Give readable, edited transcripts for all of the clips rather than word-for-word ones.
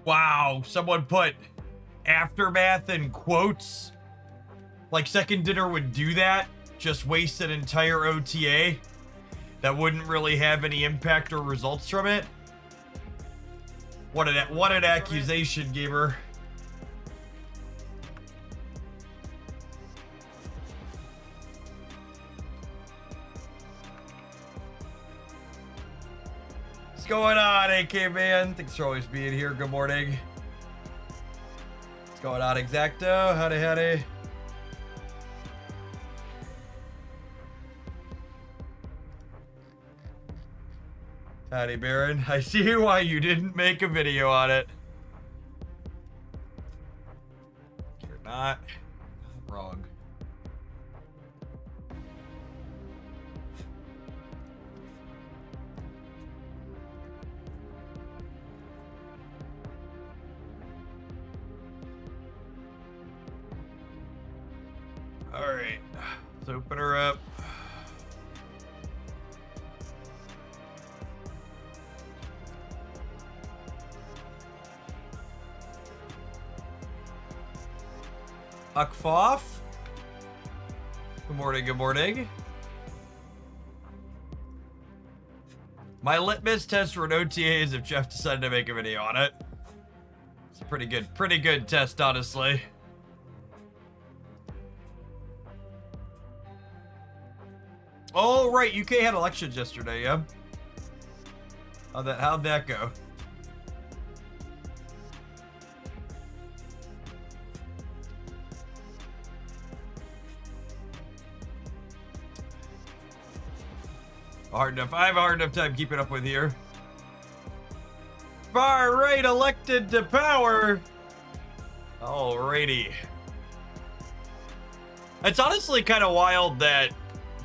Wow, someone put aftermath in quotes. Like Second Dinner would do that. Just waste an entire OTA that wouldn't really have any impact or results from it. What an accusation, gamer. What's going on, AK man? Thanks for always being here. Good morning. What's going on, Exacto? Howdy. Howdy, Baron. I see why you didn't make a video on it. You're not wrong. All right, let's open her up. Akfoff. Good morning. My litmus test for an OTA is if Jeff decided to make a video on it. It's a pretty good test, honestly. Oh, right, UK had elections yesterday, yeah? How'd that go? I have a hard enough time keeping up with here. Far right elected to power. Alrighty. It's honestly kind of wild that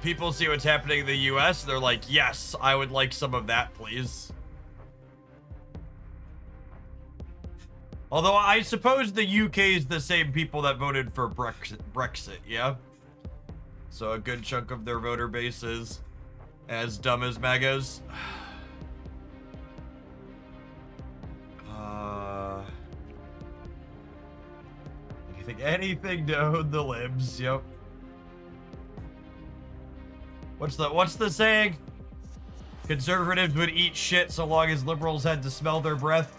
people see what's happening in the US. They're like, yes, I would like some of that, please. Although I suppose the UK is the same people that voted for Brexit, yeah? So a good chunk of their voter base is as dumb as MAGAs. Anything to own the libs, yep. What's the saying? Conservatives would eat shit so long as liberals had to smell their breath.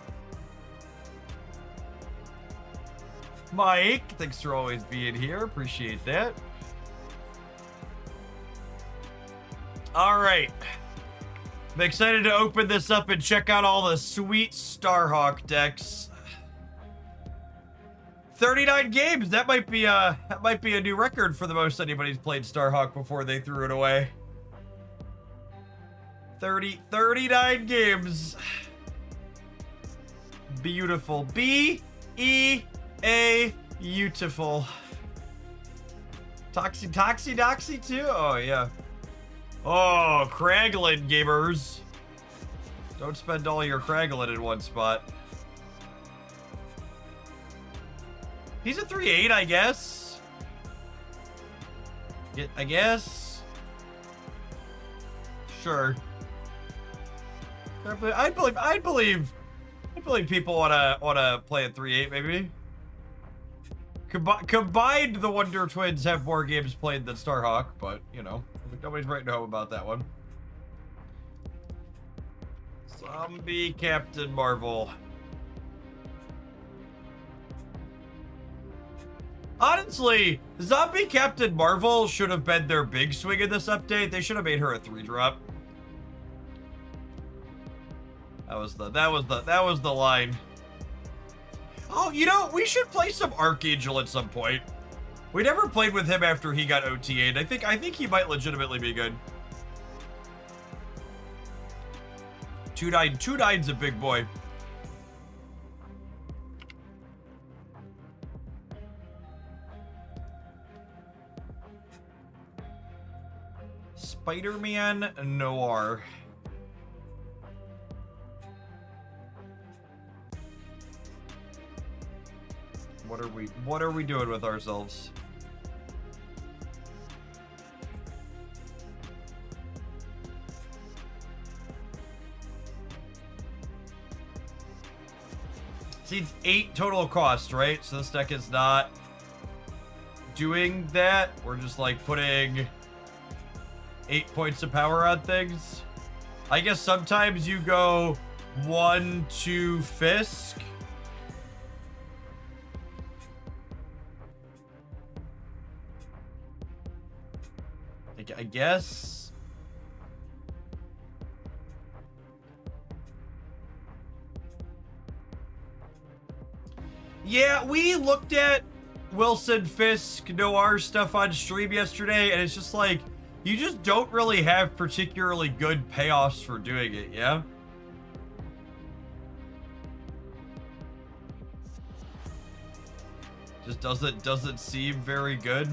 Mike, thanks for always being here. Appreciate that. All right. I'm excited to open this up and check out all the sweet Starhawk decks. 39 games. That might be a new record for the most anybody's played Starhawk before they threw it away. 39 games. Beautiful. B-E-A beautiful. Doxy too? Oh yeah. Oh, Kraglin gamers. Don't spend all your Kraglin in one spot. He's a 3/8, I guess. Yeah, I guess. Sure. I believe people wanna play a 3/8 maybe. Combined, the Wonder Twins have more games played than Starhawk, but you know, nobody's writing home about that one. Zombie Captain Marvel. Honestly, Zombie Captain Marvel should have been their big swing in this update. They should have made her a 3-drop. That was the line. Oh, you know, we should play some Archangel at some point. We never played with him after he got OTA'd. I think he might legitimately be good. 2/9's a big boy. Spider-Man Noir. What are we doing with ourselves? See, it's 8 total cost, right? So this deck is not doing that. We're just like putting 8 points of power on things. I guess sometimes you go 1, 2 Fisk. I guess. Yeah, we looked at Wilson Fisk Noir stuff on stream yesterday, and it's just like, you just don't really have particularly good payoffs for doing it, yeah? Just doesn't seem very good.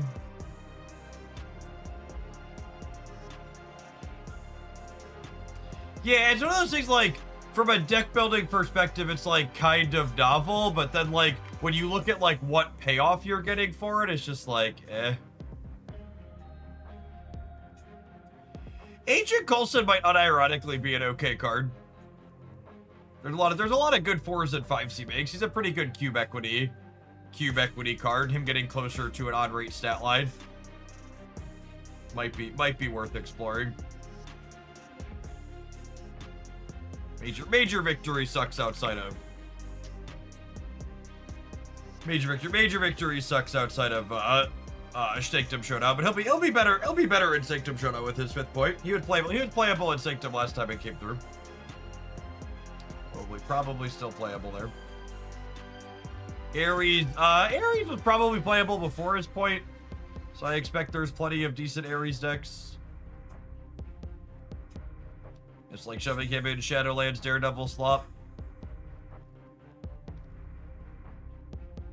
Yeah, it's one of those things like, from a deck building perspective, it's like kind of novel, but then like when you look at like what payoff you're getting for it, it's just like, eh. Agent Coulson might unironically be an okay card. There's a lot of good 4s and 5s he makes. He's a pretty good cube equity card. Him getting closer to an odd rate stat line might be worth exploring. Major victory sucks outside of major victory sucks outside of Sanctum Showdown, but he'll be better in Sanctum Showdown with his 5th point. He was playable in Sanctum last time it came through. Probably still playable there. Ares was probably playable before his point, so I expect there's plenty of decent Ares decks. It's like shoving him in Shadowlands Daredevil slop.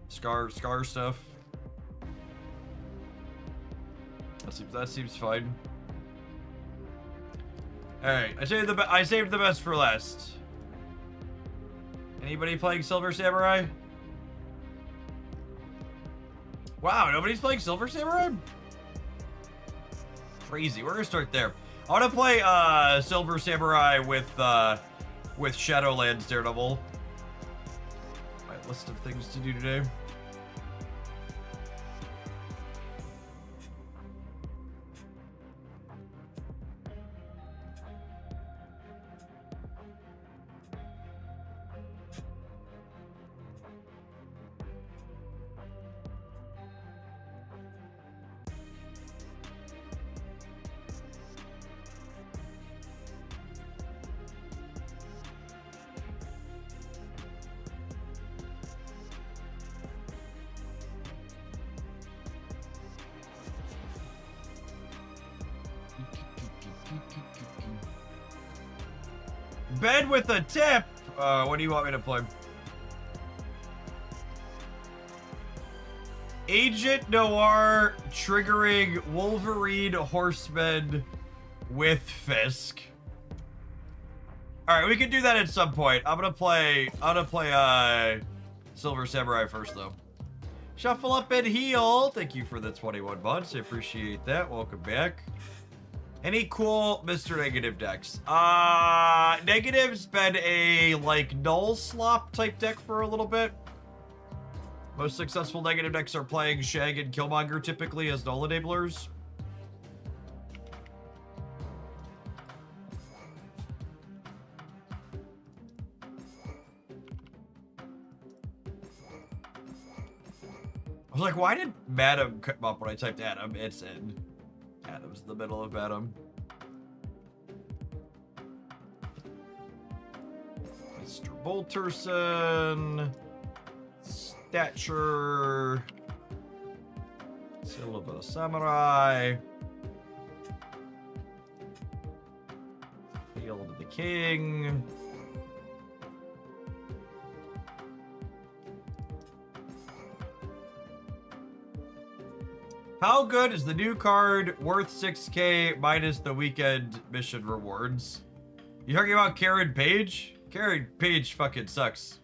Scar stuff. That seems fine. Alright, I saved the best for last. Anybody playing Silver Samurai? Wow, nobody's playing Silver Samurai? Crazy. We're gonna start there. I want to play Silver Samurai with Shadowlands Daredevil. My list of things to do today. Bed with a tip. What do you want me to play? Agent Noir triggering Wolverine Horseman with Fisk. All right, we can do that at some point. I'm gonna play Silver Samurai first though. Shuffle up and heal. Thank you for the 21 months. I appreciate that. Welcome back. Any cool Mr. Negative decks? Negative's been a, like, null slop type deck for a little bit. Most successful negative decks are playing Shag and Killmonger typically as null enablers. I was like, why did Madam come up when I typed Adam? It's in. Adam's in the middle of Adam. Mr. Bolterson. Stature. Silver Samurai. Hail to the King. How good is the new card worth 6k minus the weekend mission rewards? You talking about Karen Page? Karen Page fucking sucks.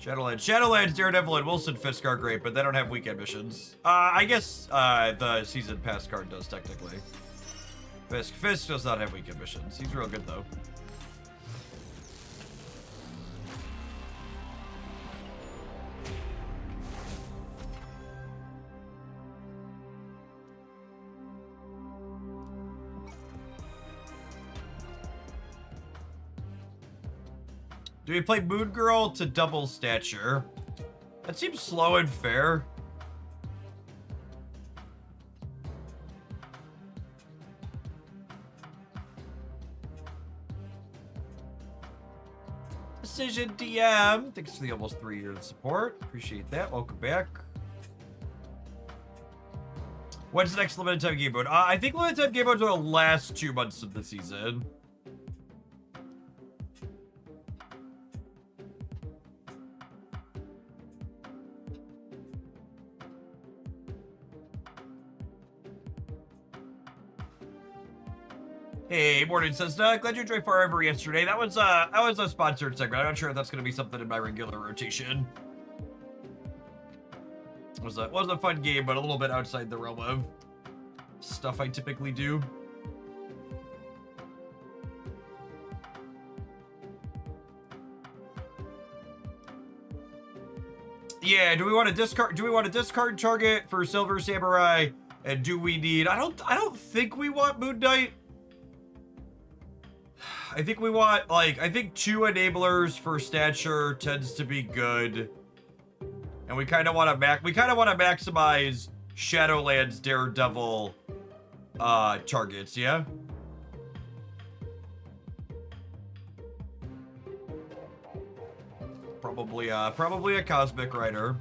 Shadowlands, Daredevil, and Wilson Fisk are great, but they don't have weekend missions. I guess the season pass card does technically. Fisk does not have weekend missions. He's real good though. Do we play Moon Girl to double stature? That seems slow and fair. Decision DM. Thanks for the almost 3 years of support. Appreciate that. Welcome back. When's the next limited time game mode? I think limited time game modes are the last 2 months of the season. Hey, Morning says, glad you enjoyed Forever yesterday. That was a sponsored segment. I'm not sure if that's gonna be something in my regular rotation. It was a fun game, but a little bit outside the realm of stuff I typically do. Yeah, do we want to discard target for Silver Samurai? And do we need I don't think we want Moon Knight. I think we want, like, I think 2 enablers for stature tends to be good. And we kind of want to maximize Shadowlands Daredevil targets, yeah? Probably a Cosmic Rider.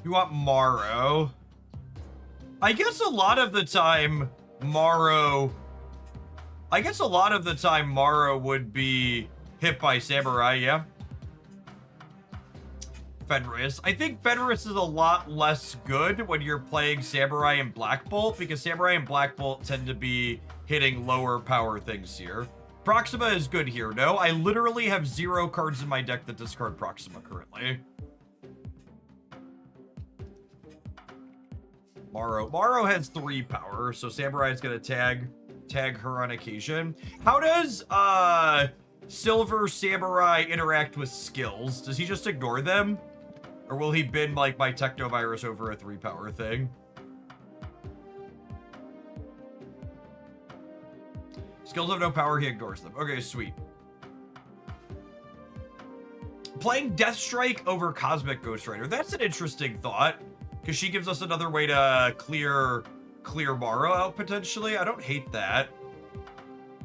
You want Morrow? I guess a lot of the time Morrow would be hit by Samurai, yeah? Fenris. I think Fenris is a lot less good when you're playing Samurai and Black Bolt, because Samurai and Black Bolt tend to be hitting lower power things here. Proxima is good here. No, I literally have 0 cards in my deck that discard Proxima currently. Morrow has 3 power, so Samurai is gonna tag her on occasion. How does Silver Samurai interact with skills? Does he just ignore them? Or will he bin like my Technovirus over a 3 power thing? Skills have no power, he ignores them. Okay, sweet. Playing Deathstrike over Cosmic Ghost Rider. That's an interesting thought. Because she gives us another way to clear Morrow out, potentially. I don't hate that.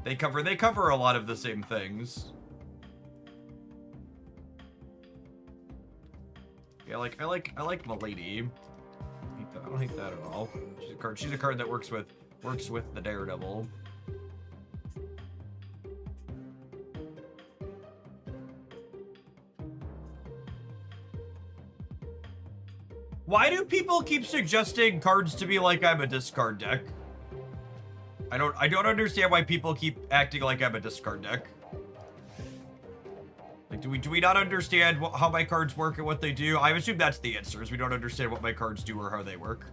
They cover a lot of the same things. Yeah, I like Milady. I don't hate that at all. She's a card that works with the Daredevil. Why do people keep suggesting cards to be like I'm a discard deck? I don't understand why people keep acting like I'm a discard deck. Like, do we not understand how my cards work and what they do? I assume that's the answer, is we don't understand what my cards do or how they work.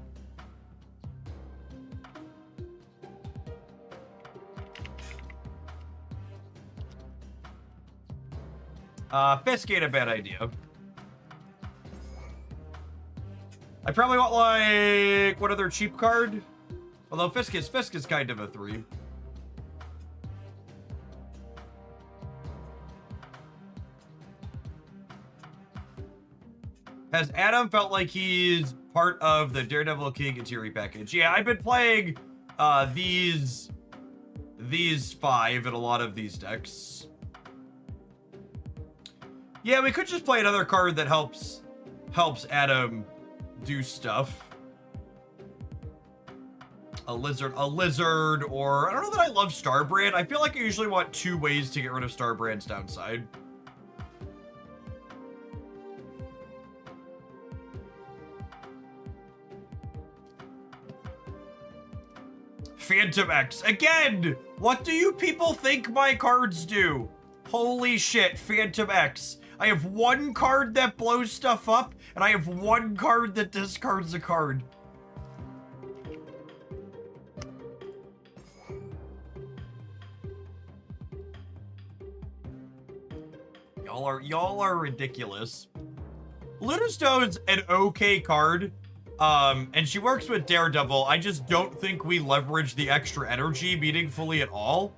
Fisk ain't a bad idea. I probably want, like, what other cheap card? Although Fisk is kind of a 3. Has Adam felt like he's part of the Daredevil King Interior package? Yeah, I've been playing these 5 in a lot of these decks. Yeah, we could just play another card that helps Adam do stuff. A lizard, or I don't know that I love Starbrand. I feel like I usually want 2 ways to get rid of Starbrand's downside. Phantom X. Again! What do you people think my cards do? Holy shit, Phantom X. I have 1 card that blows stuff up, and I have 1 card that discards a card. Y'all are ridiculous. Lunastone's an okay card, And she works with Daredevil. I just don't think we leverage the extra energy meaningfully at all.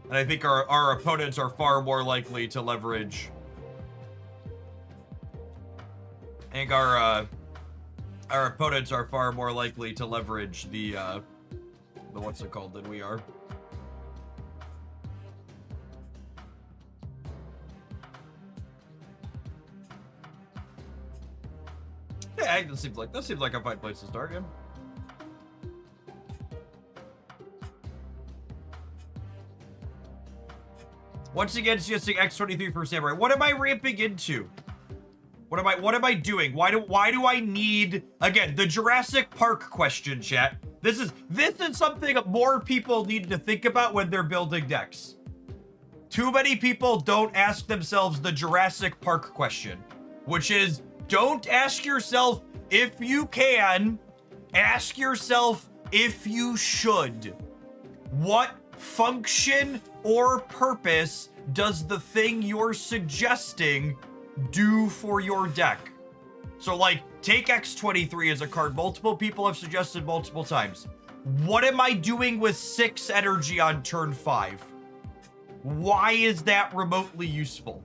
And I think our opponents are far more likely to leverage. I think our opponents are far more likely to leverage the what's it called than we are. Yeah, that seems like a fine place to start, yeah. Once again, suggesting X23 for Samurai. What am I ramping into? What am I doing? Why do I need, again, the Jurassic Park question, chat? This is something more people need to think about when they're building decks. Too many people don't ask themselves the Jurassic Park question, which is, don't ask yourself if you can, ask yourself if you should. What function or purpose does the thing you're suggesting do for your deck? So like, take X23 as a card multiple people have suggested multiple times. What am I doing with 6 energy on turn 5? Why is that remotely useful?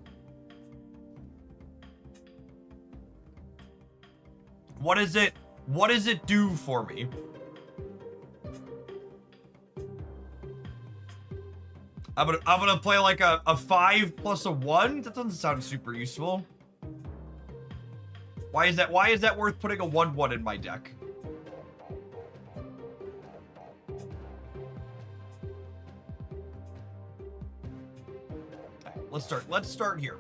What does it do for me? I'm gonna play like a 5 plus a 1? That doesn't sound super useful. Why is that worth putting a 1/1 in my deck? Right, let's start here.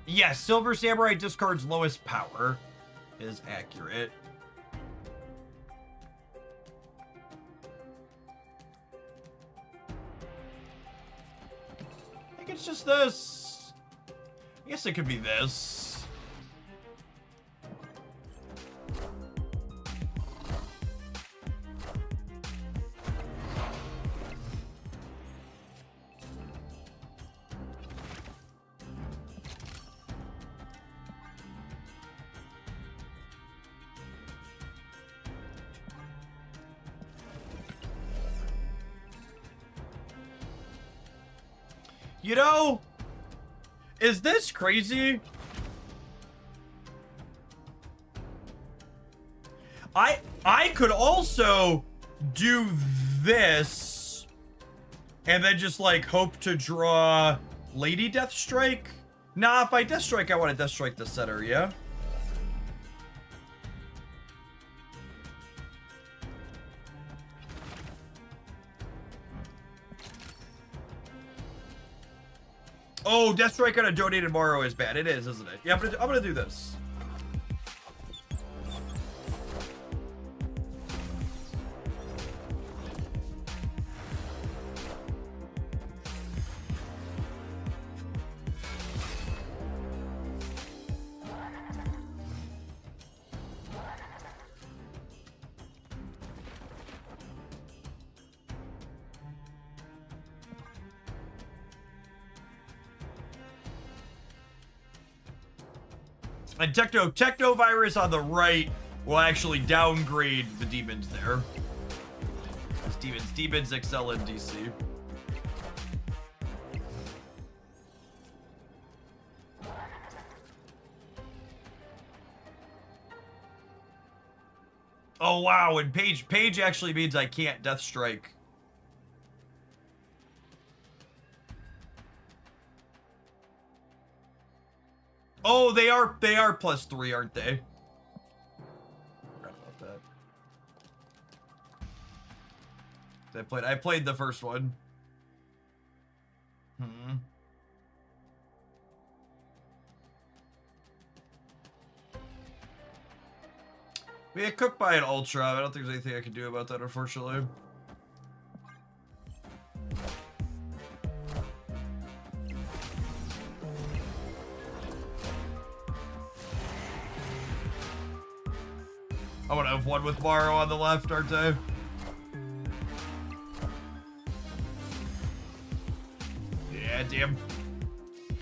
Yes, Silver Samurai discards lowest power is accurate. I think it's just this. I guess it could be this. You know, is this crazy? I could also do this and then just like hope to draw Lady Deathstrike. Nah, if I Deathstrike, I want to Deathstrike the center, yeah? Oh, Deathstrike on a donated Morrow is bad. It is, isn't it? Yeah, I'm gonna do this. And Techno Virus on the right We'll actually downgrade the demons there. Demons excel in DC. Oh wow, and Page actually means I can't Death Strike. Oh, they are +3, aren't they? Forgot about that. I played the first one. We get cooked by an Ultra. I don't think there's anything I can do about that, unfortunately. I want to have one with Morrow on the left, aren't I? Yeah, damn.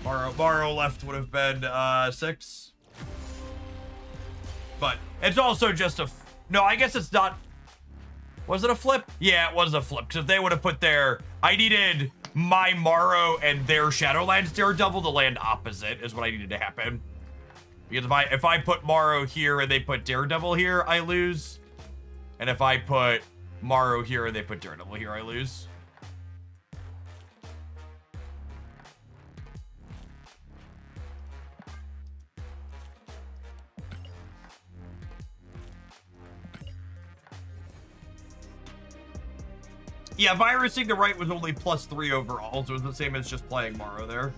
Morrow left would have been 6. But it's also just a... No, I guess it's not... Was it a flip? Yeah, it was a flip. Because if they would have put their... I needed my Morrow and their Shadowlands Daredevil to land opposite is what I needed to happen. Because if I put Morrow here and they put Daredevil here, I lose. And if I put Morrow here and they put Daredevil here, I lose. Yeah, virusing the right was only +3 overall, so it was the same as just playing Morrow there.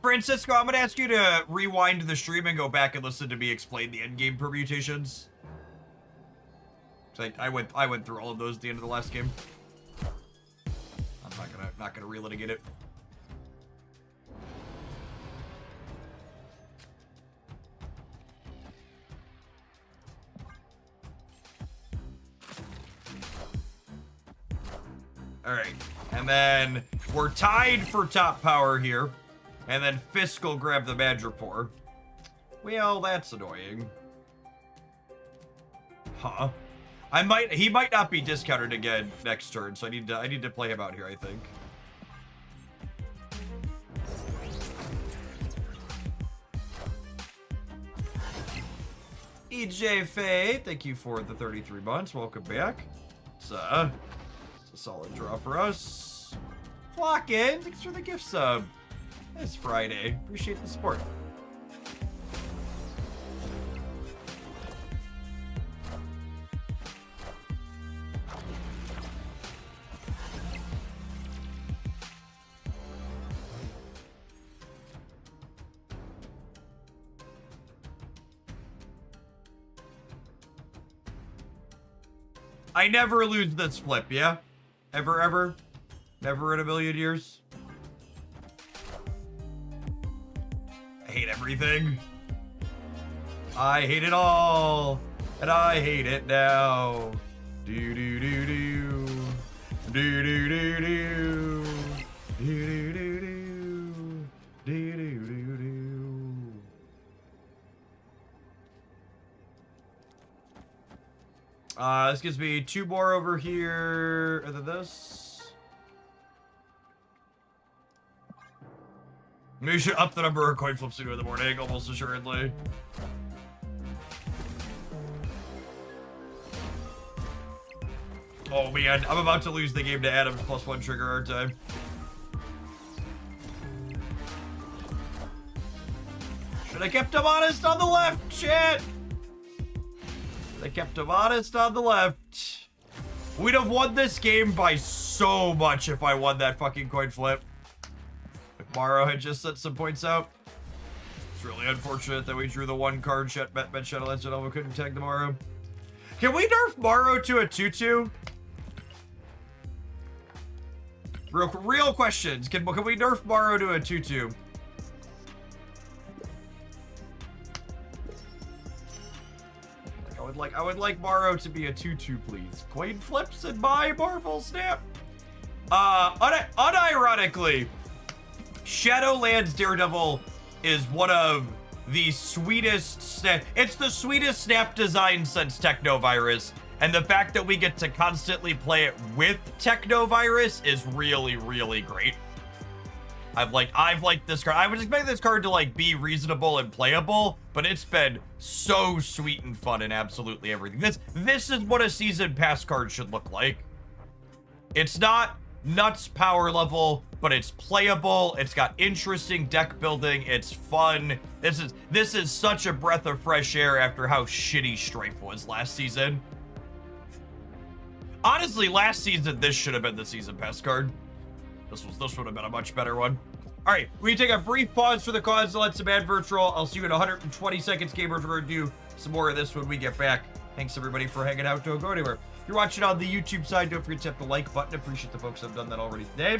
Francisco, I'm gonna ask you to rewind the stream and go back and listen to me explain the endgame permutations. I went through all of those at the end of the last game. I'm not gonna relitigate it. All right, and then we're tied for top power here. And then Fisk will grab the Madripoor. Well, that's annoying. Huh. He might not be discounted again next turn, so I need to play him out here, I think. EJ Faye, thank you for the 33 months. Welcome back. It's a solid draw for us. Flockin, thanks for the gift sub. It's Friday. Appreciate the support. I never lose this flip, yeah? Ever? Never in a million years? I hate everything. I hate it all. And I hate it now. Do do do do. Do do do do. Do do do do. Do do do do. This gives me 2 more over here. And then this. Maybe we should up the number of coin flips we do in the morning, almost assuredly. Oh man, I'm about to lose the game to Adam's +1 trigger, aren't I? Should have kept him honest on the left, chat. They kept him honest on the left. We'd have won this game by so much if I won that fucking coin flip. If Morrow had just set some points out. It's really unfortunate that we drew the 1 card Bet Shuttle and we couldn't tag the Morrow. Can we nerf Morrow to a 2-2? Real questions. Can we nerf Morrow to a 2-2? I would like Morrow to be a 2-2, please. Coin flips and my Marvel Snap. Unironically, Shadowlands Daredevil is one of the sweetest snap. It's the sweetest snap design since Technovirus. And the fact that we get to constantly play it with Technovirus is really, really great. I've liked this card. I was expecting this card to like be reasonable and playable, but it's been so sweet and fun in absolutely everything. This is what a season pass card should look like. It's not nuts power level, but it's playable. It's got interesting deck building. It's fun. This is such a breath of fresh air after how shitty Strife was last season. Honestly, last season this should have been the season pass card. This would have been a much better one. All right, we take a brief pause for the cause to let some adverts roll. I'll see you in 120 seconds, gamers. We're gonna do some more of this when we get back. Thanks everybody for hanging out. Don't go anywhere. If you're watching on the YouTube side, don't forget to hit the like button. Appreciate the folks that have done that already today.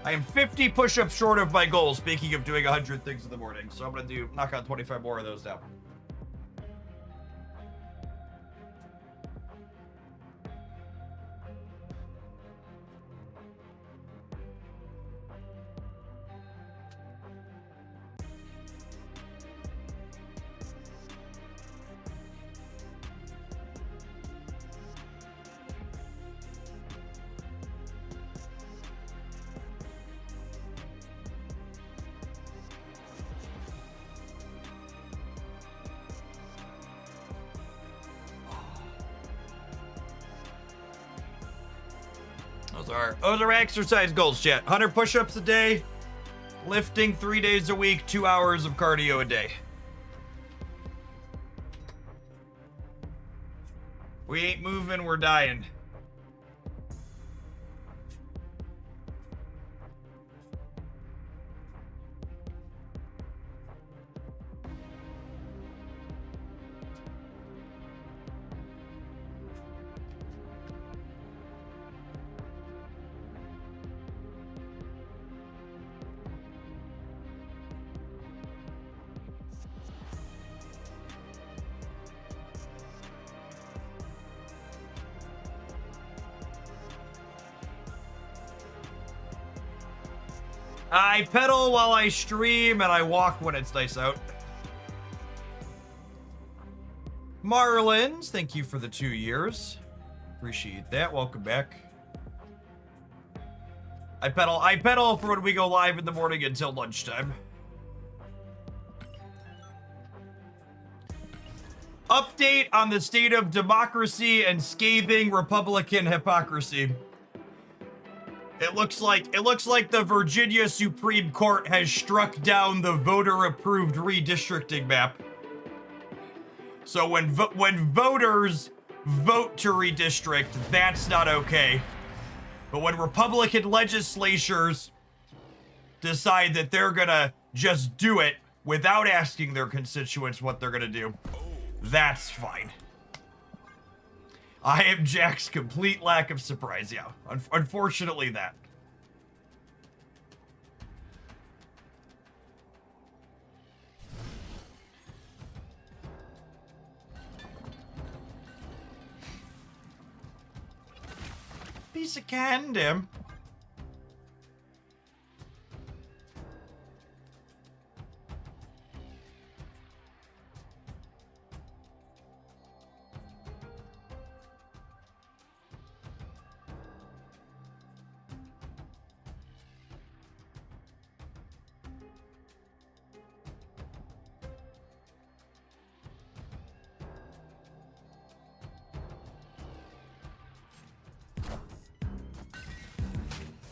I am 50 push-ups short of my goal, speaking of doing 100 things in the morning. So I'm gonna knock out 25 more of those now. Those are exercise goals, chat. 100 push-ups a day, lifting 3 days a week, 2 hours of cardio a day. We ain't moving, we're dying. I pedal while I stream, and I walk when it's nice out. Marlins, thank you for the 2 years. Appreciate that. Welcome back. I pedal for when we go live in the morning until lunchtime. Update on the state of democracy and scathing Republican hypocrisy. It looks like the Virginia Supreme Court has struck down the voter-approved redistricting map. So when voters vote to redistrict, that's not okay. But when Republican legislatures decide that they're gonna just do it without asking their constituents what they're gonna do, that's fine. I am Jack's complete lack of surprise, yeah. Unfortunately, that. Piece of candy.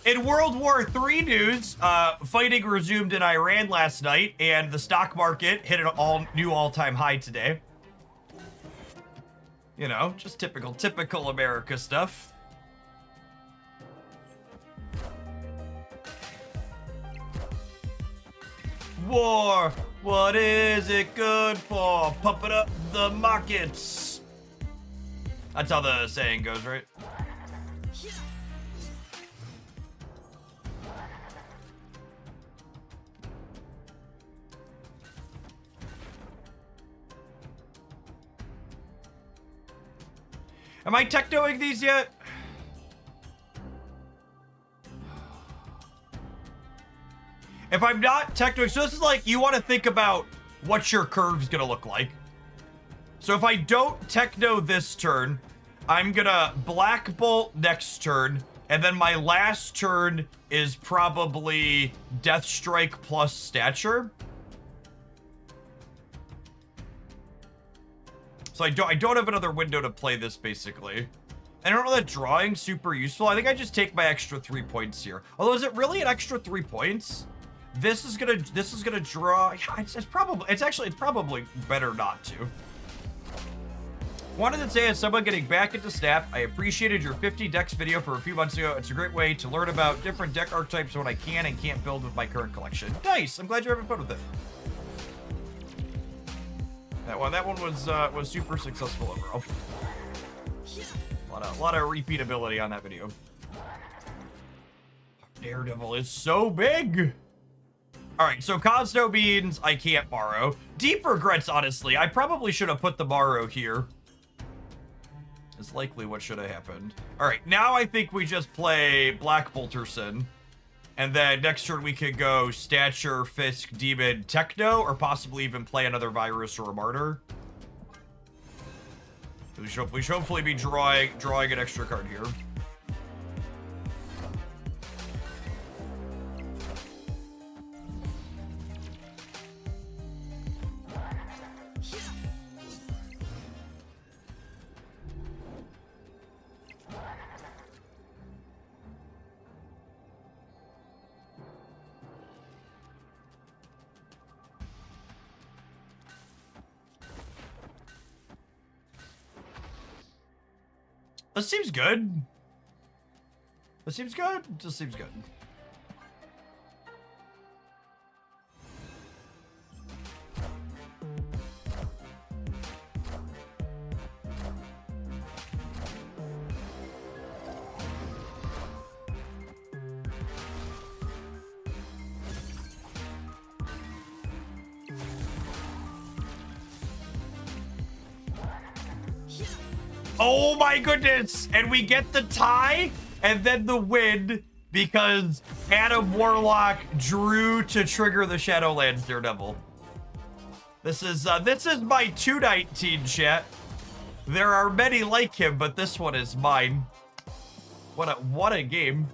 In World War III news, fighting resumed in Iran last night, and the stock market hit an new all-time high today. You know, just typical America stuff. War, what is it good for? Pumping up the markets. That's how the saying goes, right? Am I technoing these yet? If I'm not technoing, so this is like, you want to think about what your curve's gonna look like. So if I don't techno this turn, I'm gonna Black Bolt next turn, and then my last turn is probably Death Strike plus Stature. So I don't have another window to play this, basically. I don't know that drawing's super useful. I think I just take my extra 3 points here. Although, is it really an extra 3 points? This is gonna draw. Yeah, it's probably better not to. Wanted to say, as someone getting back into Snap, I appreciated your 50 decks video from a few months ago. It's a great way to learn about different deck archetypes and what I can and can't build with my current collection. Nice. I'm glad you're having fun with it. That one was super successful overall. A lot of repeatability on that video. Daredevil is so big. All right, so Cosno Beans, I can't borrow. Deep regrets, honestly. I probably should have put the borrow here. Is likely what should have happened. All right, now I think we just play Black Bolterson. And then next turn we could go Stature, Fisk, Demon, Techno, or possibly even play another Virus or a Martyr. We should hopefully be drawing an extra card here. This seems good. This seems good. This seems good. Oh my goodness! And we get the tie and then the win because Adam Warlock drew to trigger the Shadowlands Daredevil. This is my 219 chat. There are many like him, but this one is mine. What a game.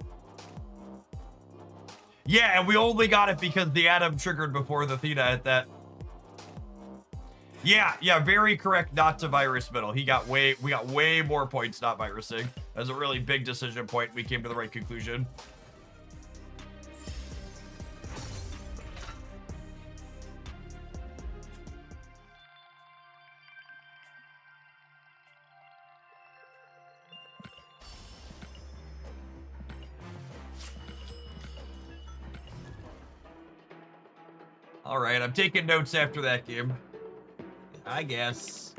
Yeah, and we only got it because the Adam triggered before the Theta at that. Yeah, very correct not to virus middle. We got way more points not virusing. That's a really big decision point. We came to the right conclusion. All right, I'm taking notes after that game, I guess.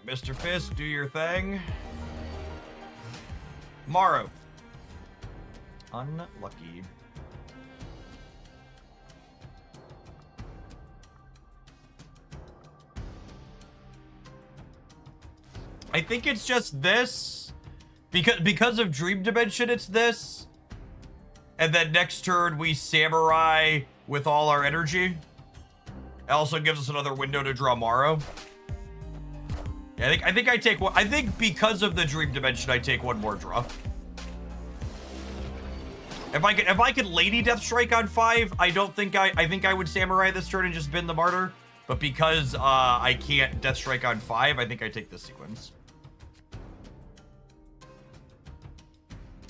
Mr. Fisk, do your thing. Morrow. Unlucky. I think it's just this. Because of Dream Dimension, it's this. And then next turn, we Samurai with all our energy. It also gives us another window to draw Morrow. Yeah, I think I take one. I think because of the Dream Dimension, I take one more draw. If I could Lady Death Strike on 5, I think I would Samurai this turn and just bin the Martyr. But because I can't Death Strike on 5, I think I take this sequence.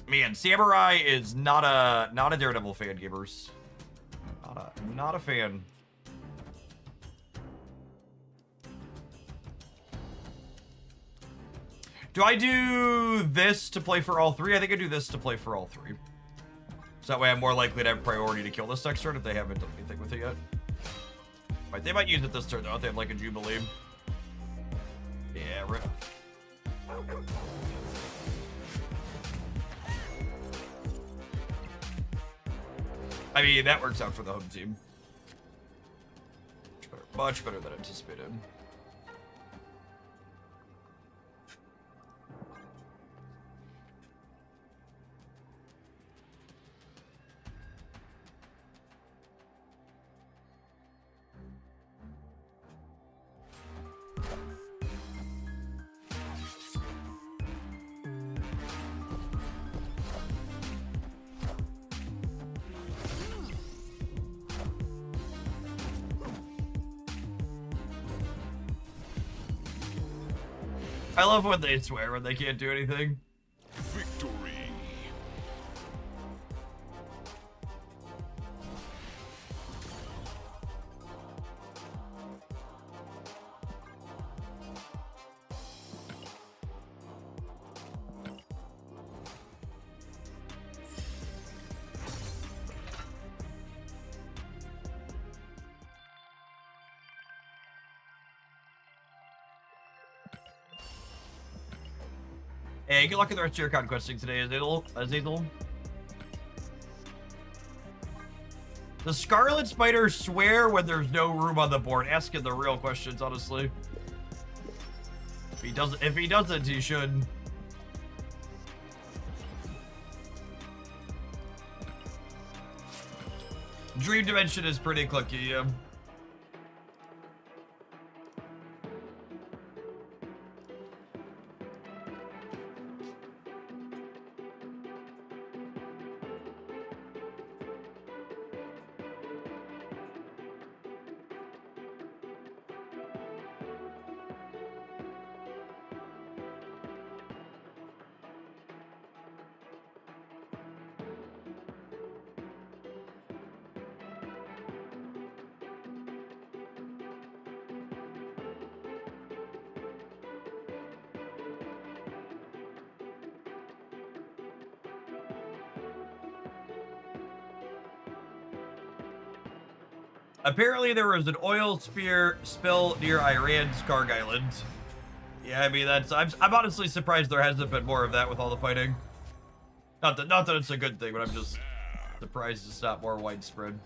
Man, Samurai is not a Daredevil fan, gamers. Not a fan. Do I do this to play for all 3? I think I do this to play for all 3. So that way I'm more likely to have priority to kill this next turn if they haven't done anything with it yet. Right, they might use it this turn though if they have like a Jubilee. Yeah, rip. I mean, that works out for the home team. Much better than anticipated. I love when they swear when they can't do anything. Victory. Hey, good luck with the rest of your conquesting today, Azazel. Does Scarlet Spider swear when there's no room on the board? Asking the real questions, honestly. If he doesn't, he should. Dream Dimension is pretty clicky, yeah. Apparently there was an oil spill near Iran's Karg Island. Yeah, I mean, I'm honestly surprised there hasn't been more of that with all the fighting. Not that it's a good thing, but I'm just surprised it's not more widespread.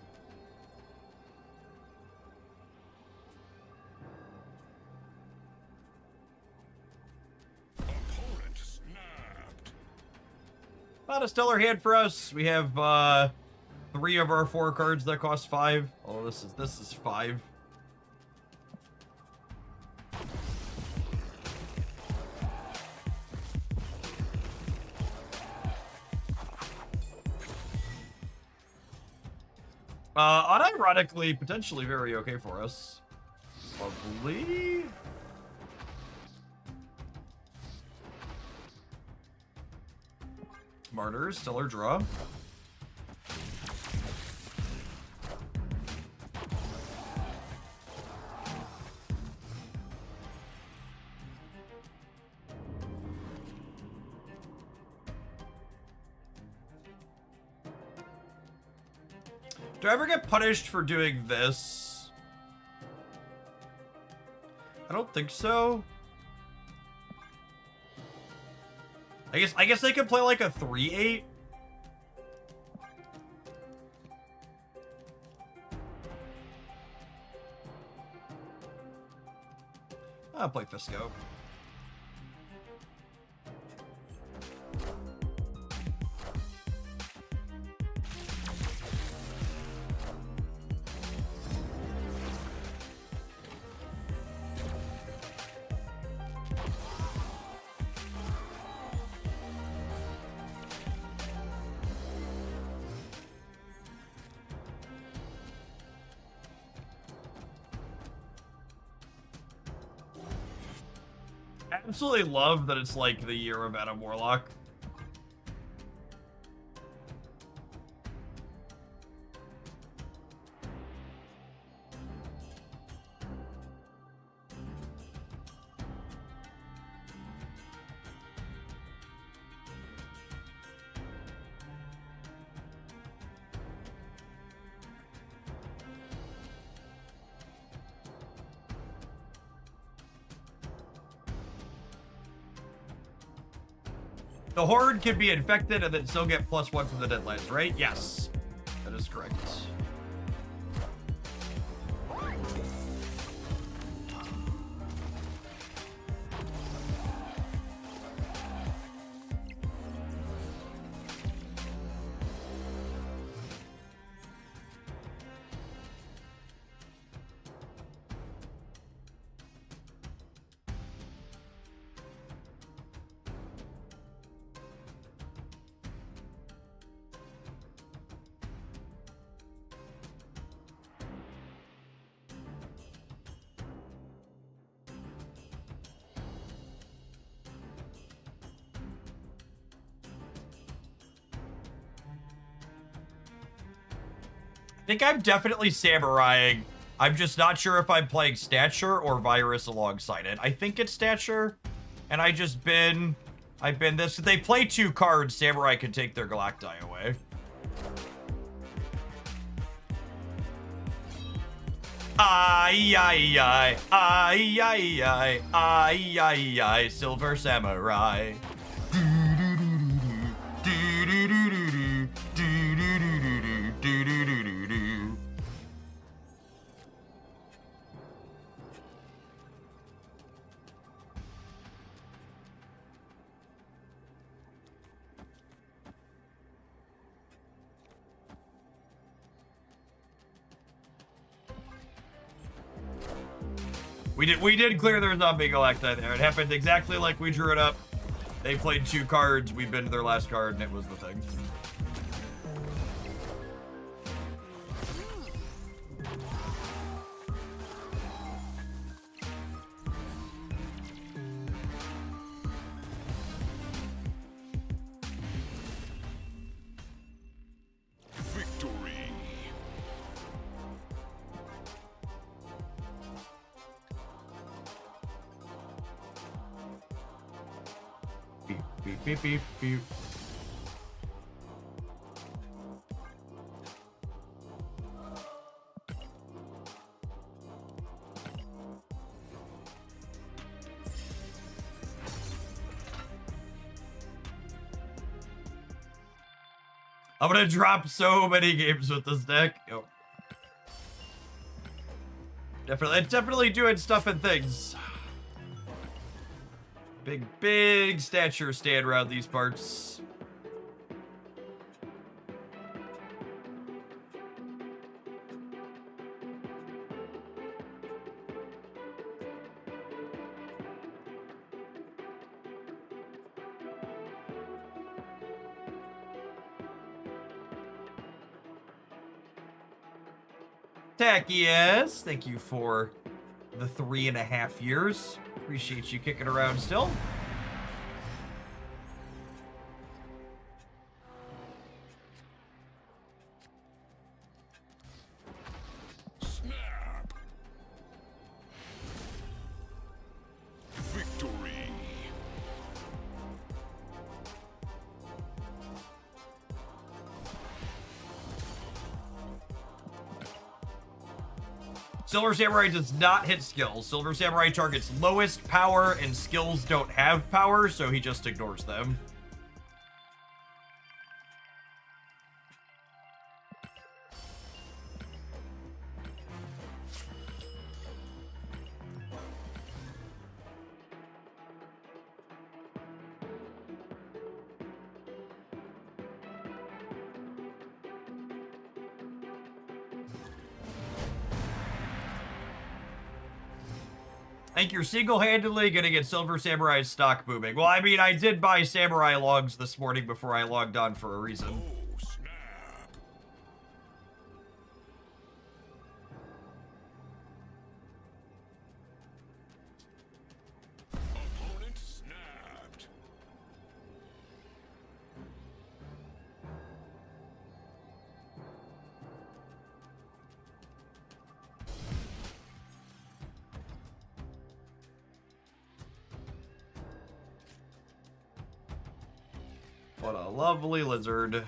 Opponent snapped. Not a stellar hand for us. We have 3 of our 4 cards that cost 5. Oh, this is 5. Unironically, potentially very okay for us. Lovely. Martyrs, stellar draw. Do I ever get punished for doing this? I don't think so. I guess they could play like a 3-8. I'll play Fisco. Absolutely love that it's like the year of Adam Warlock. The Horde can be infected and then still get +1 from the Deadlands, right? Yes, that is correct. I think I'm definitely samuraiing. I'm just not sure if I'm playing Stature or Virus alongside it. I think it's Stature, and I've been this. If they play 2 cards, Samurai can take their Galacti away. Ay, Silver Samurai. We did clear their zombie Galacti there. It happened exactly like we drew it up. They played 2 cards, we been to their last card, and it was the thing. Beep, beep, beep. I'm gonna drop so many games with this deck. Yo. Definitely doing stuff and things. Big stature stand around these parts. Takias, thank you for the 3.5 years. Appreciate you kicking around still. Snap. Victory. Silver Samurai does not hit skills. Silver Samurai targets lowest power, and skills don't have power, so he just ignores them. I think you're single-handedly gonna get Silver Samurai's stock booming. Well, I mean, I did buy Samurai logs this morning before I logged on for a reason. Oh, snap. Opponent snapped. What a lovely lizard.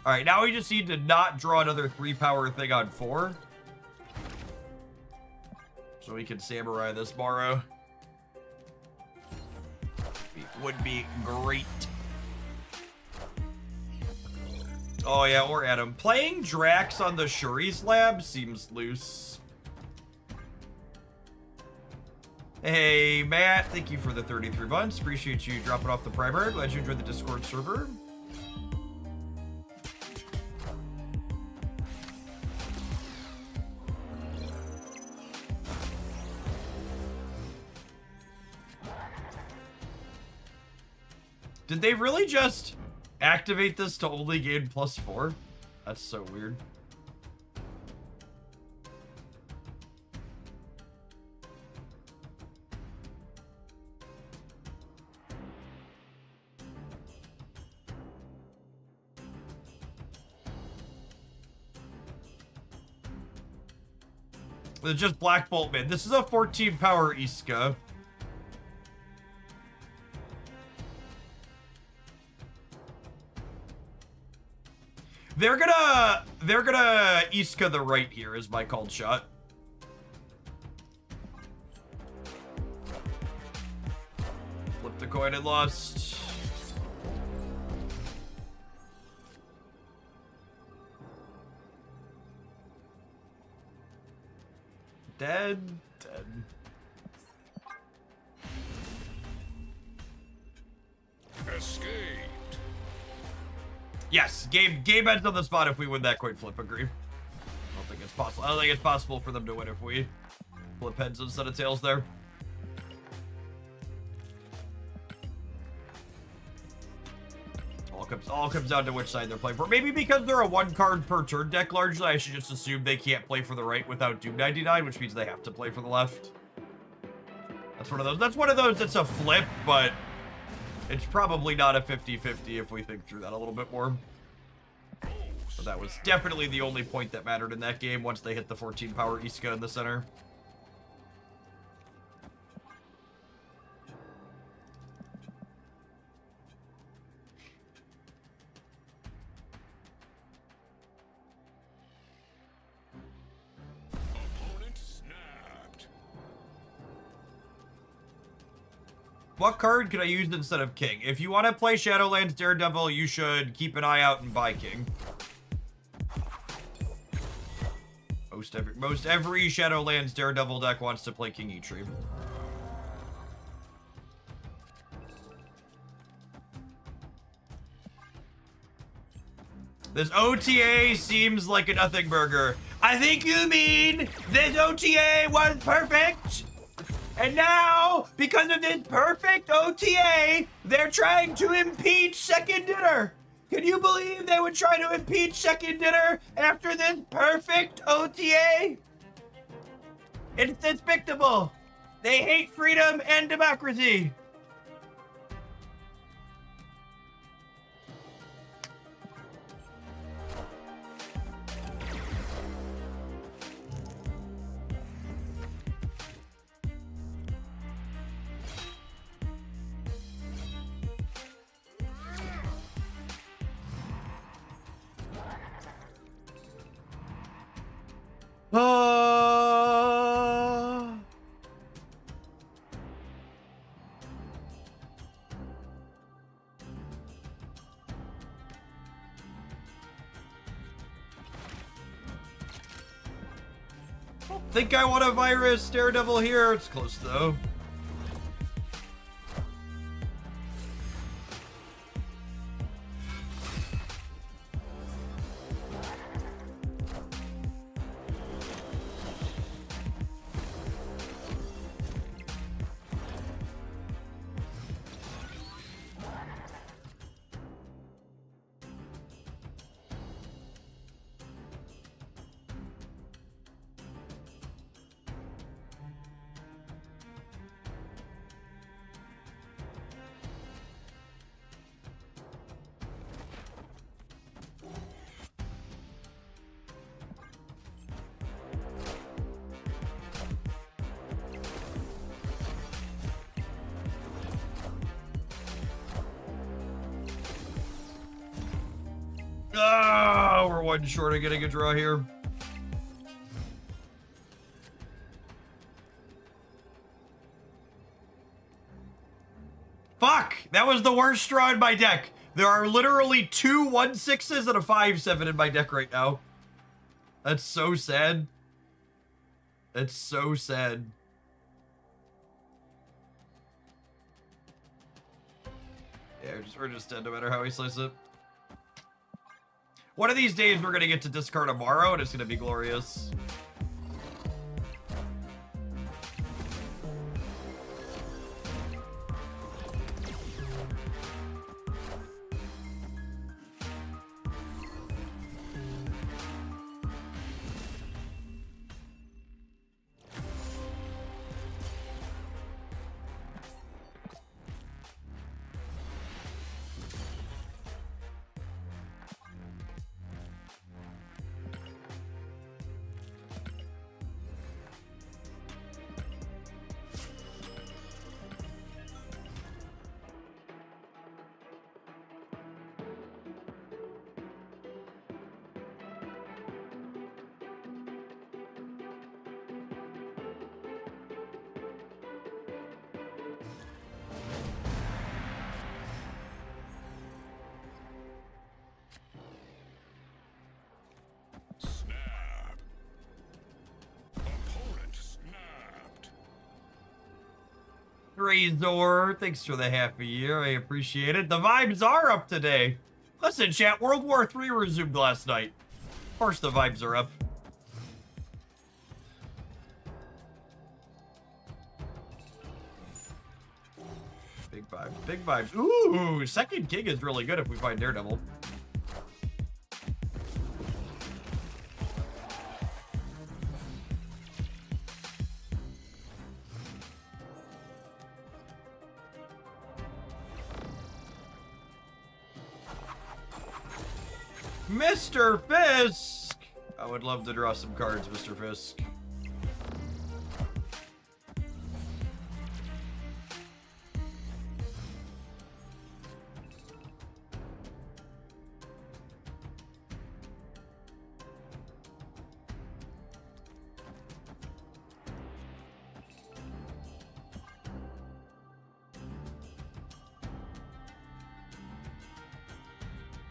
Alright, now we just need to not draw another 3-power thing on 4. So we can Samurai this Morrow. It would be great. Oh yeah, or Adam. Playing Drax on the Shuri's lab seems loose. Hey, Matt, thank you for the 33 months. Appreciate you dropping off the primer. Glad you enjoyed the Discord server. Did they really just activate this to only gain +4? That's so weird. It's just Black Bolt Man. This is a 14-power Iska. They're gonna Iska the right here is my called shot. Flip the coin and lost. Dead. Escaped. Yes, game ends on the spot if we win that coin flip. Agree. I don't think it's possible. I don't think it's possible for them to win if we flip heads instead of tails there. All comes down to which side they're playing for. Maybe because they're a 1-card per turn deck largely, I should just assume they can't play for the right without Doom 99, which means they have to play for the left. That's one of those. That's one of those that's a flip, but it's probably not a 50-50 if we think through that a little bit more. But that was definitely the only point that mattered in that game once they hit the 14-power Iska in the center. Opponent snapped. What card could I use instead of King? If you want to play Shadowlands Daredevil, you should keep an eye out and buy King. Most every Shadowlands Daredevil deck wants to play King Eitri. This OTA seems like a nothing burger. I think you mean this OTA was perfect. And now, because of this perfect OTA, they're trying to impeach Second Dinner. Can you believe they would try to impeach Second Dinner after this perfect OTA? It's despicable. They hate freedom and democracy. Think I want a virus Daredevil here. It's close though. Oh, we're one short of getting a draw here. Fuck! That was the worst draw in my deck. There are literally 2 1/6s and a 5/7 in my deck right now. That's so sad. That's so sad. Yeah, we're just dead no matter how we slice it. One of these days we're gonna get to discard tomorrow and it's gonna be glorious. Snap. Opponent snapped. Razor, thanks for the half a year. I appreciate it. The vibes are up today. Listen, chat, World War III resumed last night. Of course the vibes are up. Big vibes, big vibes. Ooh, second king is really good if we find Daredevil. Mr. Fisk! I would love to draw some cards, Mr. Fisk.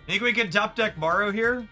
Think we can top deck Morrow here?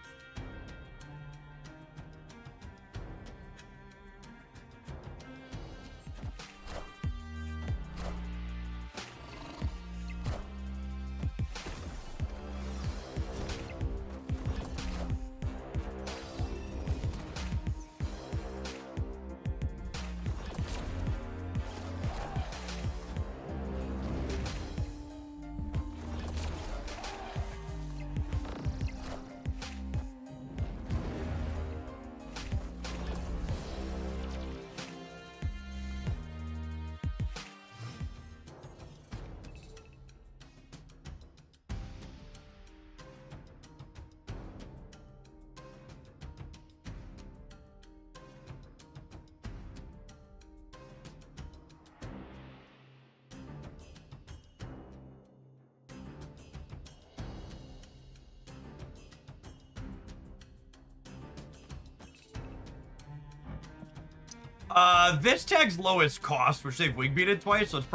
This tag's lowest cost, which they've wing beaten twice, so it's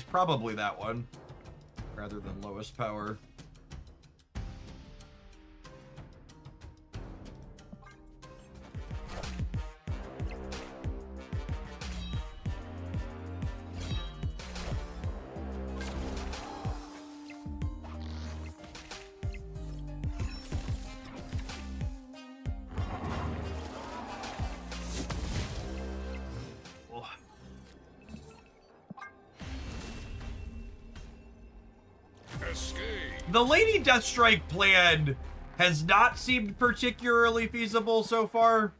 probably that one, rather than lowest power. The Lady Deathstrike plan has not seemed particularly feasible so far.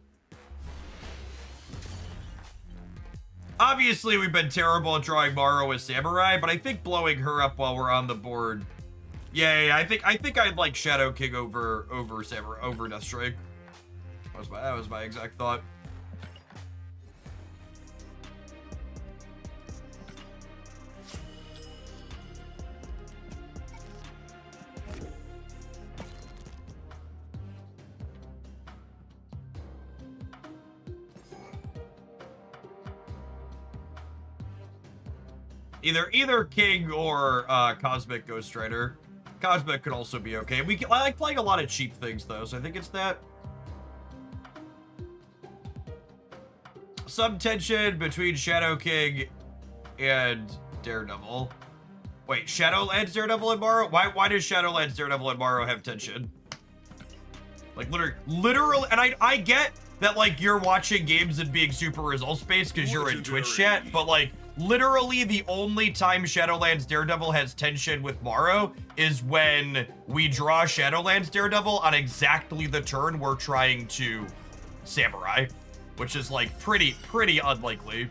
Obviously, we've been terrible at drawing Morrow as Samurai, but I think blowing her up while we're on the board. Yeah, I think I'd like Shadow King over Samurai over Deathstrike. That was my exact thought. Either King or Cosmic Ghost Rider. Cosmic could also be okay. I like playing a lot of cheap things though, so I think it's that. Some tension between Shadow King and Daredevil. Wait, Shadowlands, Daredevil, and Morrow? Why does Shadowlands, Daredevil, and Morrow have tension? Like, literally, and I get that, like, you're watching games and being super results-based because you're in Twitch chat, but, like, literally the only time Shadowlands Daredevil has tension with Morrow is when we draw Shadowlands Daredevil on exactly the turn we're trying to Samurai, which is, like, pretty unlikely.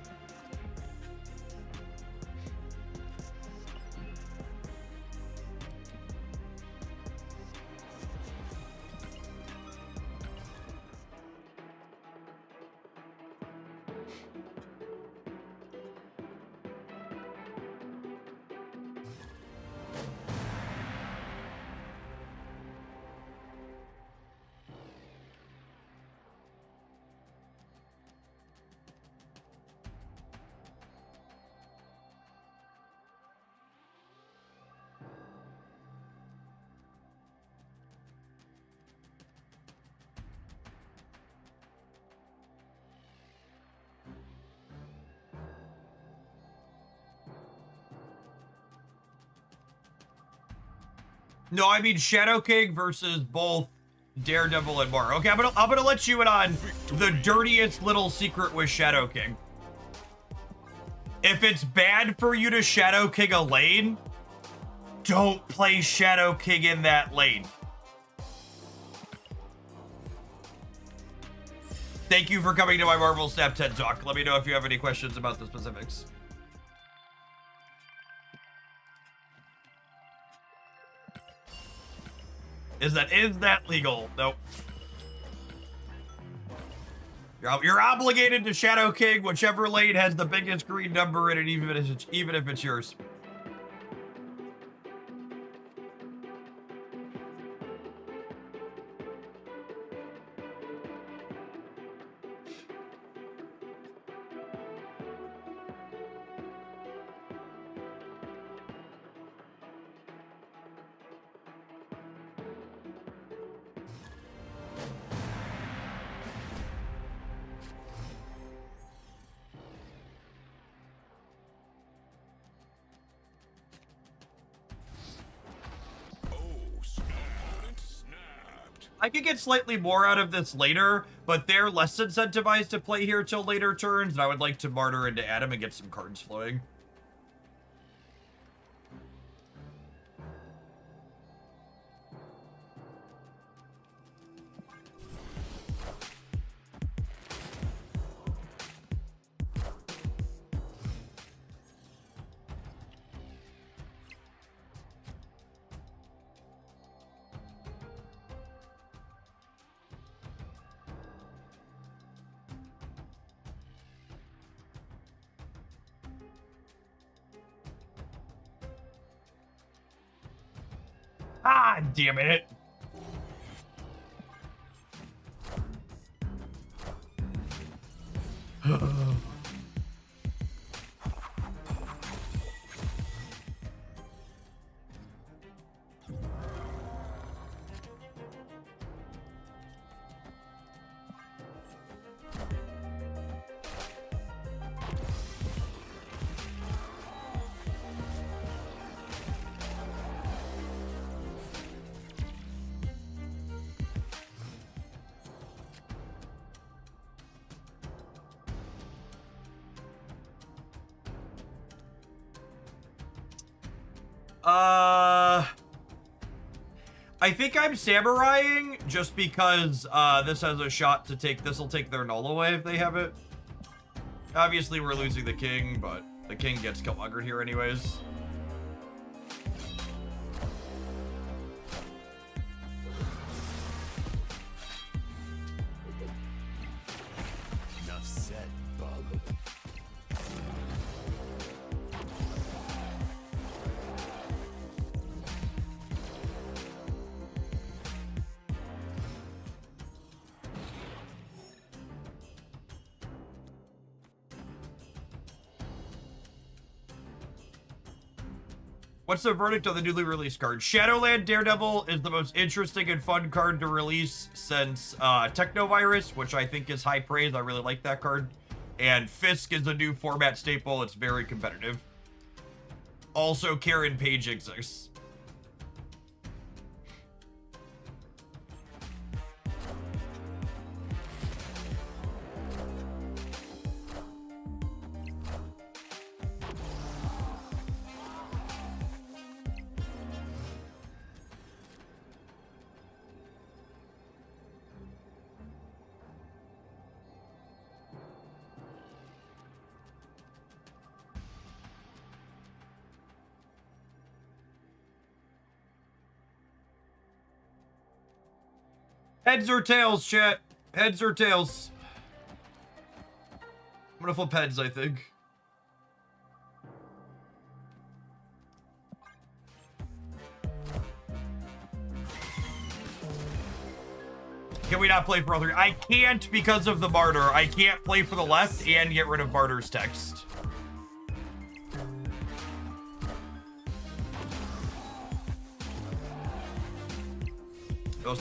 No, I mean Shadow King versus both Daredevil and Morrow. Okay, I'm gonna let you in on the dirtiest little secret with Shadow King. If it's bad for you to Shadow King a lane, don't play Shadow King in that lane. Thank you for coming to my Marvel Snap TED Talk. Let me know if you have any questions about the specifics. Is that legal? Nope. You're obligated to Shadow King whichever lane has the biggest green number in it, even if it's yours. I could get slightly more out of this later, but they're less incentivized to play here till later turns, and I would like to barter into Adam and get some cards flowing. Ah, damn it. I think I'm samuraiing just because this has a shot to take. This will take their null away if they have it. Obviously, we're losing the king, but the king gets Killmongered here anyways. Enough said, bub. What's the verdict on the newly released card? Shadowland Daredevil is the most interesting and fun card to release since Technovirus, which I think is high praise. I really like that card. And Fisk is a new format staple. It's very competitive. Also, Karen Page exists. Heads or tails, chat? Heads or tails? I'm gonna flip heads, I think. Can we not play for other? I can't because of the barter. I can't play for the left and get rid of barter's text.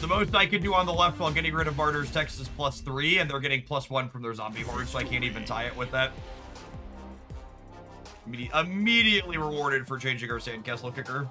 The most I can do on the left while getting rid of barter's text is +3, and they're getting +1 from their zombie horde, so I can't even tie it with that. Immediately rewarded for changing our sandcastle kicker.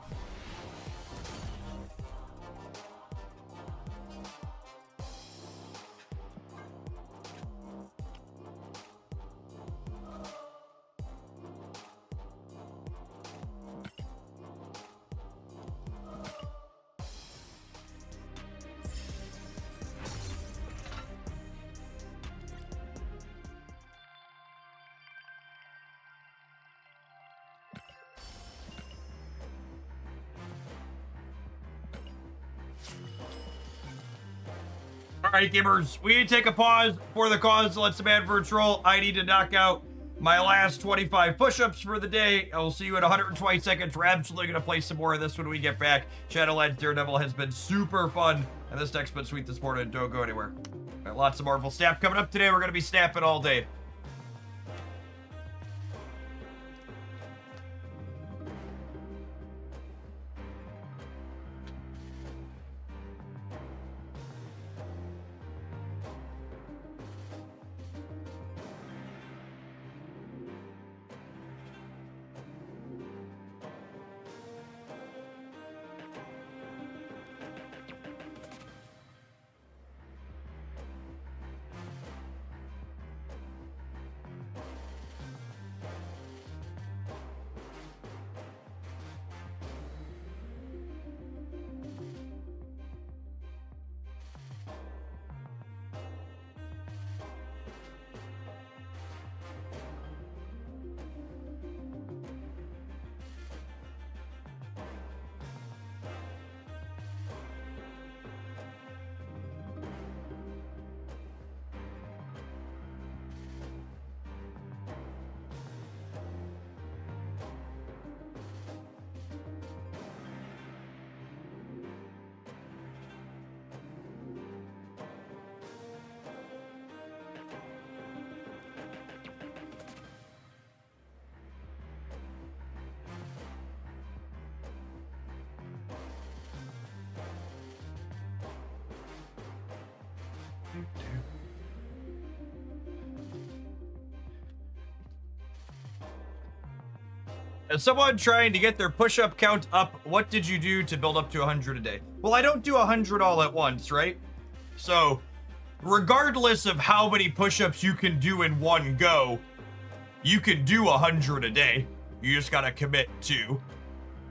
Alright, gamers, we need to take a pause for the cause. Let some adverts roll. I need to knock out my last 25 push-ups for the day. I will see you in 120 seconds. We're absolutely going to play some more of this when we get back. Shadowlands Daredevil has been super fun, and this deck's been sweet this morning. Don't go anywhere. Got lots of Marvel snap coming up today. We're going to be snapping all day. As someone trying to get their push-up count up, what did you do to build up to 100 a day? Well, I don't do 100 all at once, right? So, regardless of how many push-ups you can do in one go, you can do 100 a day. You just gotta commit to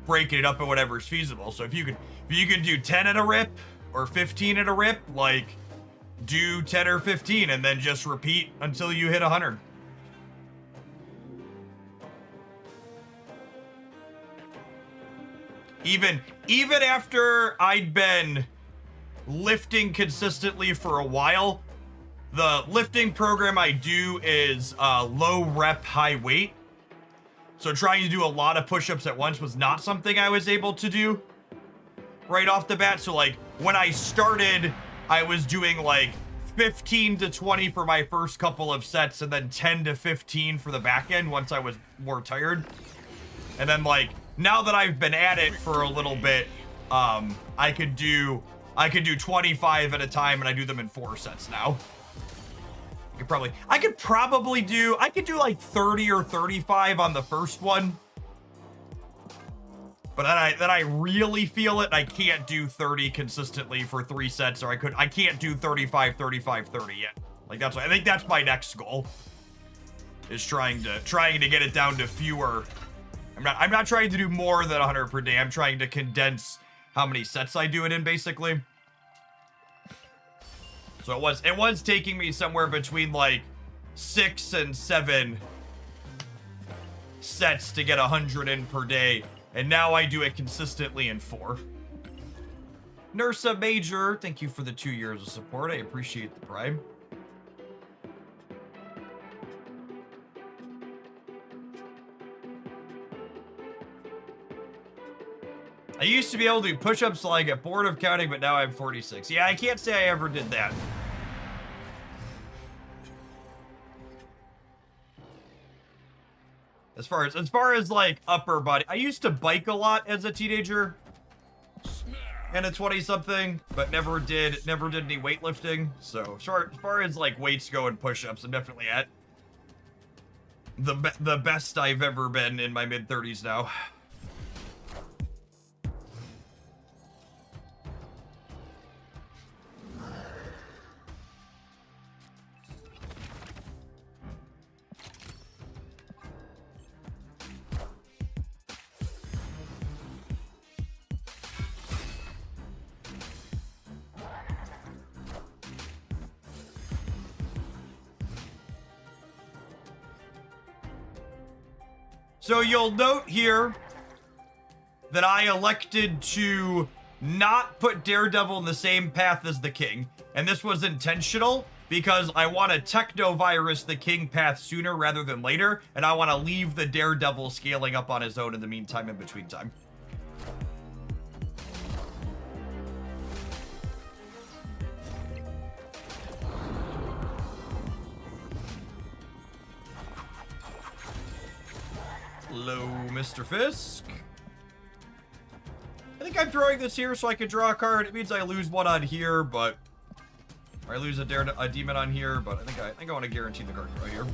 breaking it up at whatever's feasible. So if you can do 10 at a rip or 15 at a rip, like do 10 or 15 and then just repeat until you hit 100. Even after I'd been lifting consistently for a while, the lifting program I do is low rep, high weight. So trying to do a lot of push-ups at once was not something I was able to do right off the bat. So like when I started, I was doing like 15 to 20 for my first couple of sets and then 10 to 15 for the back end once I was more tired. And then like now that I've been at it for a little bit, I could do 25 at a time, and I do them in 4 sets now. I could do like 30 or 35 on the first one. But then I really feel it. I can't do 30 consistently for 3 sets, or I can't do 35, 35, 30 yet. Like I think that's my next goal. Is trying to get it down to fewer. I'm not trying to do more than 100 per day. I'm trying to condense how many sets I do it in, basically. So it was taking me somewhere between like 6 and 7 sets to get 100 in per day. And now I do it consistently in 4. Nursa Major, thank you for the 2 years of support. I appreciate the prime. I used to be able to do push-ups till I get bored of counting, but now I'm 46. Yeah, I can't say I ever did that. As far as like upper body, I used to bike a lot as a teenager and a 20-something, but never did any weightlifting. So as far as like weights go and push-ups, I'm definitely at the best I've ever been in my mid-30s now. So you'll note here that I elected to not put Daredevil in the same path as the King. And this was intentional because I want to Technovirus the King path sooner rather than later. And I want to leave the Daredevil scaling up on his own in the meantime, in between time. Hello, Mr. Fisk. I think I'm throwing this here so I can draw a card. It means I lose one on here, but... Or I lose a demon on here, but I think I want to guarantee the card right here.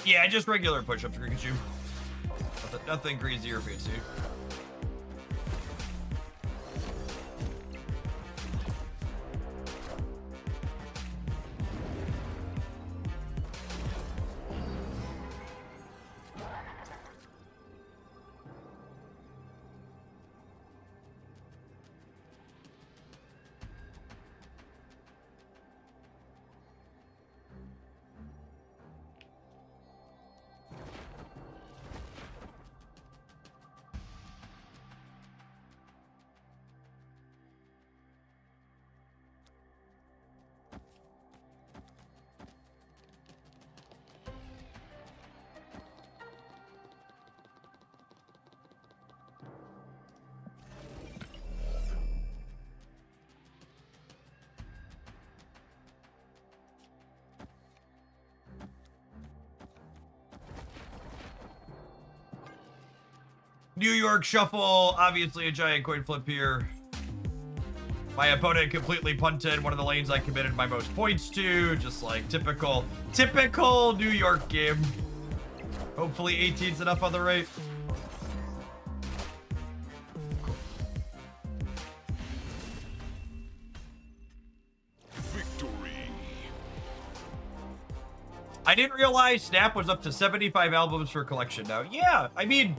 Yeah, just regular push-ups, Pikachu. Nothing crazy or fancy. New York Shuffle, obviously a giant coin flip here. My opponent completely punted one of the lanes I committed my most points to, just like typical New York game. Hopefully 18's enough on the right. Victory. I didn't realize Snap was up to 75 albums for collection now. Yeah, I mean,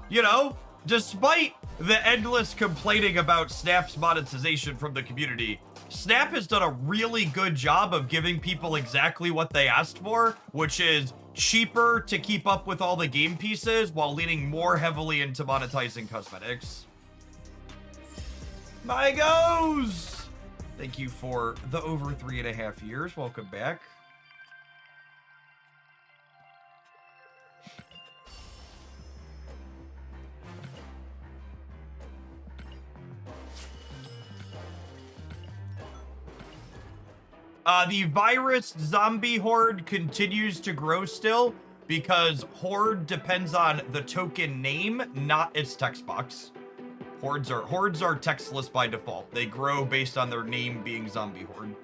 you know, despite the endless complaining about Snap's monetization from the community, Snap has done a really good job of giving people exactly what they asked for, which is cheaper to keep up with all the game pieces while leaning more heavily into monetizing cosmetics. My goes! Thank you for the over 3.5 years. Welcome back. The virus zombie horde continues to grow still because horde depends on the token name, not its text box. Hordes are textless by default. They grow based on their name being zombie horde.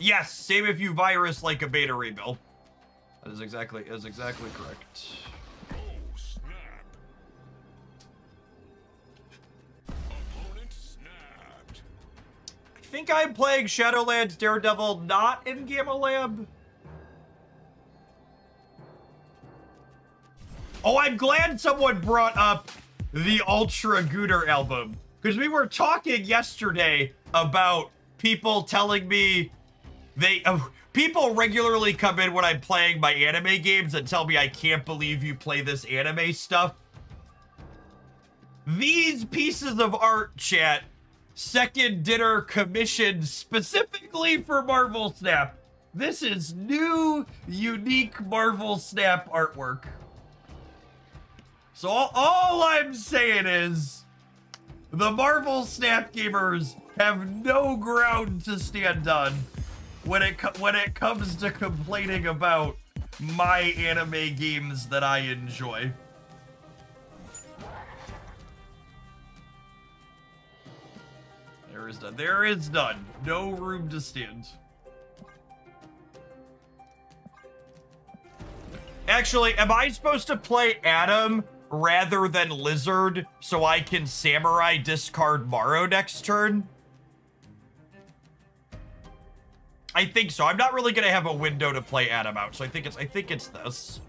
Yes, same if you virus like a beta rebuild. That is exactly correct. Oh, snap. Opponent snapped. I think I'm playing Shadowlands Daredevil not in Gamma Lab. Oh, I'm glad someone brought up the Ultra Gooter album, because we were talking yesterday about people telling me people regularly come in when I'm playing my anime games and tell me I can't believe you play this anime stuff. These pieces of art, chat, second dinner commissioned specifically for Marvel Snap. This is new, unique Marvel Snap artwork. So all I'm saying is the Marvel Snap gamers have no ground to stand on when it comes to complaining about my anime games that I enjoy. There is none. No room to stand. Actually, am I supposed to play Adam rather than Lizard so I can Samurai discard Morrow next turn? I think so. I'm not really gonna have a window to play Adam out, so I think it's this.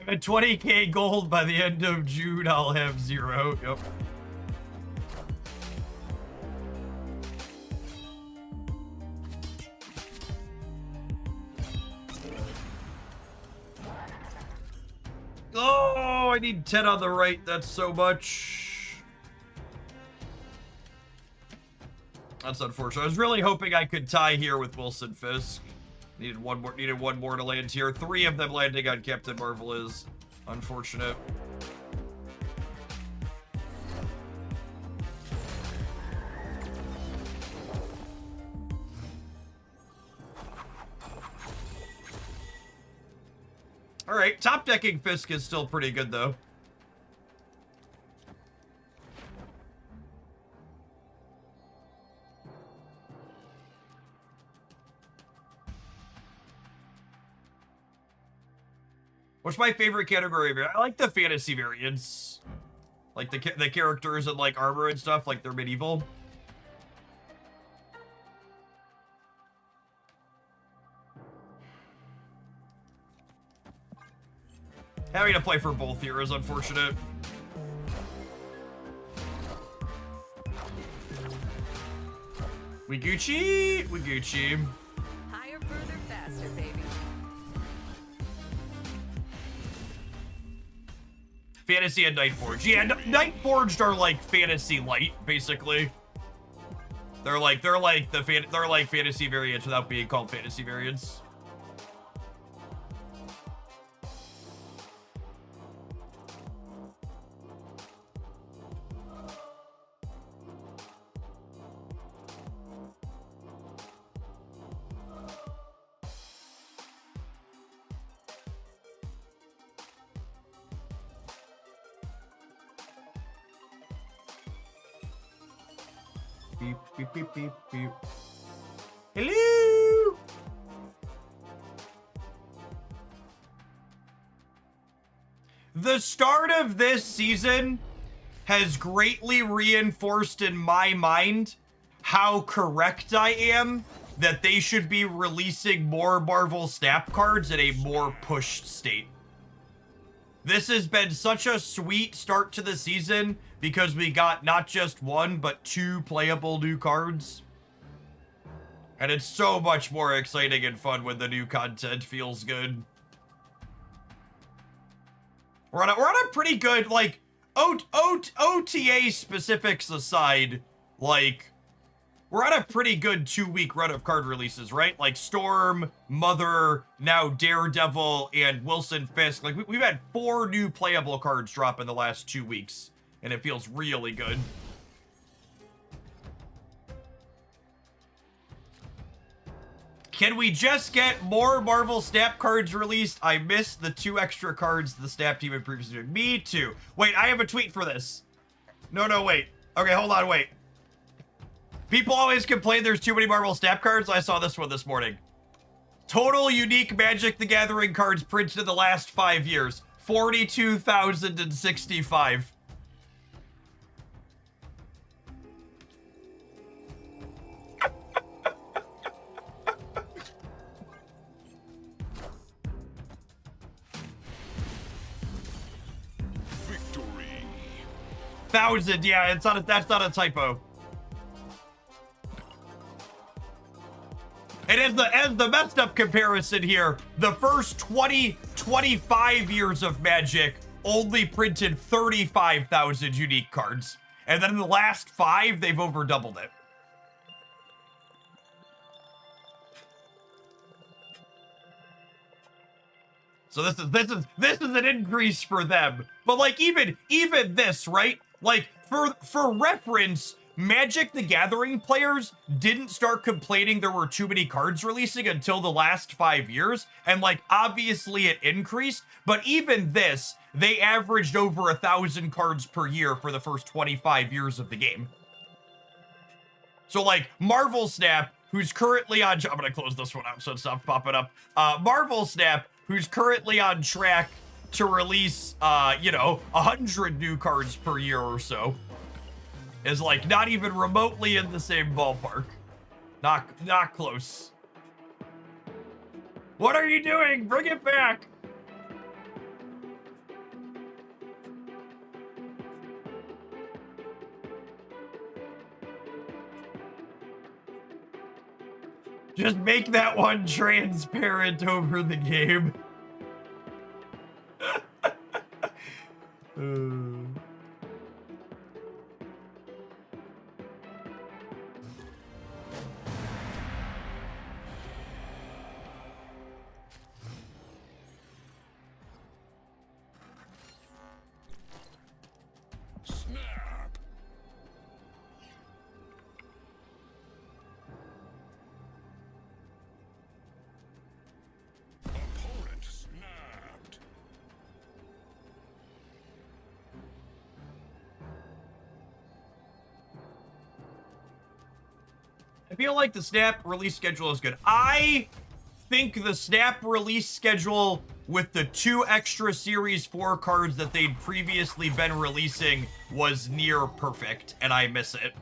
I'm at 20k gold. By the end of June, I'll have 0. Yep. Oh, I need 10 on the right. That's so much. That's unfortunate. I was really hoping I could tie here with Wilson Fisk. Needed one more to land here. 3 of them landing on Captain Marvel is unfortunate. All right, top decking Fisk is still pretty good though. What's my favorite category? I like the fantasy variants. Like the characters and like armor and stuff, like they're medieval. Having to play for both here is unfortunate. We Gucci. Higher, further, faster, baby. Fantasy and Nightforged. Yeah, Nightforged are like fantasy light, basically. They're like fantasy variants without being called fantasy variants. beep, beep, beep, beep, beep. Hello. The start of this season has greatly reinforced in my mind how correct I am that they should be releasing more Marvel Snap cards in a more pushed state. This has been such a sweet start to the season because we got not just one, but 2 playable new cards. And it's so much more exciting and fun when the new content feels good. We're on a pretty good, like, OTA specifics aside, like, we're on a pretty good 2-week run of card releases, right? Like Storm, Mother, now Daredevil, and Wilson Fisk. Like, we've had 4 new playable cards drop in the last 2 weeks, and it feels really good. Can we just get more Marvel Snap cards released? I missed the 2 extra cards the Snap team had previously doing. Me too. Wait, I have a tweet for this. No, wait. Okay, hold on, wait. People always complain there's too many Marvel Snap cards. I saw this one this morning. Total unique Magic the Gathering cards printed in the last 5 years. 42,065. Victory. 1,000, yeah, it's not that's not a typo. And as the messed up comparison here, the first 25 years of Magic only printed 35,000 unique cards. And then in the last 5, they've over doubled it. So this is an increase for them. But like even this, right? Like for reference, Magic the Gathering players didn't start complaining there were too many cards releasing until the last 5 years. And like, obviously it increased, but even this, they averaged over 1,000 cards per year for the first 25 years of the game. So like, Marvel Snap, who's currently on, I'm gonna close this one out so it stops popping up. Marvel Snap, who's currently on track to release, 100 new cards per year or so, is like not even remotely in the same ballpark. Not close. What are you doing? Bring it back. Just make that one transparent over the game. Snap. Opponent snapped. I feel like the Snap release schedule is good. I think the Snap release schedule with the 2 extra Series 4 cards that they'd previously been releasing was near perfect, and I miss it.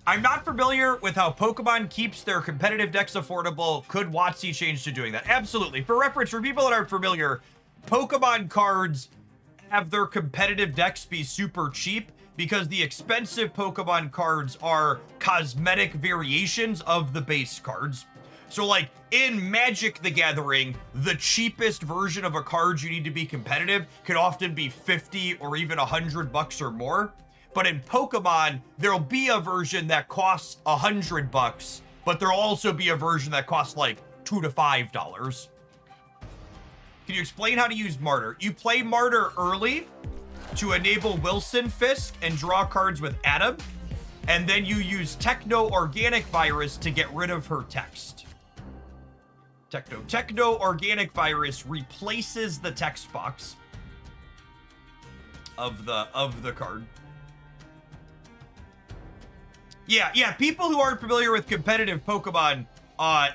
I'm not familiar with how Pokemon keeps their competitive decks affordable. Could WotC change to doing that? Absolutely. For reference, for people that aren't familiar, Pokemon cards have their competitive decks be super cheap because the expensive Pokemon cards are cosmetic variations of the base cards. So like in Magic the Gathering, the cheapest version of a card you need to be competitive could often be 50 or even $100 or more. But in Pokemon, there'll be a version that costs $100, but there'll also be a version that costs like $2 to $5. Can you explain how to use Martyr? You play Martyr early to enable Wilson Fisk and draw cards with Adam. and then you use Techno-Organic Virus to get rid of her text. Techno-Organic Virus replaces the text box of the card. Yeah, people who aren't familiar with competitive Pokemon,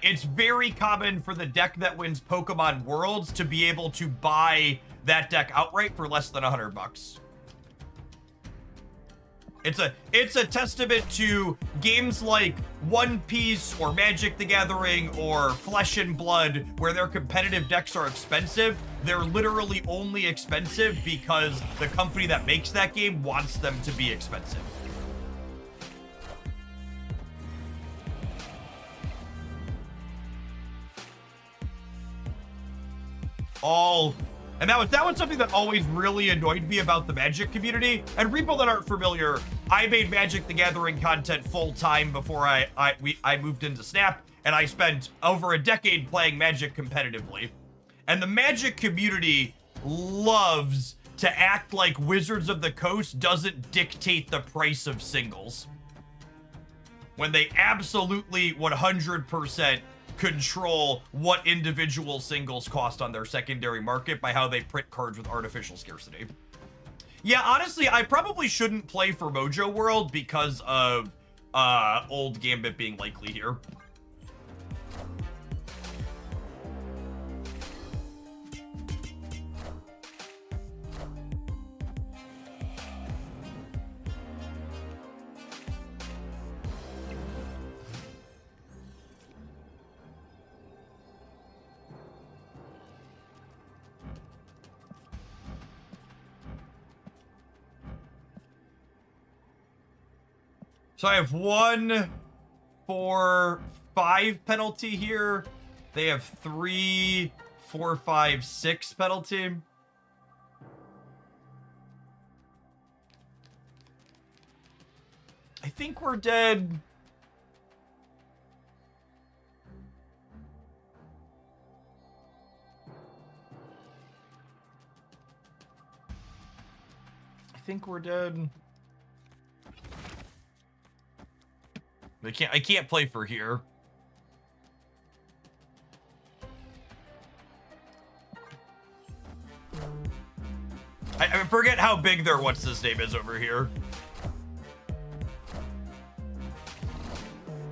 it's very common for the deck that wins Pokemon Worlds to be able to buy that deck outright for less than $100. It's a testament to games like One Piece or Magic the Gathering or Flesh and Blood, where their competitive decks are expensive. They're literally only expensive because the company that makes that game wants them to be expensive. And that was something that always really annoyed me about the Magic community. And for people that aren't familiar, I made Magic the Gathering content full time before I moved into Snap, and I spent over a decade playing Magic competitively. And the Magic community loves to act like Wizards of the Coast doesn't dictate the price of singles, when they absolutely 100% control what individual singles cost on their secondary market by how they print cards with artificial scarcity. Yeah, honestly, I probably shouldn't play for Mojo World because of old Gambit being likely here. So I have 1, 4, 5 penalty here. They have 3, 4, 5, 6 penalty. I think we're dead. I think we're dead. I can't play for here. I forget how big their what's his name is over here.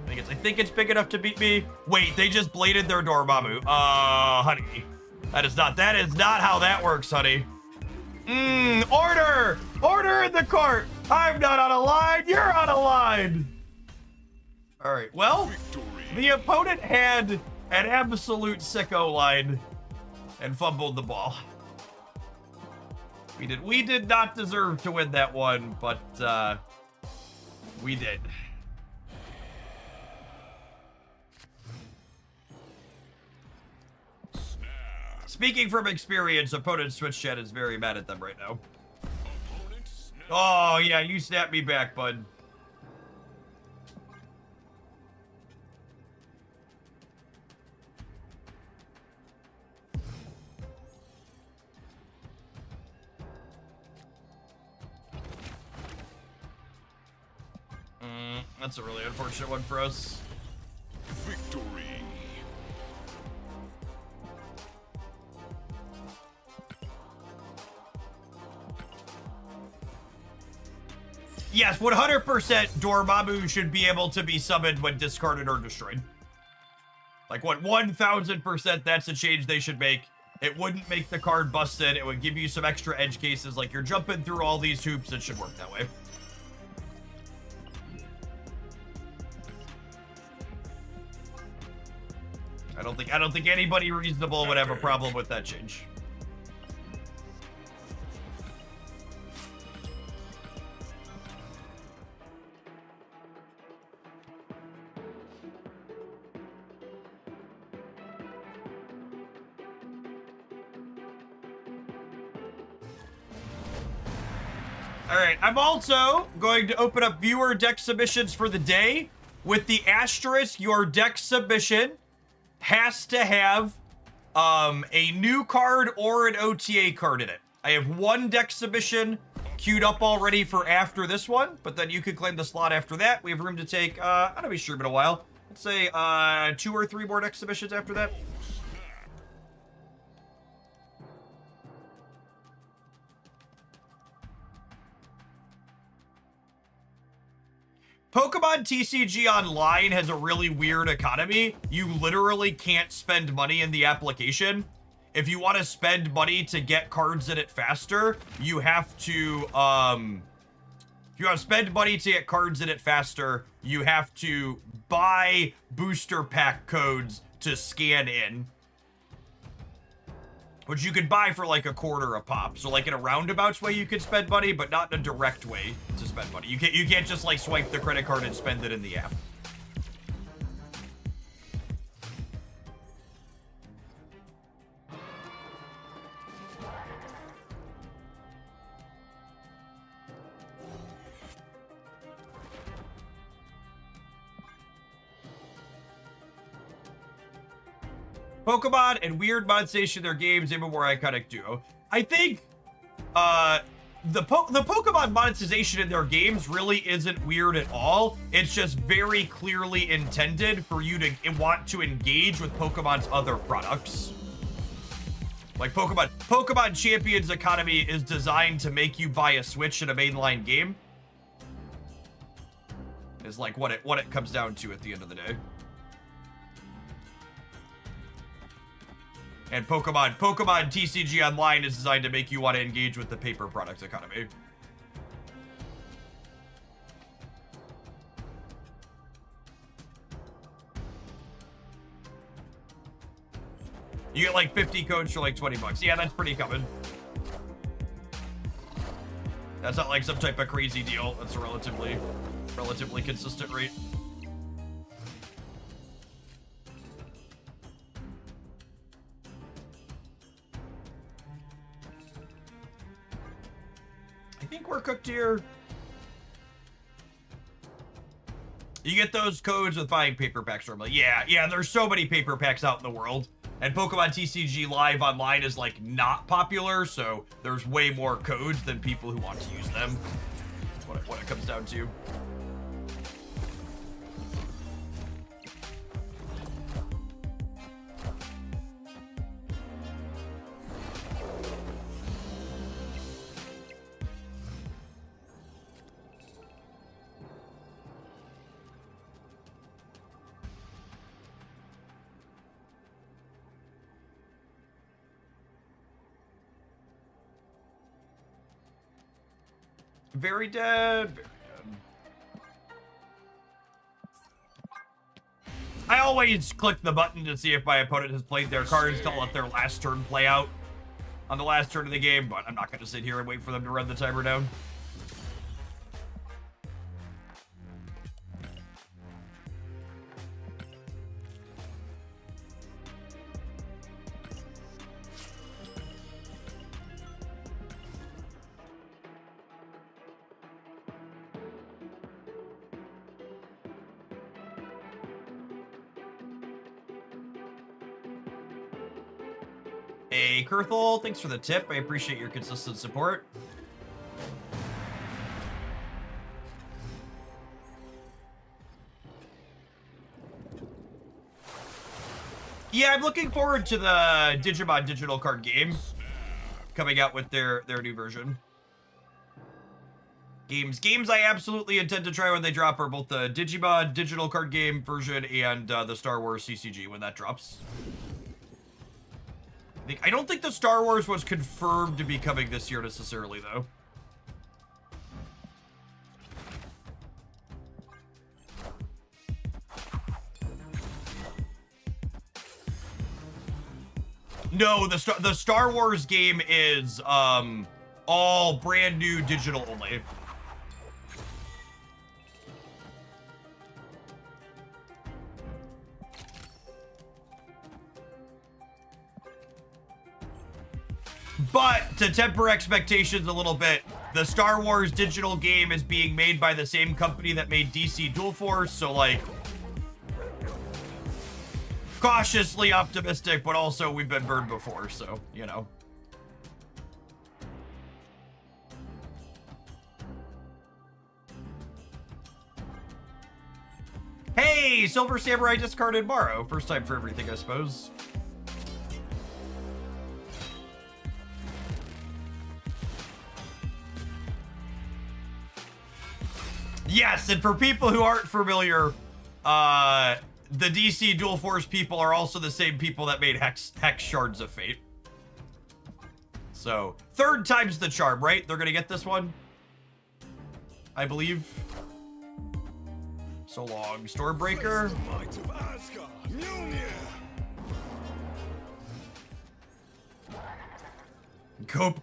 I think it's big enough to beat me. Wait, they just bladed their Dormammu. Honey. That is not how that works, honey. Order! Order in the court! I'm not on a line, you're on a line! Alright, well, the opponent had an absolute sicko line and fumbled the ball. We did not deserve to win that one, but we did. Speaking from experience, opponent Switch chat is very mad at them right now. Oh yeah, you snapped me back, bud. That's a really unfortunate one for us. Victory. Yes, 100% Dormammu should be able to be summoned when discarded or destroyed. Like, what, 1000% that's a change they should make. It wouldn't make the card busted. It would give you some extra edge cases. Like, you're jumping through all these hoops. It should work that way. I don't think anybody reasonable would have a problem with that change. All right, I'm also going to open up viewer deck submissions for the day with the asterisk. Your deck submission has to have a new card or an OTA card in it. I have one deck submission queued up already for after this one, but then you could claim the slot after that. We have room to take, I don't know, be streaming a while. Let's say 2 or 3 more exhibitions after that. Pokemon TCG Online has a really weird economy. You literally can't spend money in the application. If you want to spend money to get cards in it faster, you have to, if you want to spend money to get cards in it faster, you have to buy booster pack codes to scan in. Which you could buy for like $0.25 a pop. So like in a roundabouts way you could spend money, but not in a direct way to spend money. You can't just like swipe the credit card and spend it in the app. Pokemon and weird monetization in their games, even more iconic duo. I think the Pokemon monetization in their games really isn't weird at all. It's just very clearly intended for you to want to engage with Pokemon's other products. Like Pokemon Champions economy is designed to make you buy a Switch in a mainline game. Is like what it comes down to at the end of the day. And Pokemon TCG Online is designed to make you want to engage with the paper product economy. You get like 50 codes for like 20 bucks. Yeah, that's pretty common. That's not like some type of crazy deal. That's a relatively consistent rate. I think we're cooked here. You get those codes with buying paper packs normally. Yeah, there's so many paper packs out in the world. And Pokemon TCG Live Online is like not popular, so there's way more codes than people who want to use them. That's what it comes down to. Very dead. Very dead. I always click the button to see if my opponent has played their cards to let their last turn play out on the last turn of the game, but I'm not going to sit here and wait for them to run the timer down. Hey, Kurthol, thanks for the tip. I appreciate your consistent support. Yeah, I'm looking forward to the Digimon digital card game coming out with their new version. Games I absolutely intend to try when they drop are both the Digimon digital card game version and the Star Wars CCG when that drops. I don't think the Star Wars was confirmed to be coming this year necessarily, though. No, the Star Wars game is all brand new digital only. But to temper expectations a little bit, the Star Wars digital game is being made by the same company that made DC Dual Force, so like cautiously optimistic, but also we've been burned before, so, you know. Hey, Silver Samurai discarded Morrow. First time for everything, I suppose. Yes, and for people who aren't familiar, the DC Dual Force people are also the same people that made Hex Shards of Fate. So, third time's the charm, right? They're gonna get this one, I believe. So long, Stormbreaker. Cope.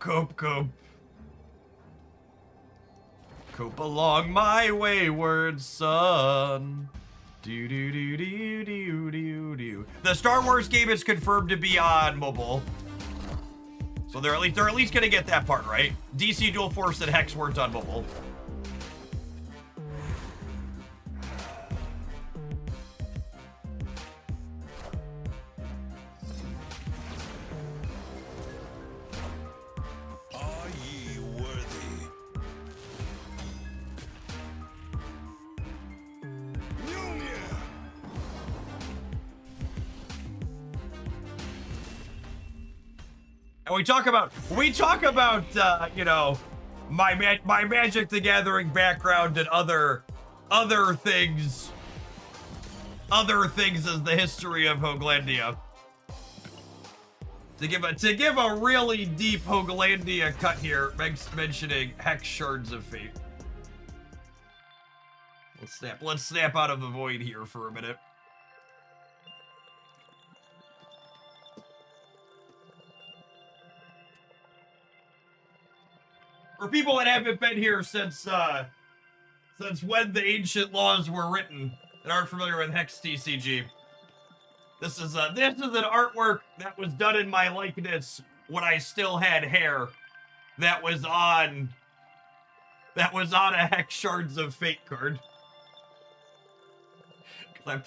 Cope along my wayward son. Do. The Star Wars game is confirmed to be on mobile. So they're at least gonna get that part right. DC Dual Force and Hex weren't on mobile. Are ye worthy? Mjolnir! And we talk about you know, my Magic the Gathering background and other things as the history of Hoaglandia. To give a really deep Hoaglandia cut here, mentioning Hex Shards of Fate. Let's snap out of the void here for a minute. For people that haven't been here since when the ancient laws were written and aren't familiar with Hex TCG, this is an artwork that was done in my likeness when I still had hair. That was on a Hex Shards of Fate card. Cause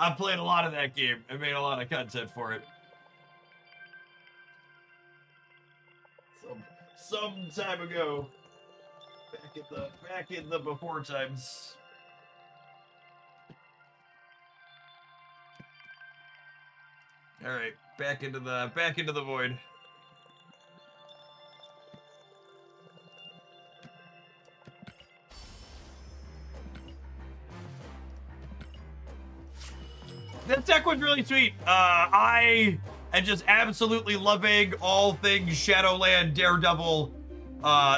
I played a lot of that game. I made a lot of content for it. Some time ago, back in the before times. All right, back into the void. This deck was really sweet. I am just absolutely loving all things Shadowland Daredevil.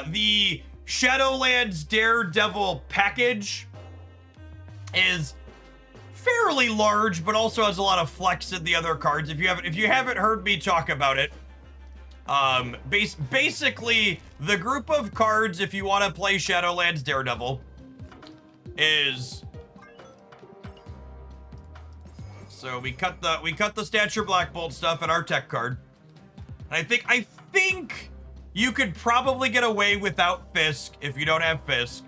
The Shadowlands Daredevil package is fairly large, but also has a lot of flex in the other cards. If you haven't heard me talk about it, basically the group of cards, if you want to play Shadowlands Daredevil, is. So we cut the Stature Black Bolt stuff in our tech card. And I think you could probably get away without Fisk if you don't have Fisk.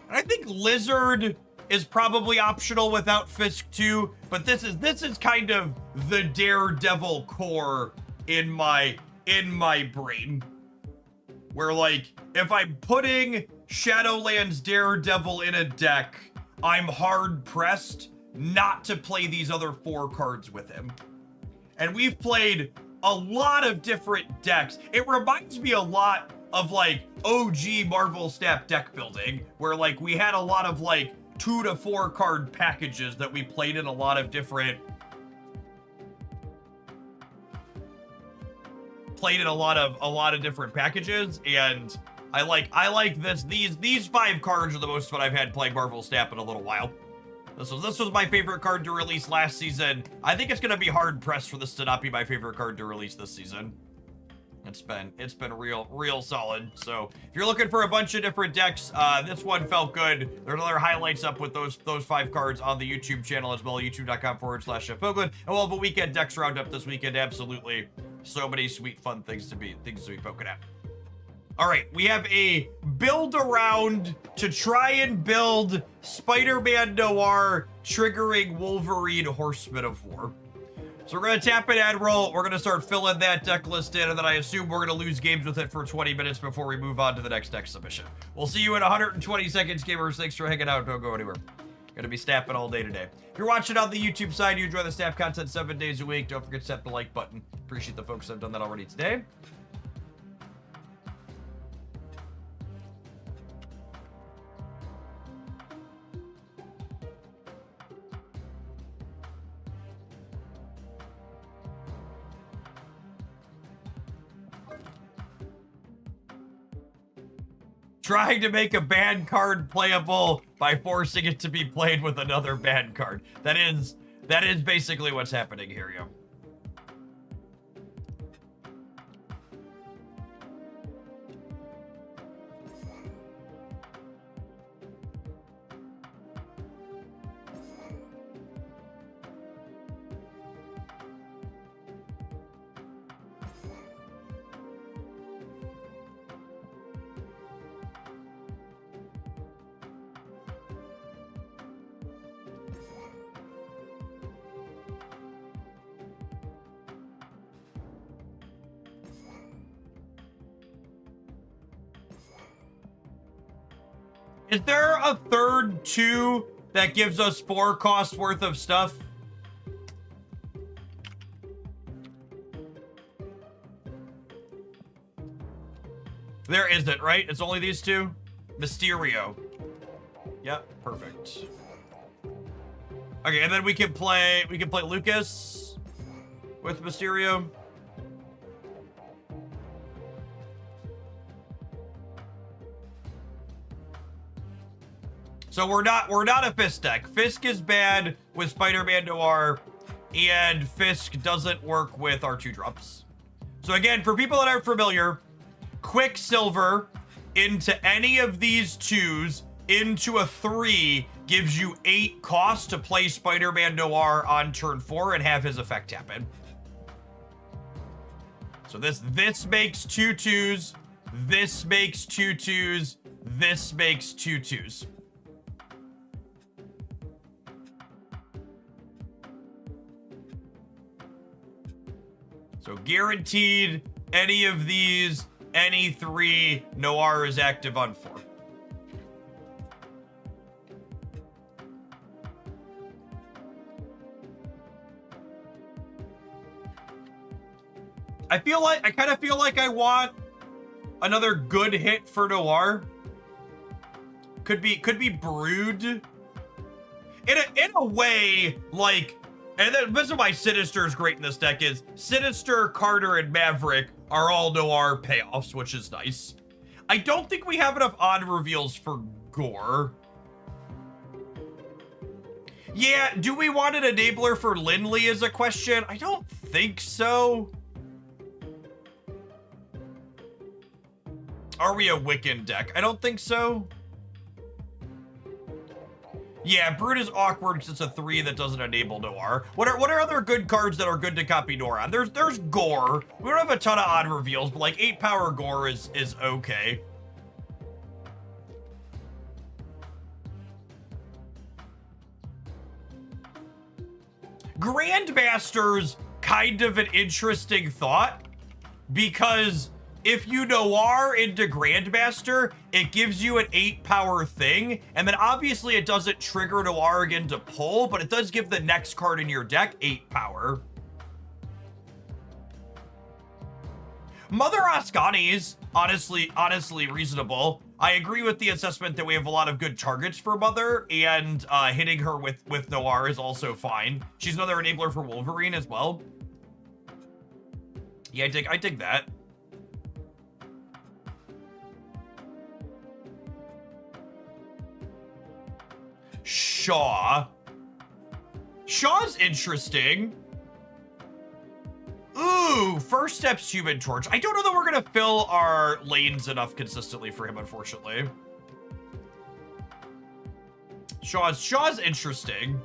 And I think Lizard is probably optional without Fisk too, but this is kind of the Daredevil core in my brain. Where like if I'm putting Shadowlands Daredevil in a deck, I'm hard pressed not to play these other 4 cards with him. And we've played a lot of different decks. It reminds me a lot of like OG Marvel Snap deck building, where like we had a lot of like 2 to 4 card packages that we played in a lot of different different packages. And I like these 5 cards are the most fun I've had playing Marvel Snap in a little while. This was my favorite card to release last season. I think it's gonna be hard pressed for this to not be my favorite card to release this season. It's been real solid. So if you're looking for a bunch of different decks, this one felt good. There's other highlights up with those 5 cards on the YouTube channel as well, youtube.com/Hoagland. And we'll have a weekend decks roundup this weekend. Absolutely, so many sweet fun things to be poking at. All right, we have a build around to try and build Spider-Man Noir triggering Wolverine Horseman of War. So we're going to tap in Admiral, we're going to start filling that deck list in, and then I assume we're going to lose games with it for 20 minutes before we move on to the next deck submission. We'll see you in 120 seconds, gamers. Thanks for hanging out. Don't go anywhere. Gonna be snapping all day today. If you're watching on the YouTube side, you enjoy the snap content 7 days a week. Don't forget to tap the like button. Appreciate the folks that have done that already today. Trying to make a banned card playable by forcing it to be played with another banned card. That is basically what's happening here, yo. Is there a third 2 that gives us 4 cost worth of stuff? There isn't, right? It's only these 2? Mysterio. Yep, perfect. Okay, and then we can play Lucas with Mysterio. So we're not a Fisk deck. Fisk is bad with Spider-Man Noir, and Fisk doesn't work with our 2-drops. So again, for people that aren't familiar, Quicksilver into any of these 2s into a 3 gives you 8 cost to play Spider-Man Noir on turn 4 and have his effect happen. So this makes 2 2s, this makes 2 2s, this makes 2 2s. So guaranteed, any of these, any 3, Noir is active on 4. I kind of feel like I want another good hit for Noir. Could be Brood. In a way, like, and this is why Sinister is great in this deck, is Sinister, Carter, and Maverick are all Noir payoffs, which is nice. I don't think we have enough odd reveals for Gore. Yeah, do we want an enabler for Lindley is a question? I don't think so. Are we a Wiccan deck? I don't think so. Yeah, Brood is awkward because it's a 3 that doesn't enable Noir. What are other good cards that are good to copy Noir on? There's Gore. We don't have a ton of odd reveals, but like 8 power Gore is okay. Grandmaster's kind of an interesting thought, because if you Noir into Grandmaster, it gives you an 8 power thing, and then obviously it doesn't trigger Noir again to pull, but it does give the next card in your deck 8 power. Mother Ascani's honestly reasonable. I agree with the assessment that we have a lot of good targets for Mother, and hitting her with Noir is also fine. She's another enabler for Wolverine as well. Yeah, I dig that. Shaw's interesting. Ooh, First Step's Human Torch. I don't know that we're gonna fill our lanes enough consistently for him, unfortunately. Shaw's interesting.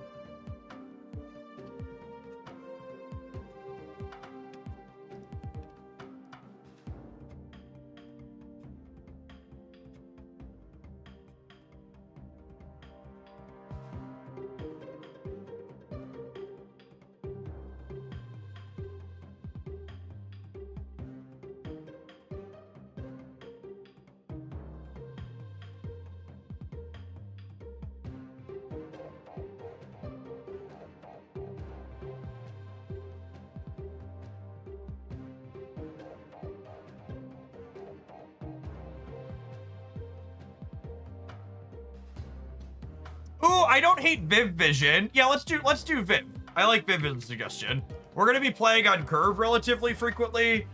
Ooh, I don't hate Viv Vision. Yeah, let's do Viv. I like Viv as a suggestion. We're gonna be playing on Curve relatively frequently.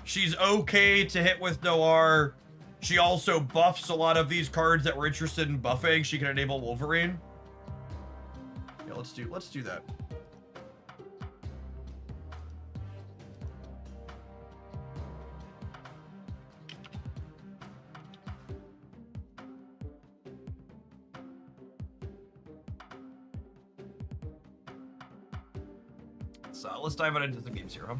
She's okay to hit with Noir. She also buffs a lot of these cards that we're interested in buffing. She can enable Wolverine. Yeah, let's do that. So let's dive into some games here, huh?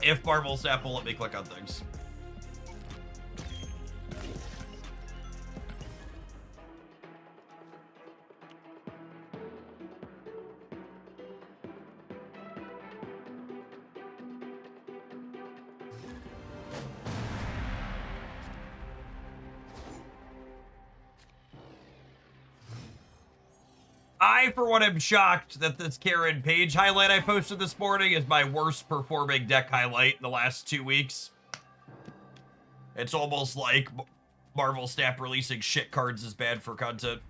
If Marvel's app will let me click on things. I, for one, am shocked that this Karen Page highlight I posted this morning is my worst performing deck highlight in the last 2 weeks. It's almost like Marvel Snap releasing shit cards is bad for content.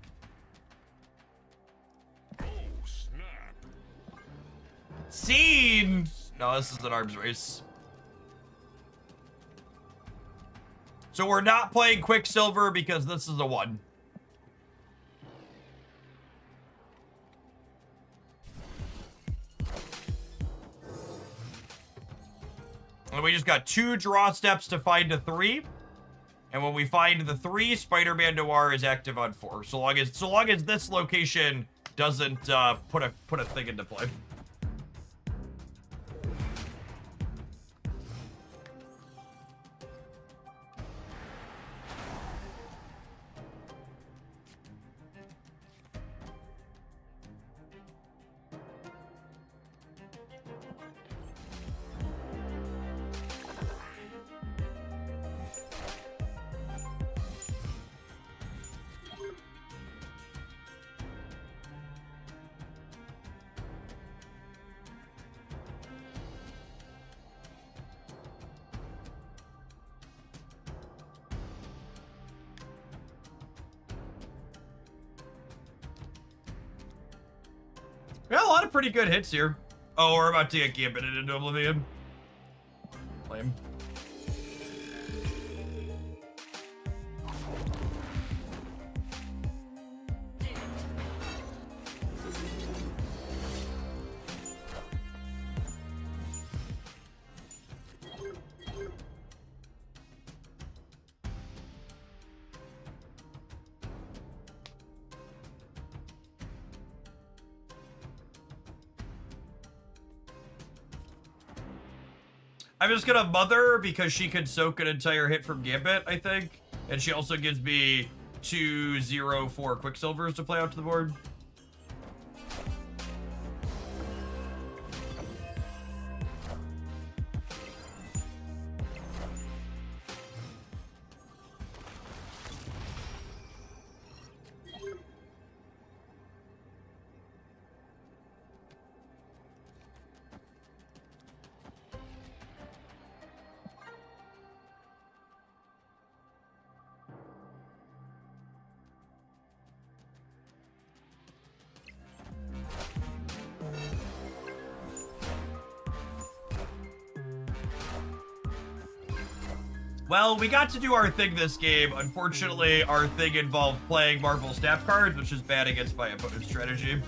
Oh, snap. Scene! No, this is an arms race. So we're not playing Quicksilver because this is a 1. And we just got 2 draw steps to find a 3. And when we find the 3, Spider-Man Noir is active on 4. So long as this location doesn't put a thing into play. We got a lot of pretty good hits here. Oh, we're about to get gambited into oblivion. Lame. I'm just gonna Mother because she could soak an entire hit from Gambit, I think. And she also gives me 2/0/4 Quicksilvers to play out to the board. Well, we got to do our thing this game. Unfortunately, our thing involved playing Marvel Snap cards, which is bad against my opponent's strategy.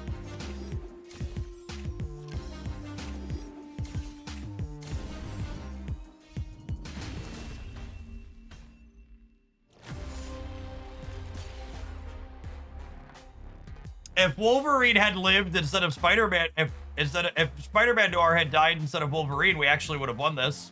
If Wolverine had lived instead of Spider-Man, if Spider-Man Noir had died instead of Wolverine, we actually would have won this.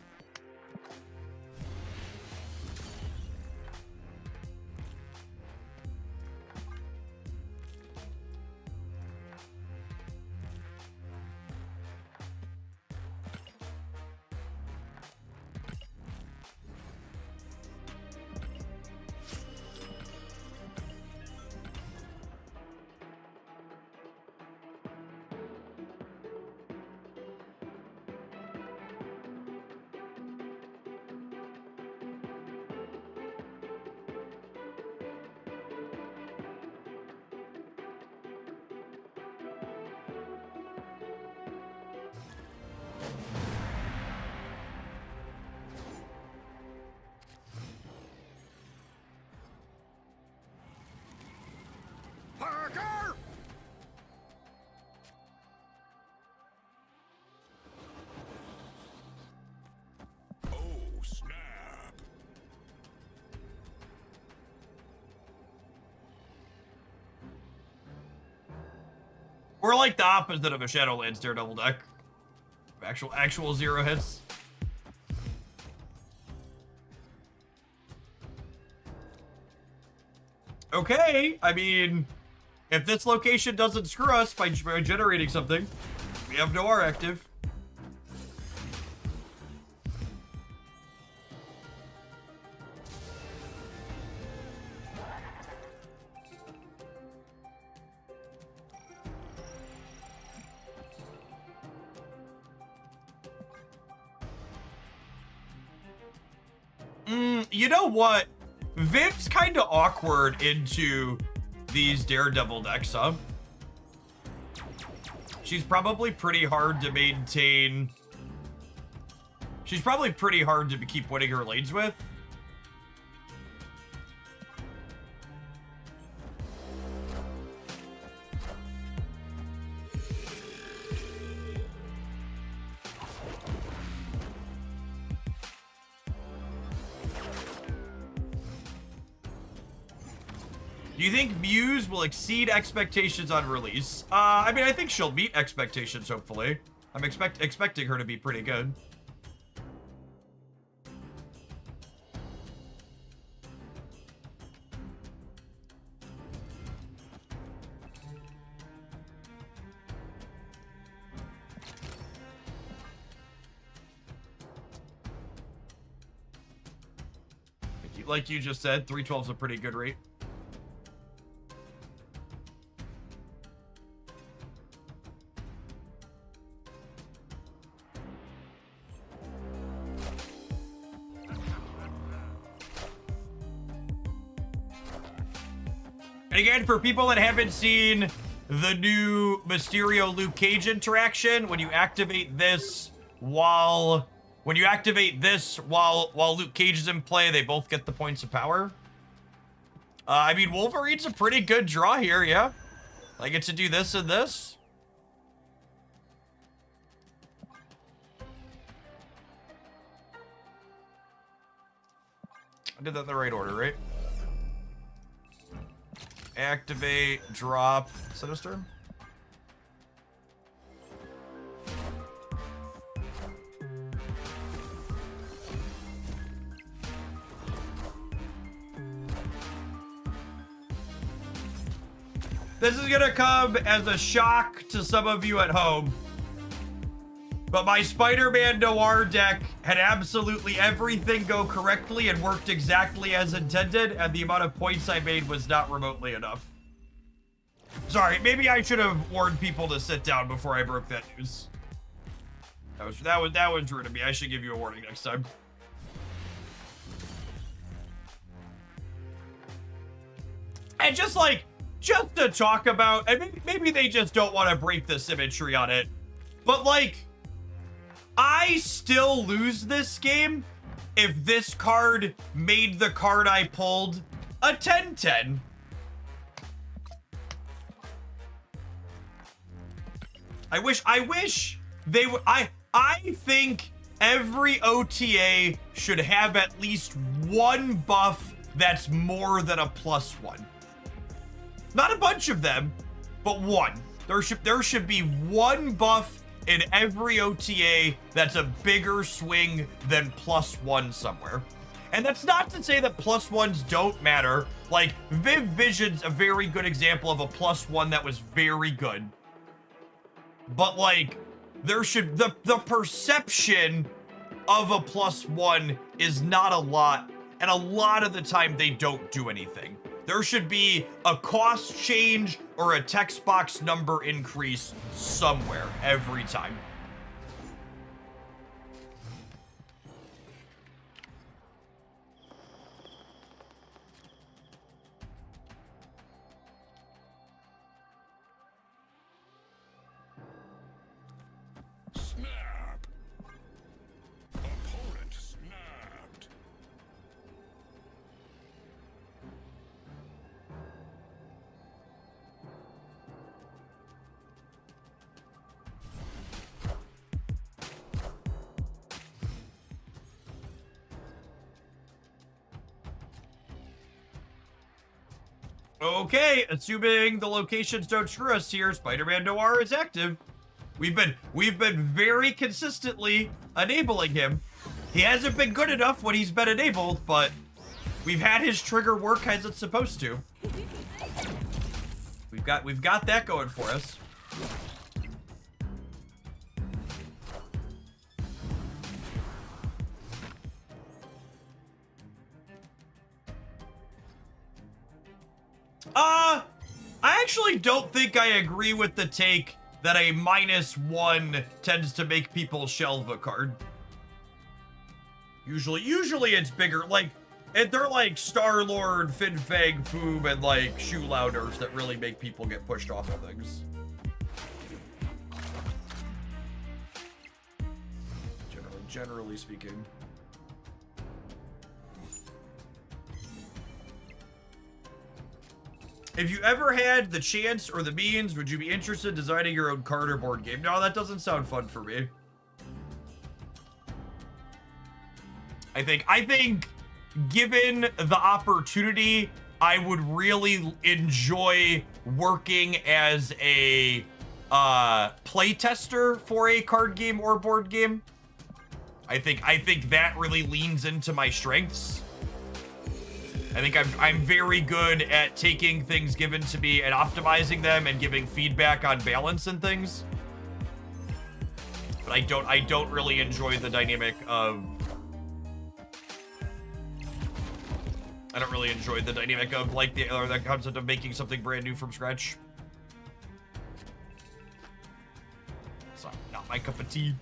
Or like the opposite of a Shadowlands Daredevil deck. Actual 0 hits. Okay, I mean, if this location doesn't screw us by generating something, we have Noir active. You know what? Viv's kind of awkward into these Daredevil decks, huh? She's probably pretty hard to maintain. She's probably pretty hard to keep winning her lanes with. Do you think Muse will exceed expectations on release? I mean, I think she'll meet expectations, hopefully. I'm expecting her to be pretty good. Like you just said, 312 is a pretty good rate. And again, for people that haven't seen the new Mysterio Luke Cage interaction, when you activate this while Luke Cage is in play, they both get the points of power. I mean, Wolverine's a pretty good draw here, yeah. I get to do this and this. I did that in the right order, right? Activate, drop, Sinister. This is gonna come as a shock to some of you at home, but my Spider-Man Noir deck had absolutely everything go correctly and worked exactly as intended, and the amount of points I made was not remotely enough. Sorry, maybe I should have warned people to sit down before I broke that news. That was rude of me. I should give you a warning next time. And just to talk about, and maybe they just don't want to break the symmetry on it, but like, I still lose this game if this card made the card I pulled a 10-10. I wish they would. I think every OTA should have at least one buff that's more than a +1. Not a bunch of them, but one. There should be one buff in every OTA that's a bigger swing than +1 somewhere. And that's not to say that +1s don't matter. Like, Viv Vision's a very good example of a +1 that was very good. But like, there should, the perception of a +1 is not a lot, and a lot of the time they don't do anything. There should be a cost change or a text box number increase somewhere every time. Snap. Opponent snapped. Okay, assuming the locations don't screw us here, Spider-Man Noir is active. We've been very consistently enabling him. He hasn't been good enough when he's been enabled, but we've had his trigger work as it's supposed to. We've got that going for us. I actually don't think I agree with the take that a -1 tends to make people shelve a card. Usually it's bigger. Like, they're like Star-Lord, Fin Fang Foom, and like Shoe Louders that really make people get pushed off of things. Generally speaking. If you ever had the chance or the means, would you be interested in designing your own card or board game? No, that doesn't sound fun for me. I think given the opportunity, I would really enjoy working as a play tester for a card game or board game. I think that really leans into my strengths. I think I'm very good at taking things given to me and optimizing them and giving feedback on balance and things. But I don't really enjoy the dynamic of like the concept of making something brand new from scratch. It's not my cup of tea.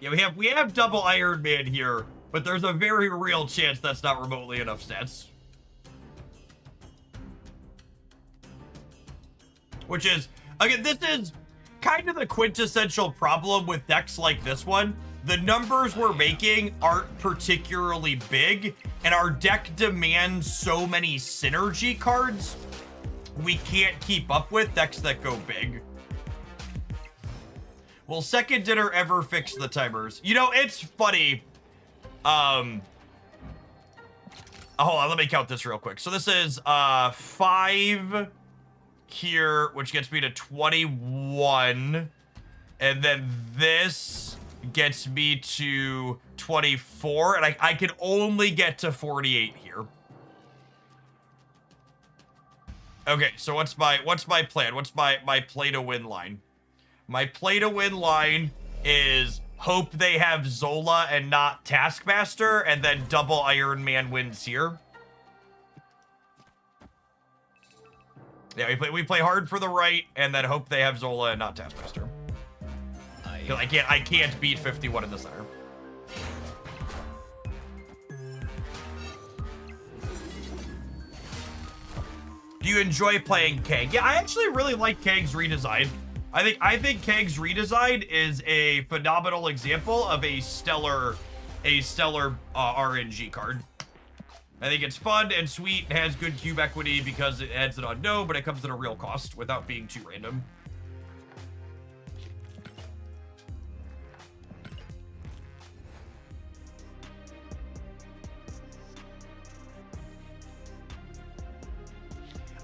Yeah, we have double Iron Man here, but there's a very real chance that's not remotely enough stats. Which is, again, this is kind of the quintessential problem with decks like this one. The numbers we're making aren't particularly big, and our deck demands so many synergy cards, we can't keep up with decks that go big. Will Second Dinner ever fix the timers? You know, it's funny. Hold on, let me count this real quick. So this is 5 here, which gets me to 21. And then this gets me to 24. And I can only get to 48 here. Okay, so what's my plan? What's my play to win line? My play to win line is hope they have Zola and not Taskmaster, and then double Iron Man wins here. Yeah, we play hard for the right, and then hope they have Zola and not Taskmaster. Because I can't beat 51 in the center. Do you enjoy playing Kang? Yeah, I actually really like Kang's redesign. I think Kang's redesign is a phenomenal example of a stellar RNG card. I think it's fun and sweet and has good cube equity because it adds an unknown, but it comes at a real cost without being too random.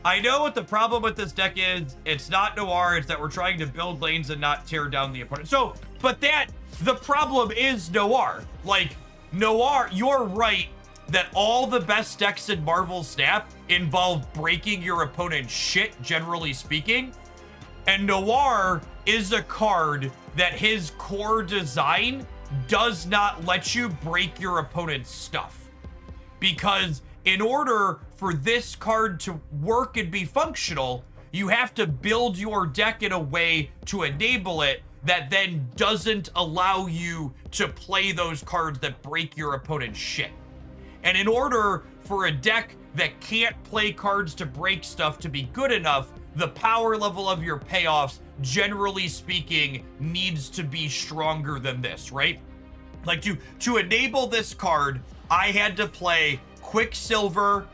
I know what the problem with this deck is. It's not Noir, it's that we're trying to build lanes and not tear down the opponent. So, but the problem is Noir. Like, Noir, you're right that all the best decks in Marvel Snap involve breaking your opponent's shit, generally speaking. And Noir is a card that his core design does not let you break your opponent's stuff. Because in order for this card to work and be functional, you have to build your deck in a way to enable it that then doesn't allow you to play those cards that break your opponent's shit. And in order for a deck that can't play cards to break stuff to be good enough, the power level of your payoffs, generally speaking, needs to be stronger than this, right? Like to enable this card, I had to play Quicksilver,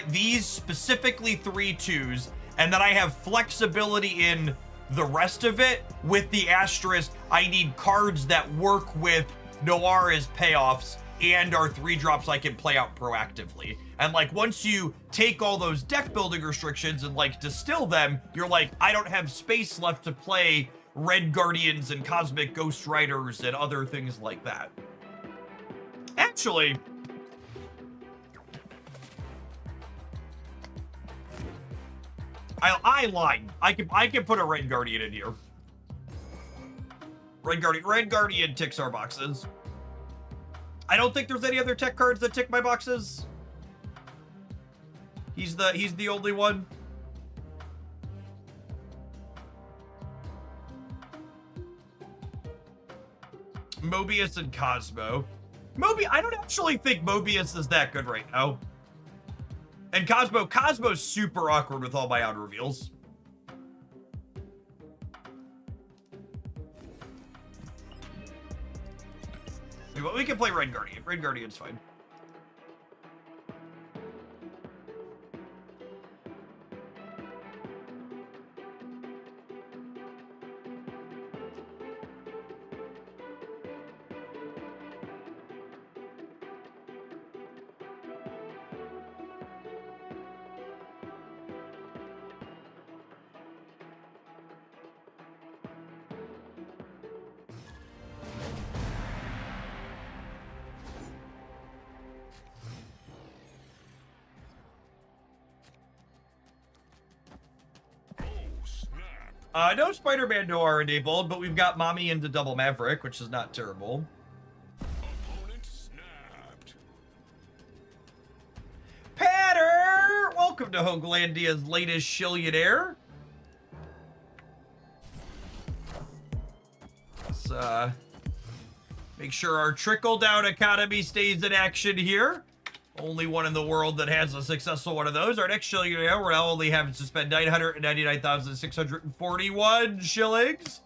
these specifically 3/2s, and then I have flexibility in the rest of it with the asterisk. I need cards that work with Noir as payoffs and are 3-drops I can play out proactively. And like once you take all those deck building restrictions and like distill them, you're like, I don't have space left to play Red Guardians and Cosmic Ghost Riders and other things like that. Actually, I lied. I can put a Red Guardian in here. Red Guardian ticks our boxes. I don't think there's any other tech cards that tick my boxes. He's the only one. Mobius and Cosmo. I don't actually think Mobius is that good right now. And Cosmo's super awkward with all my out reveals. We can play Red Guardian. Red Guardian's fine. No Spider-Man Noir enabled, but we've got Mommy into Double Maverick, which is not terrible. Opponent snapped. Patter! Welcome to Hoaglandia's latest Shillionaire. Let's make sure our trickle-down economy stays in action here. Only one in the world that has a successful one of those. Our next Shillionaire, we're now only having to spend 999,641 shillings.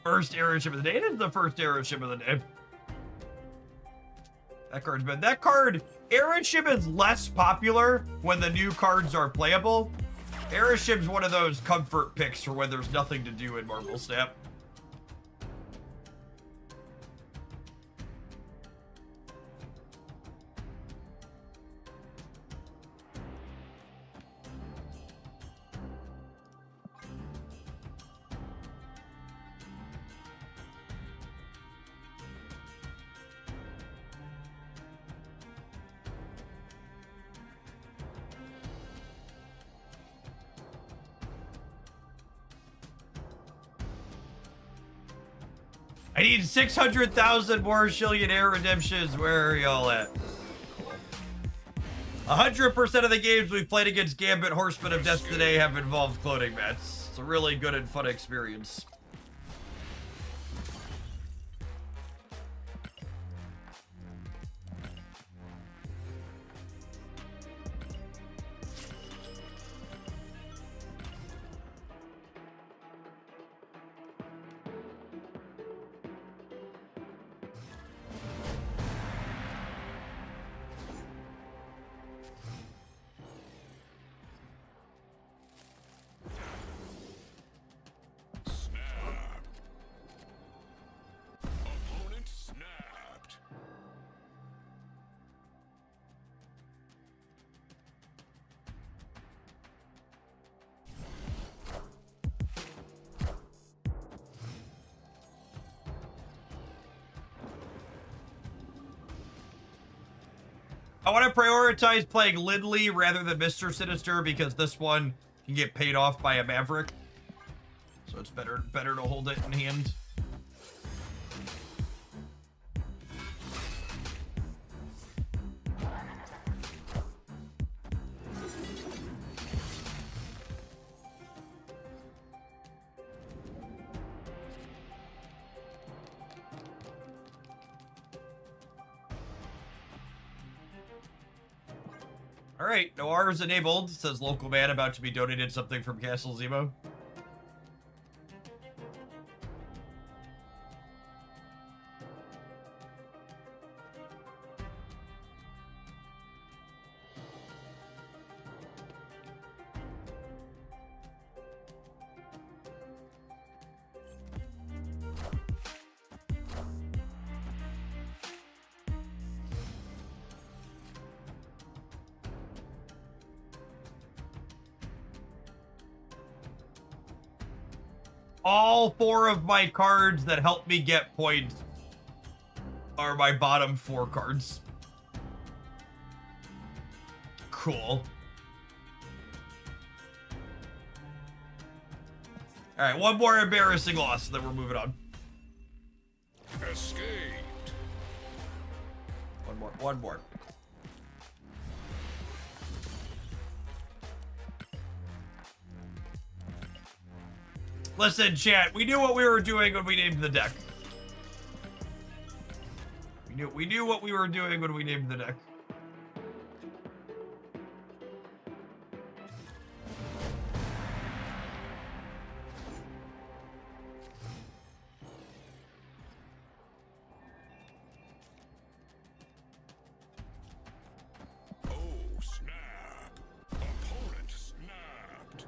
First arrow ship of the day. It is the first arrow ship of the day. That card's been. That card, arrow ship is less popular when the new cards are playable. Arrow ship's one of those comfort picks for when there's nothing to do in Marvel Snap. I need 600,000 more Shillionaire redemptions. Where are y'all at? 100% of the games we've played against Gambit Horsemen of Death today have involved cloning mats. It's a really good and fun experience. I want to prioritize playing Lindley rather than Mr. Sinister because this one can get paid off by a Maverick. So it's better to hold it in hand. All right, Noir is enabled, says local man about to be donated something from Castle Zemo. All 4 of my cards that help me get points are my bottom 4 cards. Cool. All right, one more embarrassing loss, then we're moving on. Escaped. One more. Listen, chat, we knew what we were doing when we named the deck. We knew what we were doing when we named the deck. Oh, snap. Opponent snapped.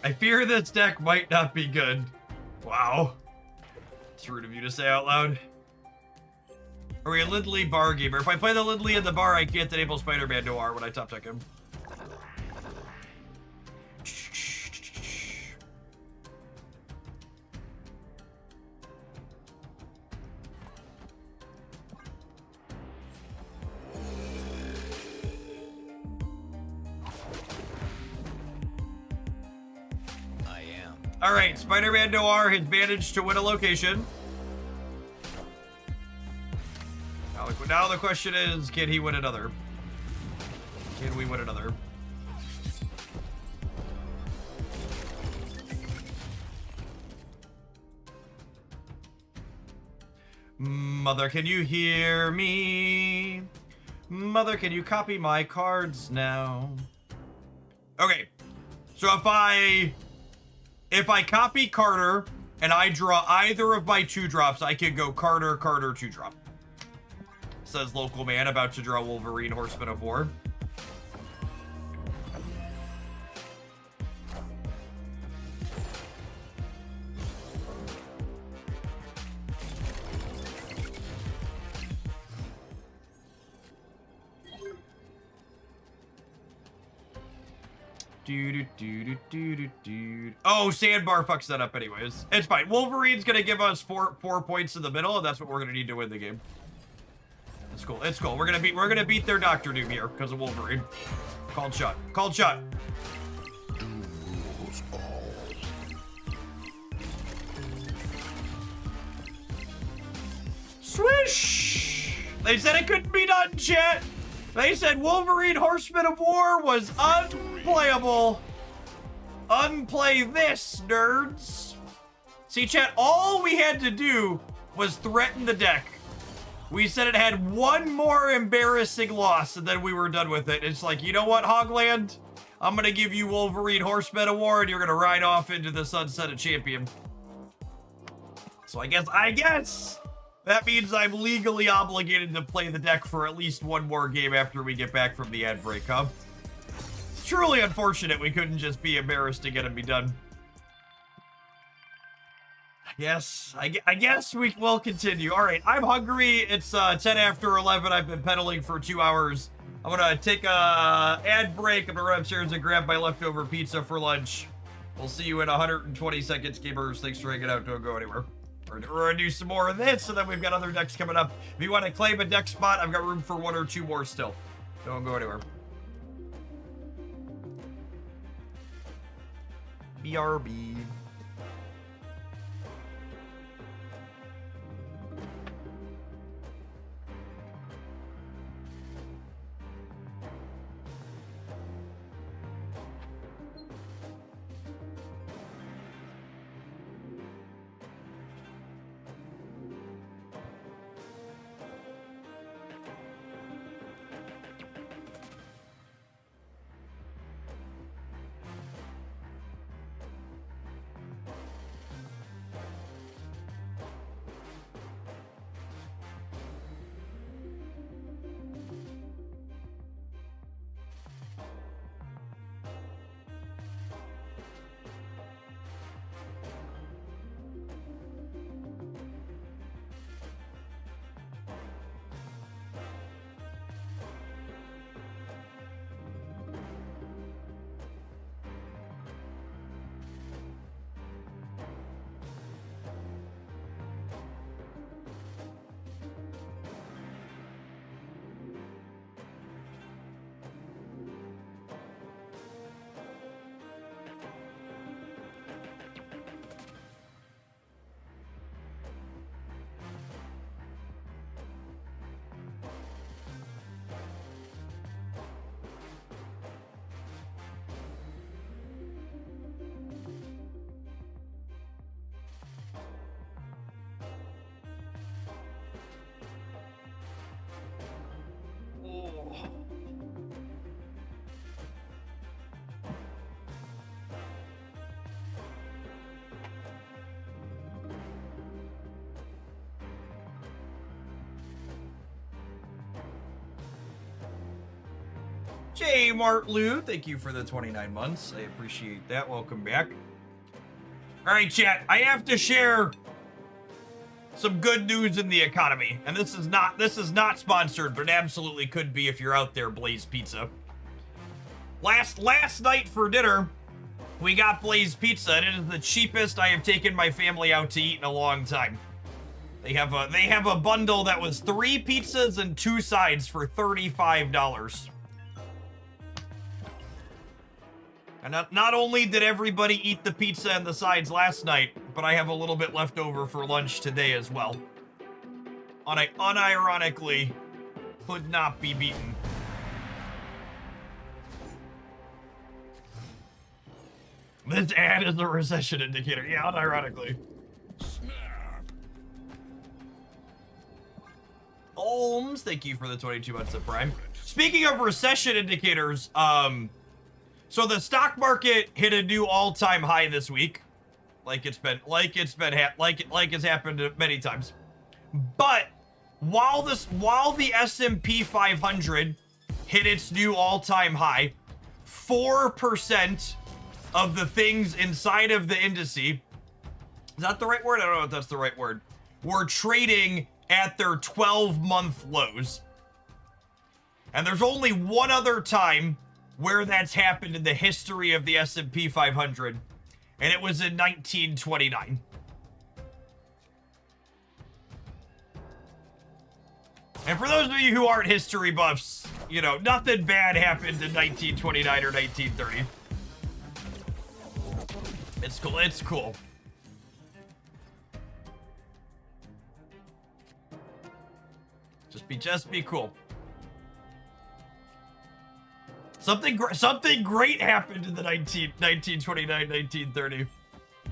I fear this deck might not be good. Wow. It's rude of you to say out loud. Are we a Lindley bar gamer? If I play the Lindley in the bar, I can't enable Spider-Man Noir when I top deck him. All right, Spider-Man Noir has managed to win a location. Now the question is, can he win another? Can we win another? Mother, can you hear me? Mother, can you copy my cards now? Okay, so if I copy Carter and I draw either of my 2-drops, I can go Carter, 2-drop. Says local man about to draw Wolverine, Horseman of War. Oh, Sandbar fucks that up anyways. It's fine. Wolverine's gonna give us four points in the middle, and that's what we're gonna need to win the game. It's cool. It's cool. We're gonna beat their Doctor Doom here because of Wolverine. Called shot. Called shot. Swish! They said it couldn't be done, chat. They said Wolverine Horseman of War was unplayable. Unplay this, nerds. See, chat, all we had to do was threaten the deck. We said it had one more embarrassing loss, and then we were done with it. It's like, you know what, Hogland? I'm going to give you Wolverine Horseman of War, and you're going to ride off into the sunset a champion. So I guess That means I'm legally obligated to play the deck for at least one more game after we get back from the ad break, huh? It's truly unfortunate we couldn't just be embarrassed to get and be done. Yes, I guess we will continue. All right, I'm hungry. It's 10 after 11. I've been pedaling for 2 hours. I'm gonna take a ad break. I'm gonna run upstairs and grab my leftover pizza for lunch. We'll see you in 120 seconds, gamers. Thanks for hanging out. Don't go anywhere. We're gonna do some more of this, and then we've got other decks coming up. If you want to claim a deck spot, I've got room for 1 or 2 more still. Don't go anywhere. BRB. J. Martlew, thank you for the 29 months. I appreciate that. Welcome back. All right, chat. I have to share some good news in the economy, and this is not sponsored, but it absolutely could be if you're out there. Blaze Pizza. Last night for dinner, we got Blaze Pizza, and it is the cheapest I have taken my family out to eat in a long time. They have a bundle that was 3 pizzas and 2 sides for $35. And not only did everybody eat the pizza and the sides last night, but I have a little bit left over for lunch today as well. Unironically, could not be beaten. This ad is a recession indicator. Yeah, unironically. Snap. Olms, thank you for the 22 months of Prime. Speaking of recession indicators, so the stock market hit a new all-time high this week, like it's happened many times. But while the S&P 500 hit its new all-time high, 4% of the things inside of the indice, is that the right word? I don't know if that's the right word, were trading at their 12-month lows. And there's only one other time where that's happened in the history of the S&P 500, and it was in 1929. And for those of you who aren't history buffs, you know, nothing bad happened in 1929 or 1930. It's cool. It's cool. Just be cool. Something great happened in the 1929, 1930.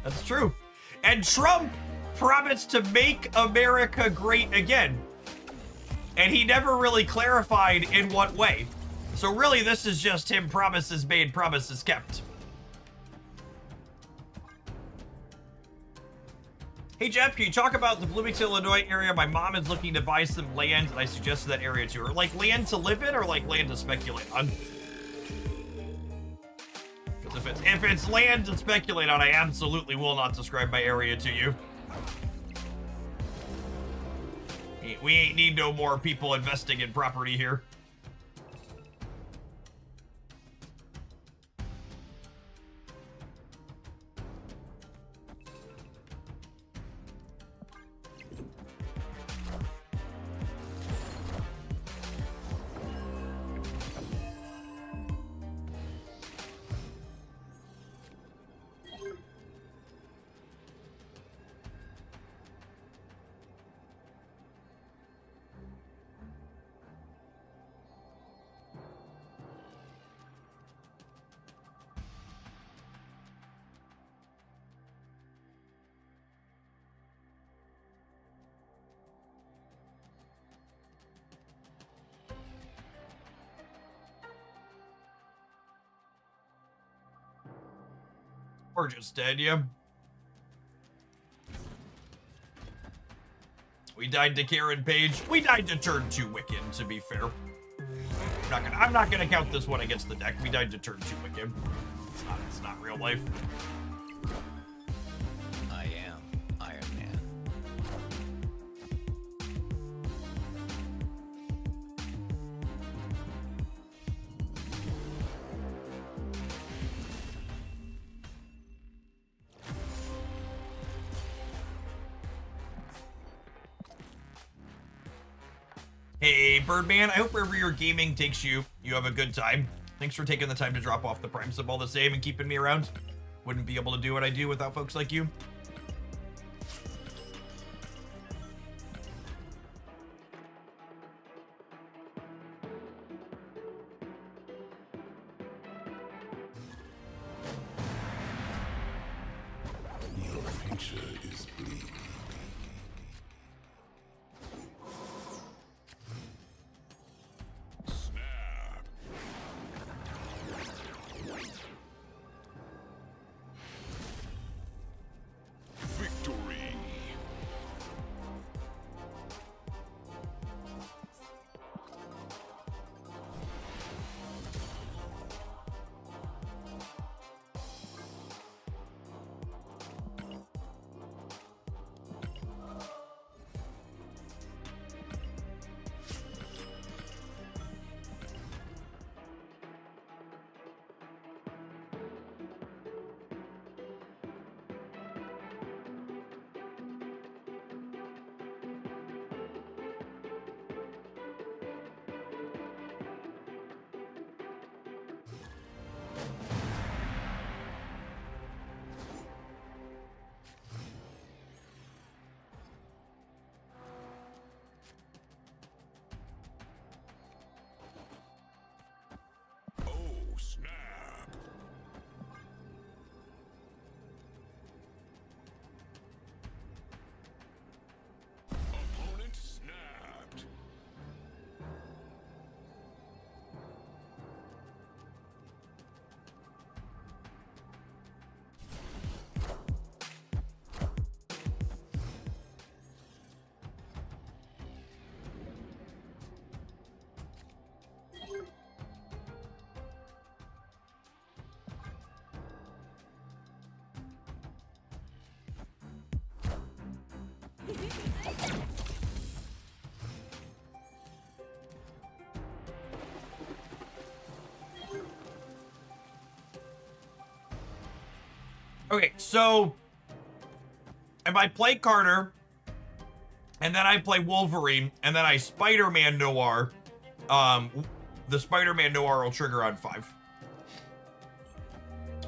That's true. And Trump promised to make America great again. And he never really clarified in what way. So really, this is just him promises made, promises kept. Hey Jeff, can you talk about the Bloomington, Illinois area? My mom is looking to buy some land, and I suggested that area to her. Like land to live in, or like land to speculate on? Because if it's land to speculate on, I absolutely will not describe my area to you. We ain't need no more people investing in property here. Or just dead, yeah. We died to Karen Page. We died to turn 2 Wiccan, to be fair. I'm not gonna count this one against the deck. We died to turn 2 Wiccan. It's not real life. I am Iron Man. Hey, Birdman, I hope wherever your gaming takes you, you have a good time. Thanks for taking the time to drop off the Prime sub all the same and keeping me around. Wouldn't be able to do what I do without folks like you. Your future is bleak. Snap. Victory. Oh, snap. Opponent snapped. Okay, so if I play Carter, and then I play Wolverine, and then I Spider-Man Noir, the Spider-Man Noir will trigger on 5.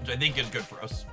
Which I think is good for us.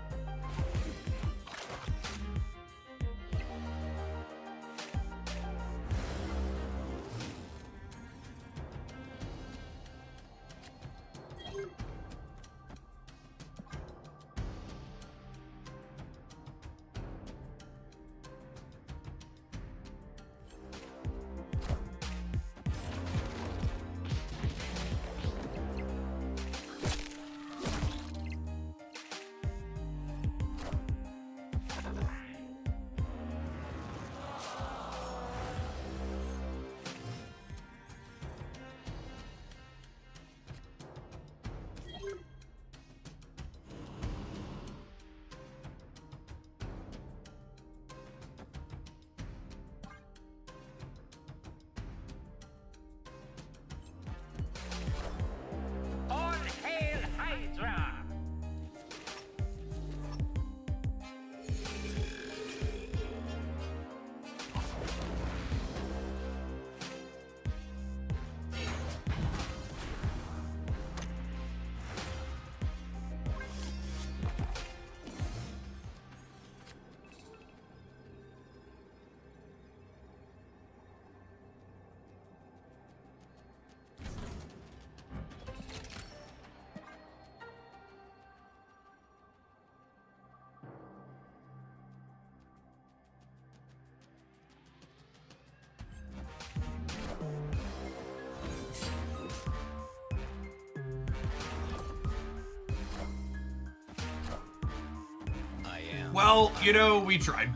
Well, you know, we tried.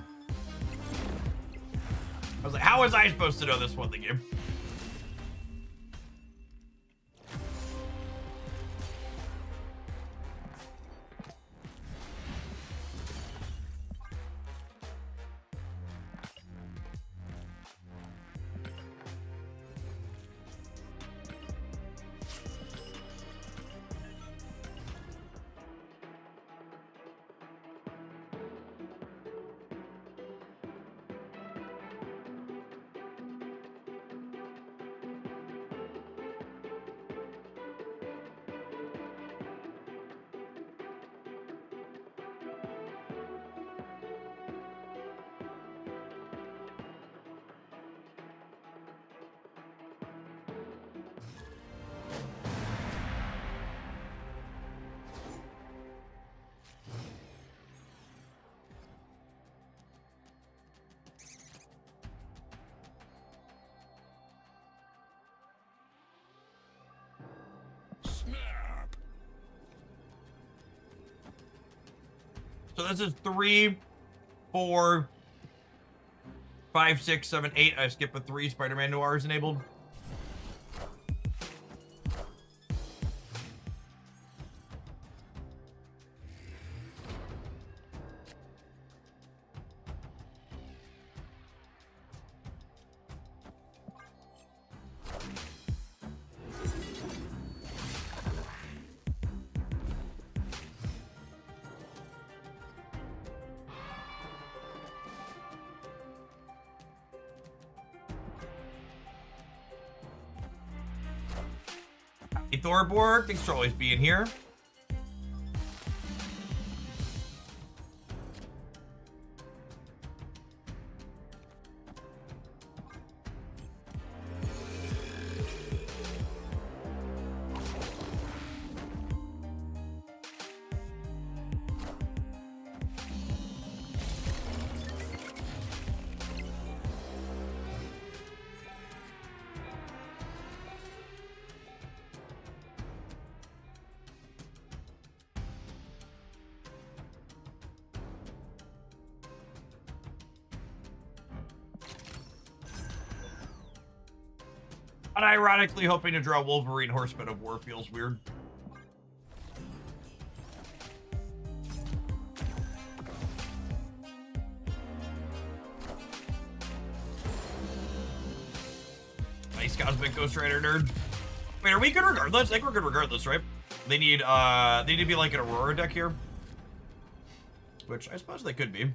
I was like, how was I supposed to know this won the game? Snap. So this is 3, 4, 5, 6, 7, 8. I skipped a 3. Spider-Man Noir is enabled. Hey, Thorborg, thanks for always being here. Unironically, hoping to draw Wolverine Horseman of War feels weird. Nice Cosmic Ghost Rider nerd. Wait, are we good regardless? I think we're good regardless, right? They need to be like an Aurora deck here. Which I suppose they could be.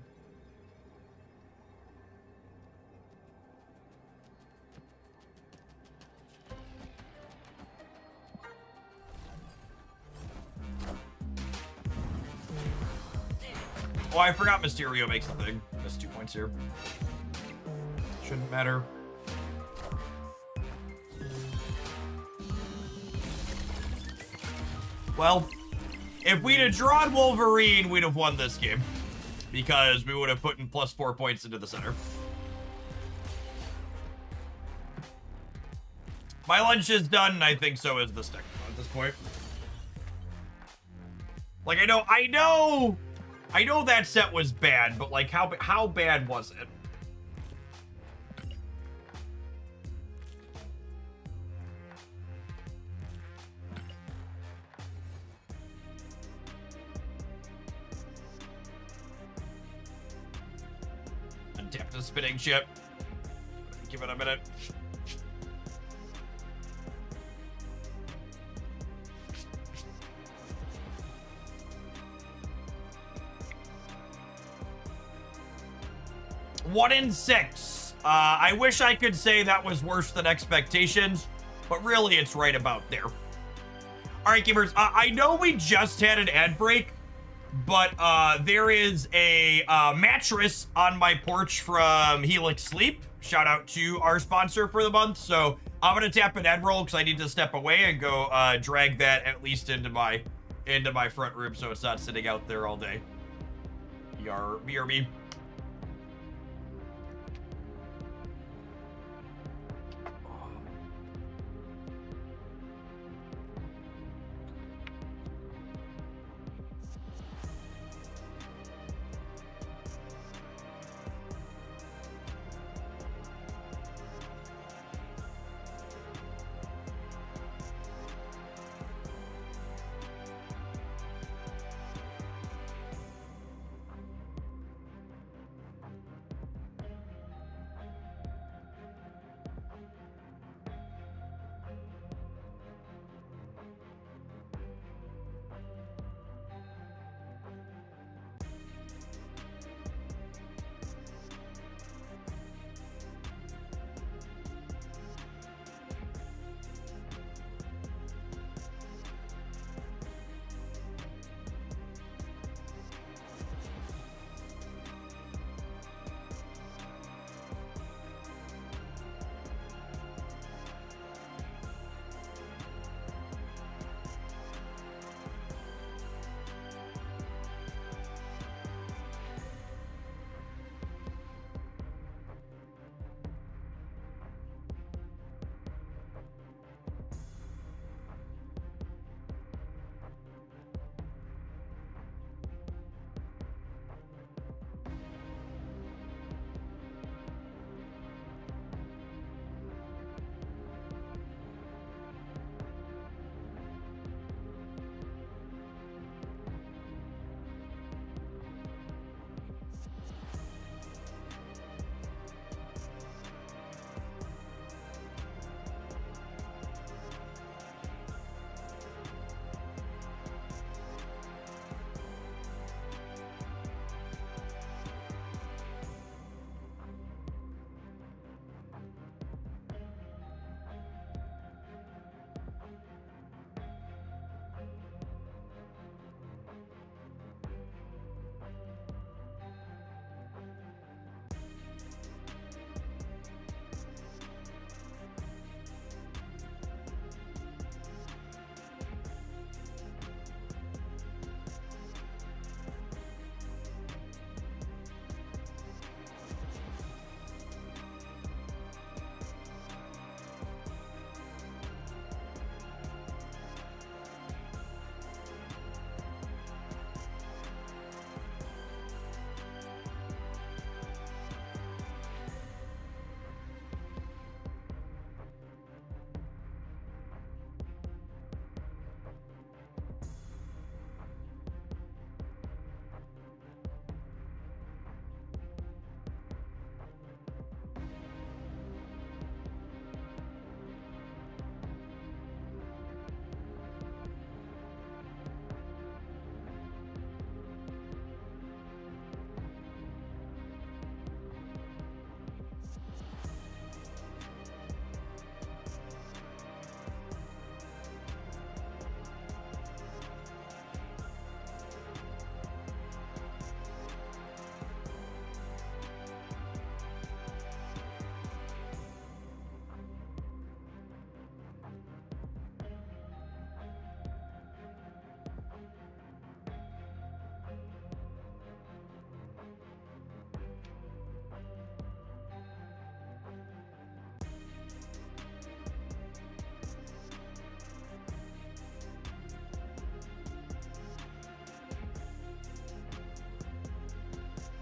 Oh, I forgot Mysterio makes the thing. Missed 2 points here. Shouldn't matter. Well, if we'd have drawn Wolverine, we'd have won this game. Because we would have put in +4 points into the center. My lunch is done, and I think so is the stick at this point. Like, I know that set was bad, but like, how bad was it? Untap the spinning chip. Give it a minute. One in 6. I wish I could say that was worse than expectations, but really it's right about there. All right, gamers, I know we just had an ad break, but there is a mattress on my porch from Helix Sleep. Shout out to our sponsor for the month. So I'm gonna tap an ad roll because I need to step away and go drag that at least into my front room so it's not sitting out there all day. BRB.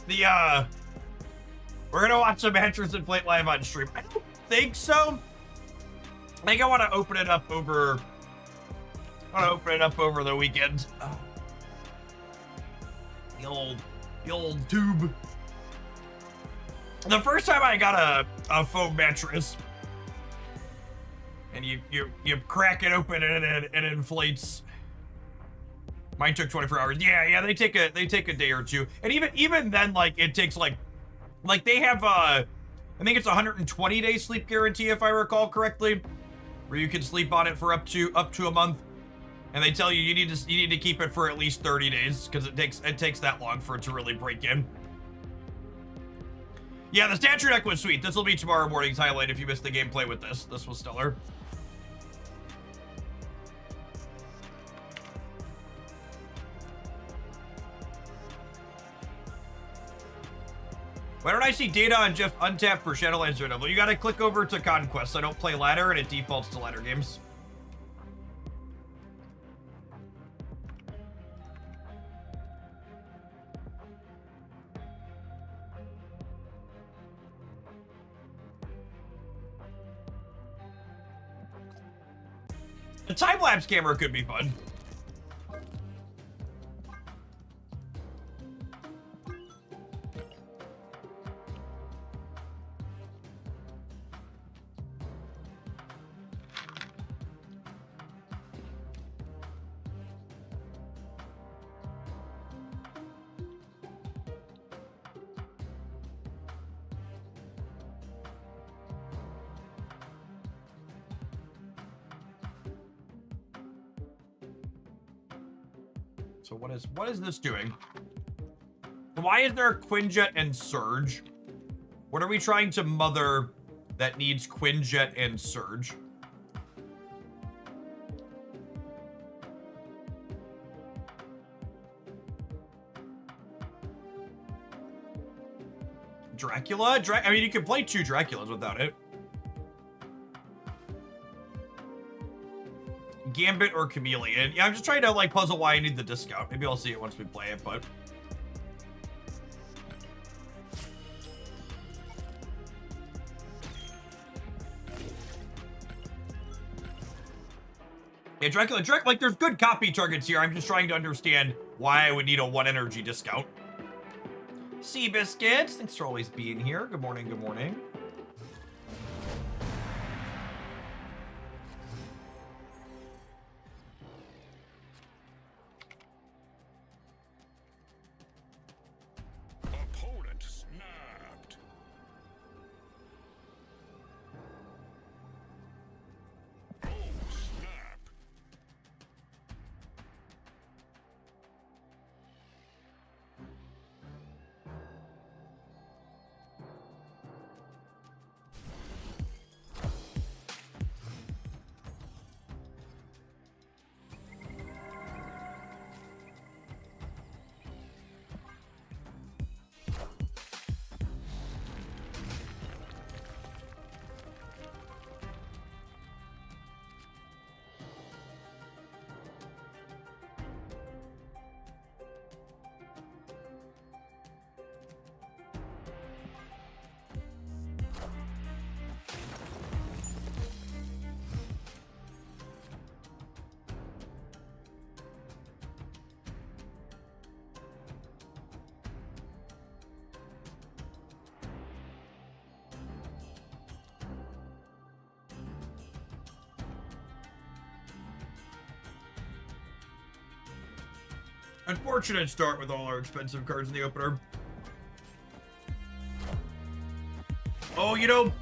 We're gonna watch some mattress inflate live on stream. I don't think so. I think I want to open it up over. I want to open it up over the weekend. Oh. The old tube. The first time I got a foam mattress, and you crack it open and it inflates. Mine took 24 hours. Yeah, they take a day or two, and even then, like it takes like they have I think it's a 120-day sleep guarantee if I recall correctly, where you can sleep on it for up to a month, and they tell you you need to keep it for at least 30 days because it takes that long for it to really break in. Yeah, the statue deck was sweet. This will be tomorrow morning's highlight if you missed the gameplay with this. This was stellar. Why don't I see data on Jeff untapped for Shadowlands right now? Well, you gotta click over to Conquest. I don't play ladder and it defaults to ladder games. The time-lapse camera could be fun. So what is this doing? Why is there Quinjet and Surge? What are we trying to mother that needs Quinjet and Surge? Dracula? I mean, you can play 2 Draculas without it. Gambit or Chameleon. Yeah, I'm just trying to like puzzle why I need the discount. Maybe I'll see it once we play it, but yeah, Dracula, like there's good copy targets here. I'm just trying to understand why I would need a 1 energy discount. Sea Biscuits, thanks for always being here. Good morning, good morning. Opponent snapped. Oh, snap. Unfortunate start with all our expensive cards in the opener. Oh, you know,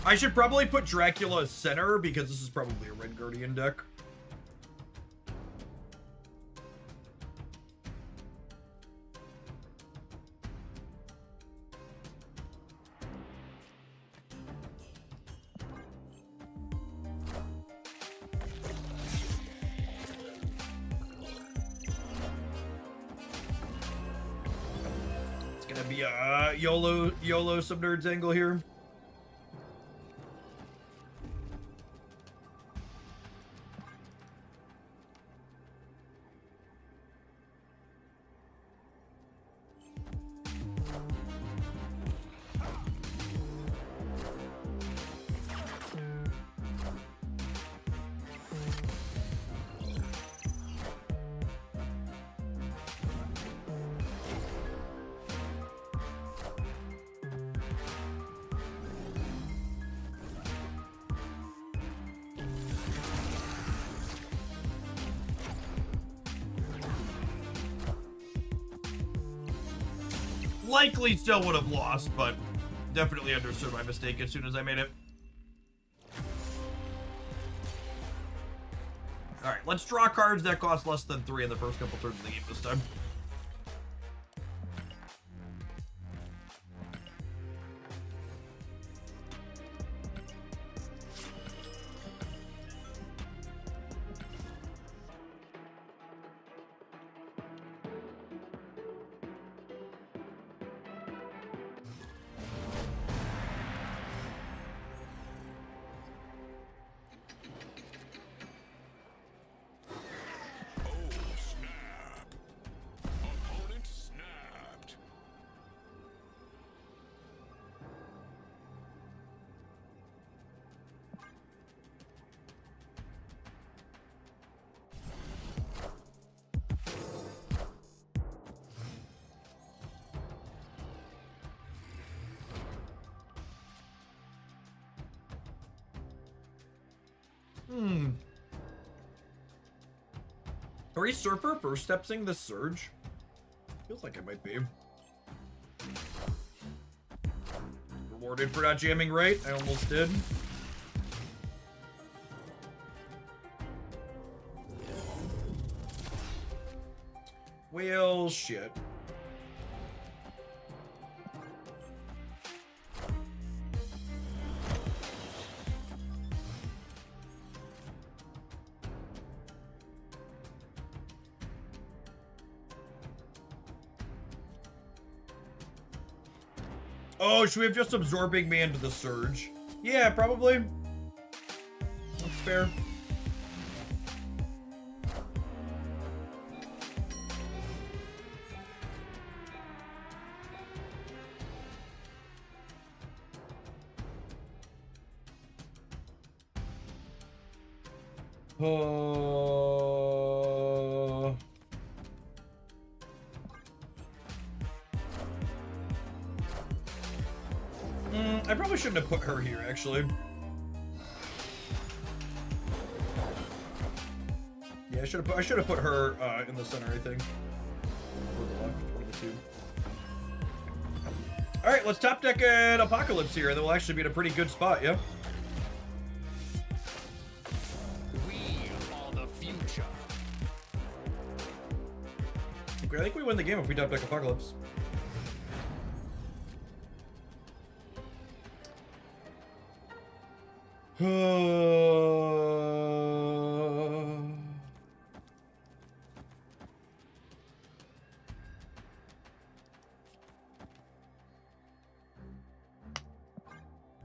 I should probably put Dracula center because this is probably a Red Guardian deck. Gonna be a YOLO some nerds angle here. Likely still would have lost, but definitely understood my mistake as soon as I made it. Alright, let's draw cards that cost less than 3 in the first couple turns of the game this time. Oh, snap. Opponent snapped. Are we Surfer first stepsing the Surge? Feels like it might be. Rewarded for not jamming right. I almost did. Well, shit. Oh, should we have just absorbing me into the Surge? Yeah, probably. That's fair. I probably shouldn't have put her here, actually. Yeah, I should have put her in the center, I think. Or the left, one of the two. All right, let's top deck an Apocalypse here, and then we'll actually be in a pretty good spot, yeah. We are the future. Okay, I think we win the game if we top deck Apocalypse.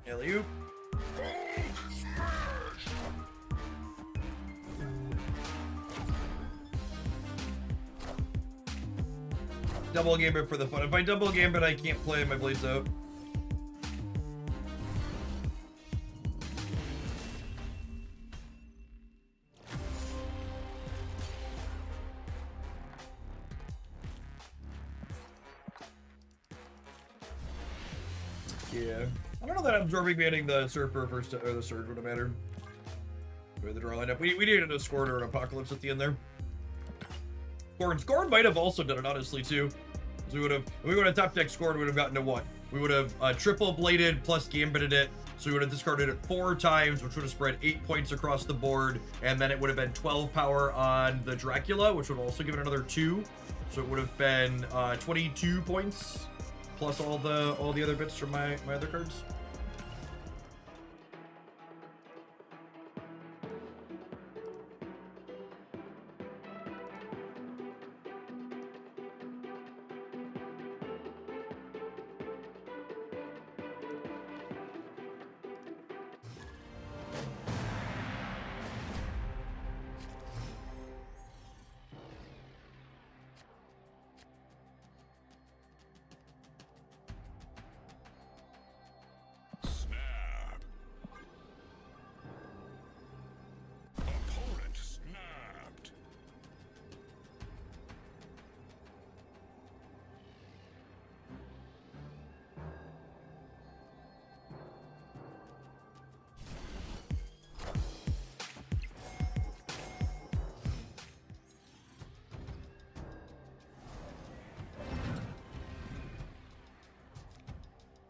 Alley-oop. Double Gambit for the fun. If I double Gambit, I can't play my Blades out. Yeah. I don't know that absorbing banning the Surfer first or the Surge would have mattered. Or the draw lineup. We needed a Discord or an Apocalypse at the end there. Scorn might have also done it, honestly, too. Because we would have, if we would have top deck Scorn, we would have gotten to what? We would have triple bladed plus gambited it. So we would have discarded it 4 times, which would have spread 8 points across the board. And then it would have been 12 power on the Dracula, which would also give it another 2. So it would have been 22 points plus all the other bits from my other cards.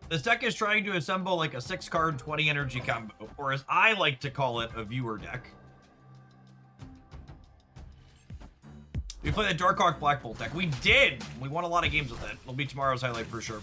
This deck is trying to assemble like a 6-card, 20 energy combo, or as I like to call it, a viewer deck. We played the Darkhawk Black Bolt deck. We did! We won a lot of games with it. It'll be tomorrow's highlight for sure.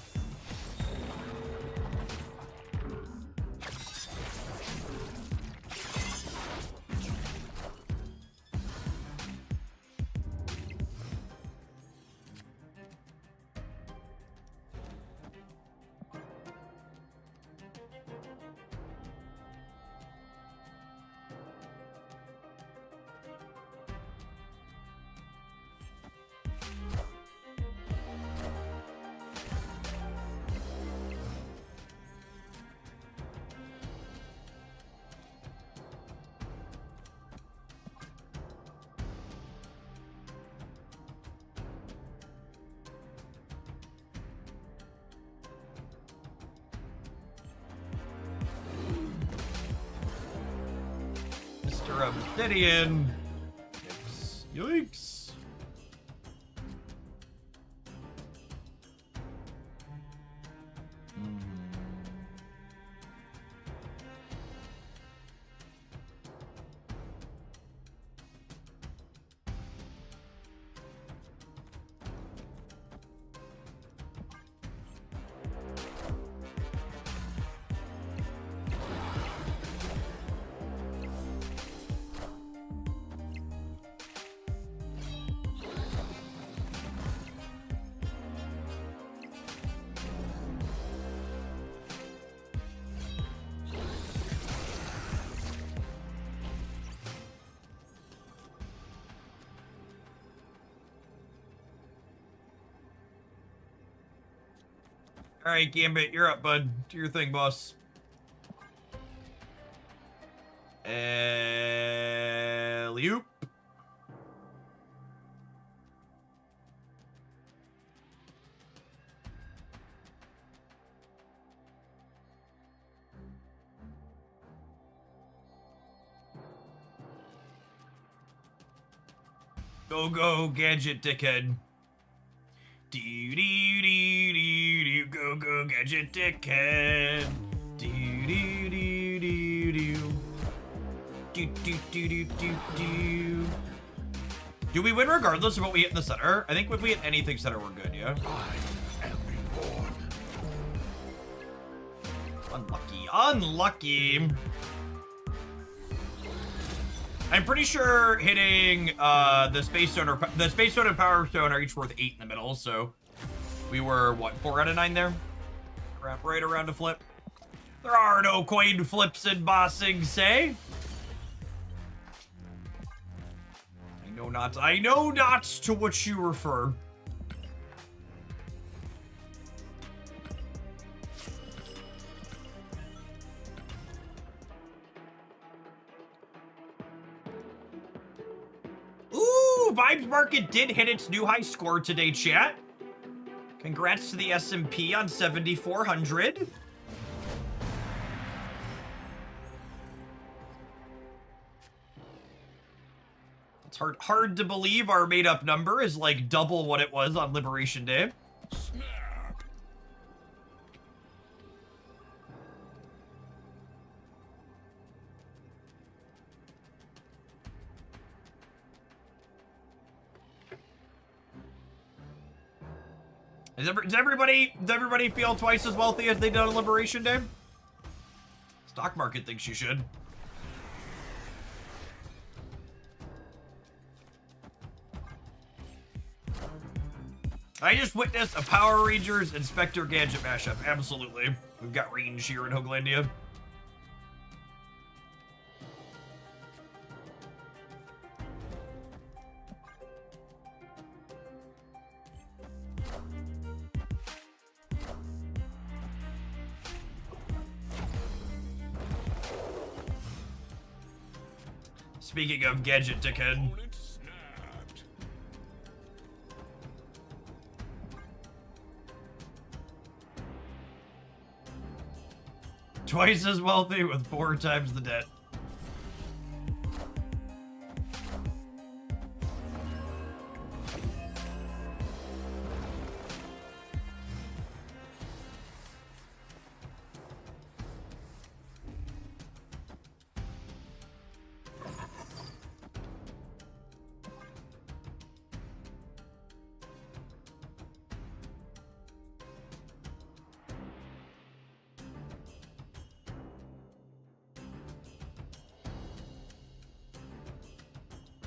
Mr. Obsidian. Yikes. All right, Gambit, you're up, bud. Do your thing, boss. Alley-oop. Go, go, gadget dickhead. Do do do do do, go go gadget dickhead. Do do do do do. Do do do do do do. Do we win regardless of what we hit in the center? I think if we hit anything center, we're good, yeah? I am reborn. Unlucky. Unlucky. I'm pretty sure hitting the Space Stone and Power Stone are each worth 8 in the middle, so we were, what, 4 out of 9 there? Right around a flip. There are no coin flips in bossing, say. I know not to what you refer. Ooh, Vibes Market did hit its new high score today, chat. Congrats to the S&P on 7,400. It's hard to believe our made-up number is like double what it was on Liberation Day. Snap. Does everybody feel twice as wealthy as they did on Liberation Day? Stock market thinks you should. I just witnessed a Power Rangers Inspector Gadget mashup. Absolutely. We've got range here in Hooglandia. Speaking of gadget dickhead. Opponent snapped. Twice as wealthy with 4 times the debt.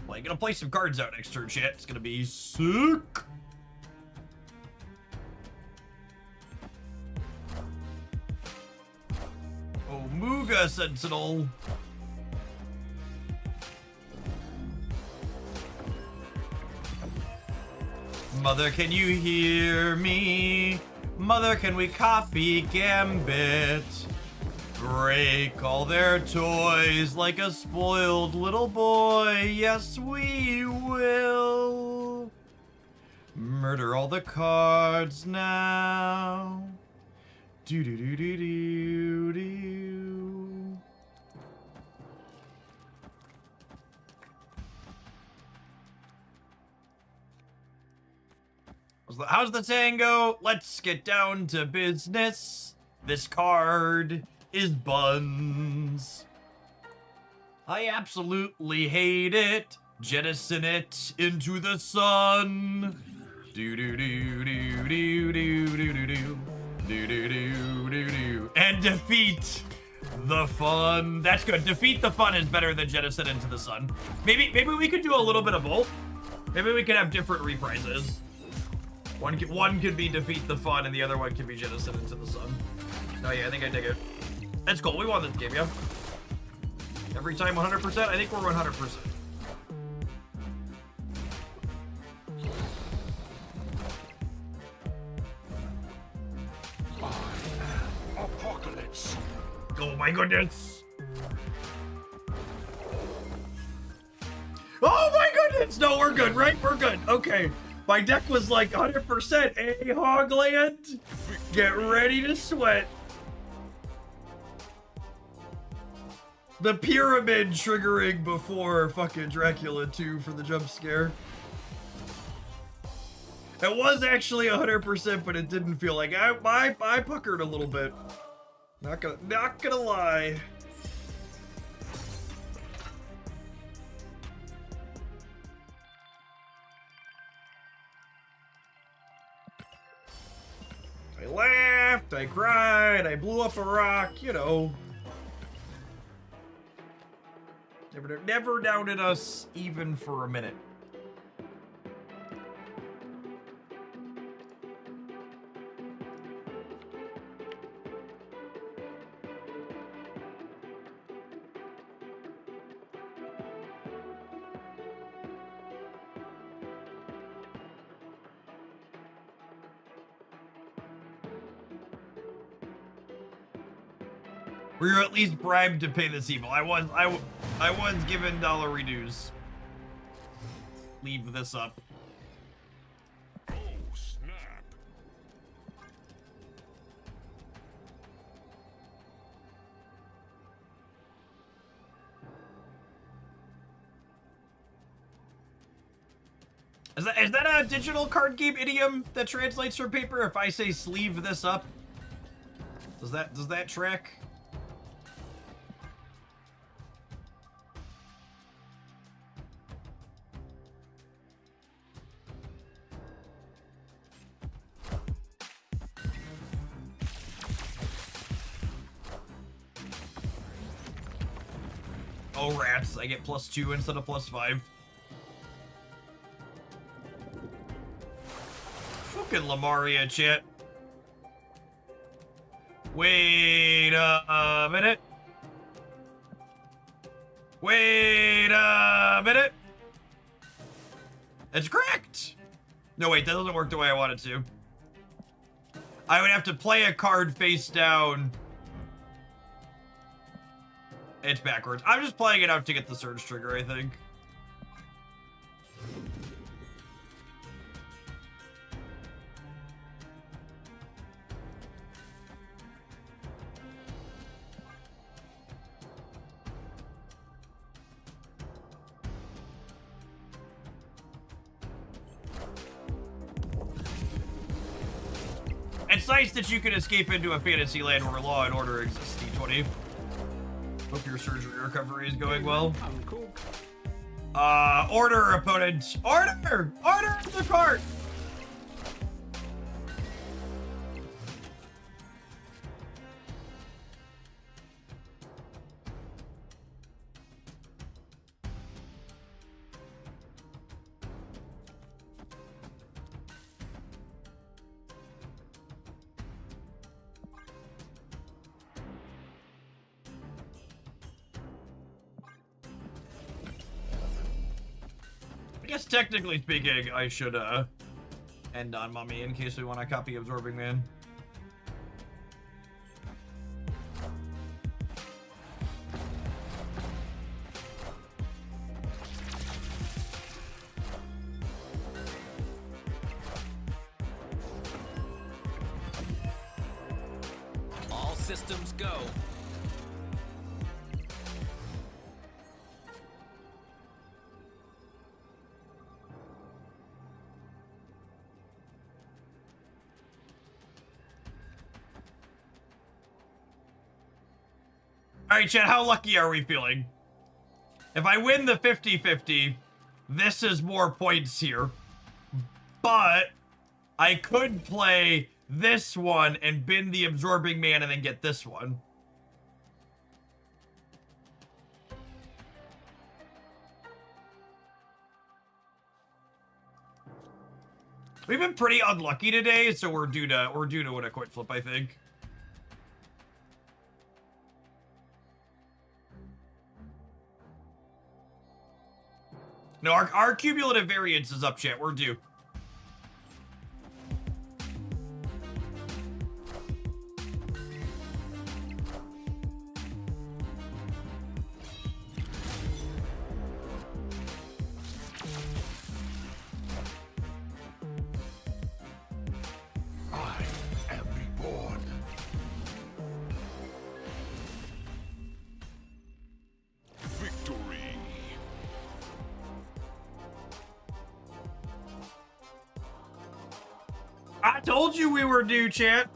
Gonna play some cards out next turn, chat. It's gonna be sick. Oh, Muga Sentinel. Mother, can you hear me? Mother, can we copy Gambit? Break all their toys like a spoiled little boy. Yes, we will. Murder all the cards now. Do do do do do do. How's the tango? Let's get down to business. This card is buns. I absolutely hate it. Jettison it into the sun. Do do do do do do do do do do do do do do. And defeat the fun. That's good. Defeat the fun is better than jettison into the sun. Maybe we could do a little bit of both. Maybe we could have different reprises. One could be defeat the fun, and the other one could be jettison into the sun. Oh yeah, I think I dig it. That's cool. We won this game, yeah. Every time 100%. I think we're 100%. Apocalypse. Oh my goodness. Oh my goodness. No, we're good, right? We're good. Okay. My deck was like 100%. Hey, Hogland. Get ready to sweat. The pyramid triggering before fucking Dracula 2 for the jump scare. It was actually 100%, but it didn't feel like I puckered a little bit. Not gonna lie. I laughed, I cried, I blew up a rock, you know. Never doubted us even for a minute. Were you at least bribed to pay this evil? I was given dollar reduce. Leave this up. Oh, snap. Is that a digital card game idiom that translates from paper? If I say sleeve this up, does that track? Oh rats, I get +2 instead of +5. Fucking Lamaria, chat. Wait a minute. Wait a minute. It's correct. No, wait, that doesn't work the way I want it to. I would have to play a card face down. It's backwards. I'm just playing it out to get the surge trigger, I think. It's nice that you can escape into a fantasy land where law and order exists, D20. Hope your surgery recovery is going well. Order, opponent. Order! Order the card! guess technically speaking, I should end on Mummy in case we want to copy Absorbing Man. All systems go. Alright, Chad, how lucky are we feeling? If I win the 50-50, this is more points here. But I could play this one and bin the Absorbing Man and then get this one. We've been pretty unlucky today, so we're due to win a coin flip, I think. No, our cumulative variance is up, chat. We're due. I am reborn. Victory. I told you we were due, chat.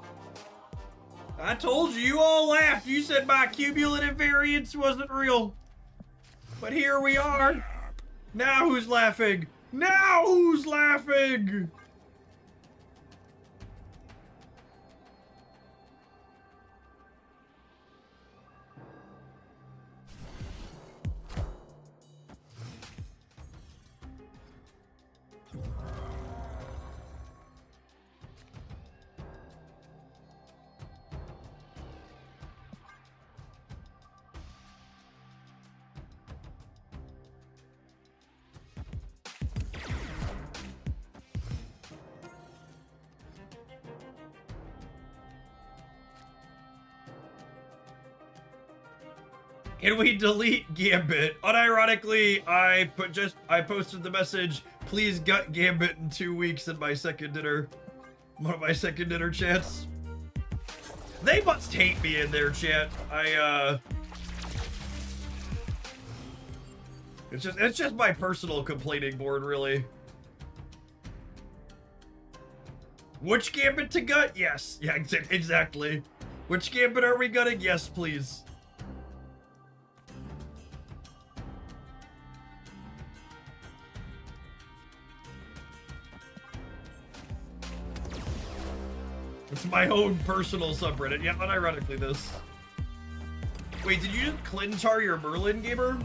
I told you. You all laughed. You said my cumulative variance wasn't real. But here we are. Now who's laughing? Now who's laughing? Can we delete Gambit? Unironically, I posted the message, please gut Gambit in 2 weeks in my second dinner. One of my second dinner chats. They must hate me in their chat. It's just my personal complaining board, really. Which Gambit to gut? Yes. Yeah, exactly. Which Gambit are we gutting? Yes, please. It's my own personal subreddit. Yeah, unironically this. Wait, did you just Clintar your Merlin, gamer?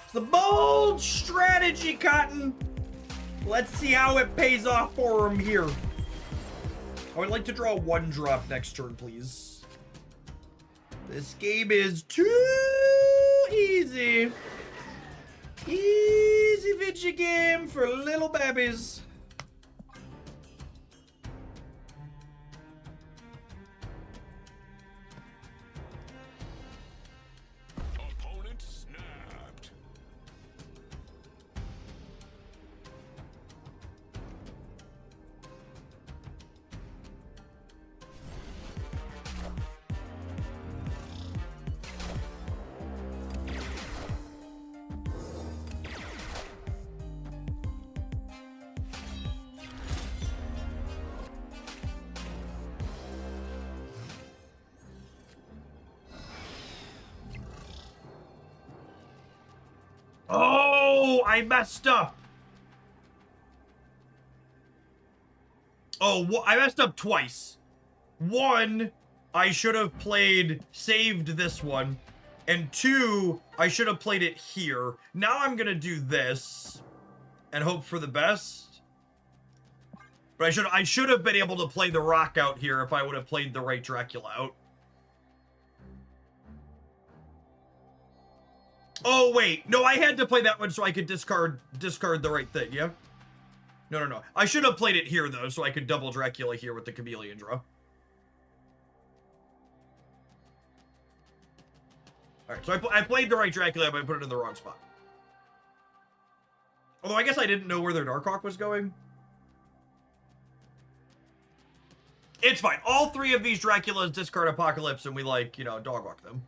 It's the bold strategy, Cotton. Let's see how it pays off for him here. I would like to draw one drop next turn, please. This game is too easy. Easy video game for little babies. Opponent snapped. Oh, I messed up. Oh, I messed up twice. One, I should have saved this one. And two, I should have played it here. Now I'm gonna do this and hope for the best. But I should have been able to play the rock out here if I would have played the right Dracula out. Oh, wait. No, I had to play that one so I could discard the right thing, yeah? No. I should have played it here, though, so I could double Dracula here with the Chameleon draw. Alright, so I played the right Dracula, but I put it in the wrong spot. Although I guess I didn't know where their Darkhawk was going. It's fine. All three of these Draculas discard Apocalypse, and we, like, you know, dog walk them.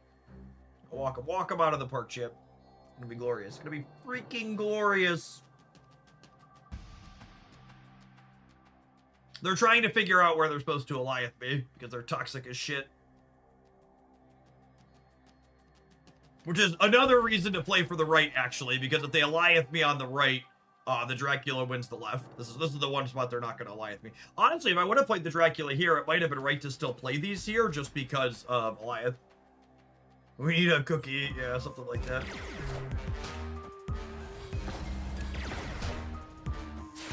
Walk them out of the park, Chip. It's gonna be glorious. It's gonna be freaking glorious. They're trying to figure out where they're supposed to Alioth me, because they're toxic as shit. Which is another reason to play for the right, actually, because if they Alioth me on the right, the Dracula wins the left. This is the one spot they're not going to Alioth me. Honestly, if I would have played the Dracula here, it might have been right to still play these here, just because of Alioth. We need a cookie, yeah, something like that.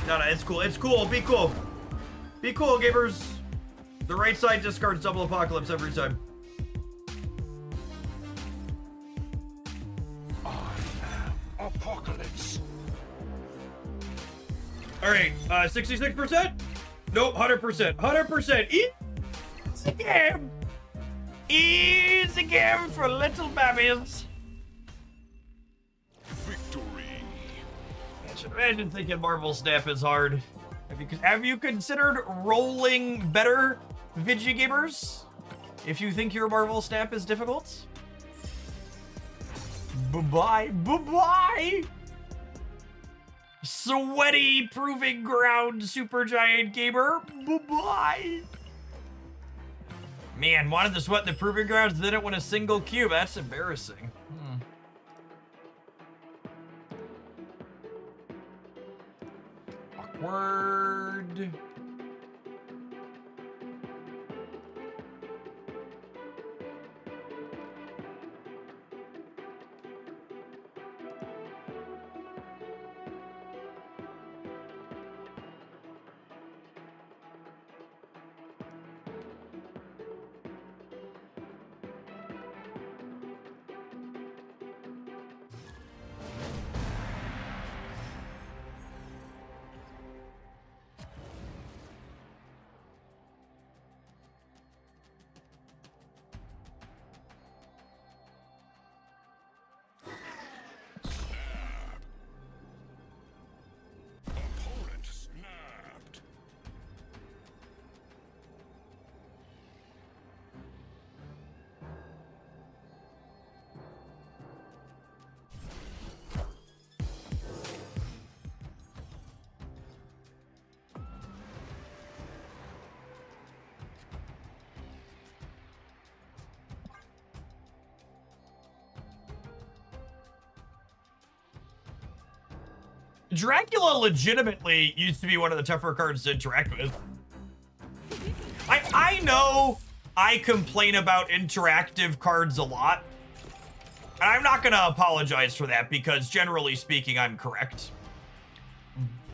No, it's cool, it's cool, be cool. Be cool, gamers. The right side discards double Apocalypse every time. Apocalypse. Alright, 66%? Nope, 100%. 100%. Easy game. Easy game for little babbies. Victory. Imagine thinking Marvel Snap is hard. Have you considered rolling better, Vigi gamers? If you think your Marvel Snap is difficult? Bye-bye. Bye-bye. Sweaty proving ground supergiant gamer. Bye-bye. Man, wanted to sweat in the proving grounds, didn't win a single cube. That's embarrassing. Awkward. Opponent snapped. Dracula legitimately used to be one of the tougher cards to interact with. I know I complain about interactive cards a lot, and I'm not gonna apologize for that because generally speaking, I'm correct.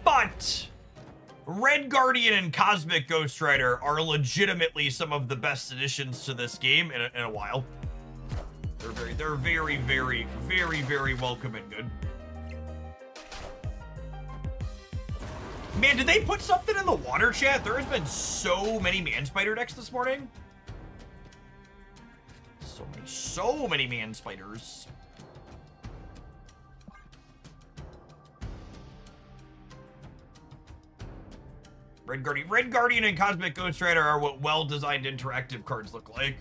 But Red Guardian and Cosmic Ghost Rider are legitimately some of the best additions to this game in a while. They're very welcome and good. Man, did they put something in the water chat? There has been so many Man Spider decks this morning. So many Man Spiders. Red Guardian and Cosmic Ghost Rider are what well-designed interactive cards look like.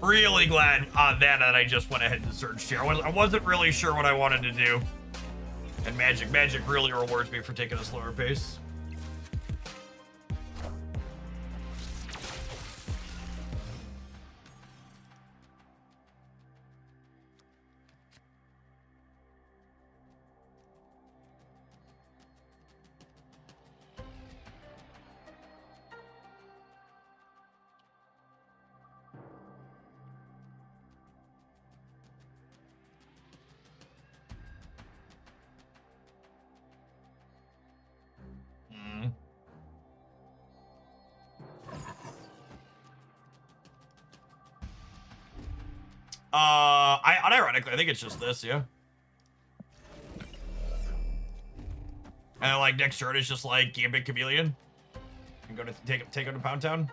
Really glad on that I just went ahead and searched here. I wasn't really sure what I wanted to do. And Magic really rewards me for taking a slower pace. Unironically, I think it's just this, yeah. And like next turn is just like Gambit Chameleon. And go to take him to Pound Town.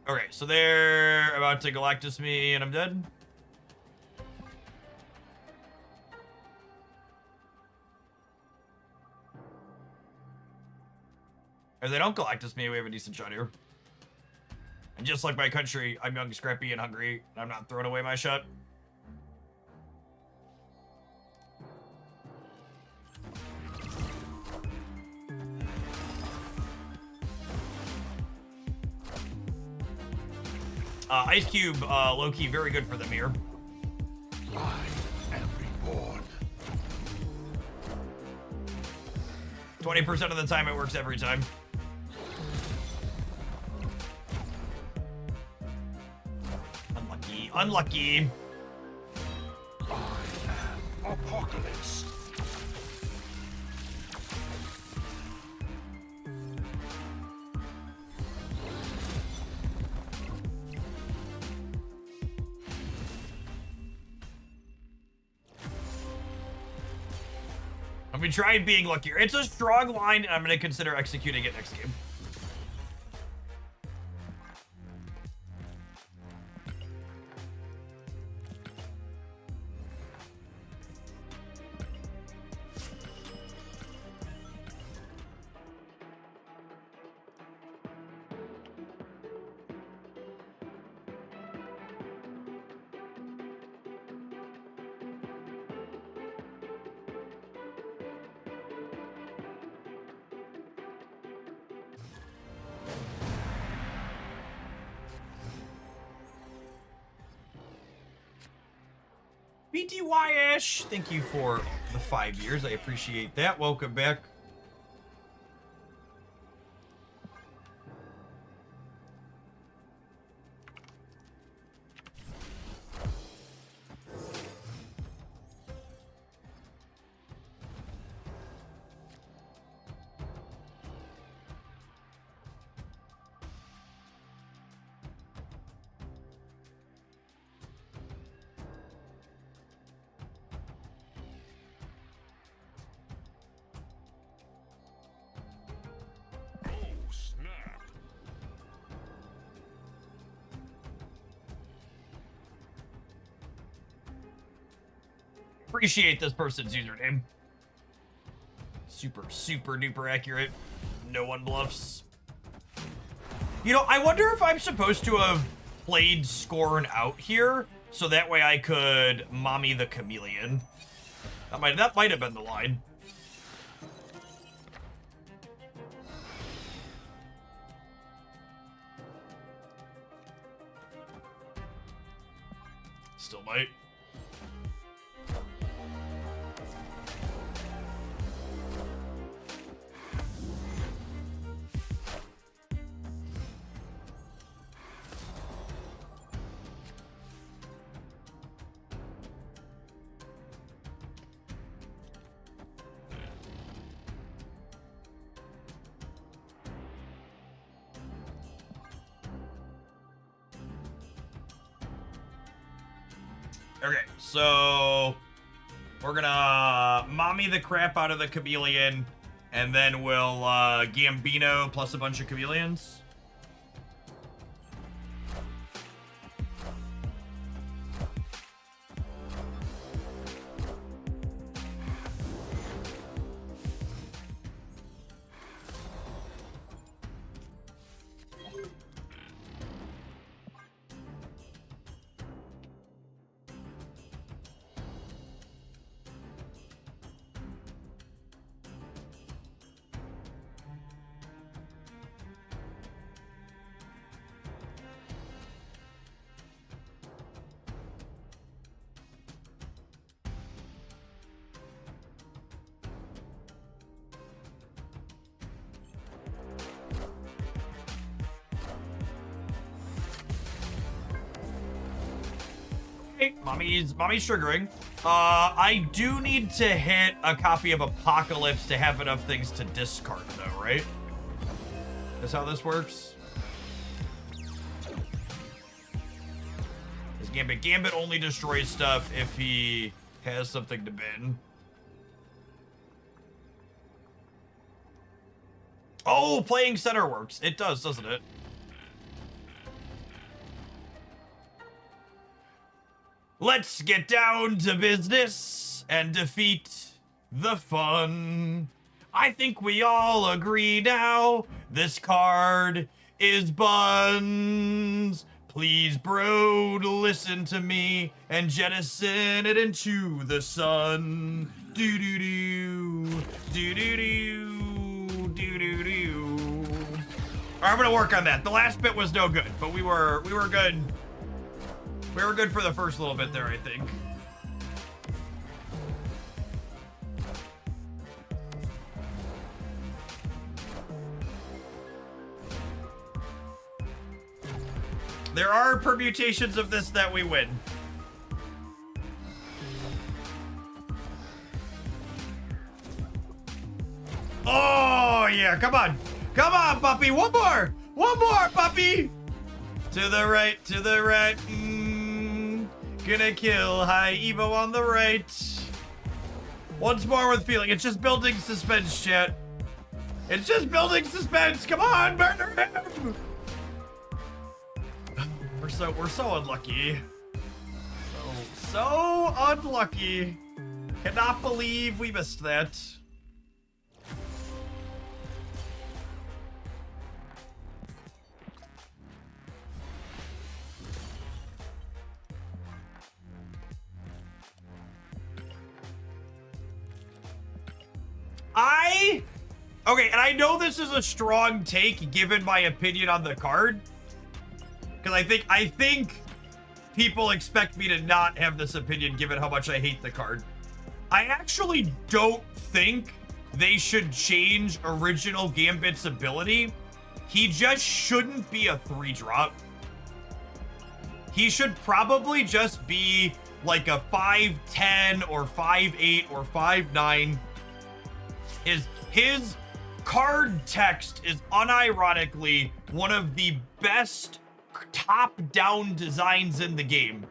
Okay, so they're about to Galactus me and I'm dead. If they don't Galactus me, we have a decent shot here. And just like my country, I'm young, scrappy, and hungry, and I'm not throwing away my shot. Ice Cube, low-key, very good for them here. I am reborn. 20% of the time, it works every time. Unlucky, unlucky. I am Apocalypse. I'm gonna try being luckier. It's a strong line, and I'm gonna consider executing it next game. BTY-ish, thank you for the 5 years. I appreciate that. Welcome back. Appreciate this person's username. Super, super duper accurate. No one bluffs. You know, I wonder if I'm supposed to have played Scorn out here, so that way I could mommy the chameleon. That might have been the line. Still might. Okay, so We're gonna mommy the crap out of the chameleon, and then we'll Gambino plus a bunch of chameleons. Mommy's triggering. I do need to hit a copy of Apocalypse to have enough things to discard, though, right? That's how this works. This Gambit only destroys stuff if he has something to bin. Oh, playing center works. It does, doesn't it? Let's get down to business and defeat the fun. I think we all agree now, this card is buns. Please, bro, listen to me and jettison it into the sun. Do-do-do, do-do-do, do-do-do. All right, I'm gonna work on that. The last bit was no good, but we were good. We were good for the first little bit there, I think. There are permutations of this that we win. Oh, yeah, come on. Come on, puppy. One more, puppy. To the right, to the right. Gonna kill High Evo on the right. Once more with feeling. It's just building suspense, chat. It's just building suspense. Come on, murder him. We're so unlucky. So unlucky. Cannot believe we missed that. Okay, and I know this is a strong take given my opinion on the card. Because I think people expect me to not have this opinion given how much I hate the card. I actually don't think they should change original Gambit's ability. He just shouldn't be a 3-drop. He should probably just be like a 5'10 or 5'8 or 5'9. His card text is unironically one of the best top-down designs in the game.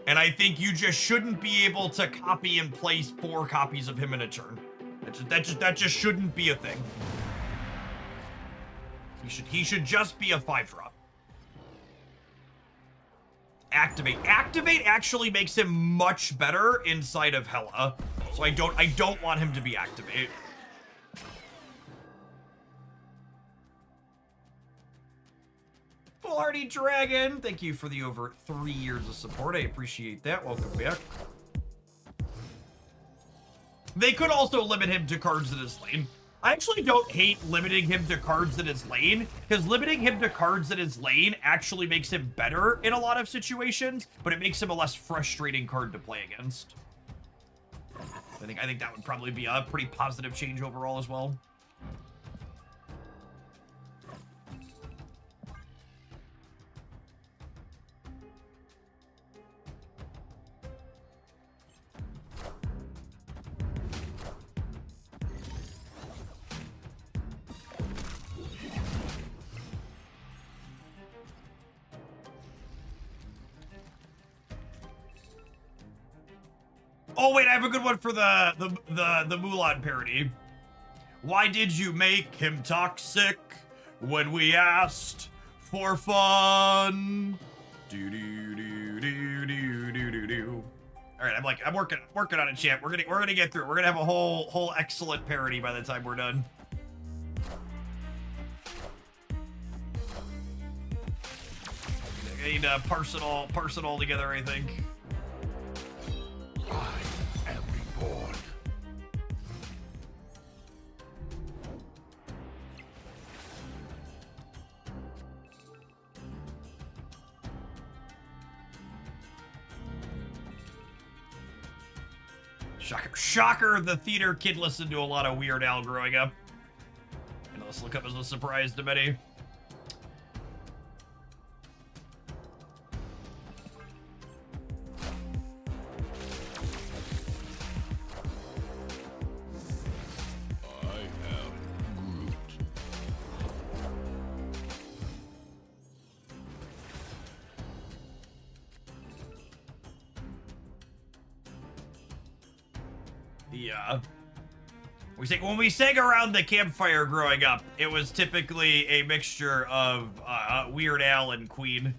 And I think you just shouldn't be able to copy and place 4 copies of him in a turn. That just shouldn't be a thing. He should just be a 5-drop. Activate. Activate actually makes him much better inside of Hela. So I don't want him to be Activate. Full-Hardy Dragon, thank you for the over 3 years of support. I appreciate that. Welcome back. They could also limit him to cards in his lane. I actually don't hate limiting him to cards in his lane, because limiting him to cards in his lane actually makes him better in a lot of situations, but it makes him a less frustrating card to play against. I think that would probably be a pretty positive change overall as well. Oh wait, I have a good one for the Mulan parody. Why did you make him toxic when we asked for fun? Do do do do do do do do. All right, I'm working on it, champ. We're gonna get through it. We're gonna have a whole excellent parody by the time we're done. I need to parse it all together, I think. I am reborn. Shocker, the theater kid listened to a lot of Weird Al growing up. And this will come as a surprise to many. I am Groot. When we sang around the campfire growing up, it was typically a mixture of Weird Al and Queen.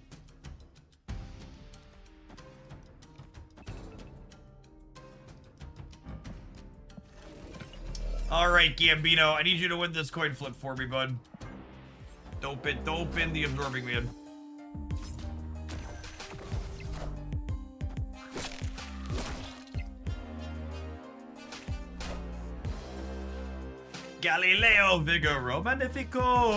All right, Gambino, I need you to win this coin flip for me, bud. Don't pin the absorbing man. Galileo Vigoro Magnifico.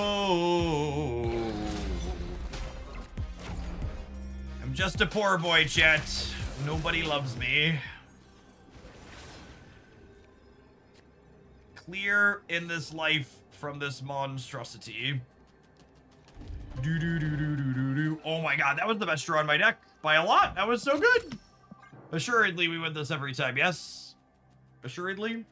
I'm just a poor boy, chat. Nobody loves me. Clear in this life from this monstrosity. Do do do do do do do. Oh my god, that was the best draw on my deck by a lot. That was so good. Assuredly, we win this every time. Yes, assuredly.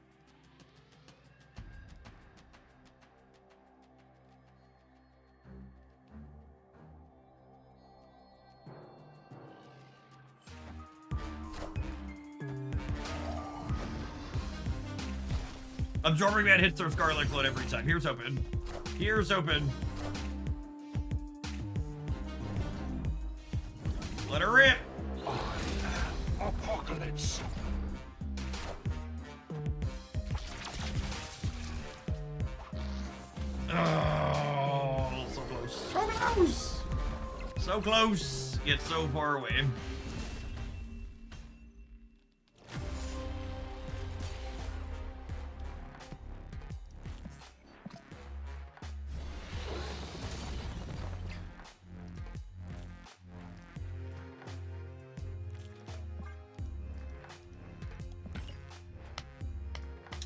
Absorbing Man hits their Scarlet Clone every time. Here's open. Here's open. Let her rip. I am Apocalypse. Oh, so close. So close. So close, yet so far away.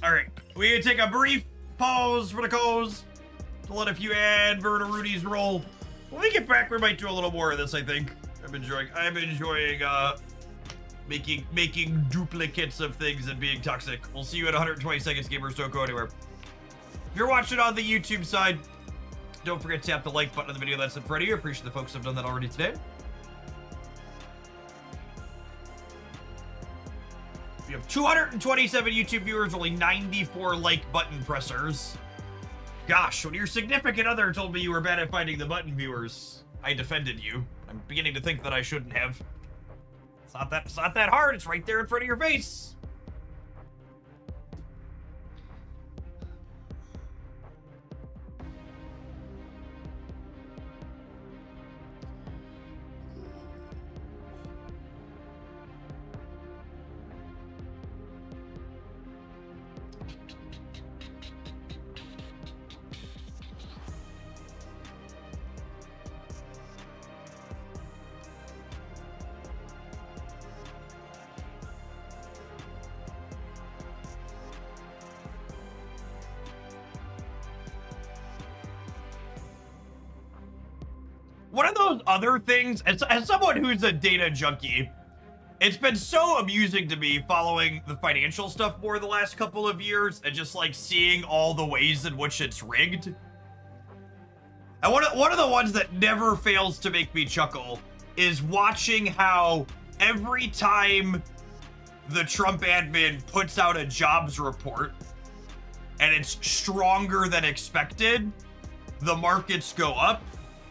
Alright, we gonna take a brief pause for the cause to let a few Adverter Rudies roll. When we get back, we might do a little more of this, I think. I'm enjoying making duplicates of things and being toxic. We'll see you at 120 seconds, gamers. Don't go anywhere. If you're watching on the YouTube side, don't forget to tap the like button on the video that's in front of you. I appreciate the folks who have done that already today. We have 227 YouTube viewers, only 94 like button pressers. Gosh, when your significant other told me you were bad at finding the button viewers, I defended you. I'm beginning to think that I shouldn't have. It's not that hard. It's right there in front of your face. One of those other things, as someone who's a data junkie, it's been so amusing to me following the financial stuff more the last couple of years and just like seeing all the ways in which it's rigged. And one of the ones that never fails to make me chuckle is watching how every time the Trump admin puts out a jobs report and it's stronger than expected, the markets go up.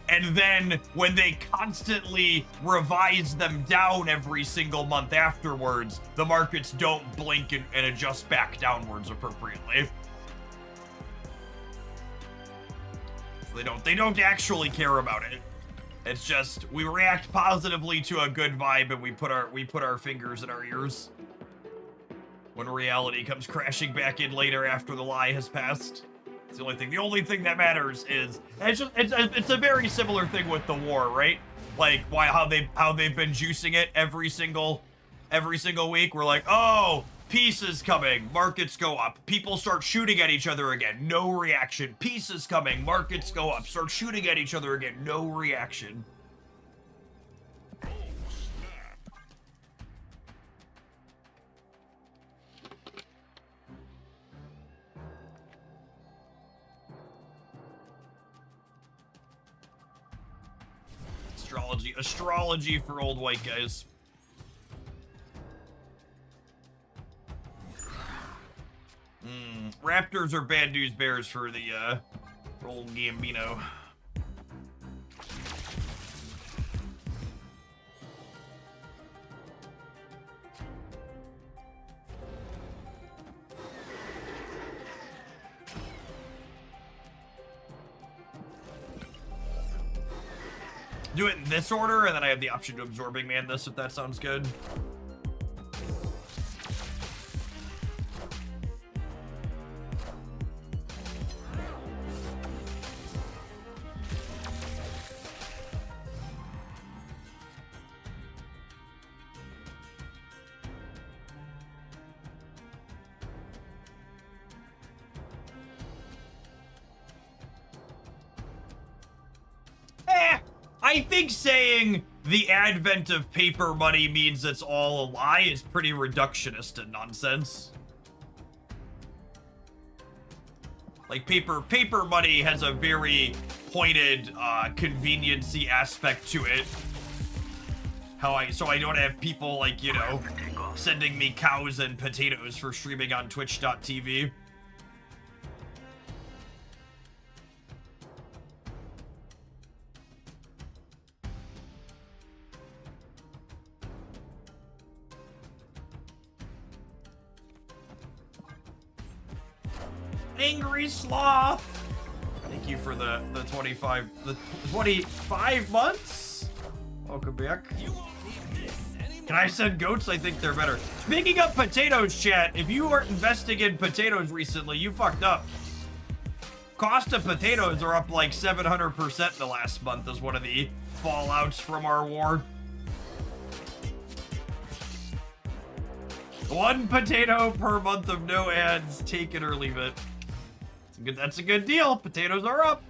And then when they constantly revise them down every single month afterwards, the markets don't blink and adjust back downwards appropriately. So they don't actually care about it. It's just we react positively to a good vibe and we put our fingers in our ears when reality comes crashing back in later after the lie has passed. It's the only thing. The only thing that matters is it's a very similar thing with the war, right? Like how they've been juicing it every single week. We're like, oh, peace is coming, markets go up, people start shooting at each other again, no reaction. Peace is coming, markets go up, start shooting at each other again, no reaction. Astrology for old white guys. Raptors are bad news bears for the for old Gambino. Do it in this order, and then I have the option to absorbing man this, if that sounds good. I think saying the advent of paper money means it's all a lie is pretty reductionist and nonsense. Like paper money has a very pointed conveniency aspect to it. So I don't have people like, you know, sending me cows and potatoes for streaming on twitch.tv. Angry Sloth! Thank you for the 25 months? Welcome back. Can I send goats? I think they're better. Speaking of potatoes, chat, if you weren't investing in potatoes recently, you fucked up. Cost of potatoes are up like 700% in the last month as one of the fallouts from our war. 1 potato per month of no ads, take it or leave it. That's a good deal. Potatoes are up.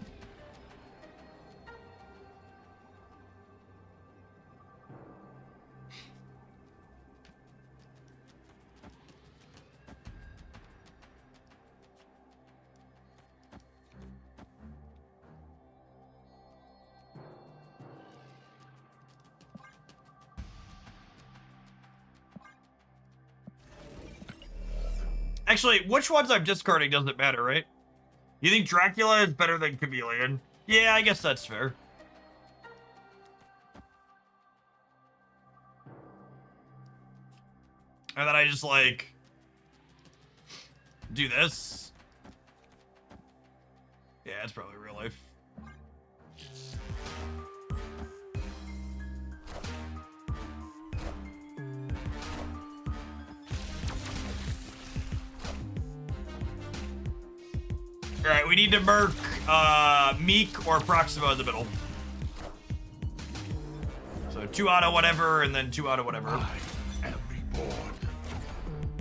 Actually, which ones I'm discarding doesn't matter, right? You think Dracula is better than Chameleon? Yeah, I guess that's fair. And then I just, like, do this. Yeah, it's probably real life. Alright, we need to merc Meek or Proximo in the middle. So 2 out of whatever, and then 2 out of whatever. I am reborn.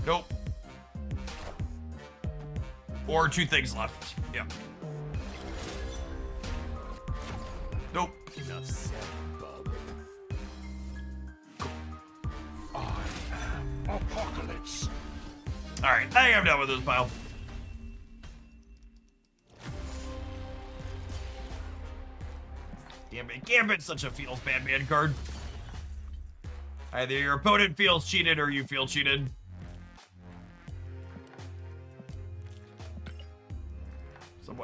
Nope. Or 2 things left. Yeah. Nope. Enough said, bub. I am Apocalypse. Alright, I think I'm done with this pile. Gambit's such a feels bad man card. Either your opponent feels cheated or you feel cheated.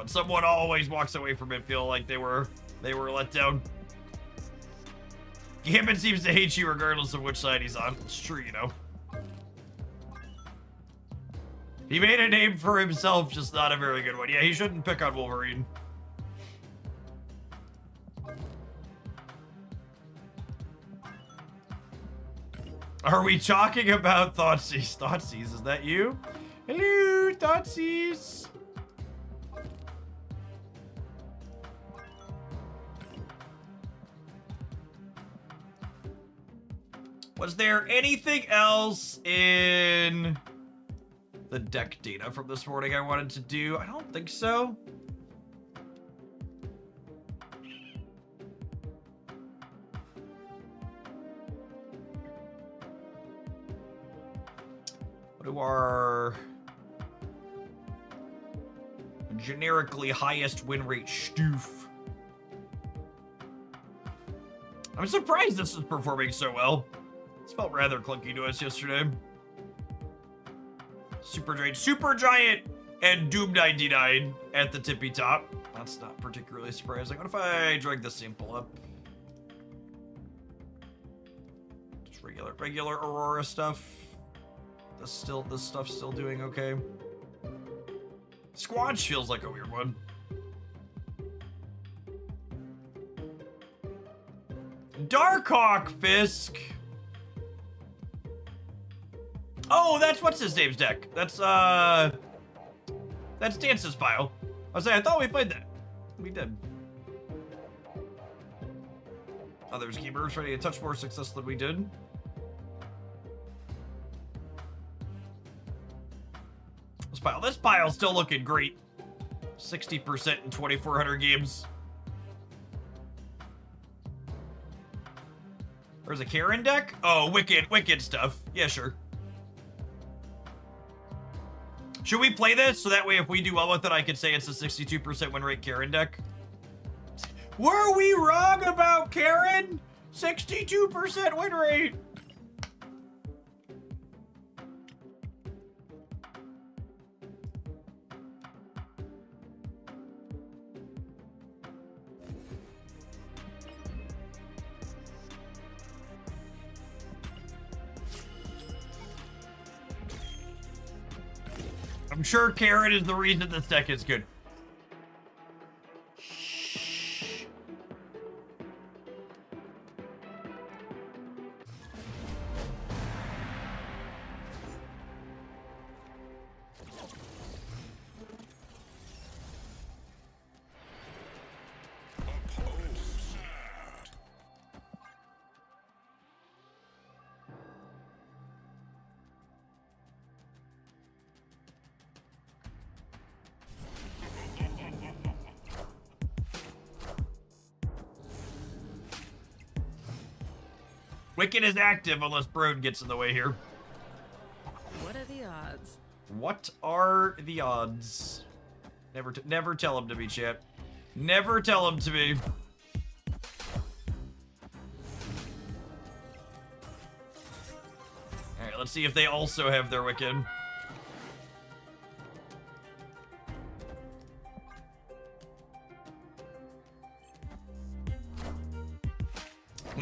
Someone always walks away from it feel like they were let down. Gambit seems to hate you regardless of which side he's on. It's true, you know. He made a name for himself, just not a very good one. Yeah, he shouldn't pick on Wolverine. Are we talking about Thoughtseize? Thoughtseize, is that you? Hello, Thoughtseize. Was there anything else in the deck data from this morning I wanted to do? I don't think so. What do our generically highest win rate stoof? I'm surprised this is performing so well. This felt rather clunky to us yesterday. Super Giant, and Doom 99 at the tippy top. That's not particularly surprising. What if I drag the sample up? Just regular Aurora stuff. This stuff's still doing okay. Squanch feels like a weird one. Darkhawk Fisk. Oh, that's what's his name's deck. That's Dance's pile. I was saying, I thought we played that. We did. Others gamers ready a touch more success than we did. This pile's still looking great. 60% in 2,400 games. There's a Karen deck? Oh, wicked stuff. Yeah, sure. Should we play this so that way if we do well with it, I can say it's a 62% win rate Karen deck? Were we wrong about Karen? 62% win rate. I'm sure Karen is the reason this deck is good. Wicked is active unless Broad gets in the way here. What are the odds? What are the odds? Never tell him to me, chat. Never tell him to me. Alright, let's see if they also have their Wicked.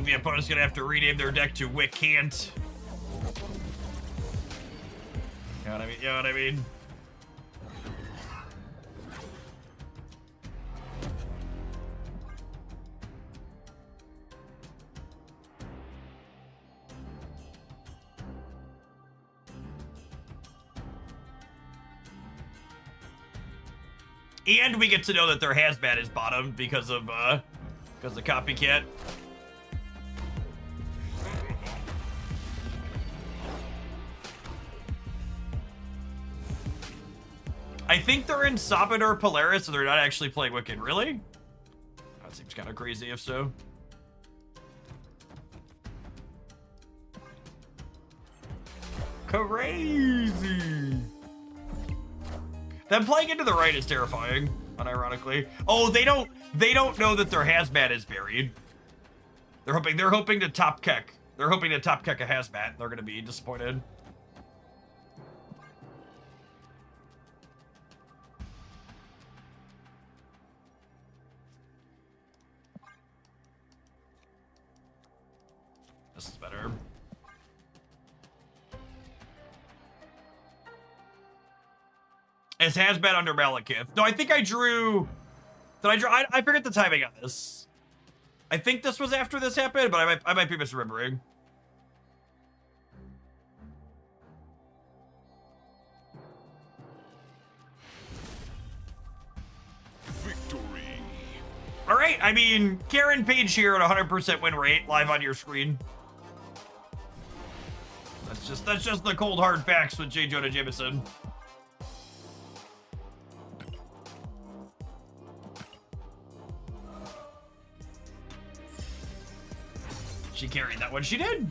The opponent's gonna have to rename their deck to Wickant. You know what I mean? You know what I mean? And we get to know that their hazmat is bottom because of copycat. I think they're in Sabador Polaris, so they're not actually playing Wicked. Really? That seems kind of crazy if so. Crazy. Them playing into the right is terrifying, unironically. Oh, they don't know that their hazmat is buried. They're hoping to top keck. They're hoping to top kick a hazmat. They're gonna be disappointed. This is better. Is hazmat under Malekith? No, I think I drew... Did I draw? I forget the timing on this. I think this was after this happened, but I might be misremembering. Victory. All right, I mean, Karen Page here at 100% win rate, live on your screen. That's just the cold hard facts with J. Jonah Jameson. She carried that one. She did.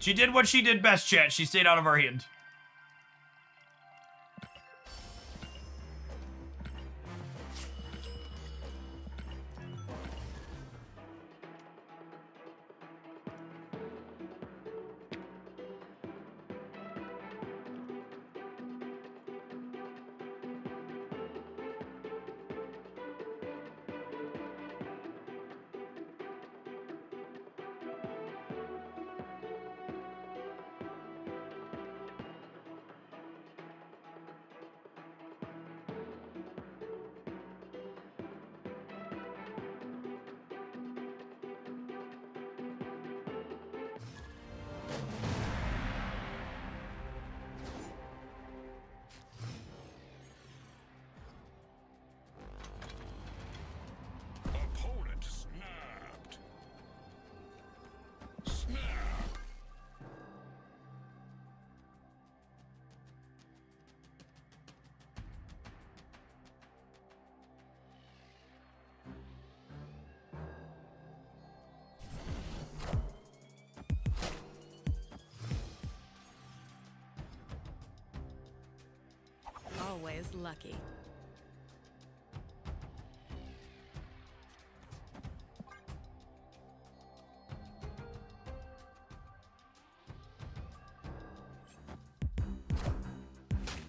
She did what she did best, chat. She stayed out of our hand. Opponent snapped. Snap. Always lucky.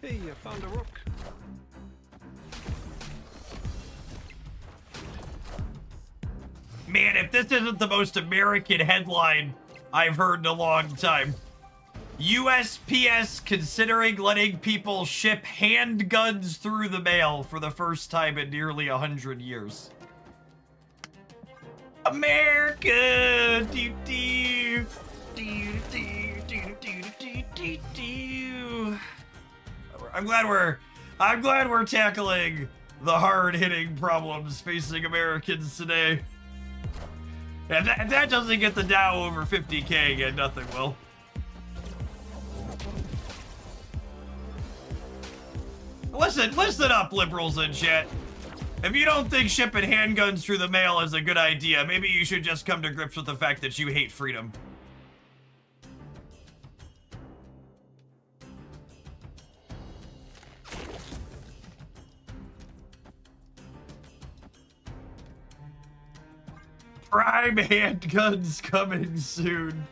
Hey, I found a rook. Man, if this isn't the most American headline I've heard in a long time. USPS considering letting people ship handguns through the mail for the first time in nearly 100 years. America! Do, do, do, do, do, do, do, do, do. I'm glad we're tackling the hard-hitting problems facing Americans today. If that doesn't get the Dow over 50K again, nothing will. Listen up, liberals in chat. If you don't think shipping handguns through the mail is a good idea, maybe you should just come to grips with the fact that you hate freedom. Prime handguns coming soon.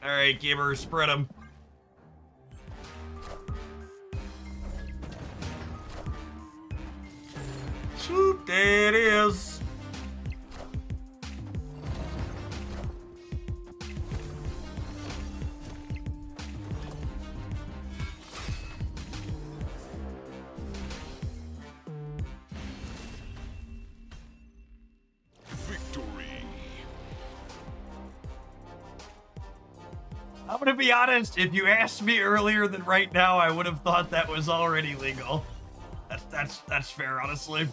All right, gamer, spread them. Swoop, there it is. I'm gonna be honest, if you asked me earlier than right now, I would have thought that was already legal. That's fair, honestly.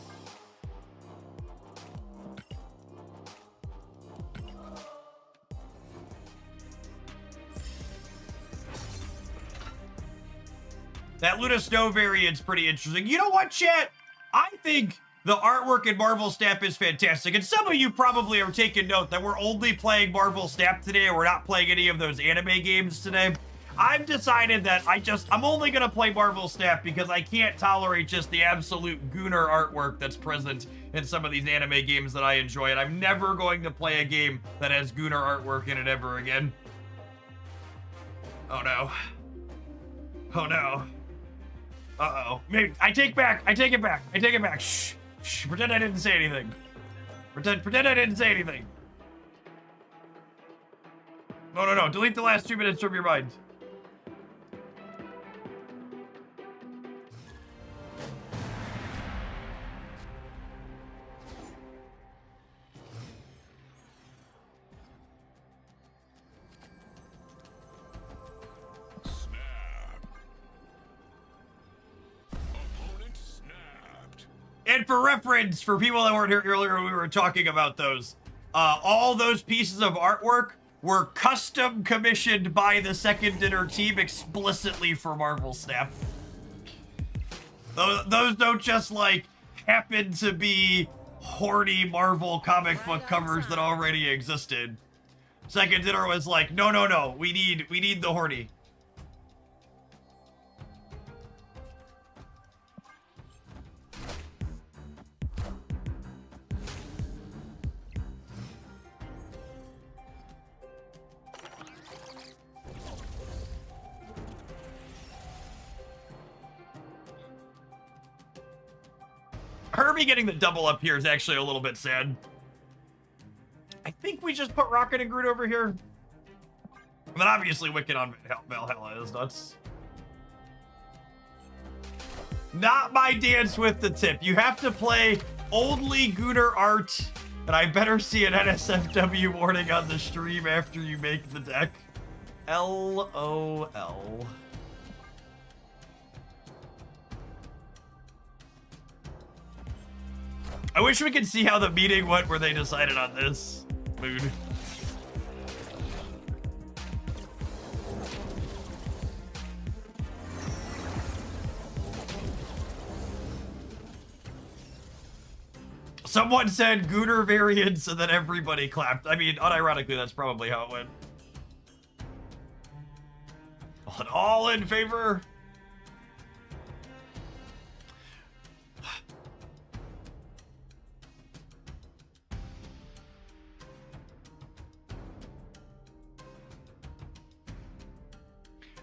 That Luna Snow variant's pretty interesting. You know what, chat? I think the artwork in Marvel Snap is fantastic. And some of you probably are taking note that we're only playing Marvel Snap today and we're not playing any of those anime games today. I've decided that I'm only gonna play Marvel Snap because I can't tolerate just the absolute gooner artwork that's present in some of these anime games that I enjoy, and I'm never going to play a game that has gooner artwork in it ever again. Oh no. Oh no. Uh-oh. Maybe I take it back. Shh. Shh. Pretend I didn't say anything. Pretend I didn't say anything. No. Delete the last 2 minutes from your mind. And for reference, for people that weren't here earlier, we were talking about those. All those pieces of artwork were custom commissioned by the Second Dinner team explicitly for Marvel Snap. Those don't just, like, happen to be horny Marvel comic book covers that already existed. Second Dinner was like, no, we need the horny. Herbie getting the double up here is actually a little bit sad. I think we just put Rocket and Groot over here. But obviously Wicked on Valhalla is nuts. Not my dance with the tip. You have to play only Gooner art, and I better see an NSFW warning on the stream after you make the deck. LOL. I wish we could see how the meeting went where they decided on this mood. Someone said Gooner variants and then everybody clapped. I mean, unironically, that's probably how it went. All in favor?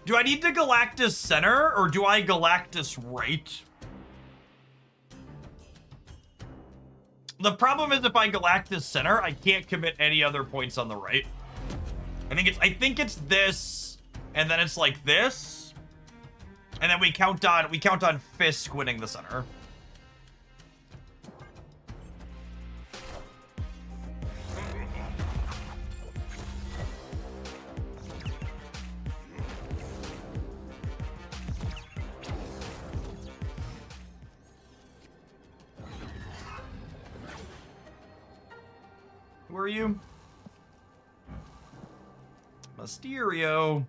Do I need to Galactus center, or do I Galactus right? The problem is if I Galactus center, I can't commit any other points on the right. I think it's this, and then it's like this, and then we count on Fisk winning the center. Who are you? Mysterio.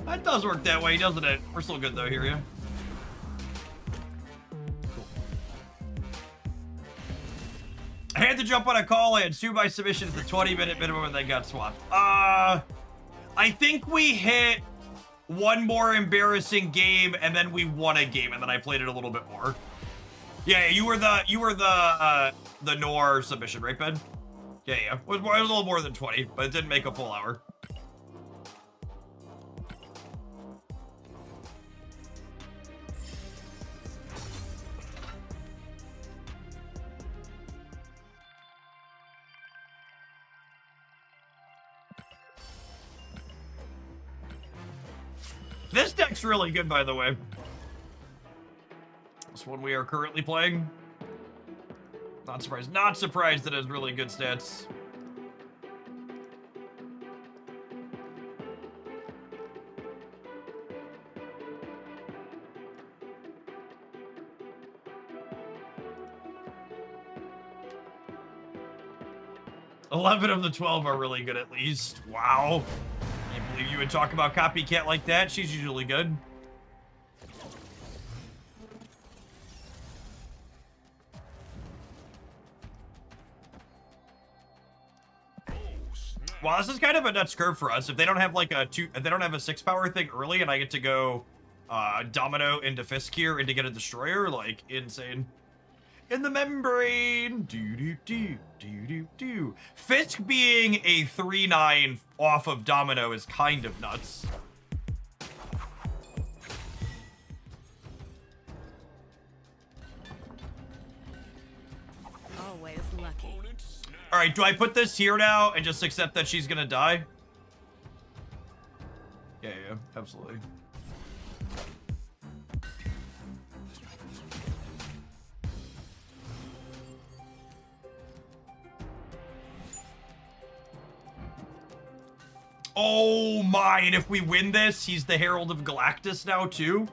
That does work that way, doesn't it? We're still good though, here, yeah. Cool. I had to jump on a call. I had sued by submission at the 20-minute minimum and then got swapped. I think we hit one more embarrassing game and then we won a game and then I played it a little bit more. Yeah, you were the Noir submission, right, Ben? Yeah. It was a little more than 20, but it didn't make a full hour. This deck's really good, by the way. This one we are currently playing. Not surprised. Not surprised that it has really good stats. "11 of the 12 are really good, at least." Wow. Can't believe you would talk about Copycat like that. She's usually good. Well, this is kind of a nuts curve for us. If they don't have like if they don't have a 6 power thing early, and I get to go Domino into Fisk here and to get a destroyer, like, insane. In the membrane. Do do do do do do. Fisk being a 3/9 off of Domino is kind of nuts. Always lucky. All right, do I put this here now and just accept that she's gonna die? Yeah, absolutely. Oh my, and if we win this, he's the Herald of Galactus now too?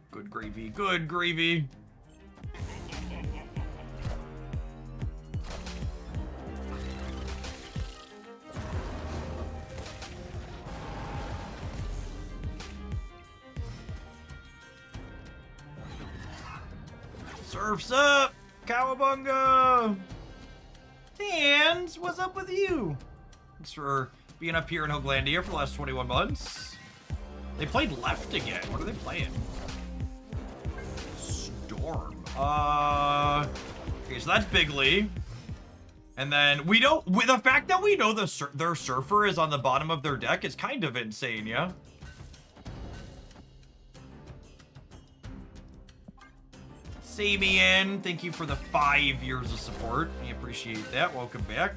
Good gravy, good gravy. Surf's up! Cowabunga! Tans, what's up with you? Thanks for being up here in Hoaglandia for the last 21 months. They played left again. What are they playing? Storm. Okay, so that's Bigly. And then we don't... the fact that we know their Surfer is on the bottom of their deck is kind of insane, yeah? Samian, thank you for the 5 years of support. I appreciate that. Welcome back.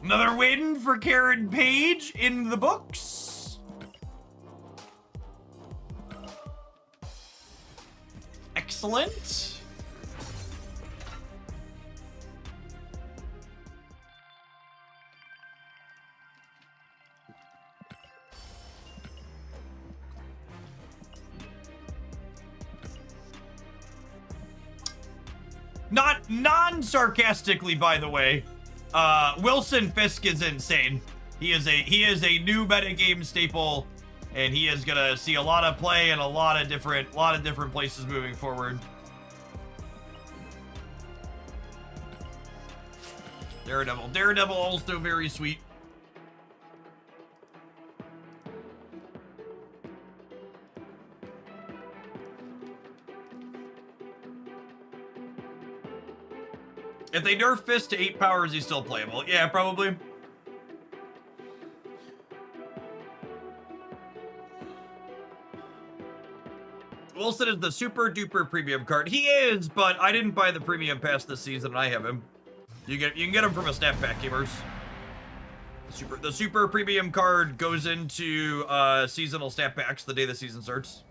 Another win for Karen Page in the books. Excellent. Not non-sarcastically, by the way. Wilson Fisk is insane. He is a new metagame staple, and he is gonna see a lot of play in a lot of different places moving forward. Daredevil also very sweet. If they nerf Fist to 8 power, is he still playable? Yeah, probably. Wilson is the super duper premium card. He is, but I didn't buy the premium pass this season, and I have him. You can get him from a snap pack, gamers. The super premium card goes into seasonal stat packs the day the season starts.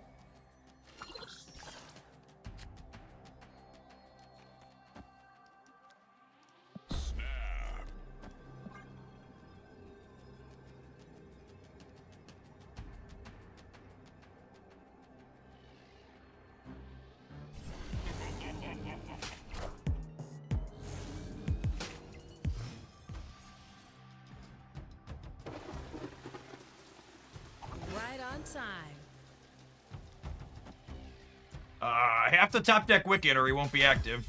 on time. Half the top deck wicket or he won't be active.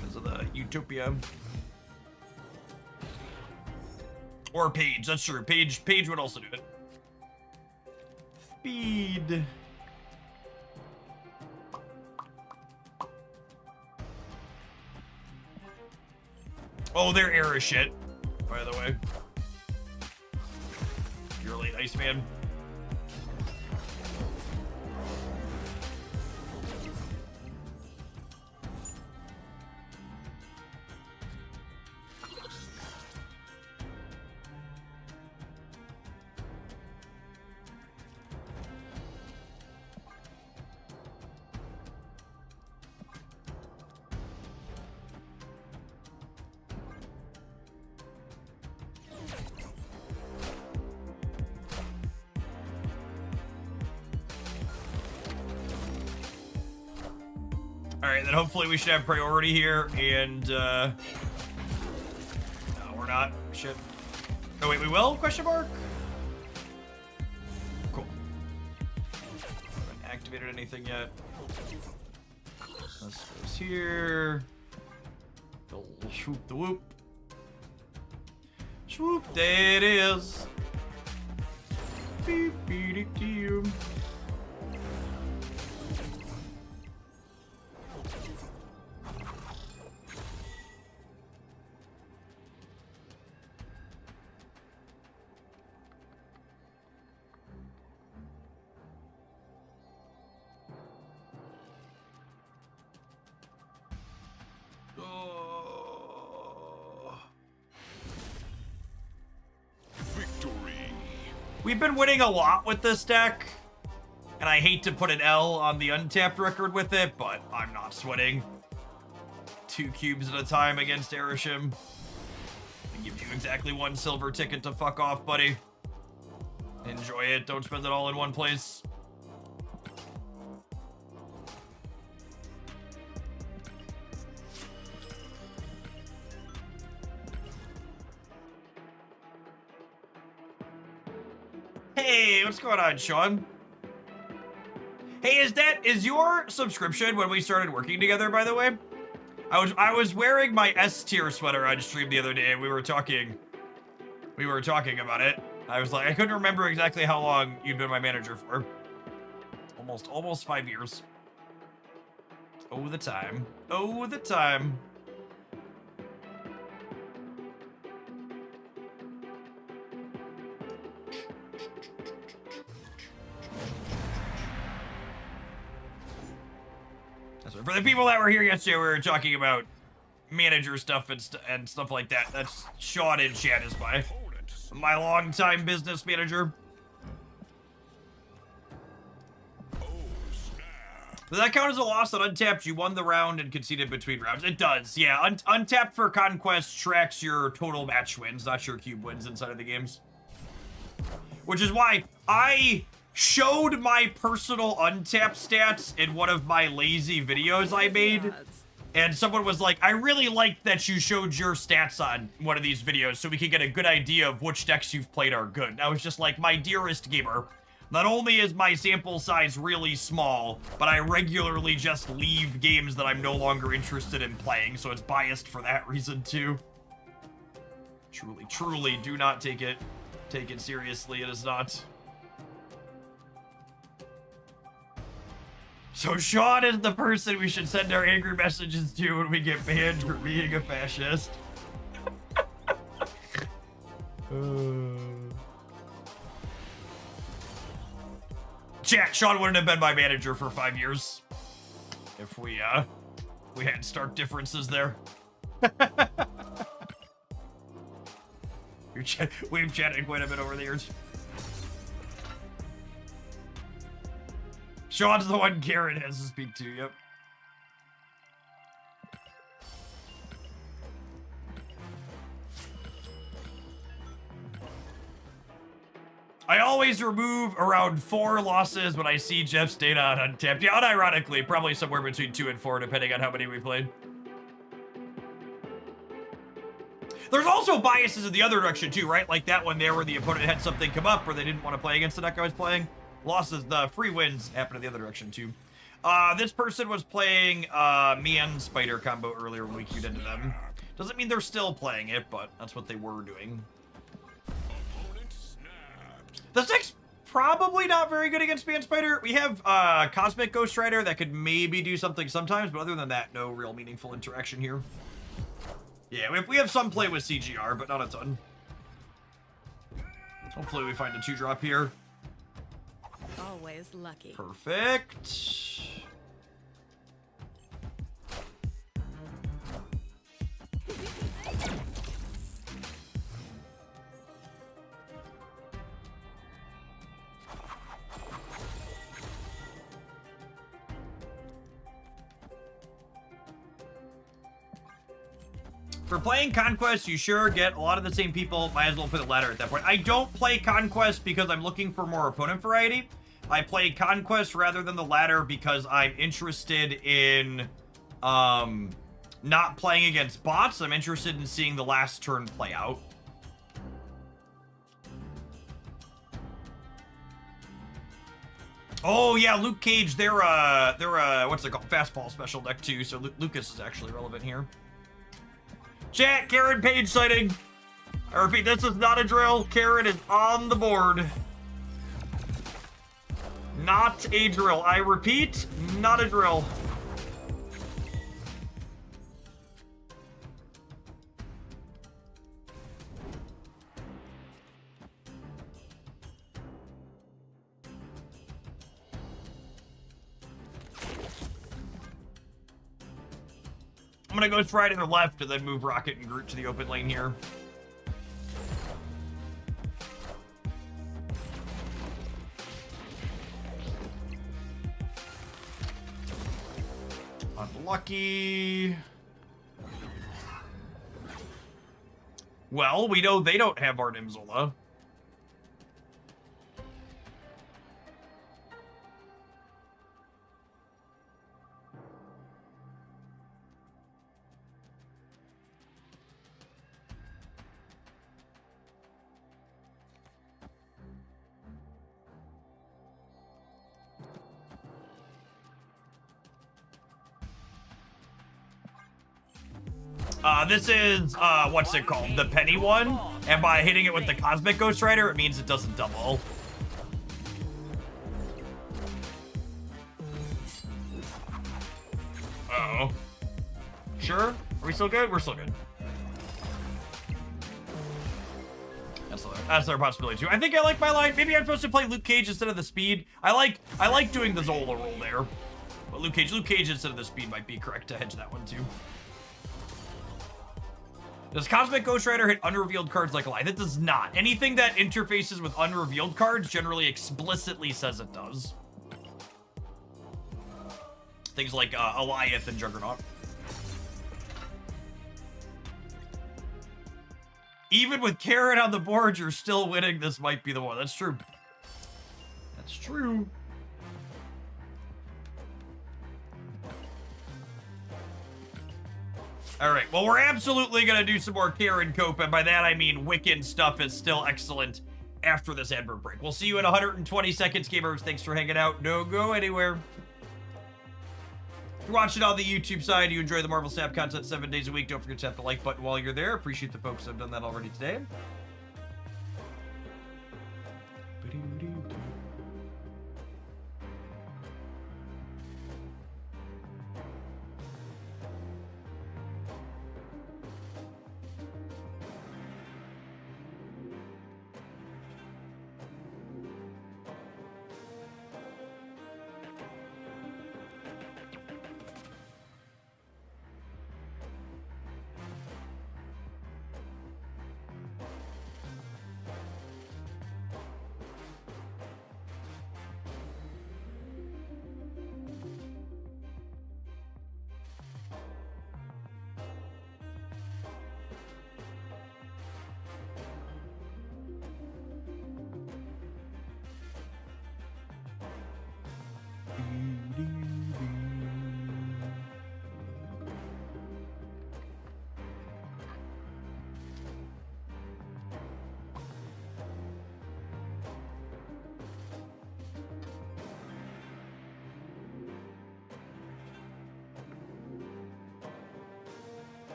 Because of the Utopia. Or Page, that's true. Page would also do it. Speed. Oh, they're error shit, by the way. You're late, Iceman. Alright, then hopefully we should have priority here, and, no, we're not. Shit. Oh, wait, we will? Question mark? Cool. Haven't activated anything yet. This goes here. Swoop the whoop. Swoop, there it is. Beep, beep, beep, beep. We've been winning a lot with this deck, and I hate to put an L on the untapped record with it, but I'm not sweating. 2 cubes at a time against Erishim. I give you exactly 1 silver ticket to fuck off, buddy. Enjoy it, don't spend it all in one place. Hey, what's going on, Sean? Hey, is your subscription when we started working together, by the way? I was wearing my S tier sweater on stream the other day, and we were talking about it. I was like, I couldn't remember exactly how long you'd been my manager for. Almost 5 years. Oh, the time. Oh, the time. For the people that were here yesterday, we were talking about manager stuff and stuff like that. That's Sean in chat is my longtime business manager. Does that count as a loss on Untapped? You won the round and conceded between rounds. It does, yeah. Untapped for Conquest tracks your total match wins, not your cube wins inside of the games. Which is why I showed my personal Untapped stats in one of my lazy videos I made. And someone was like, I really like that you showed your stats on one of these videos so we could get a good idea of which decks you've played are good. And I was just like, my dearest gamer, not only is my sample size really small, but I regularly just leave games that I'm no longer interested in playing, so it's biased for that reason too. Truly, do not take it seriously. It is not. So Sean is the person we should send our angry messages to when we get banned for being a fascist. Chat, Sean wouldn't have been my manager for 5 years if we had stark differences there. We've chatted quite a bit over the years. Sean's the one Karen has to speak to, yep. I always remove around 4 losses when I see Jeff's data on Untapped. Yeah, unironically, probably somewhere between 2 and 4, depending on how many we played. There's also biases in the other direction too, right? Like that one there where the opponent had something come up or they didn't want to play against the deck I was playing. Losses, the free wins happen in the other direction too. This person was playing me and Spider combo earlier when we queued into them. Doesn't mean they're still playing it, but that's what they were doing. Opponent snapped. This deck's probably not very good against me and Spider. We have Cosmic Ghost Rider that could maybe do something sometimes, but other than that, no real meaningful interaction here. Yeah, we have some play with CGR, but not a ton. Hopefully we find a 2-drop here. Always lucky. Perfect. For playing Conquest, you sure get a lot of the same people. Might as well play the ladder at that point. I don't play Conquest because I'm looking for more opponent variety. I play Conquest rather than the ladder because I'm interested in not playing against bots. I'm interested in seeing the last turn play out. Oh yeah, Luke Cage, they're what's it called? Fastball special deck too, so Lucas is actually relevant here. Chat, Karen Page sighting. I repeat, this is not a drill. Karen is on the board. Not a drill. I repeat, not a drill. I'm gonna go right to the left and then move Rocket and Groot to the open lane here. Unlucky. Well, we know they don't have Arnim Zola. This is, what's it called? The Penny one. And by hitting it with the Cosmic Ghost Rider, it means it doesn't double. Uh-oh. Sure? Are we still good? We're still good. That's their possibility too. I think I like my line. Maybe I'm supposed to play Luke Cage instead of the speed. I like doing the Zola roll there. But Luke Cage instead of the speed might be correct to hedge that one too. Does Cosmic Ghost Rider hit unrevealed cards like a lie? That does not. Anything that interfaces with unrevealed cards generally explicitly says it does. Things like Alioth and Juggernaut. Even with Karen on the board, you're still winning. This might be the one. That's true. That's true. All right, well, we're absolutely going to do some more Karen Cope, and by that I mean Wiccan stuff is still excellent after this advert break. We'll see you in 120 seconds, gamers. Thanks for hanging out. Don't go anywhere. If you're watching on the YouTube side, you enjoy the Marvel Snap content 7 days a week. Don't forget to hit the like button while you're there. Appreciate the folks that have done that already today.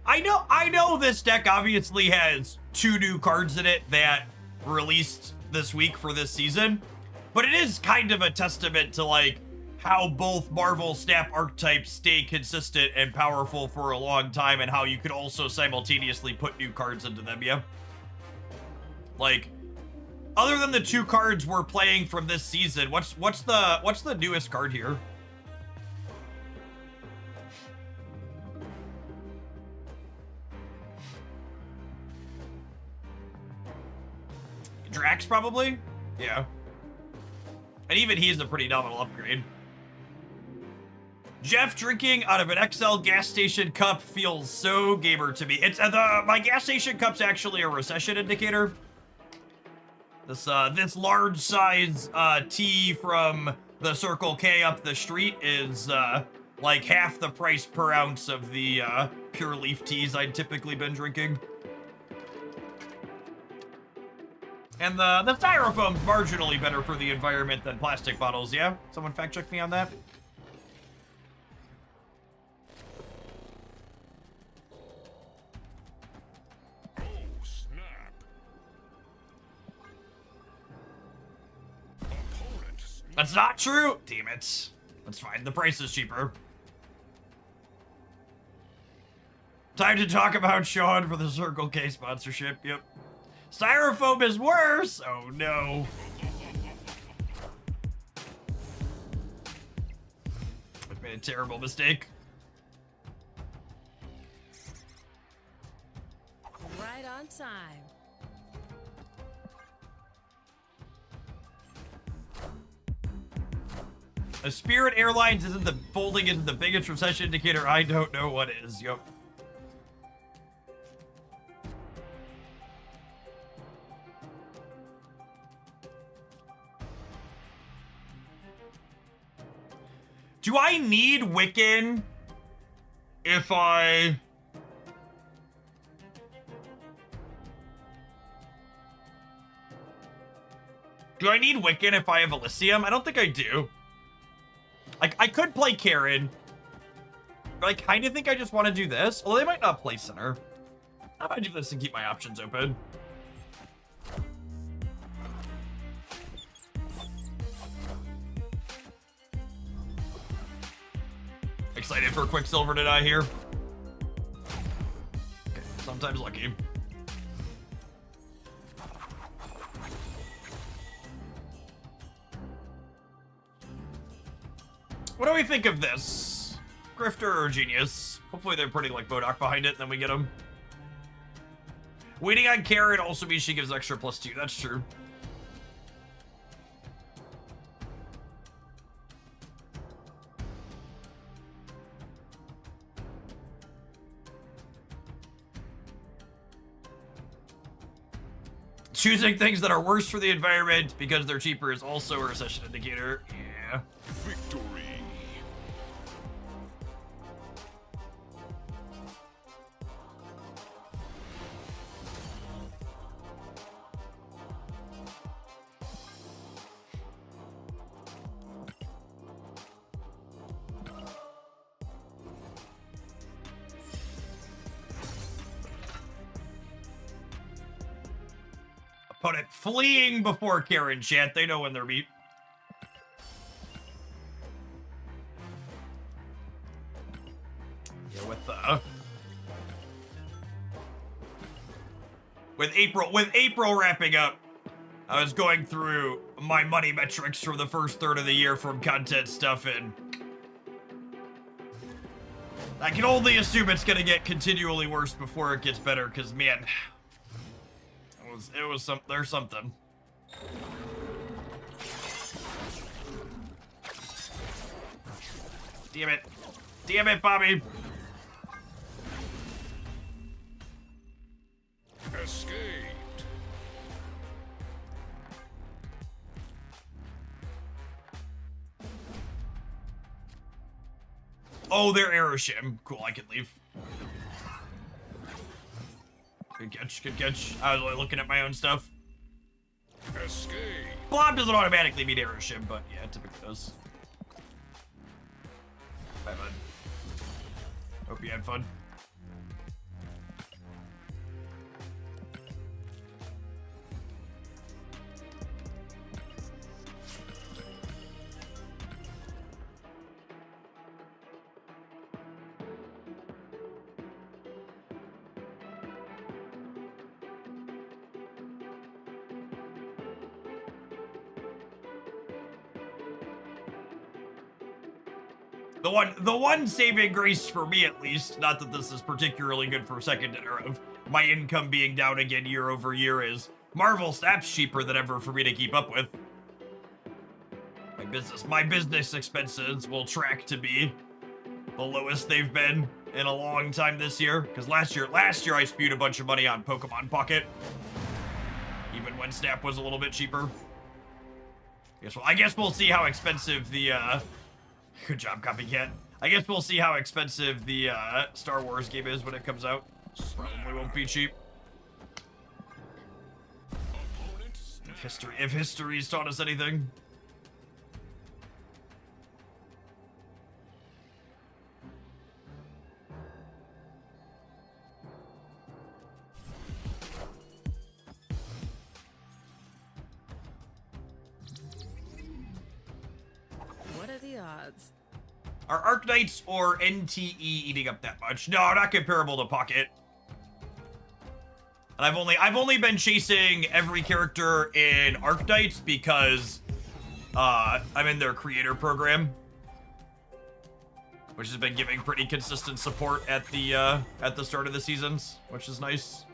I know this deck obviously has 2 new cards in it that released this week for this season, but it is kind of a testament to like how both Marvel Snap archetypes stay consistent and powerful for a long time, and how you could also simultaneously put new cards into them, yeah? Like, other than the 2 cards we're playing from this season, what's the newest card here? Drax, probably? Yeah. And even he's a pretty nominal upgrade. Jeff drinking out of an XL gas station cup feels so gamer to me. It's my gas station cup's actually a recession indicator. This large size tea from the Circle K up the street is like half the price per ounce of the pure leaf teas I'd typically been drinking. And the styrofoam's marginally better for the environment than plastic bottles, yeah? Someone fact check me on that? Oh, snap. Opponent snap. That's not true! Damn it. That's fine, the price is cheaper. Time to talk about Sean for the Circle K sponsorship, yep. Styrofoam is worse! Oh no. I've made a terrible mistake. Right on time. A Spirit Airlines isn't the folding into the biggest recession indicator. I don't know what is. Yup. Do I need Wiccan if I... Do I need Wiccan if I have Elysium? I don't think I do. Like, I could play Karen, but I kind of think I just want to do this. Although they might not play center. How about I do this and keep my options open? Excited for Quicksilver to die here. Okay, sometimes lucky. What do we think of this? Grifter or Genius? Hopefully they're putting like Bodok behind it and then we get them. Waiting on Karen also means she gives extra +2. That's true. Choosing things that are worse for the environment because they're cheaper is also a recession indicator. Yeah. Victory. Opponent fleeing before Karen chat. They know when they're beat. Yeah, with April wrapping up, I was going through my money metrics for the first third of the year from content stuff, and I can only assume it's gonna get continually worse before it gets better, because man, there's something. Damn it, Bobby. Escaped. Oh, they're Aeroshim. Cool, I can leave. Good catch, good catch. I was only looking at my own stuff. Escape. Blob doesn't automatically meet Aeroshim, but yeah, it typically does. Bye, bud. Hope you had fun. The one saving grace for me, at least, not that this is particularly good for second dinner of my income being down again year over year, is Marvel Snap's cheaper than ever for me to keep up with. My business expenses will track to be the lowest they've been in a long time this year. Because last year I spewed a bunch of money on Pokemon Pocket, even when Snap was a little bit cheaper. I guess we'll see how expensive the good job, Copycat. I guess we'll see how expensive the Star Wars game is when it comes out. Probably won't be cheap. If history's taught us anything. What are the odds? Are Arknights or NTE eating up that much? No, not comparable to Pocket. And I've only been chasing every character in Arknights because I'm in their creator program, which has been giving pretty consistent support at the start of the seasons, which is nice.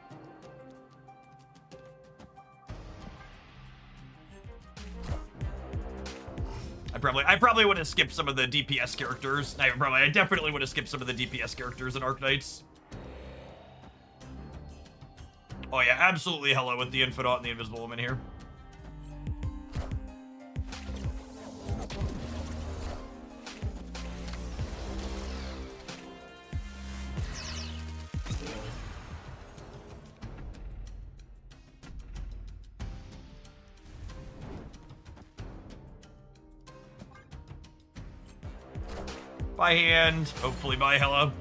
I probably would have skipped some of the DPS characters. I definitely would have skipped some of the DPS characters in Arknights. Oh yeah, absolutely hello with the Infidot and the Invisible Woman here. By hand, hopefully by hello.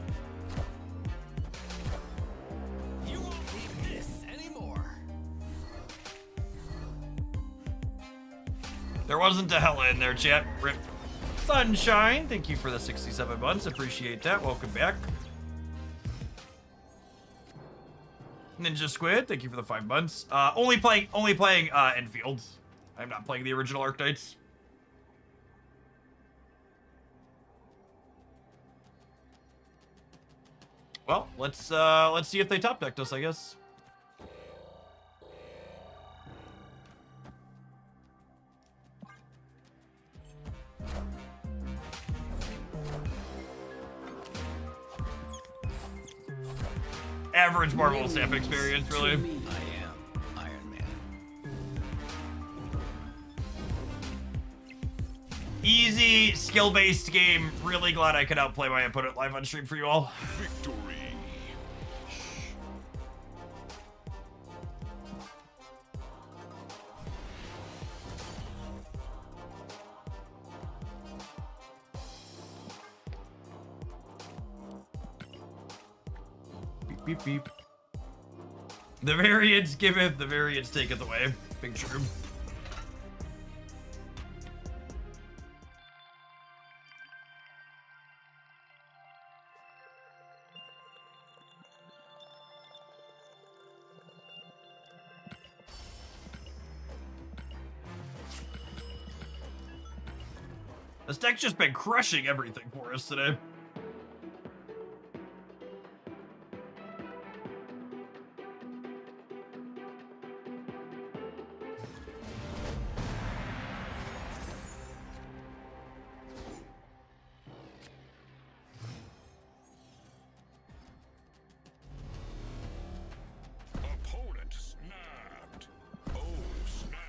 You won't need this anymore. There wasn't a hella in there, chat. Rip. Sunshine, thank you for the 67 months. Appreciate that. Welcome back. Ninja Squid, thank you for the 5 months. Only playing Enfield. I'm not playing the original Arknights. Well, let's see if they top decked us, I guess. Average Marvel Snap experience, really. I am Iron Man. Easy, skill-based game. Really glad I could outplay my opponent live on stream for you all. Victory. Beep, beep, beep. The variance giveth, the variance taketh away. Big true. This deck's just been crushing everything for us today. Opponent snapped. Oh, snap.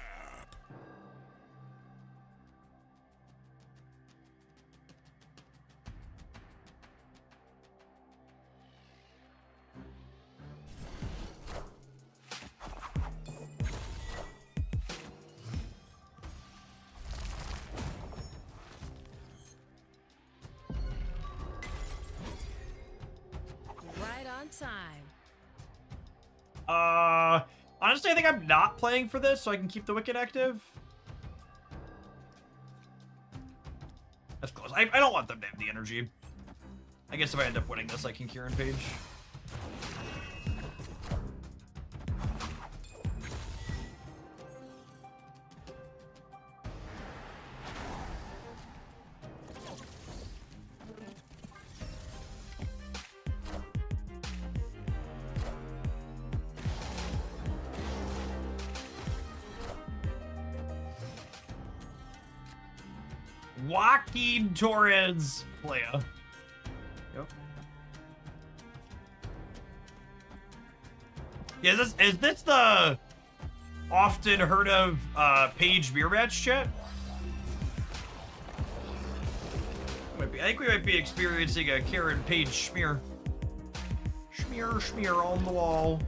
on time. Honestly, I think I'm not playing for this, so I can keep the Wicked active. That's close. I don't want them to have the energy. I guess if I end up winning this, I can Kieran Page. Joaquin Torres, Leia. Yep. Yeah, is this the often heard of Page mirror match chat? I think we might be experiencing a Karen Page smear. Smear on the wall.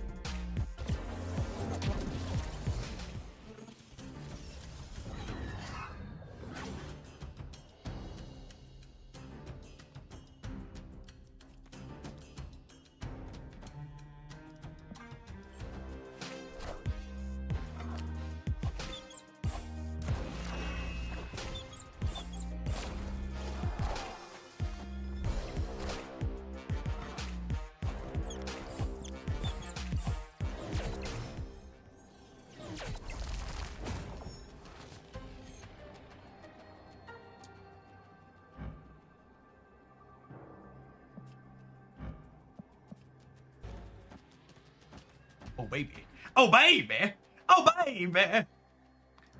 Oh baby, oh baby, oh baby,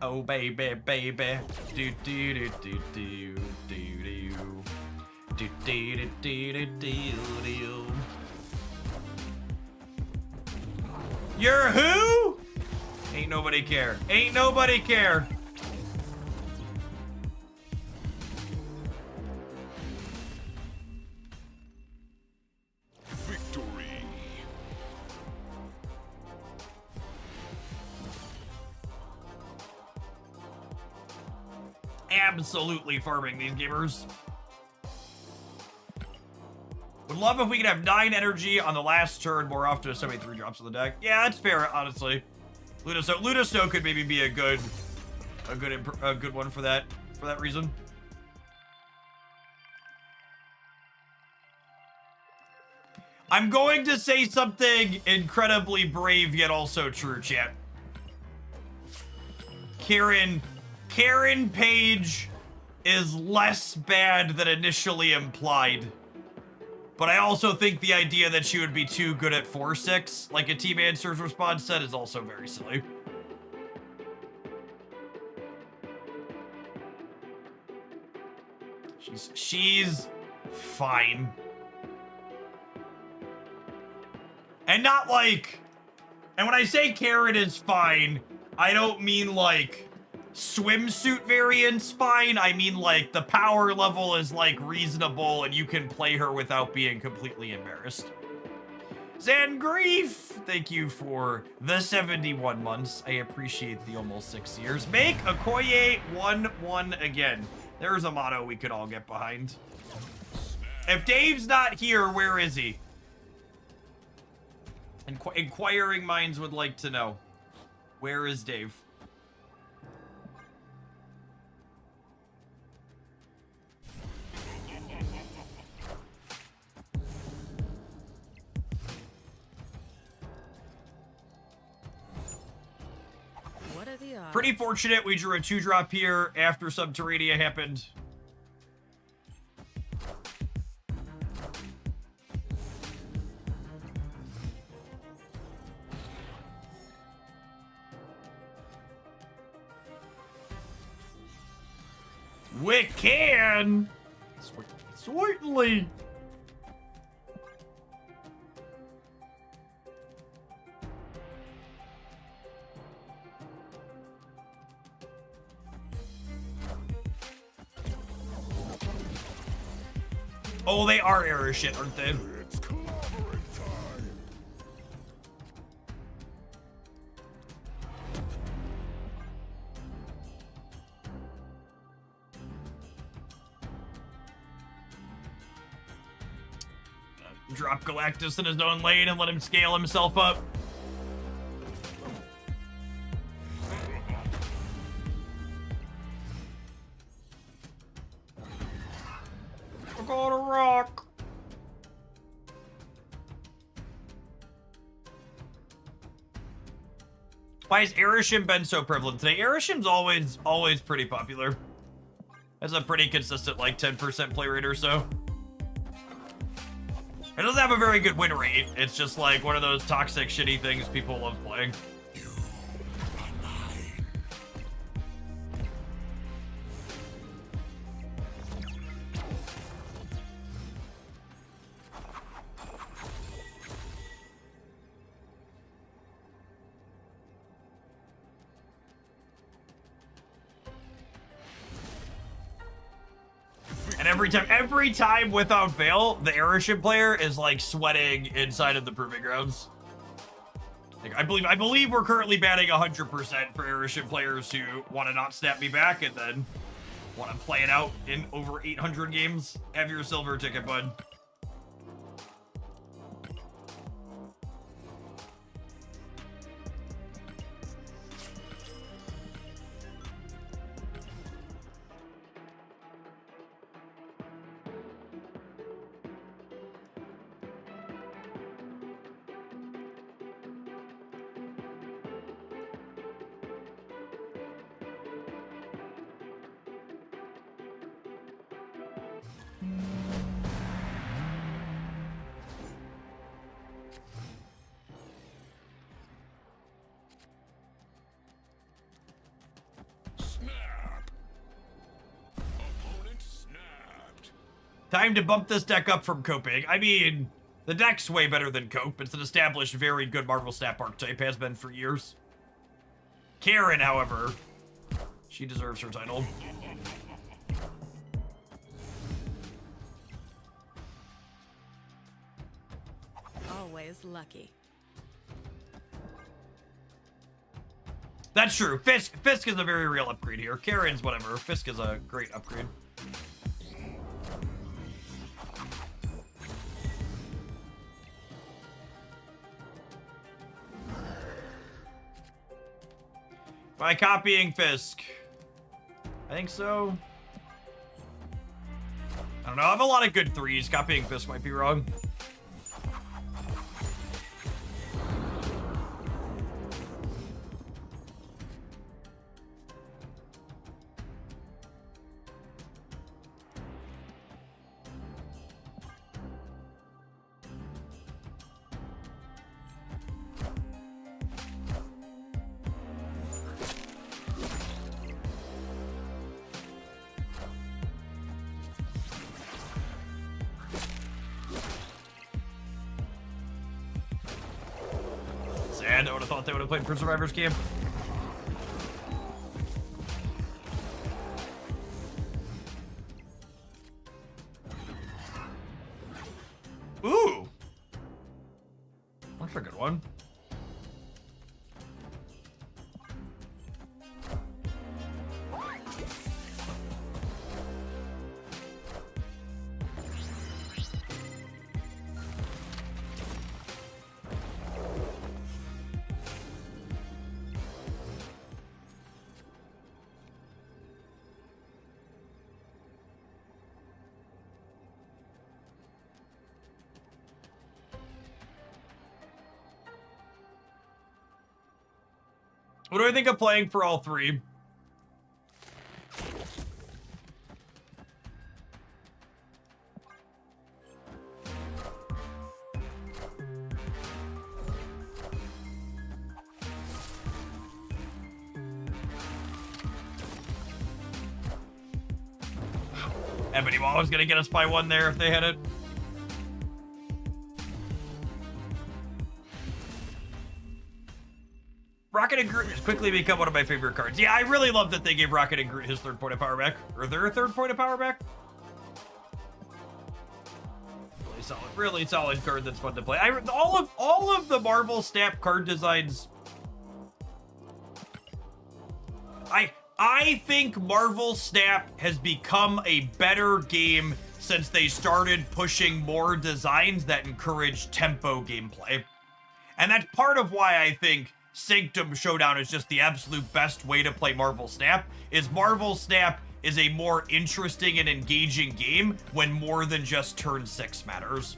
oh baby, baby, do do do do do do do do do do do do. You're who? Ain't nobody care. Ain't nobody care. Absolutely farming these gamers. Would love if we could have 9 energy on the last turn more often if somebody 3 drops on the deck. Yeah, that's fair, honestly. Lunasto could maybe be a good one for that reason. I'm going to say something incredibly brave yet also true, chat. Karen Page is less bad than initially implied. But I also think the idea that she would be too good at 4-6, like a Team Answers response said, is also very silly. She's fine. And not like... And when I say Karen is fine, I don't mean like... swimsuit variant's fine. I mean, like, the power level is, like, reasonable and you can play her without being completely embarrassed. Zangrief, thank you for the 71 months. I appreciate the almost 6 years. Make Okoye 1-1 again. There's a motto we could all get behind. If Dave's not here, where is he? Inquiring minds would like to know. Where is Dave? What are the odds? Pretty fortunate we drew a 2-drop here after Subterranea happened. We can! Certainly! Oh, they are error shit, aren't they? It's clobbering time. Drop Galactus in his own lane and let him scale himself up. We're gonna rock. Why has Airishim been so prevalent today? Airishim's always pretty popular. Has a pretty consistent, like, 10% play rate or so. It doesn't have a very good win rate. It's just like one of those toxic, shitty things people love playing. And every time without fail, the Airship player is like sweating inside of the proving grounds. Like, I believe we're currently batting 100% for Airship players who want to not snap me back and then want to play it out in over 800 games. Have your silver ticket, bud. Snap. Opponent snapped. Time to bump this deck up from coping. I mean, the deck's way better than cope. It's an established, very good Marvel Snap archetype, has been for years. Karen, however, she deserves her title. Always lucky. That's true. Fisk is a very real upgrade here. Karen's whatever. Fisk is a great upgrade. By copying Fisk. I think so. I don't know. I have a lot of good threes. Copying Fisk might be wrong. Sad. I would have thought they would have played for Survivor's Camp. Ooh. That's a good one. What do I think of playing for all three? Ebony Maw was gonna get us by one there if they had it. Rocket and Groot has quickly become one of my favorite cards. Yeah, I really love that they gave Rocket and Groot his third point of power back. Or their third point of power back. Really solid card that's fun to play. All of the Marvel Snap card designs. I think Marvel Snap has become a better game since they started pushing more designs that encourage tempo gameplay. And that's part of why I think Sanctum Showdown is just the absolute best way to play Marvel Snap, is Marvel Snap is a more interesting and engaging game when more than just turn 6 matters.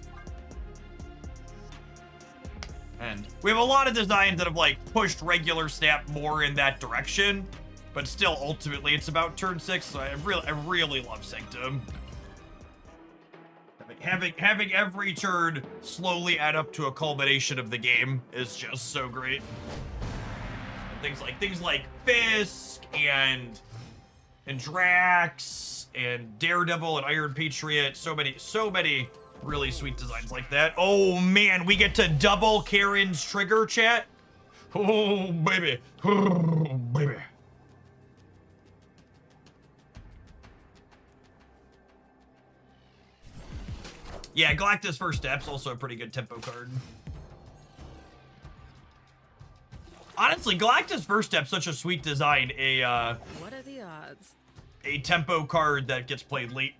And we have a lot of designs that have like pushed regular Snap more in that direction, but still ultimately it's about turn 6, so I really love Sanctum. Having every turn slowly add up to a culmination of the game is just so great. And things like Fisk and Drax and Daredevil and Iron Patriot, so many really sweet designs like that. Oh man, we get to double Karen's trigger, chat. Oh baby, oh baby. Yeah, Galactus First Step's also a pretty good tempo card. Honestly, Galactus First Step's such a sweet design. What are the odds? A tempo card that gets played late.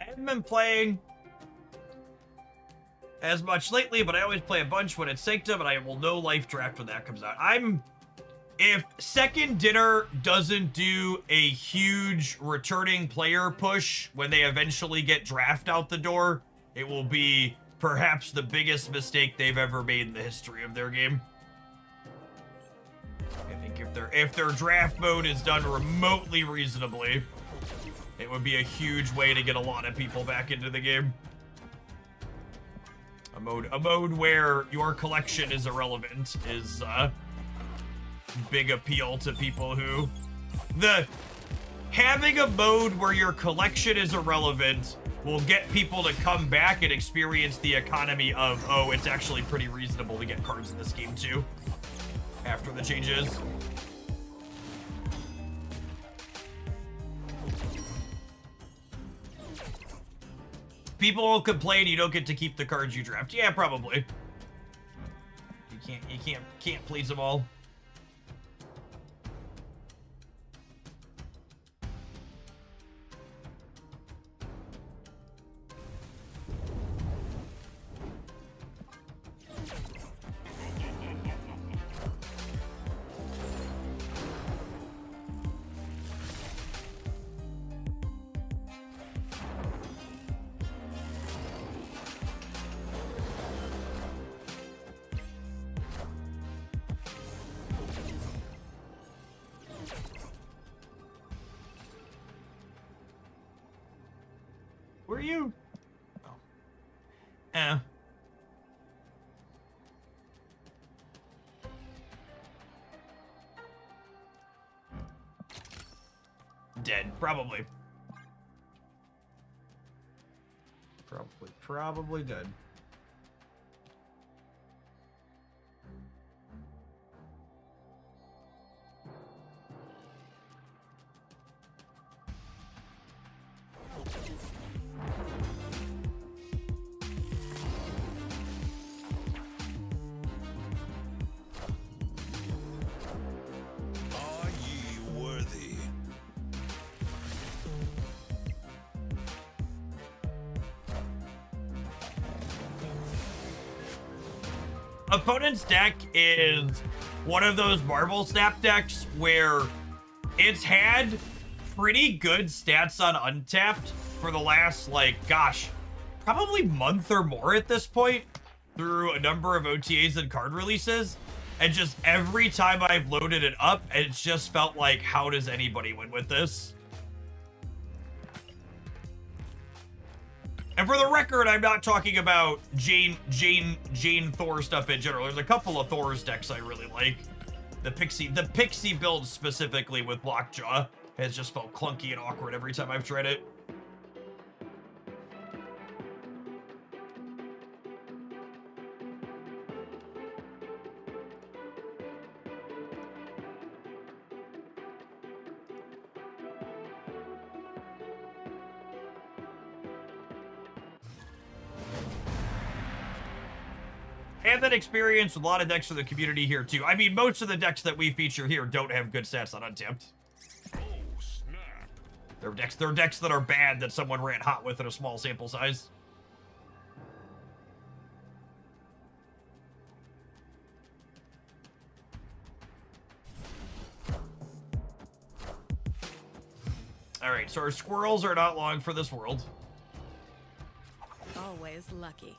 I haven't been playing as much lately, but I always play a bunch when it's Sanctum, and I will know Life Draft when that comes out. If Second Dinner doesn't do a huge returning player push when they eventually get Draft out the door, it will be perhaps the biggest mistake they've ever made in the history of their game. I think if their draft mode is done remotely reasonably, it would be a huge way to get a lot of people back into the game. A mode where your collection is irrelevant is big appeal to people who... Having a mode where your collection is irrelevant will get people to come back and experience the economy of, oh, it's actually pretty reasonable to get cards in this game too, after the changes. People will complain you don't get to keep the cards you draft. Yeah, probably. You can't please them all. Were you? Oh. Dead, probably. Probably dead. Are ye worthy? Opponent's deck is one of those Marvel Snap decks where it's had pretty good stats on Untapped for the last, like, gosh, probably month or more at this point through a number of OTAs and card releases. And just every time I've loaded it up, it's just felt like, how does anybody win with this? And for the record, I'm not talking about Jane Thor stuff in general. There's a couple of Thor's decks I really like. The Pixie build specifically with Lockjaw has just felt clunky and awkward every time I've tried it. And then experience with a lot of decks for the community here too. I mean, most of the decks that we feature here don't have good stats on Untapped. Oh, snap. They're decks that are bad that someone ran hot with in a small sample size. Alright, so our squirrels are not long for this world. Always lucky.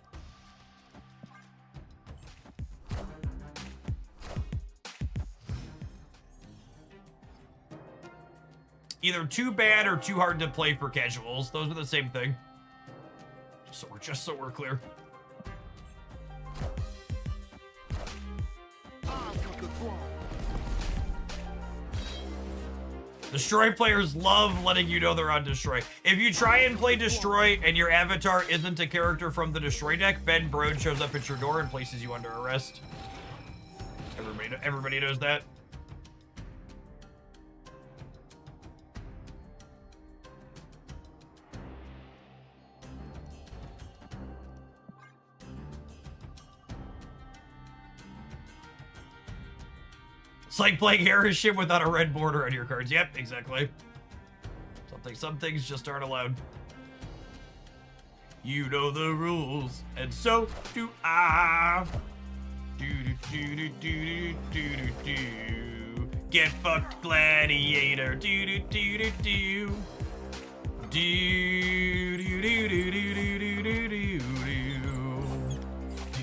Either too bad or too hard to play for casuals. Those are the same thing. Just so we're clear. Destroy players love letting you know they're on Destroy. If you try and play Destroy and your avatar isn't a character from the Destroy deck, Ben Brode shows up at your door and places you under arrest. Everybody knows that. It's like playing Harrison without a red border on your cards. Yep, exactly. Some things just aren't allowed. You know the rules, and so do I. Do do do do do do do. Get fucked, gladiator. Do do do do do. Do do do do do do do do do do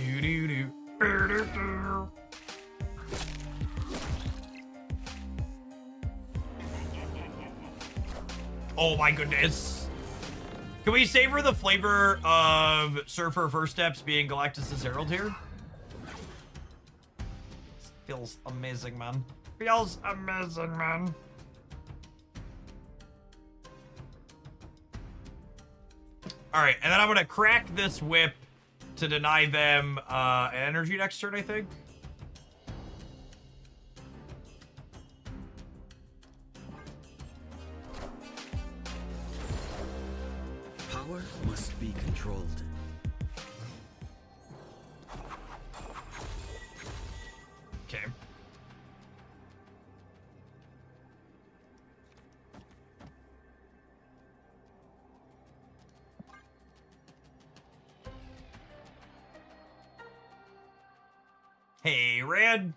do do do. Oh my goodness. Can we savor the flavor of Surfer First Steps being Galactus' Herald here? Feels amazing, man. Feels amazing, man. Alright, and then I'm gonna crack this whip to deny them an energy next turn, I think. Power must be controlled. Okay. Hey, Red.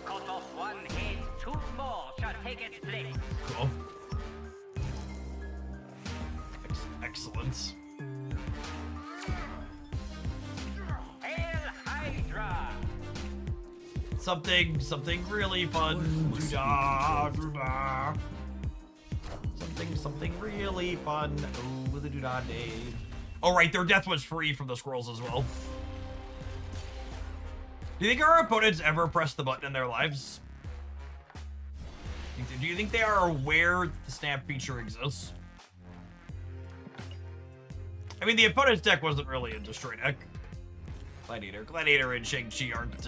Cut off one head, two more shall take its place. Cool. Excellent. Hail Hydra! Something really fun. Doo-dah, doo-dah. Something really fun. Oh, with a doo-dah day. Oh, right, their death was free from the squirrels as well. Do you think our opponents ever press the button in their lives? Do you think they are aware the snap feature exists? I mean, the opponent's deck wasn't really a destroy deck. Gladiator and Shang-Chi aren't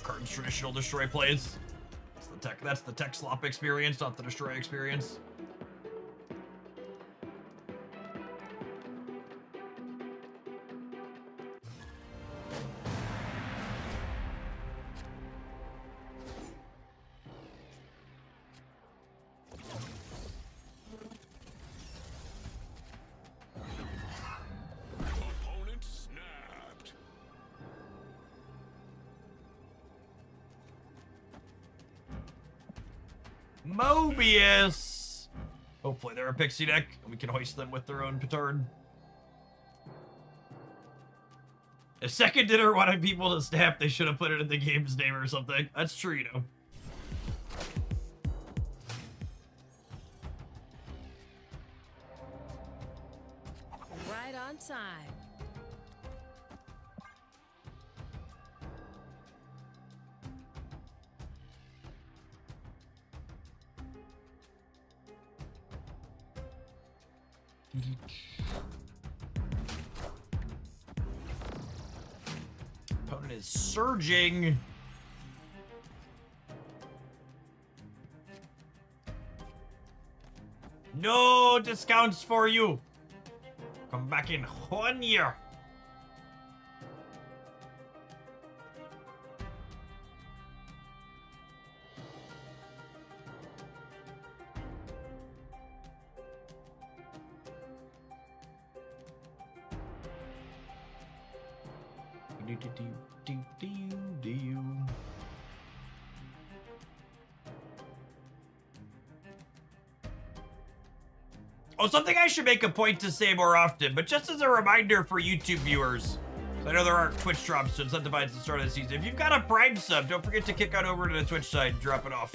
cards traditional destroy plays. That's the tech slop experience, not the destroy experience. Opponent snapped. Mobius! Hopefully they're a pixie deck, and we can hoist them with their own petard. If Second Dinner wanted people to snap, they should have put it in the game's name or something. That's true, you know. time. Opponent is surging. No discounts for you. Come back in 1 year. Oh, something I should make a point to say more often, but just as a reminder for YouTube viewers, 'cause I know there aren't Twitch drops to incentivize at the start of the season. If you've got a Prime sub, don't forget to kick on over to the Twitch side and drop it off.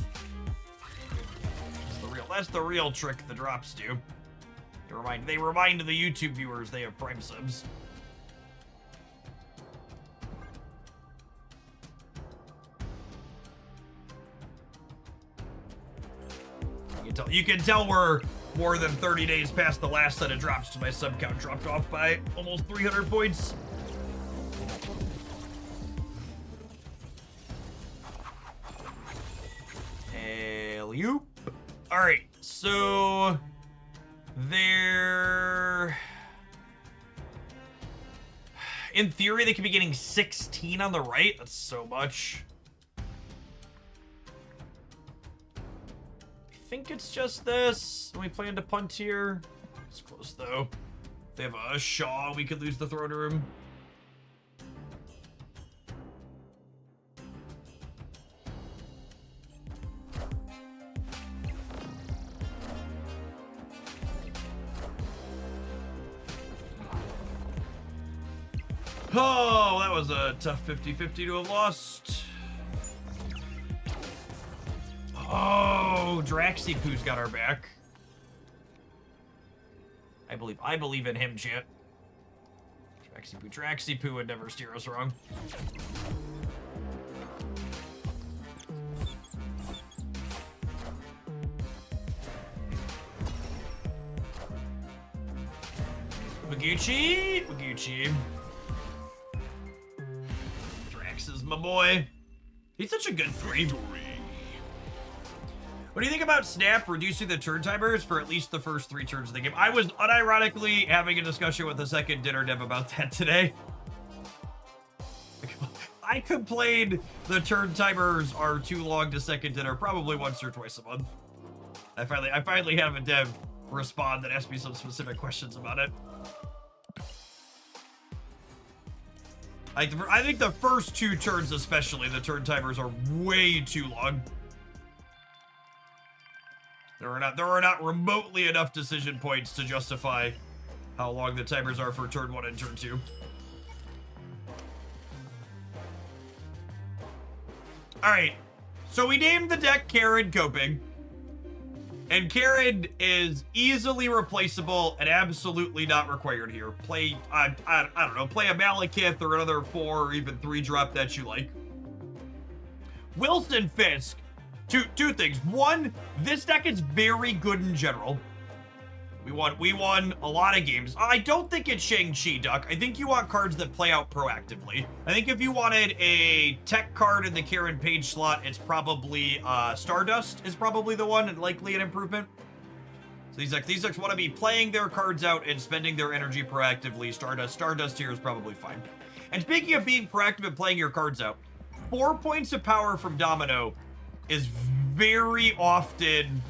That's the real trick the drops do. They remind the YouTube viewers they have Prime subs. You can tell we're more than 30 days past the last set of drops, so my sub count dropped off by almost 300 points. Alley-oop. Alright, so they're... in theory, they could be getting 16 on the right. That's so much. I think it's just this. We plan to punt here. It's close, though. If they have a Shaw, we could lose the throw to him. Oh, that was a tough 50-50 to have lost. Oh, Draxipoo's got our back. I believe in him, chat. Draxipoo would never steer us wrong. Maguchi. Drax is my boy. He's such a good free. What do you think about Snap reducing the turn timers for at least the first 3 turns of the game? I was unironically having a discussion with the second dinner dev about that today. I complained the turn timers are too long to second dinner probably once or twice a month. I finally had a dev respond that asked me some specific questions about it. I think the first 2 turns especially, the turn timers are way too long. There are not remotely enough decision points to justify how long the timers are for turn 1 and turn 2. Alright, so we named the deck Karen Coping. And Karen is easily replaceable and absolutely not required here. Play, I don't know, play a Malekith or another 4 or even 3 drop that you like. Wilson Fisk. Two things. One, this deck is very good in general. We won a lot of games. I don't think it's Shang-Chi, Duck. I think you want cards that play out proactively. I think if you wanted a tech card in the Karen Page slot, it's probably Stardust is probably the one and likely an improvement. So these decks want to be playing their cards out and spending their energy proactively. Stardust here is probably fine. And speaking of being proactive and playing your cards out, 4 points of power from Domino is very often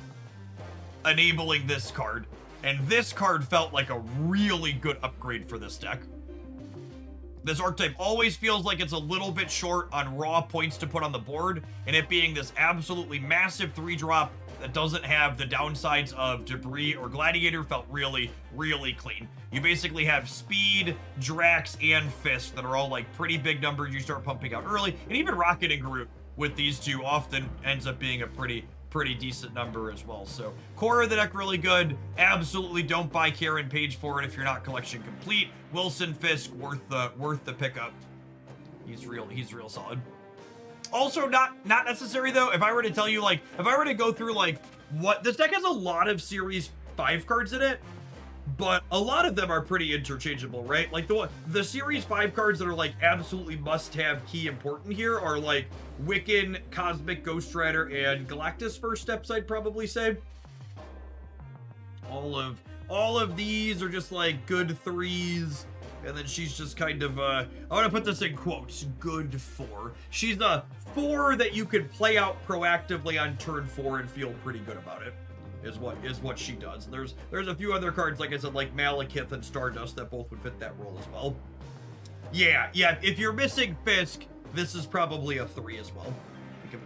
enabling this card. And this card felt like a really good upgrade for this deck. This archetype always feels like it's a little bit short on raw points to put on the board, and it being this absolutely massive 3-drop that doesn't have the downsides of Debris or Gladiator felt really, really clean. You basically have Speed, Drax, and Fist that are all like pretty big numbers you start pumping out early, and even Rocket and Groot with these two often ends up being a pretty pretty decent number as well. So core of the deck really good. Absolutely don't buy Karen Page for it if you're not collection complete. Wilson Fisk worth the pickup. He's real solid. Also not necessary though. If I were to tell you, like, if I were to go through like what this deck has, a lot of series 5 cards in it, but a lot of them are pretty interchangeable, right? Like the series 5 cards that are like absolutely must-have key important here are like Wiccan, Cosmic Ghost Rider, and Galactus First Steps, I'd probably say. All of these are just like good 3s, and then she's just kind of I want to put this in quotes, good 4. She's a 4 that you could play out proactively on turn 4 and feel pretty good about it. Is what she does. And there's a few other cards, like I said, like Malekith and Stardust, that both would fit that role as well. Yeah. If you're missing Fisk, this is probably a 3 as well.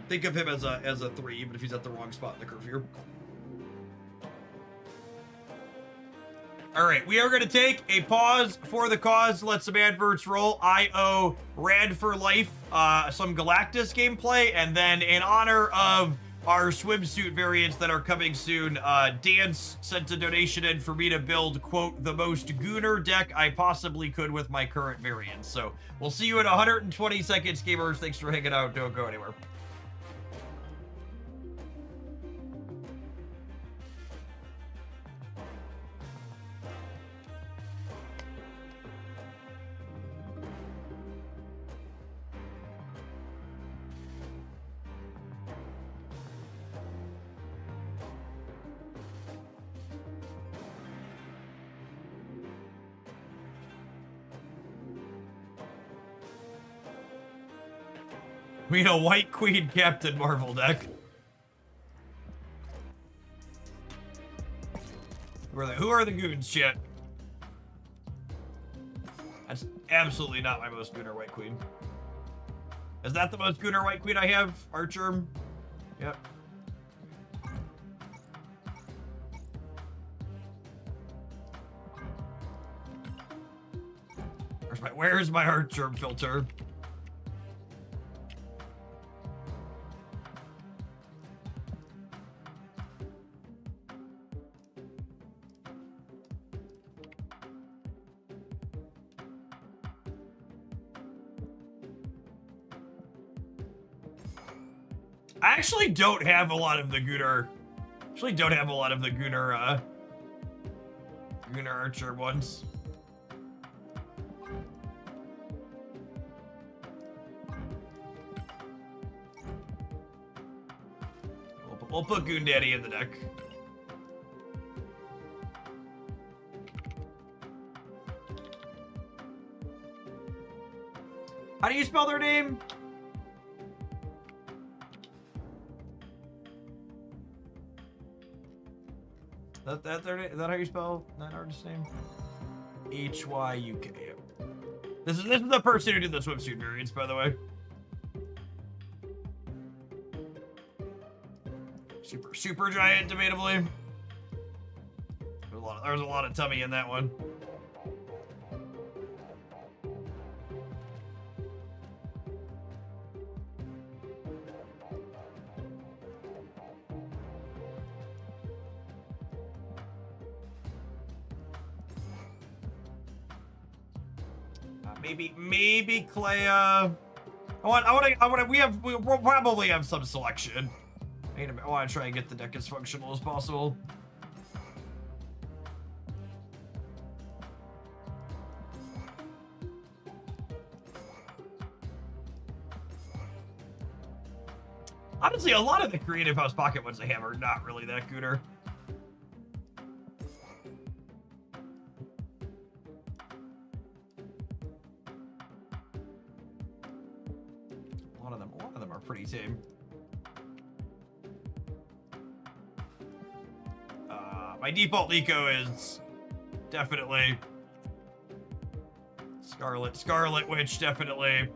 Think of him as a 3, even if he's at the wrong spot in the curve here. All right, we are going to take a pause for the cause. Let some adverts roll. I owe Rad for Life some Galactus gameplay, and then in honor of our swimsuit variants that are coming soon, Dance sent a donation in for me to build, quote, the most Gooner deck I possibly could with my current variants. So we'll see you in 120 seconds, gamers. Thanks for hanging out. Don't go anywhere. We need a White Queen Captain Marvel deck. Who are the goons, chat? That's absolutely not my most Gooner White Queen. Is that the most Gooner White Queen I have? Archer? Yep. Where's my Archer filter? I actually don't have a lot of the Gooner. Gooner Archer ones. We'll put Goon Daddy in the deck. How do you spell their name? Is that how you spell that artist's name? H-Y-U-K. This is the person who did the swimsuit variants, by the way. Super giant, debatably. There's a lot of tummy in that one. Maybe Clea. We'll probably have some selection. I want to try and get the deck as functional as possible. Honestly, a lot of the Creative House Pocket ones I have are not really that gooder. A lot of them are pretty tame. My default Nico is definitely Scarlet Witch, definitely.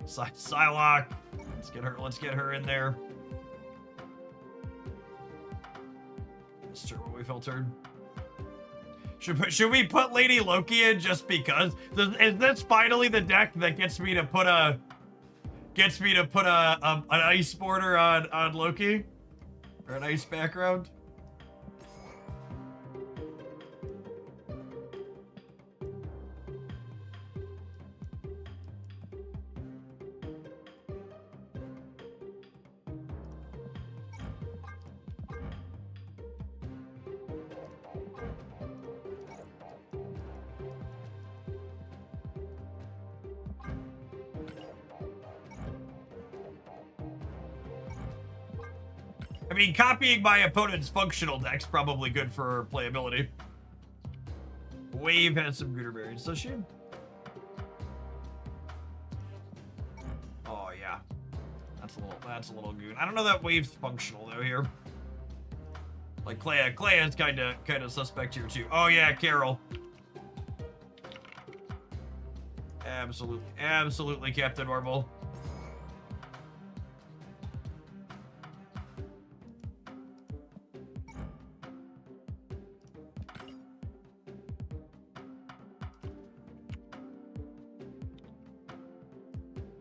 Psylocke. Let's get her in there. Let's check what we filtered. Should we put Lady Loki in just because? Is this finally the deck that gets me to put a gets me to put an ice border on Loki, or an ice background. I mean, copying my opponent's functional deck's probably good for playability. Wave has some gooder variants, does she? Oh yeah, that's a little goon. I don't know that Wave's functional though here. Like Clea is kind of suspect here too. Oh yeah, Carol. Absolutely, Captain Marvel.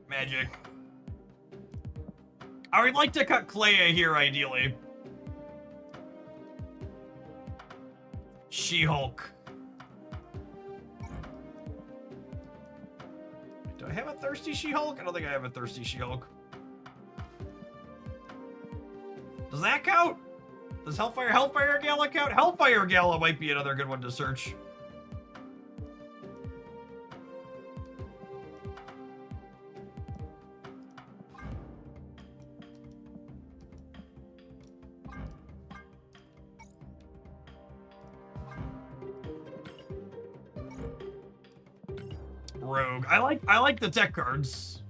Magic. I would like to cut Clea here, ideally. She-Hulk. Do I have a thirsty She-Hulk? I don't think I have a thirsty She-Hulk. Does that count? Does Hellfire Gala count? Hellfire Gala might be another good one to search. Rogue. I like the tech cards.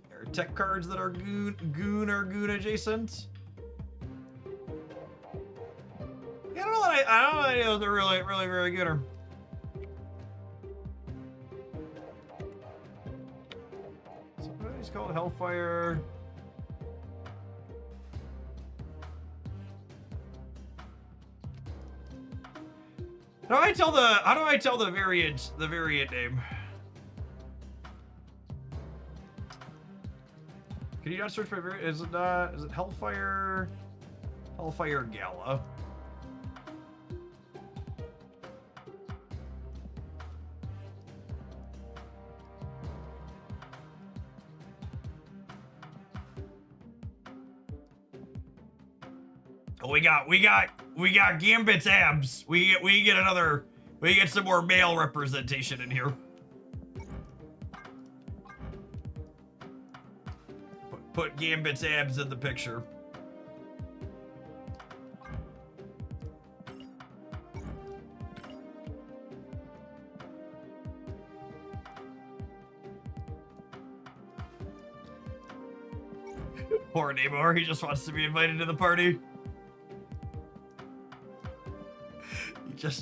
There are tech cards that are goon adjacent. Yeah, I don't know they're really very good. Or somebody's called Hellfire. How do I tell the variant name? Can you not search by variant? Is it Hellfire Gala? Oh, we got Gambit's abs. We get some more male representation in here. Put Gambit's abs in the picture. Poor Namor, he just wants to be invited to the party.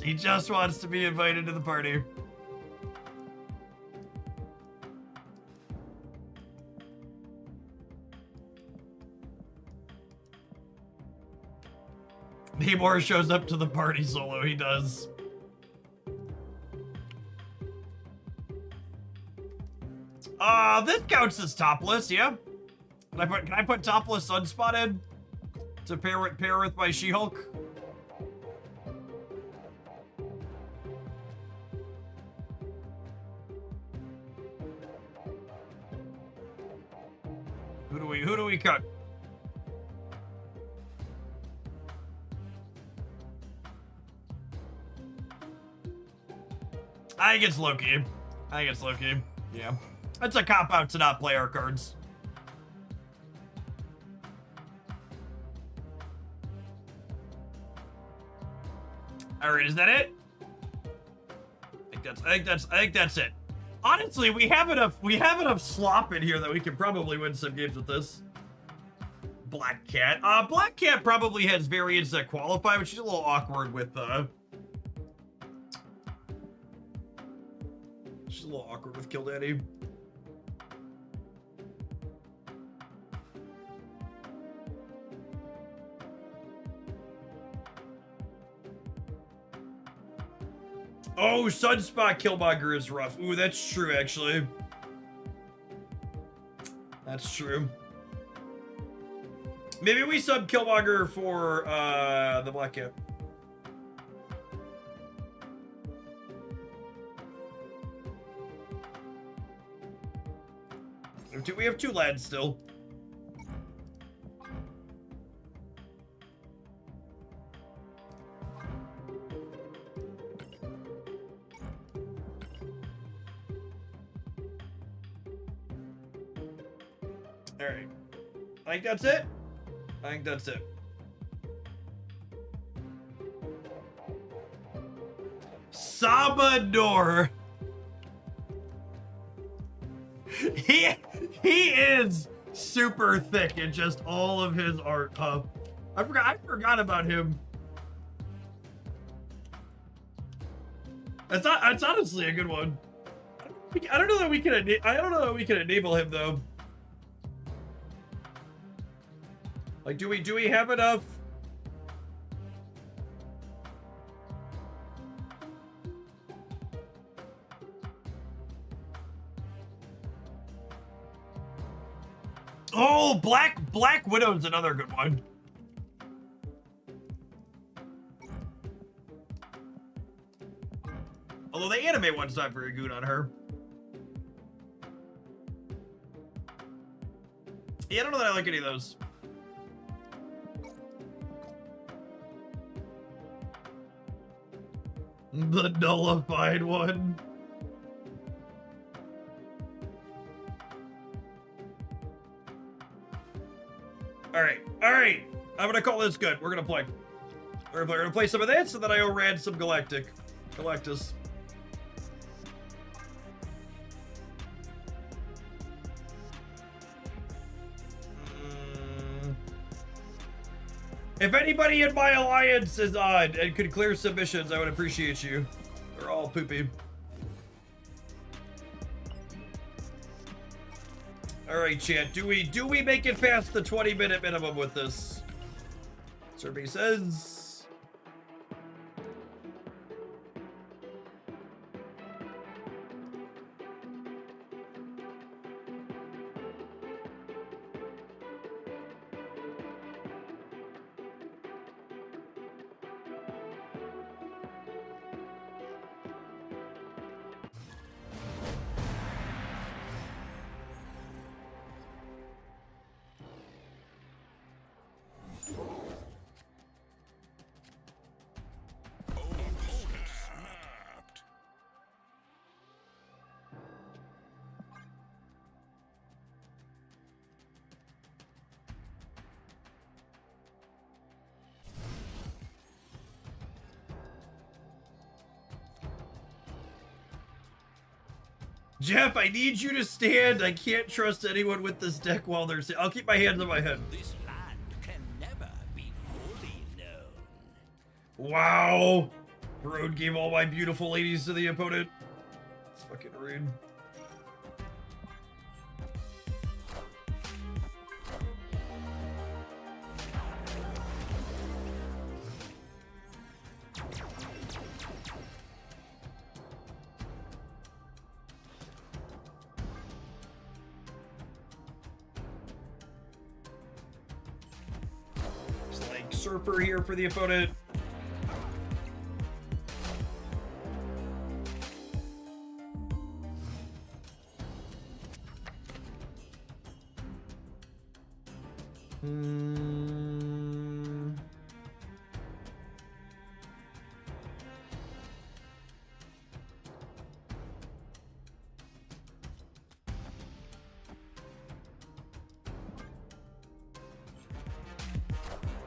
He just wants to be invited to the party. Namor shows up to the party solo, he does. This counts as topless, yeah? Can I put topless unspotted to pair with my She-Hulk? Who do we cut? I think it's Loki. Yeah. That's a cop-out to not play our cards. Alright, is that it? I think that's it. Honestly, we have enough slop in here that we can probably win some games with this. Black Cat. Black Cat probably has variants that qualify, but she's a little awkward with Kill Daddy. Oh, Sunspot Killmonger is rough. Ooh, that's true, actually. That's true. Maybe we sub Killmonger for the Black Cap. We have 2 lads still. Alright. I think that's it. I think that's it. Sabador. He is super thick in just all of his art, huh? I forgot about him. That's honestly a good one. I don't know that we can enable him though. Like, do we have enough? Oh, Black Widow's another good one. Although the anime one's not very good on her. Yeah, I don't know that I like any of those. The nullified one. Alright. I'm gonna call this good. We're gonna play. We're gonna play some of that so that I overran some Galactus. If anybody in my alliance is on and could clear submissions, I would appreciate you. They're all poopy. Alright, chat. Do we make it past the 20-minute minimum with this? Survey says. Snapped. Jeff, I need you to stand. I can't trust anyone with this deck while they're. I'll keep my hands on my head. This land can never be fully known. Wow. Road gave all my beautiful ladies to the opponent. It's fucking rude. It's like Surfer here for the opponent.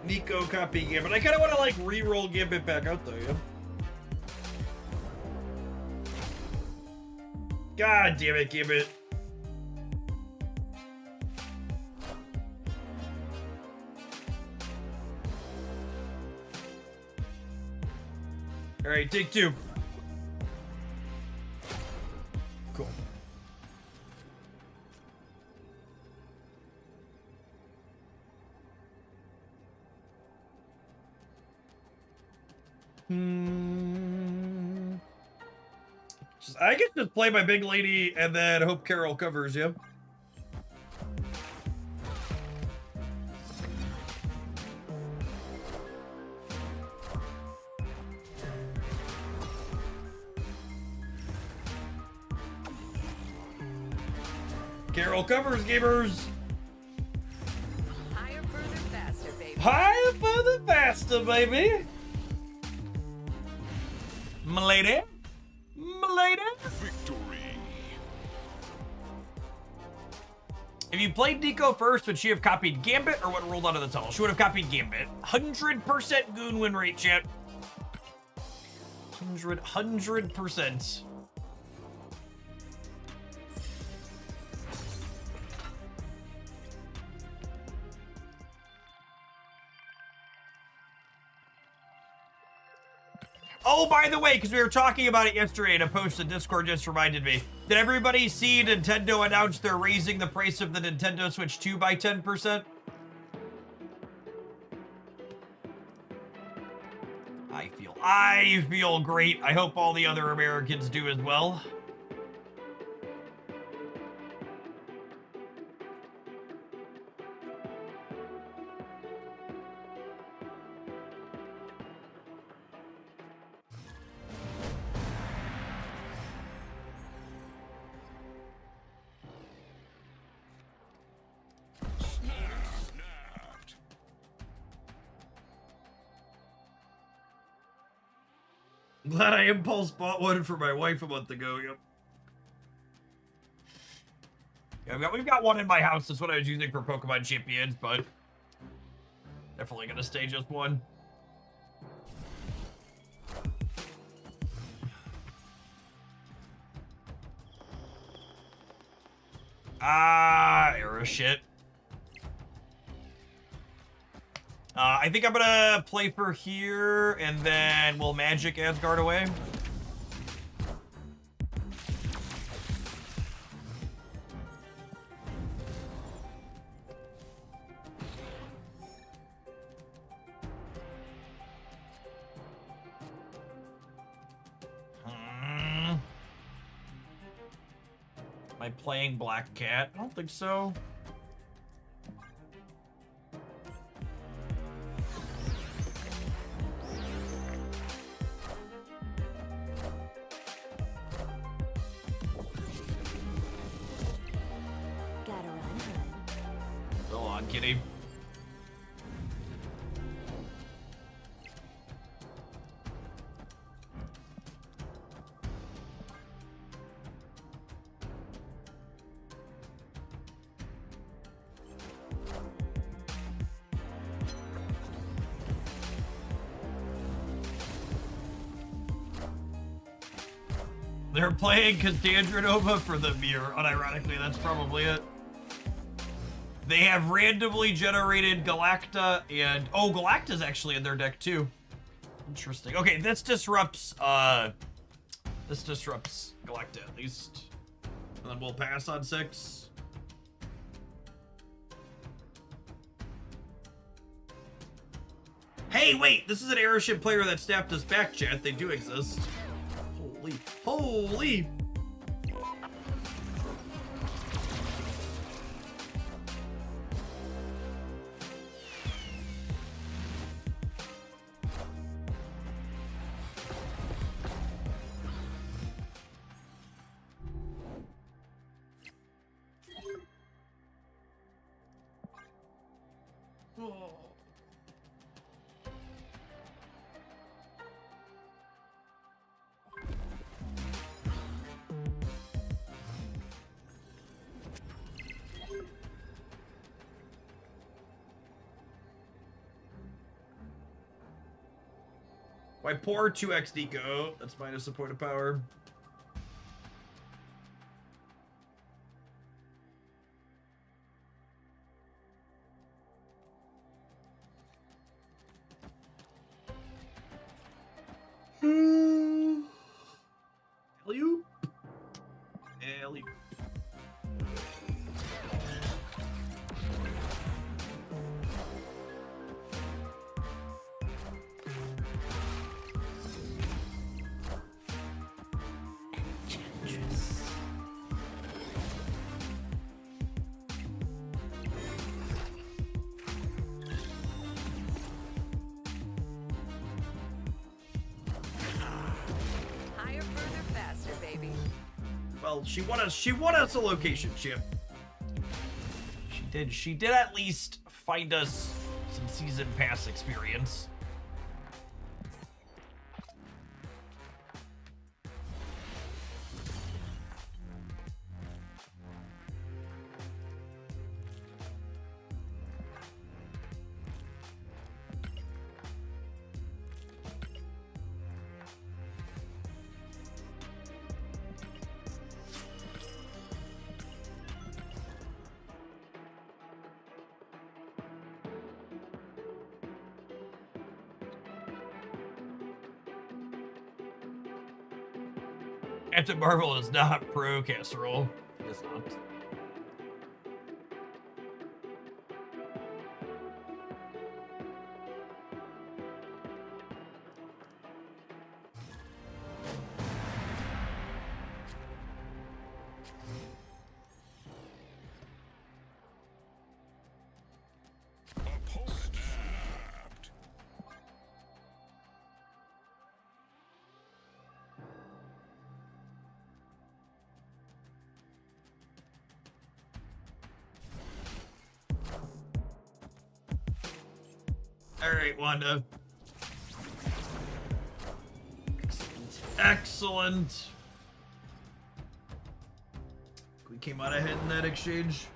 Nico copy Gambit. I kind of want to like re-roll Gambit back out though, yeah. God damn it, Gambit. All right, take 2. Cool. I can just play my big lady and then hope Carol covers you. Carol covers, gamers. Higher, further, faster, baby. Higher, further, faster, baby. M'lady. M'lady. Victory. If you played Nico first, would she have copied Gambit or what rolled out of the tunnel? She would have copied Gambit. 100% goon win rate, chat. 100%. Oh, by the way, because we were talking about it yesterday and a post in Discord just reminded me. Did everybody see Nintendo announce they're raising the price of the Nintendo Switch 2 by 10%? I feel great. I hope all the other Americans do as well. Snapped. Glad I impulse bought one for my wife a month ago. Yep. Yeah, we've got one in my house. That's what I was using for Pokemon Champions, but definitely gonna stay just one. Era shit. I think I'm gonna play for here, and then we'll magic Asgard away. Am I playing Black Cat? I don't think so. Gotta run, hun. Go on, kitty. They're playing Cassandra for the mirror. Unironically, that's probably it. They have randomly generated Galacta and... Oh, Galacta's actually in their deck, too. Interesting. Okay, this disrupts Galacta, at least. And then we'll pass on 6. Hey, wait! This is an airship player that snapped us back, chat. They do exist. Holy! Oh. Why poor 2x Nico? That's minus supportive power. Alley-oop. Alley-oop. Well, she won us a location chip. She did at least find us some season pass experience. Captain Marvel is not pro casserole. He is not. Opponent snapped. All right, Wanda. Excellent. We came out ahead in that exchange.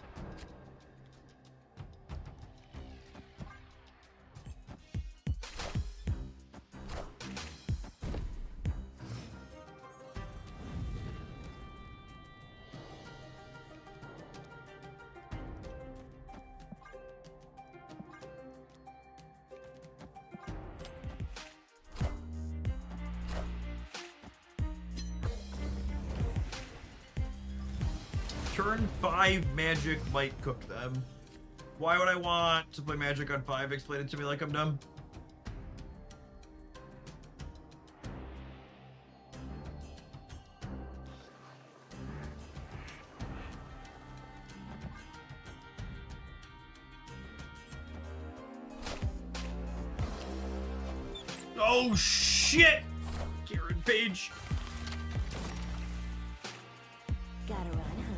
Turn 5 magic might cook them. Why would I want to play magic on 5? Explain it to me like I'm dumb. Oh shit! Karen Page. Gotta run, hun.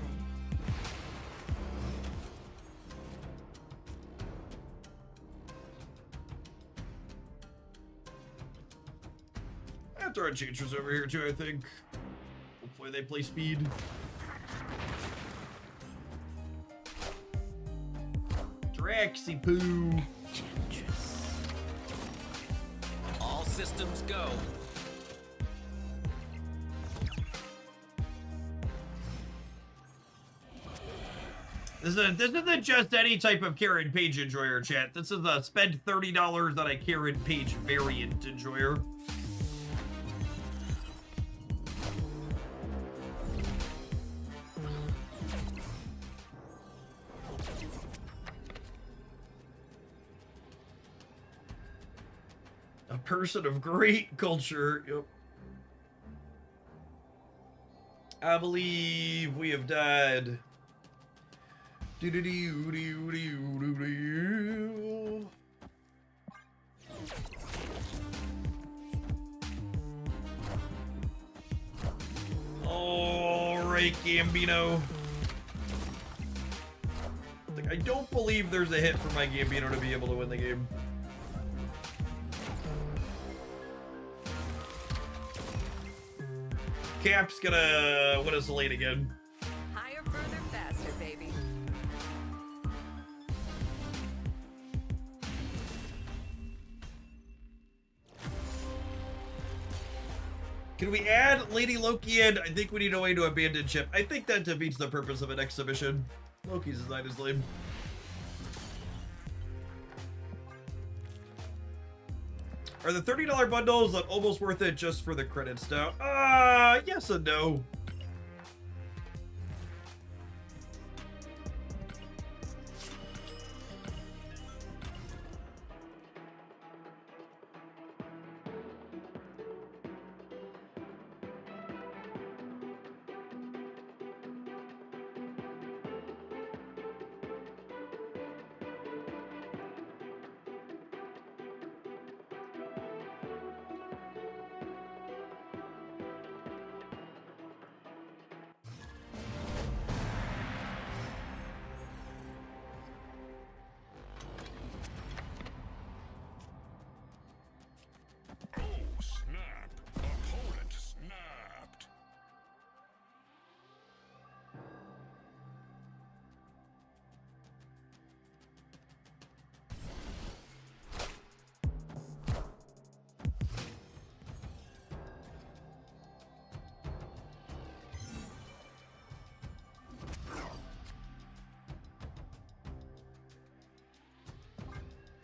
After our changers over here too, I think. Hopefully they play speed. Draxy poo. All systems go. This isn't just any type of Karen Page enjoyer, chat. This is a spend $30 on a Karen Page variant enjoyer. A person of great culture. Yep. I believe we have died. All right, Gambino. Like, I don't believe there's a hit for my Gambino to be able to win the game. Cap's gonna win us late again. Higher, further, faster, baby. Can we add Lady Loki in? I think we need a way to abandon ship. I think that defeats the purpose of an exhibition. Loki's design is lame. Are the $30 bundles almost worth it just for the credits now? Yes and no.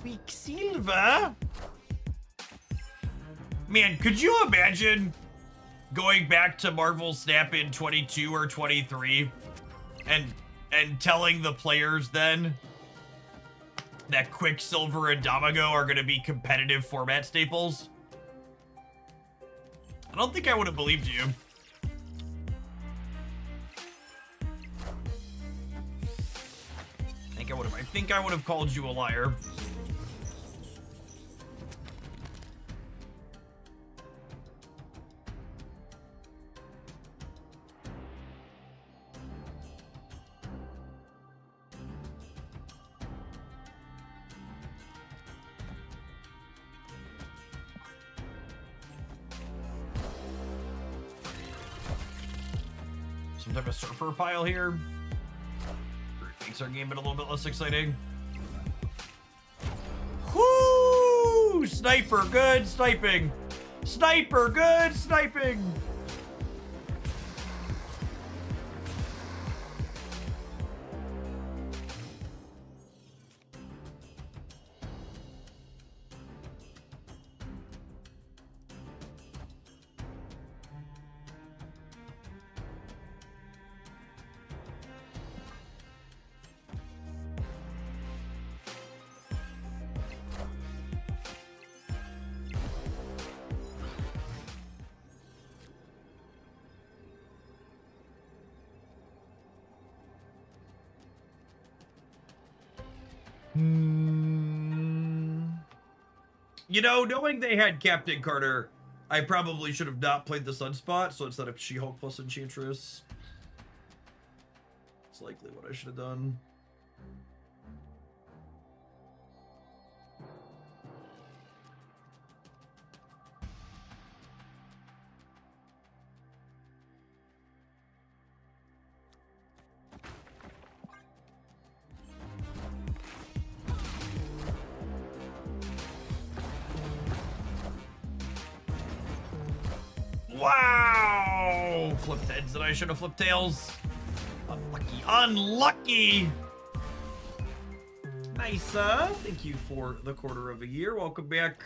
Quicksilver? Man, could you imagine going back to Marvel Snap in 22 or 23 and telling the players then that Quicksilver and Damago are going to be competitive format staples? I don't think I would have believed you. I think I would have called you a liar. Some type of surfer pile here. Makes our game a little bit less exciting. Whoo! Sniper, good sniping. Sniper, good sniping. You know, knowing they had Captain Carter, I probably should have not played the Sunspot, so instead of She-Hulk plus Enchantress. It's likely what I should have done. Wow! Flipped heads that I should have flipped tails. Unlucky. Unlucky! Nice, thank you for the quarter of a year. Welcome back.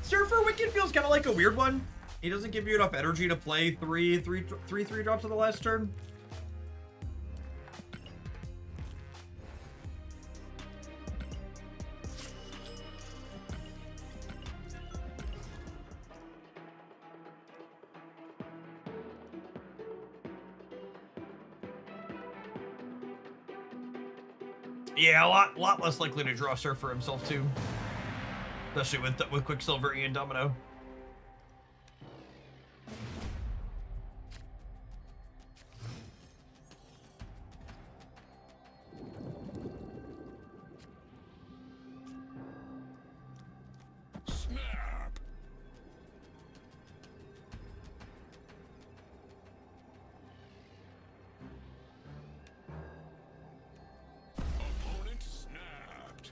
Surfer Wicked feels kind of like a weird one. He doesn't give you enough energy to play three drops on the last turn. Yeah, a lot less likely to draw Surfer himself too, especially with Quicksilver and Domino. Snap. Opponent snapped.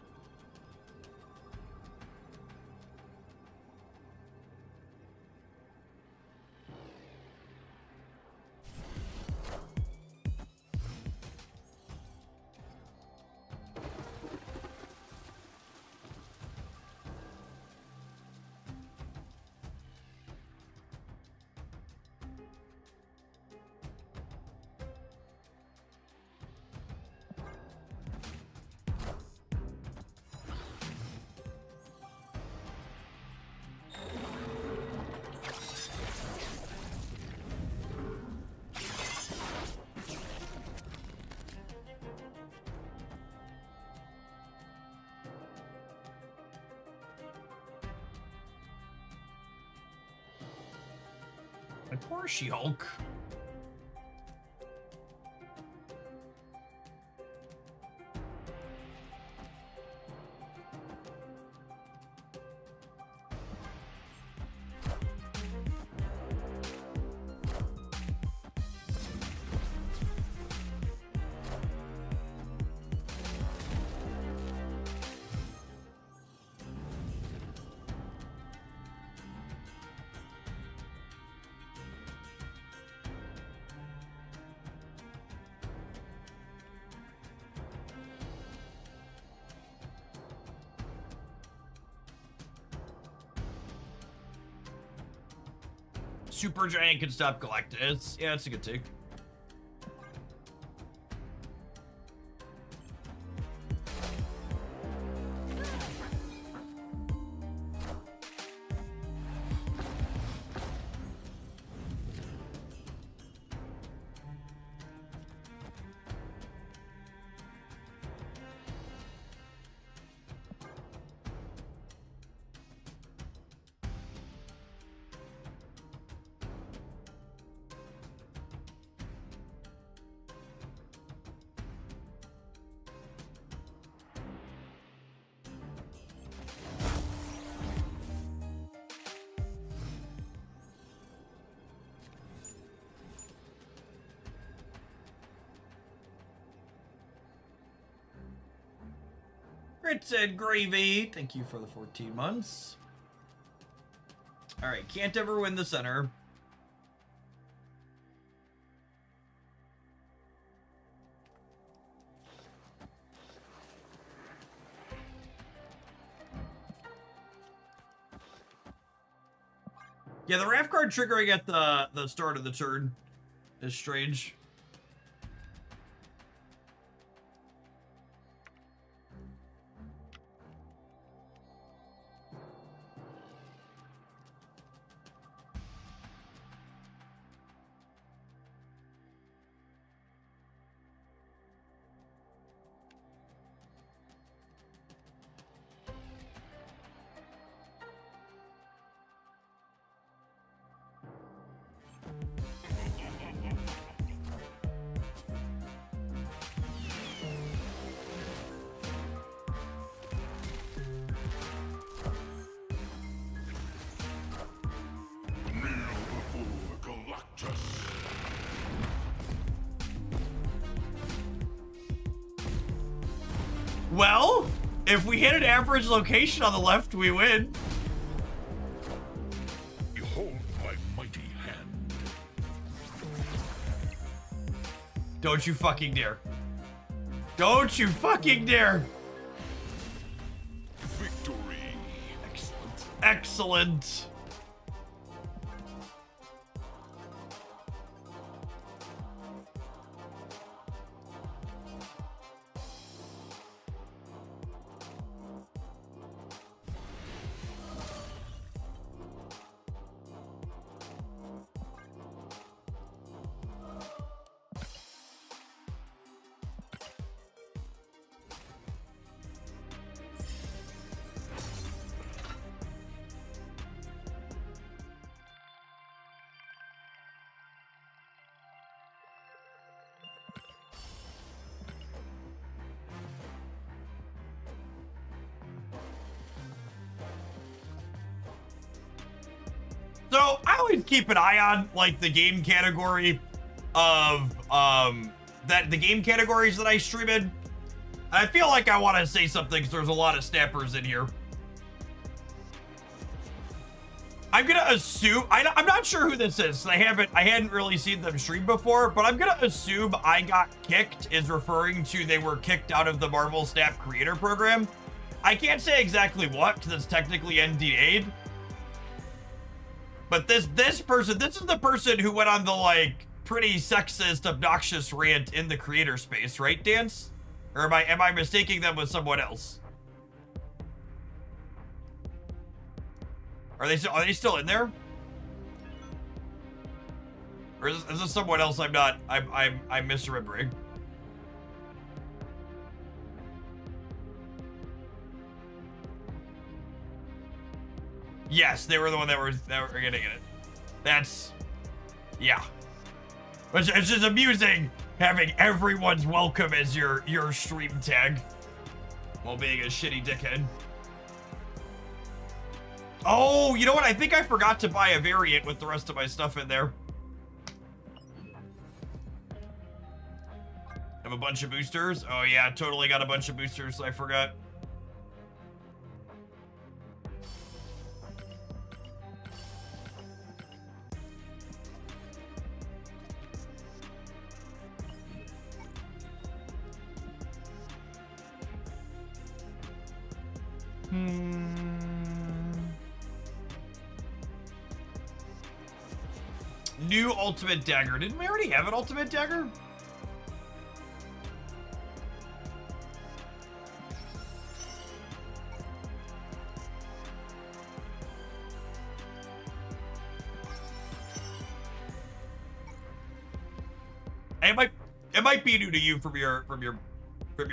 My poor She-Hulk. Supergiant can stop Galactus. Yeah, it's a good take. Grits and gravy. Thank you for the 14 months. All right, can't ever win the center. Yeah, the Wrath card triggering at the start of the turn is strange. Well, if we hit an average location on the left, we win. Behold my mighty hand. Don't you fucking dare. Don't you fucking dare. Victory. Excellent. Excellent. So I always keep an eye on like the game category of the game categories that I stream in. I feel like I want to say something because there's a lot of snappers in here. I'm gonna assume I'm not sure who this is. I hadn't really seen them stream before, but I'm gonna assume I got kicked is referring to they were kicked out of the Marvel Snap Creator Program. I can't say exactly what because it's technically NDA'd. But this person, this is the person who went on the like pretty sexist, obnoxious rant in the creator space, right, Dance? Or am I mistaking them with someone else? Are they still in there? Or is this someone else I'm misremembering? Yes, they were the one that were getting it. That's, yeah. It's just amusing having everyone's welcome as your stream tag while being a shitty dickhead. Oh, you know what? I think I forgot to buy a variant with the rest of my stuff in there. Have a bunch of boosters. Oh yeah, totally got a bunch of boosters. I forgot. new ultimate dagger. Didn't we already have an ultimate dagger? It might be new to you from your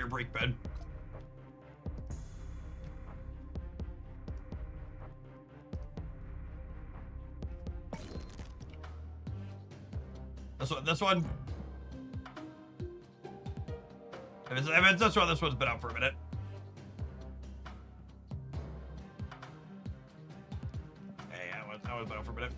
break bed. This one. If it's this one, this one's been out for a minute. Hey, that was been out for a minute.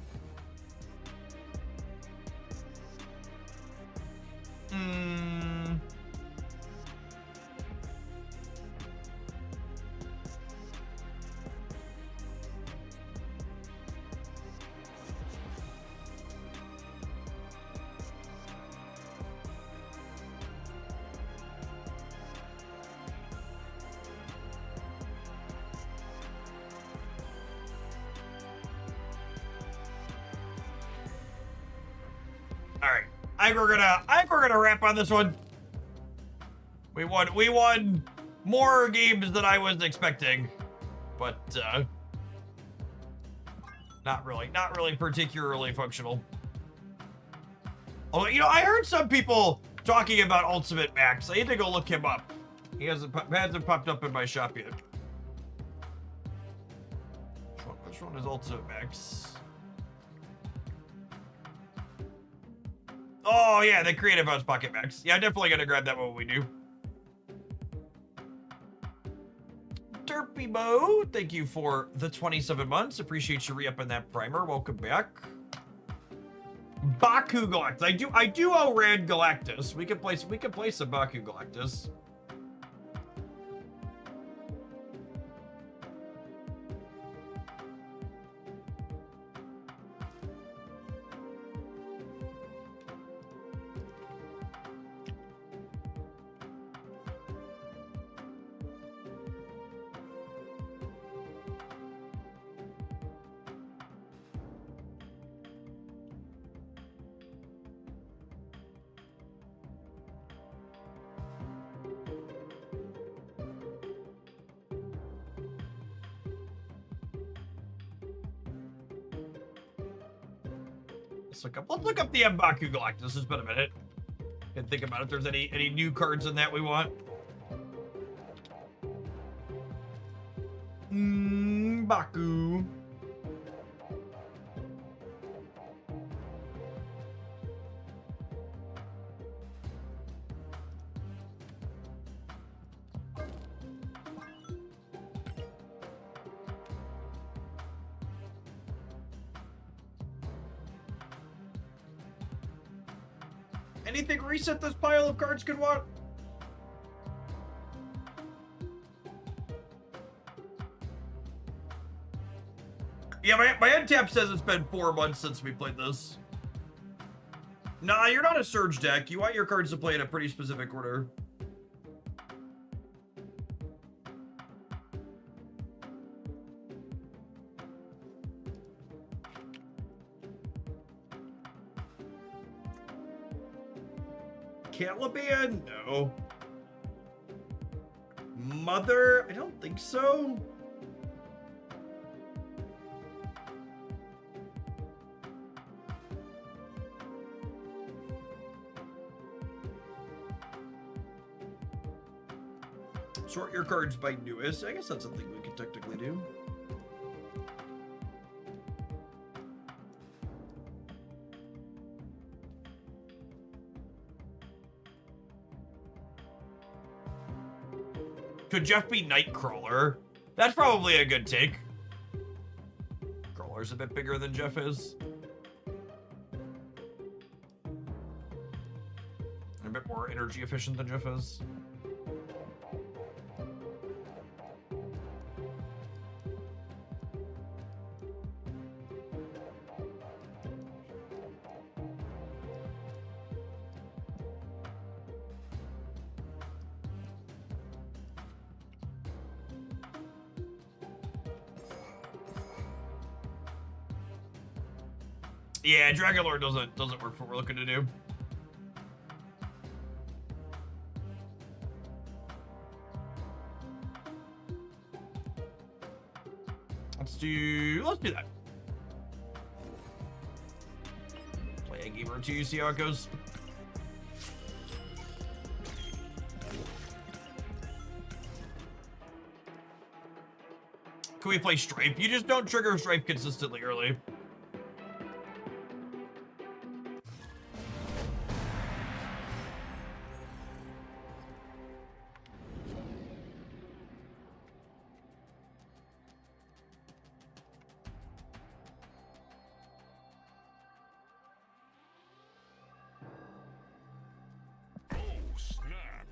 I think we're gonna wrap on this one. We won more games than I was expecting, but not really particularly functional. Oh, you know, I heard some people talking about Ultimate Max. I need to go look him up. He hasn't popped up in my shop yet. Which one is Ultimate Max? Oh, yeah, the Creative House Pocket Max. Yeah, definitely gonna grab that when we do. Derpy Mo, thank you for the 27 months. Appreciate you re-upping that primer. Welcome back. Baku Galactus. I do owe Rad Galactus. We can play some Baku Galactus. Let's look up the Baku Galactus. It's been a minute. And think about if there's any new cards in that we want. Baku. Anything recent this pile of cards could want? Yeah, my end tap says it's been 4 months since we played this. Nah, you're not a Surge deck. You want your cards to play in a pretty specific order. Caliban? No. Mother? I don't think so. Sort your cards by newest. I guess that's something we could technically do. Could Jeff be Nightcrawler? That's probably a good take. Crawler's a bit bigger than Jeff is. A bit more energy efficient than Jeff is. Yeah, Dragon Lord doesn't work for what we're looking to do. Let's do that. Play a game or two, see how it goes. Can we play Strafe? You just don't trigger Strafe consistently early. Oh, snap.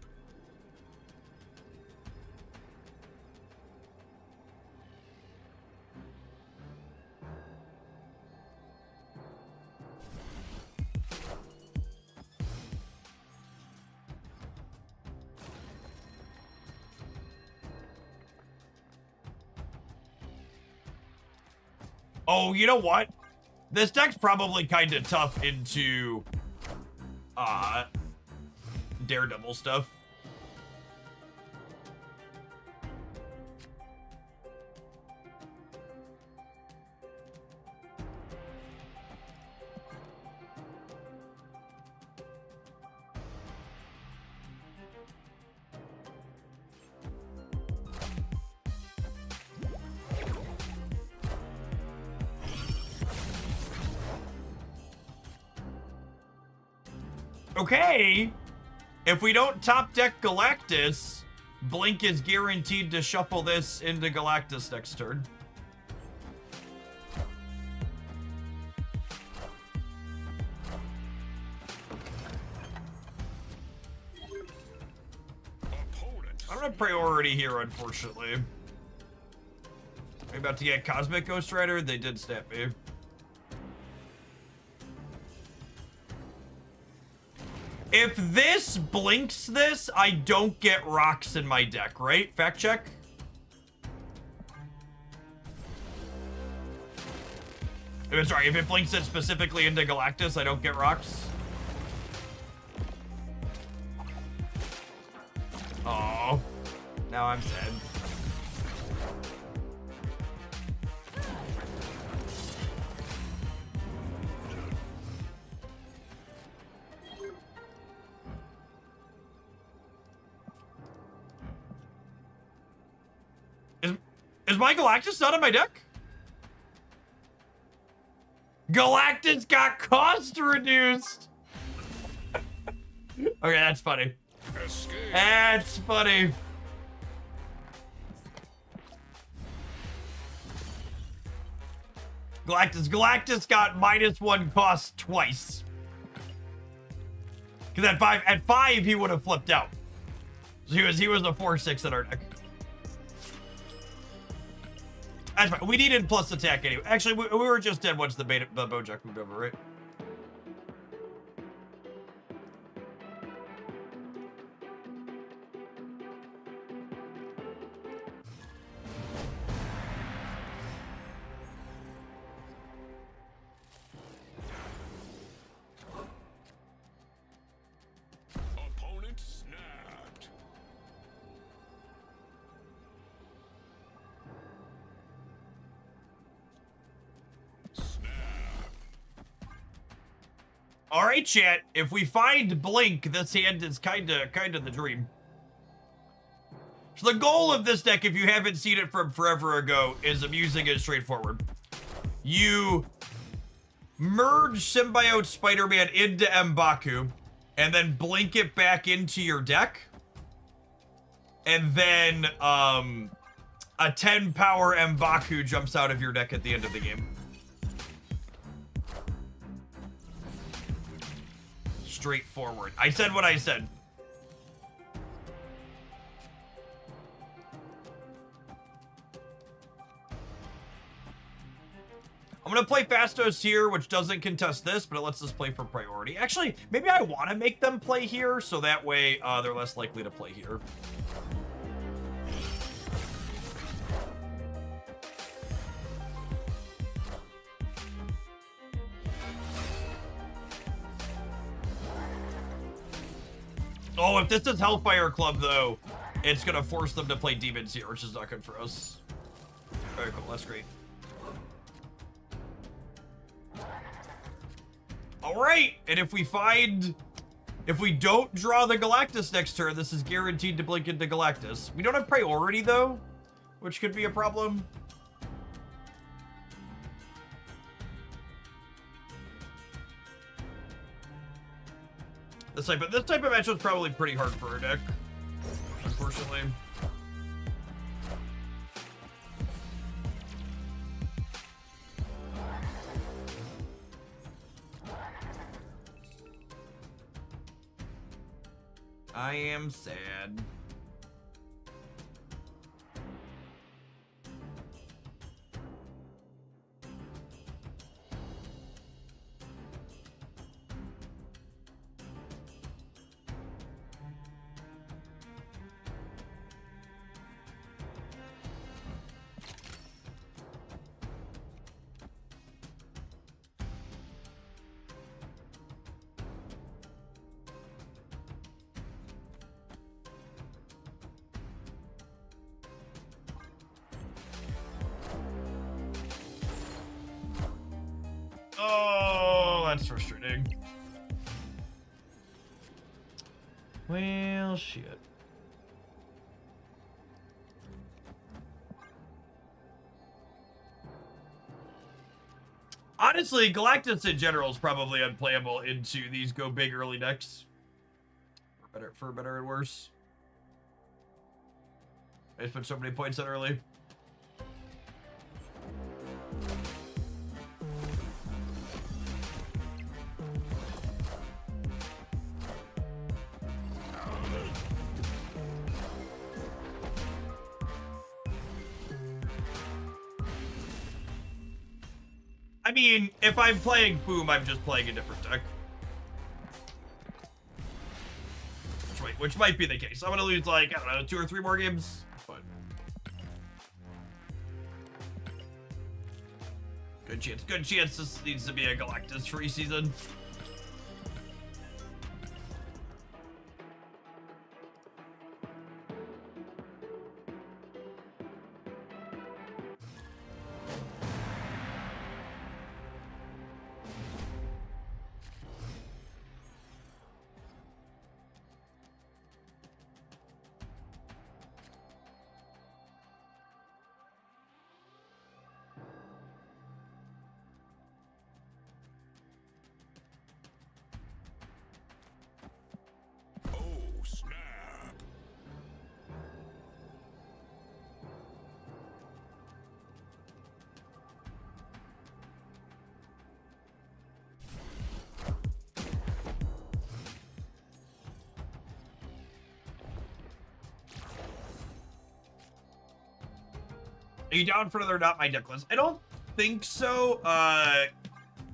Oh, you know what? This deck's probably kind of tough into Daredevil stuff. Okay, if we don't top deck Galactus, Blink is guaranteed to shuffle this into Galactus next turn. I don't have priority here, unfortunately. I'm about to get Cosmic Ghost Rider. They did snap me. If this blinks this, I don't get rocks in my deck, right? Fact check. Sorry, if it blinks it specifically into Galactus, I don't get rocks. Oh, now I'm sad. Is my Galactus not in my deck? Galactus got cost reduced. Okay, that's funny. Escape. That's funny. Galactus got -1 cost twice. Because at five he would have flipped out. So he was a 4/6 in our deck. That's fine. We needed plus attack anyway. Actually, we were just dead once the Bojack moved over, right? Opponent snapped. All right, chat. If we find Blink, this hand is kind of the dream. So the goal of this deck, if you haven't seen it from forever ago, is amusing and straightforward. You merge Symbiote Spider-Man into M'Baku, and then blink it back into your deck. And then a 10 power M'Baku jumps out of your deck at the end of the game. Straightforward. I said what I said. I'm gonna play Fastos here, which doesn't contest this, but it lets us play for priority. Actually, maybe I want to make them play here, so that way they're less likely to play here. Oh, if this is Hellfire Club, though, it's going to force them to play Demons here, which is not good for us. Very cool. That's great. All right. And if we don't draw the Galactus next turn, this is guaranteed to blink into Galactus. We don't have priority, though, which could be a problem. This type of matchup is probably pretty hard for our deck, unfortunately. I am sad. Oh, that's frustrating. Well, shit. Honestly, Galactus in general is probably unplayable into these go big early decks. For better and worse. I just put so many points in early. I mean, if I'm playing Boom, I'm just playing a different deck. Which might be the case. I'm gonna lose, like, I don't know, 2 or 3 more games. But good chance this needs to be a Galactus free season. Oh, snap. Are you down for another Not My Deck list? I don't think so.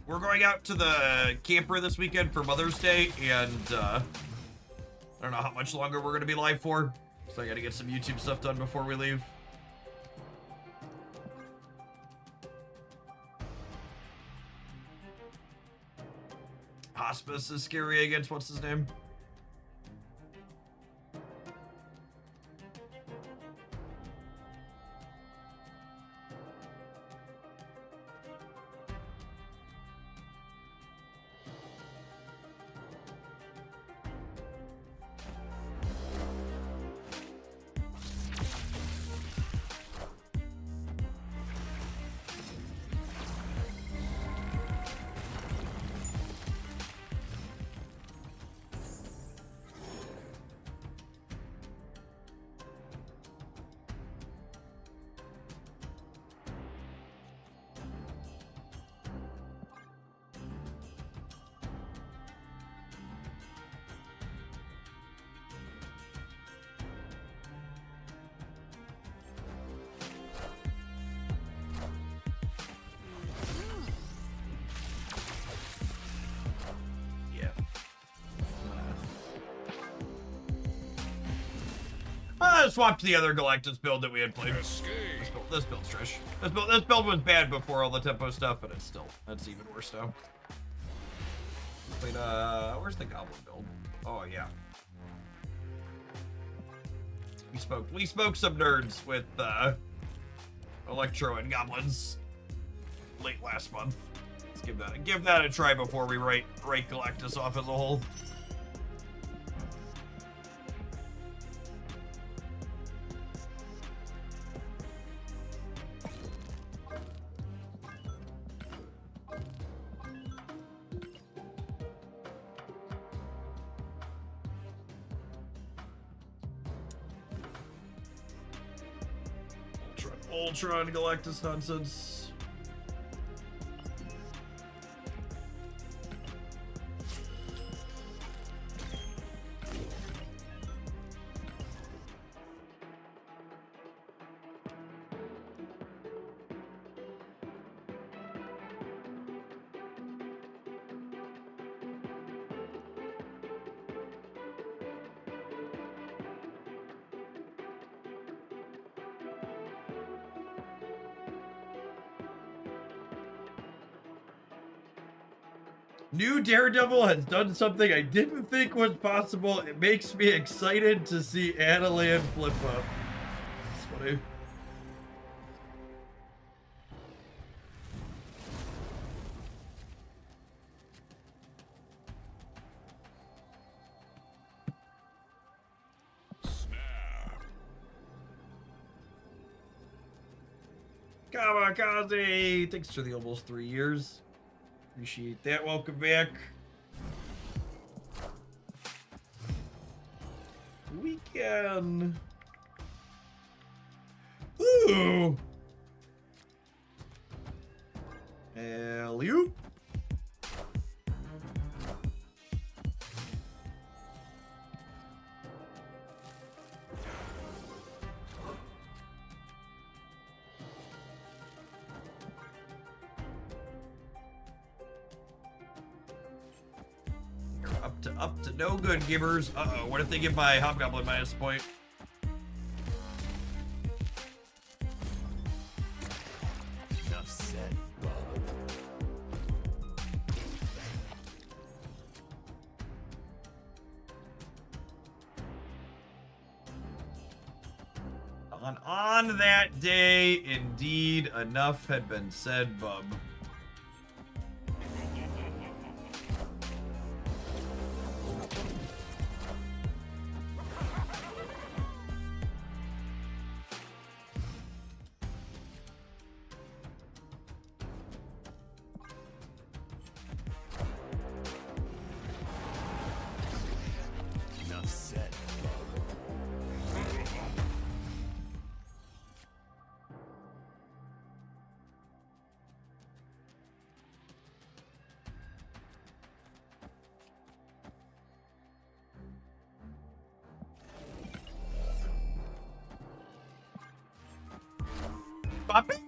We're going out to the camper this weekend for Mother's Day, and I don't know how much longer we're going to be live for, so I got to get some YouTube stuff done before we leave. Hospice is scary against what's his name? Swap to the other Galactus build that we had played. This build's trash. This build was bad before all the tempo stuff, but that's even worse now. Wait, where's the Goblin build? Oh yeah. We smoked some nerds with Electro and Goblins late last month. Let's give that a try before we write Galactus off as a whole. Ultron Galactus nonsense. New Daredevil has done something I didn't think was possible. It makes me excited to see Analand flip up. It's funny. Snap. Kamikaze! Thanks for the almost 3 years. Appreciate that. Welcome back. Weekend. Ooh. Alley-oop. Up to no good, Gibbers. Uh-oh, what if they give my Hobgoblin minus a point? Enough said, On that day, indeed, enough had been said, bub. enough said. Bop it.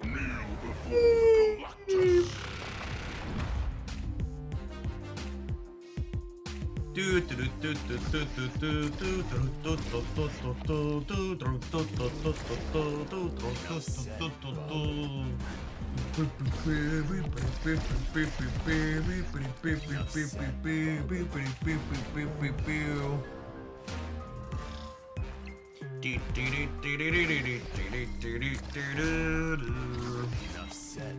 Enough said.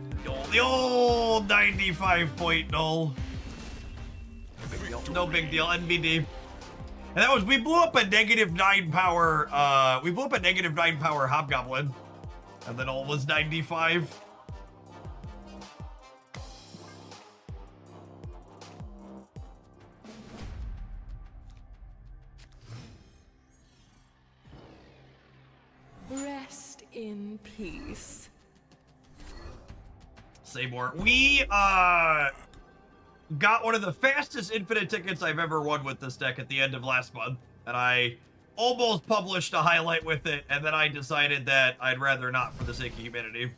The old 95 point null. No big deal. NVD. And that was, we blew up a -9 power, Hobgoblin. And then all was 95. Rest in peace. Say more. We, got one of the fastest infinite tickets I've ever won with this deck at the end of last month. And I almost published a highlight with it, and then I decided that I'd rather not for the sake of humanity.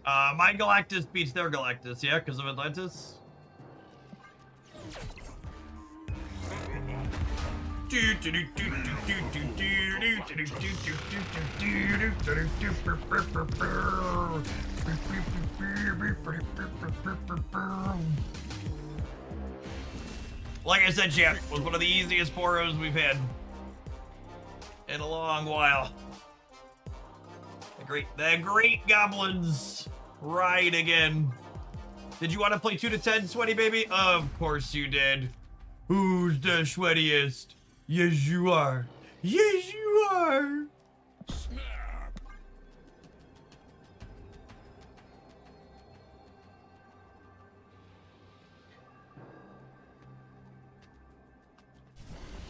My Galactus beats their Galactus, yeah, because of Atlantis. Like I said, chat, was one of the easiest Poros we've had in a long while. The great goblins ride again. Did you want to play 2 to 10, sweaty baby? Of course you did. Who's the sweatiest? Yes, you are. Yes, you are. Snap.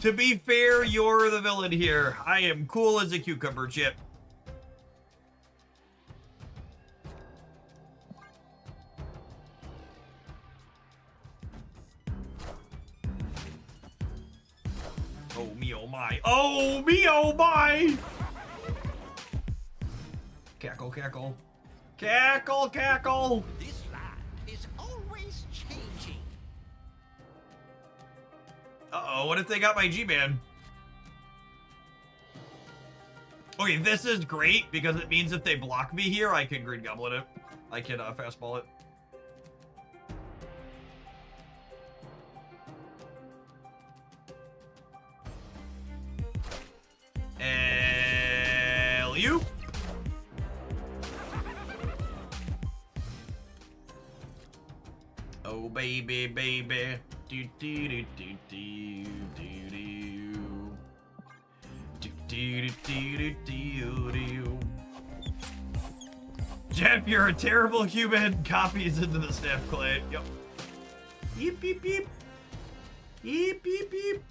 To be fair, you're the villain here. I am cool as a cucumber chip. Oh me, oh my. Oh me, oh my! Cackle, cackle. Cackle, cackle! This land is always changing. Uh-oh, what if they got my G-Man? Okay, this is great because it means if they block me here, I can Green Goblin it. I can fastball it. Alley-oop. Oh baby, baby. Do do do do do do do. Do do do do do do. Jeff, you're a terrible human. Copies into the snap client. Yep. Beep beep beep. Beep beep beep.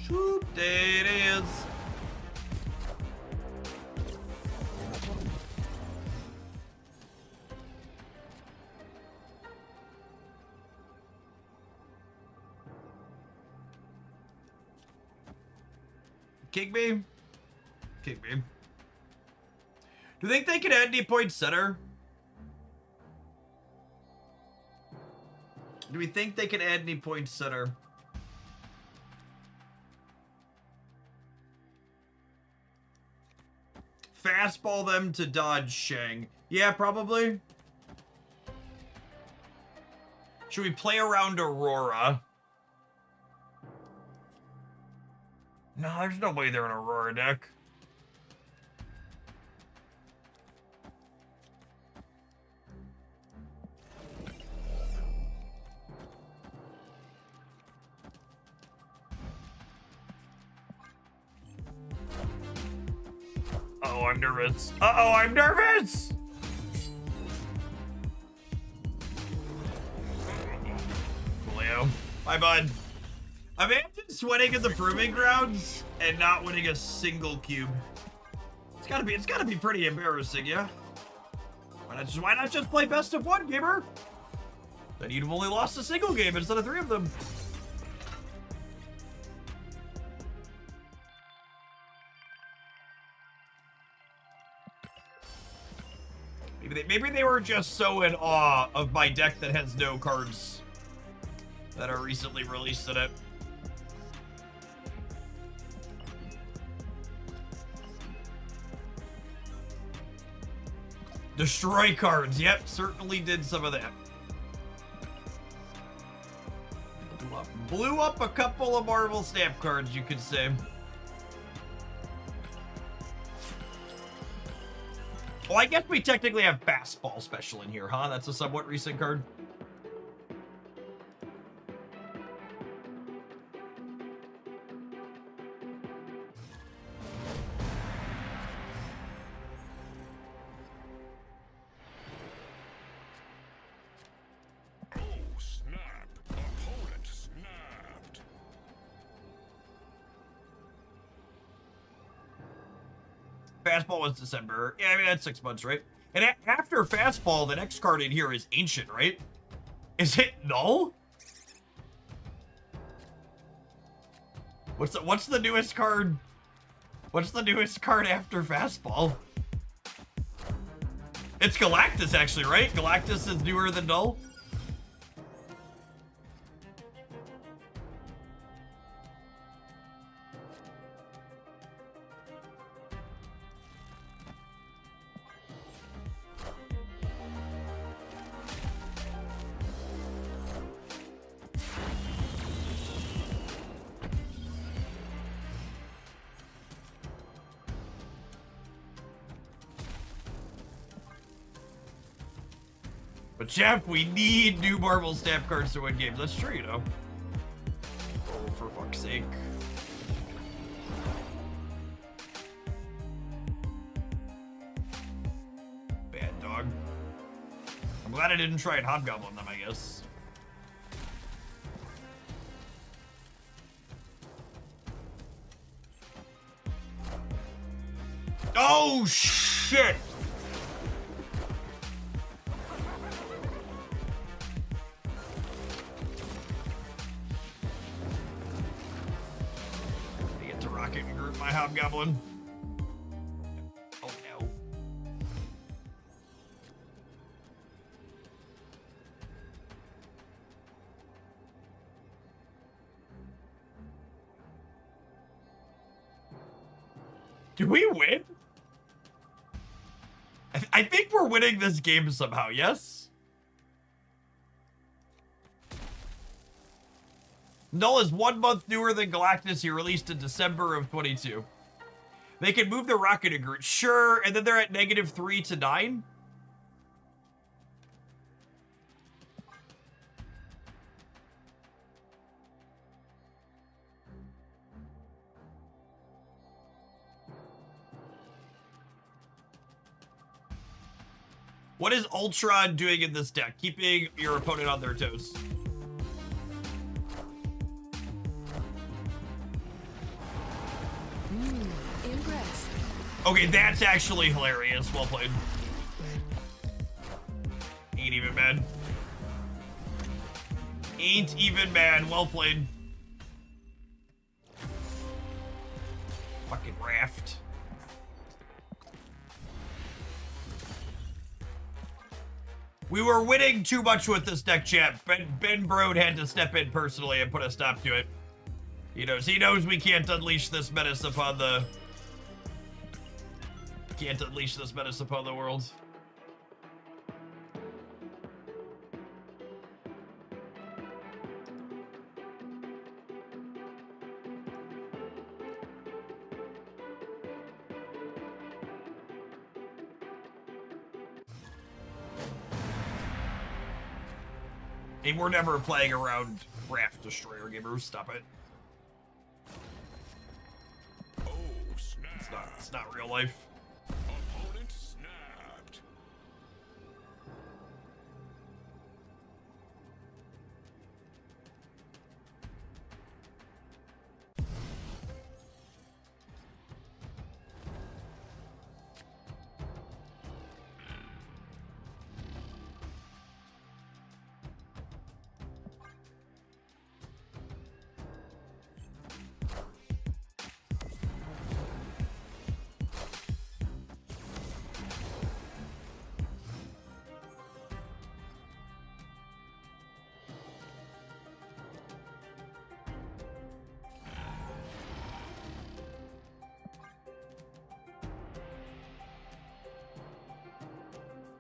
Shoop, there it is. Kick me. Kick me. Do you think they could add any point center? Do we think they can add any point center? Fastball them to dodge Shang. Yeah, probably. Should we play around Aurora? No, there's no way they're an Aurora deck. Uh-oh, I'm nervous. Uh-oh, I'm nervous! Coolio. Bye, bud. Imagine sweating at the Proving Grounds and not winning a single cube. It's gotta be pretty embarrassing, yeah? Why not just play best of one, gamer? Then you'd have only lost a single game instead of 3 of them. Maybe they were just so in awe of my deck that has no cards that are recently released in it. Destroy cards. Yep, certainly did some of that. Blew up a couple of Marvel Snap cards, you could say. Well, I guess we technically have Fastball Special in here, huh? That's a somewhat recent card. Oh, snap. Opponent snapped. Fastball was December. Yeah, I mean, that's 6 months, right? And after Fastball, the next card in here is Ancient, right? Is it Null? What's the newest card? What's the newest card after Fastball? It's Galactus, actually, right? Galactus is newer than Null. But Jeff, we need new Marvel Snap cards to win games. That's true, you know. Oh, for fuck's sake. Bad dog. I'm glad I didn't try and Hobgoblin them, I guess. Oh, shit! My Hobgoblin. Oh no. Do we win? I think we're winning this game somehow, yes? Null is 1 month newer than Galactus. He released in December of 22. They can move the rocket in group. Sure, and then they're at -3 to 9? What is Ultron doing in this deck? Keeping your opponent on their toes. Impressed. Okay, that's actually hilarious. Well played. Ain't even bad. Ain't even bad. Well played. Fucking raft. We were winning too much with this deck, chat. Ben Brode had to step in personally and put a stop to it. He knows we can't unleash this menace upon the... Can't unleash this menace upon the world. Hey, we're never playing around Raft Destroyer gamers. Stop it. Oh, snap. It's not real life. Opponent snapped.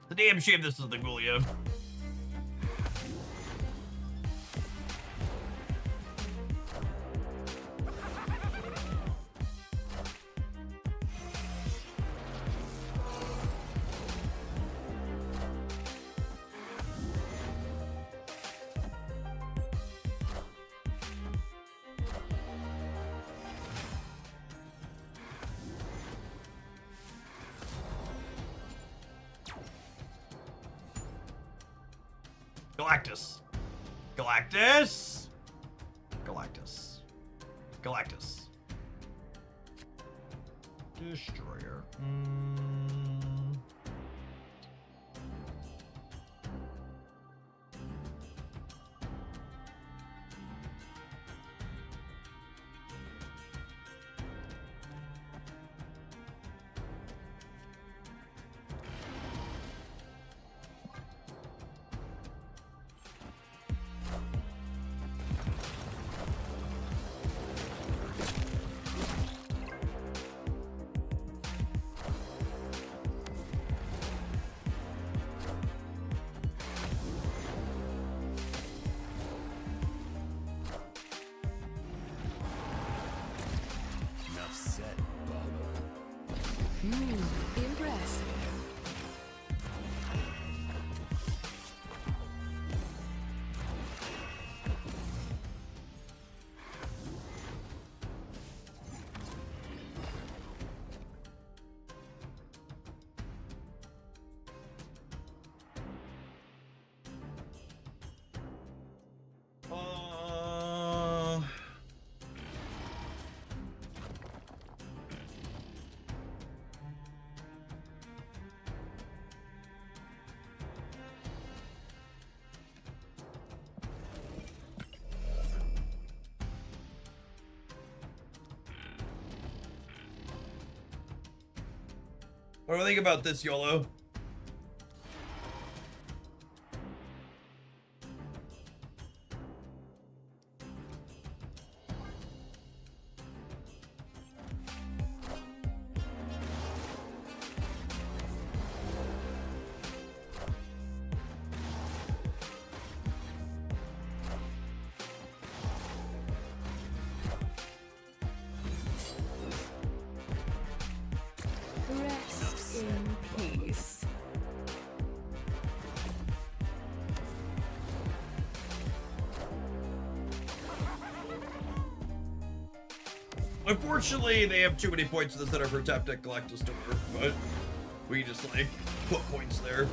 It's a damn shame this is the Ghoulia. Galactus. Galactus. Galactus. Galactus. Destroyer. What do I think about this, YOLO? Rest in peace. Unfortunately, they have too many points in the center for Top Deck Galactus to work, but we just, like, put points there.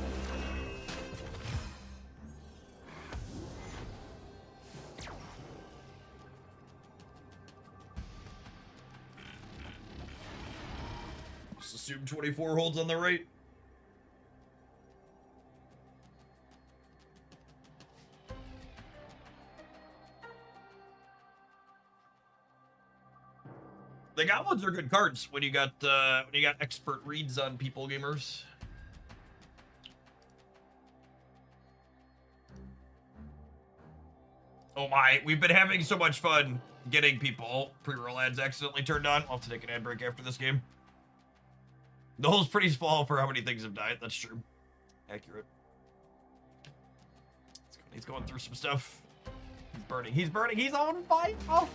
Just assume 24 holds on the right. The goblins are good cards when you got expert reads on people gamers. Oh my, we've been having so much fun getting people pre-roll ads accidentally turned on. I'll have to take an ad break after this game. The hole's pretty small for how many things have died. That's true. Accurate. He's going through some stuff. He's burning. He's burning. He's on fire. Oh.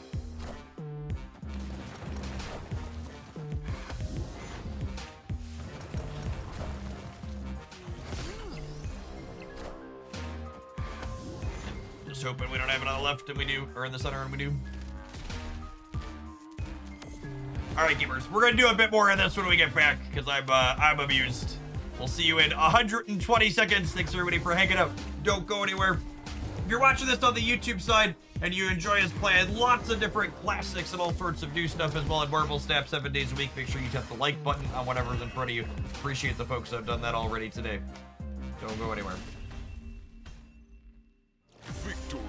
Just hoping we don't have it on the left, and we do, or in the center, and we do. All right, gamers, we're gonna do a bit more of this when we get back, because I'm amused. We'll see you in 120 seconds. Thanks everybody for hanging out. Don't go anywhere. If you're watching this on the YouTube side and you enjoy us playing lots of different classics and all sorts of new stuff as well as Marvel Snap 7 days a week, make sure you tap the like button on whatever's in front of you. Appreciate the folks that have done that already today. Don't go anywhere. Victory.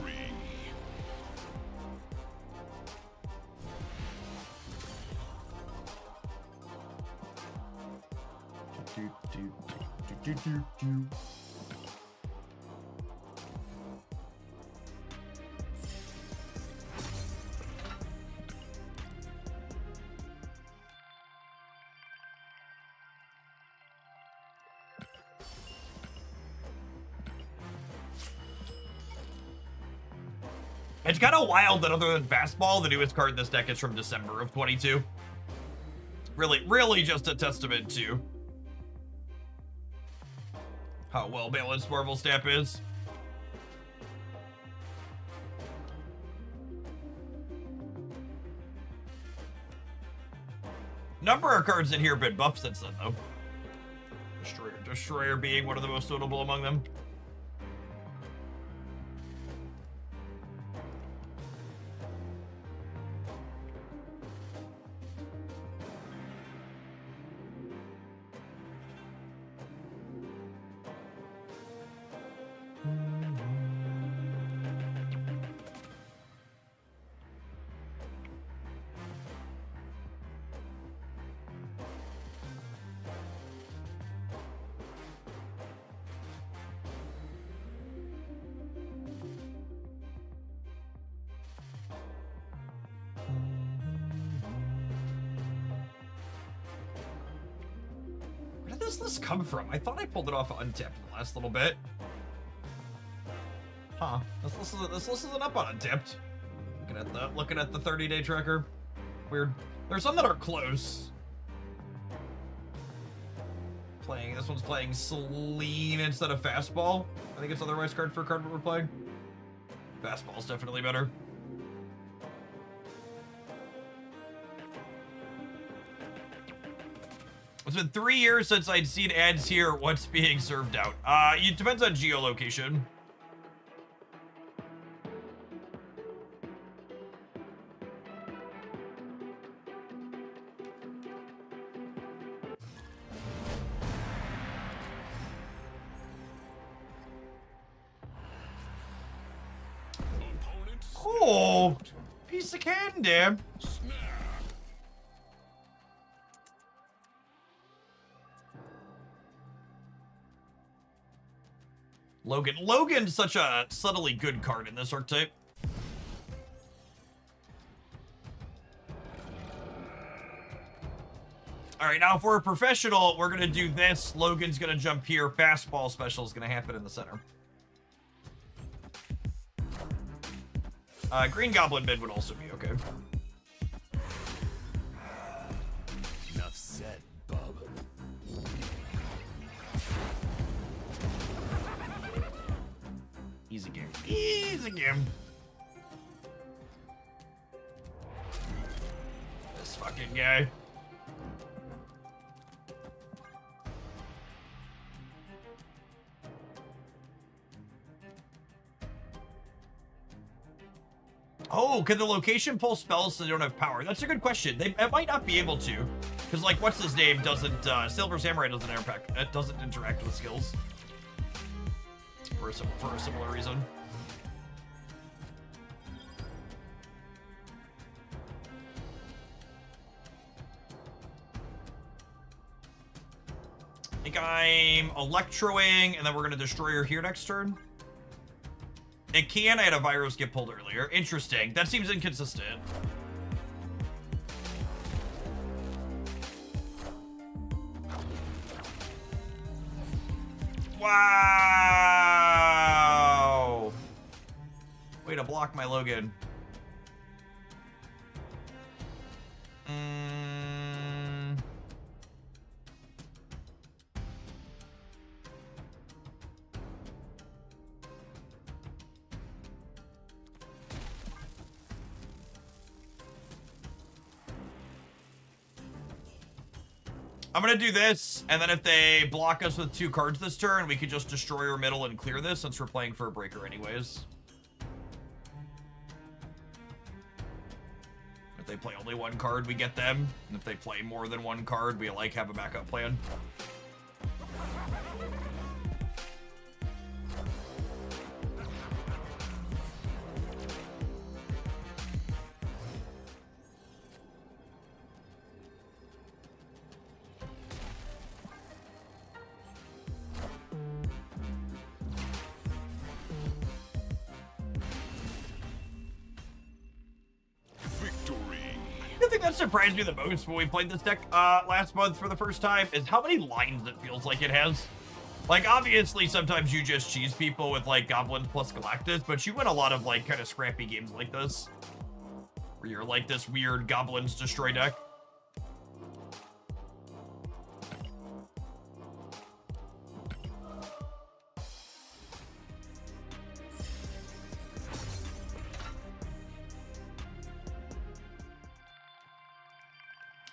It's kind of wild that other than Fastball, the newest card in this deck is from December of 22. Really just a testament to how well balanced Marvel Snap is. Number of cards in here have been buffed since then, though. Destroyer being one of the most notable among them. Where did this list come from? I thought I pulled it off Untapped in the last little bit. Huh. This list isn't up on Untapped. Looking at the 30-day tracker. Weird. There's some that are close. This one's playing Celine instead of Fastball. I think it's otherwise card for card we're playing. Fastball's definitely better. It's been 3 years since I'd seen ads here. What's being served out? It depends on geolocation. Opponent Oh, piece of candy. snap. Logan. Logan's such a subtly good card in this archetype. All right, now if we're a professional, we're gonna do this. Logan's gonna jump here. Fastball special is gonna happen in the center. Green Goblin mid would also be okay. Enough said, bub. Easy game. Easy game. This fucking guy. Oh, can the location pull spells so they don't have power? That's a good question. They might not be able to. Because, like, what's his name doesn't, Silver Samurai doesn't interact with skills. For a similar reason. I think I'm Electroing, and then we're going to Destroyer here next turn. It can. I had a virus get pulled earlier. Interesting. That seems inconsistent. Wow. Way to block my Logan. I'm gonna do this, and then if they block us with 2 cards this turn, we could just destroy our middle and clear this, since we're playing for a breaker anyways. If they play only 1 card, we get them. And if they play more than 1 card, we, like, have a backup plan. The thing that surprised me the most when we played this deck last month for the first time is how many lines it feels like it has. Like, obviously, sometimes you just cheese people with, like, Goblins plus Galactus, but you win a lot of, like, kind of scrappy games like this, where you're, like, this weird Goblins destroy deck.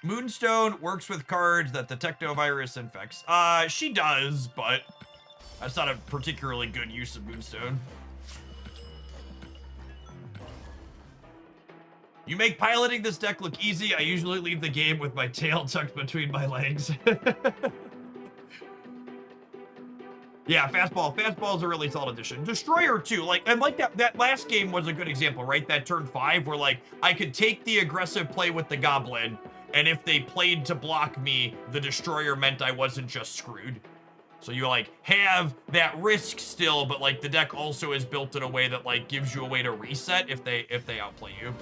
Moonstone works with cards that the Technovirus infects. She does, but that's not a particularly good use of Moonstone. You make piloting this deck look easy. I usually leave the game with my tail tucked between my legs. Yeah, fastball. Fastball is a really solid addition. Destroyer too, like, and like that last game was a good example, right? That turn 5 where, like, I could take the aggressive play with the Goblin, and if they played to block me, the Destroyer meant I wasn't just screwed. So you, like, have that risk still, but, like, the deck also is built in a way that, like, gives you a way to reset if they outplay you.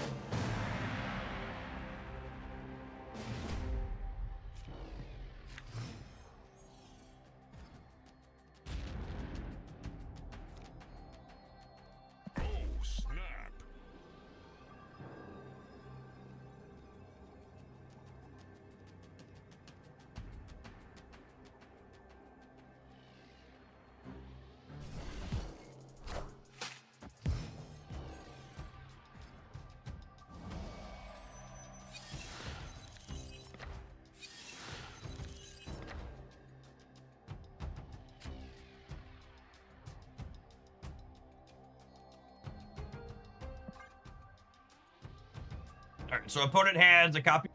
All right, so opponent has a copy.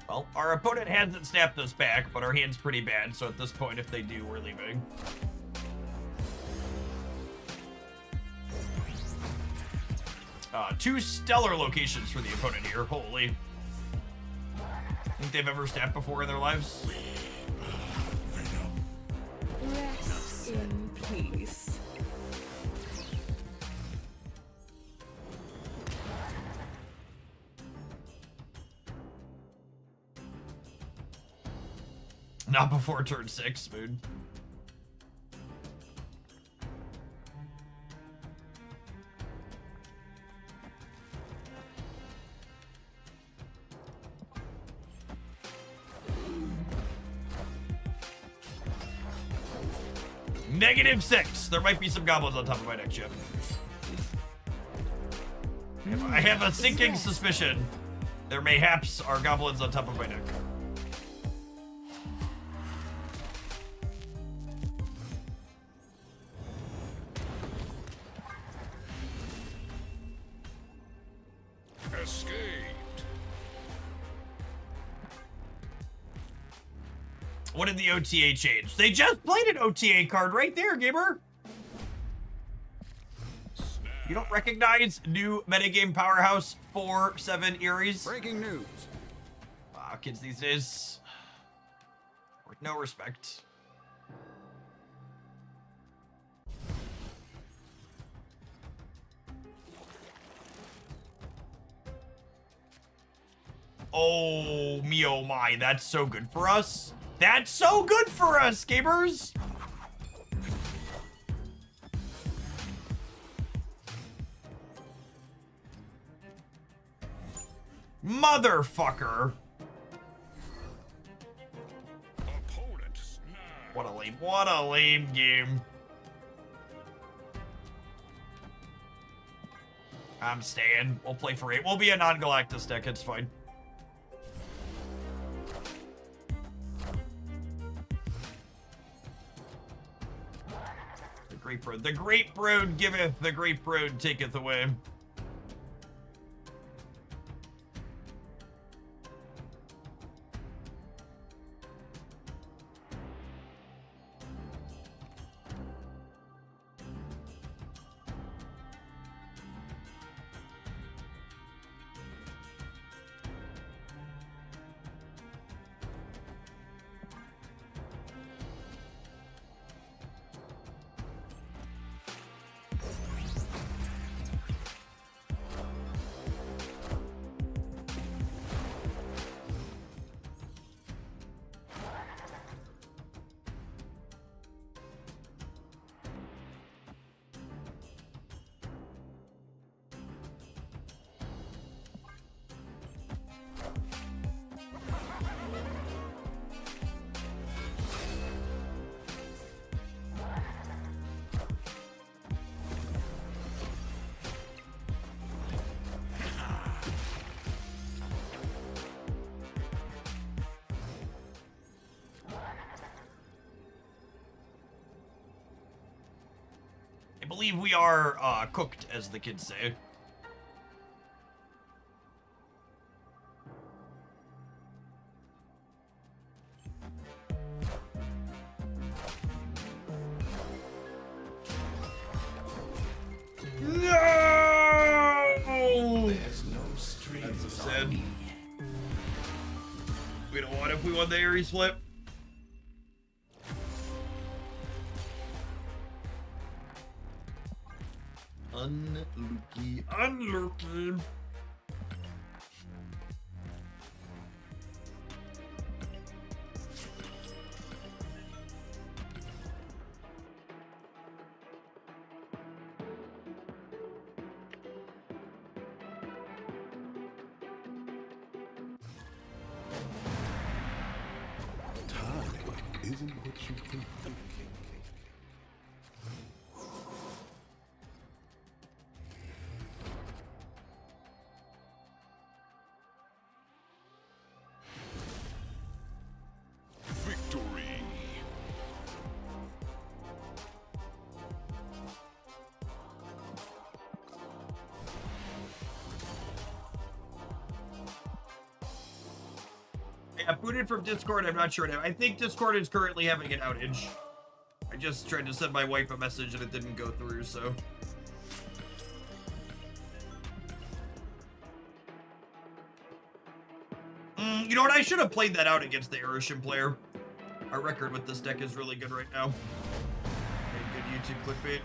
Well, our opponent hasn't snapped us back, but our hand's pretty bad, so at this point, if they do, we're leaving. Two stellar locations for the opponent here, holy. think they've ever stabbed before in their lives. Rest in peace. Not before turn 6, Moon. -6. There might be some goblins on top of my deck, Chip. I have a sinking suspicion there mayhaps are goblins on top of my deck. Escaped. What did the OTA change? They just played an OTA card right there, gamer. You don't recognize new metagame powerhouse 4/7 Eries? Breaking news. Wow, kids these days. With no respect. Oh, me oh my, that's so good for us. That's so good for us, gamers! Motherfucker! Opponent snapped. What a lame game. I'm staying. We'll play for 8. We'll be a non-Galactus deck, it's fine. The great brood giveth, the great brood taketh away. I believe we are cooked, as the kids say. No! There's no strings. That's so sad. We don't want if we won the Ares flip. Unlucky, unlucky. Time isn't what you think. Victory. Yeah, booted from Discord, I'm not sure. I think Discord is currently having an outage. I just tried to send my wife a message and it didn't go through, so. You know what? I should have played that out against the Arishin player. Our record with this deck is really good right now. Okay, good YouTube clickbait.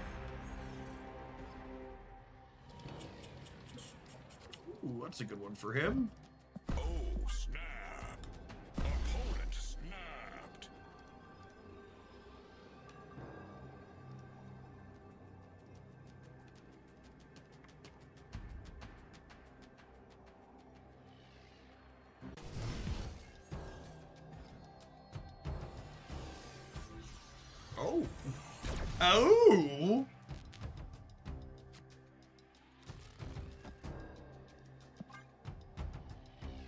Ooh, that's a good one for him. Oh, snap. Opponent snapped. Oh. Oh.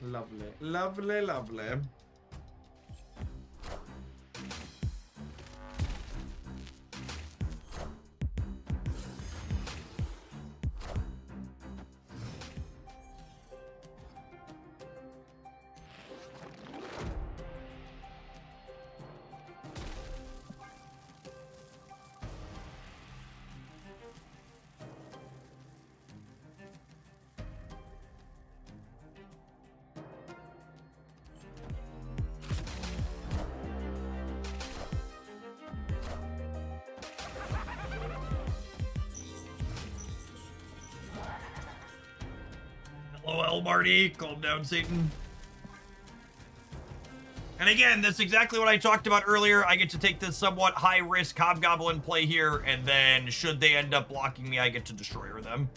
Lovely, lovely, lovely. LOL, Marty. Calm down, Satan. And again, that's exactly what I talked about earlier. I get to take this somewhat high-risk Hobgoblin play here, and then should they end up blocking me, I get to Destroyer them.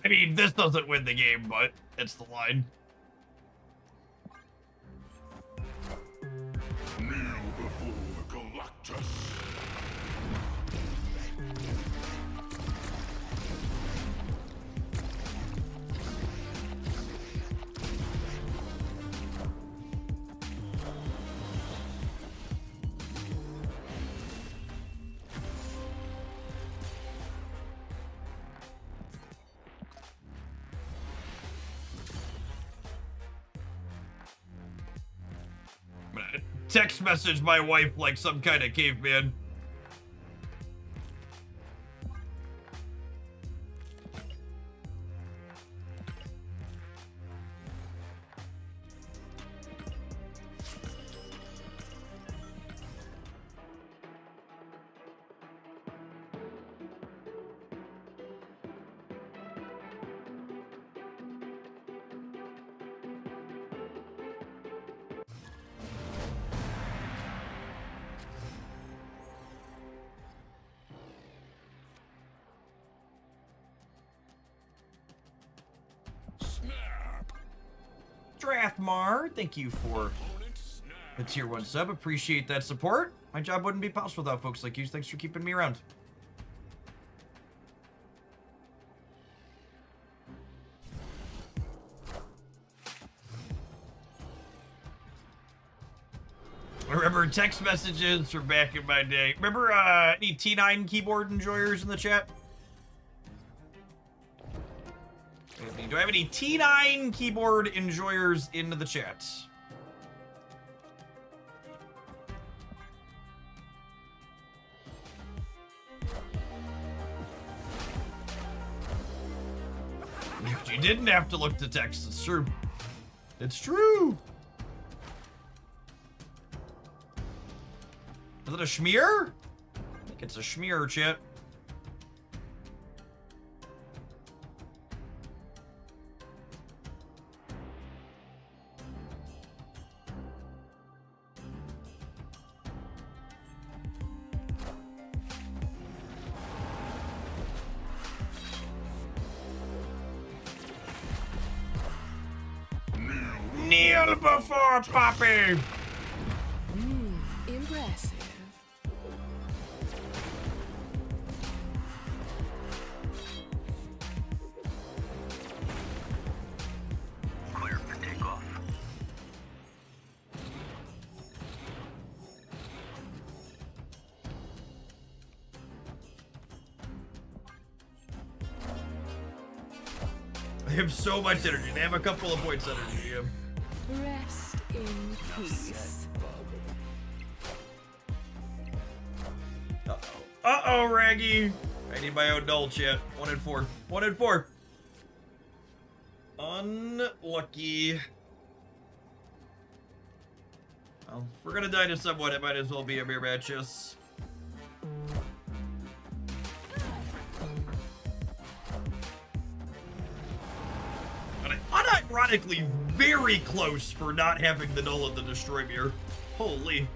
I mean, this doesn't win the game, but it's the line. Kneel before Galactus. I'm gonna text message my wife like some kind of caveman. Snap. Drathmar, thank you for Opponent snapped. the tier 1 sub. Appreciate that support. My job wouldn't be possible without folks like you. Thanks for keeping me around. I remember text messages from back in my day. Remember any T9 keyboard enjoyers in the chat? Do I have any T9 keyboard enjoyers in the chat? You didn't have to look to text. It's true. It's true. Is it a schmear? I think it's a schmear, chat. Kneel Kneel before Poppy! Impressive. Clear for takeoff. They have so much energy. They have a couple of points energy. Yeah. Rest in peace. Uh-oh, Raggy. I need my own null chat. 1 and 4. 1 and 4. Unlucky. Well, if we're gonna die to someone, it might as well be a mere match, yes. Unironically very close for not having the null and the destroy mirror. Holy.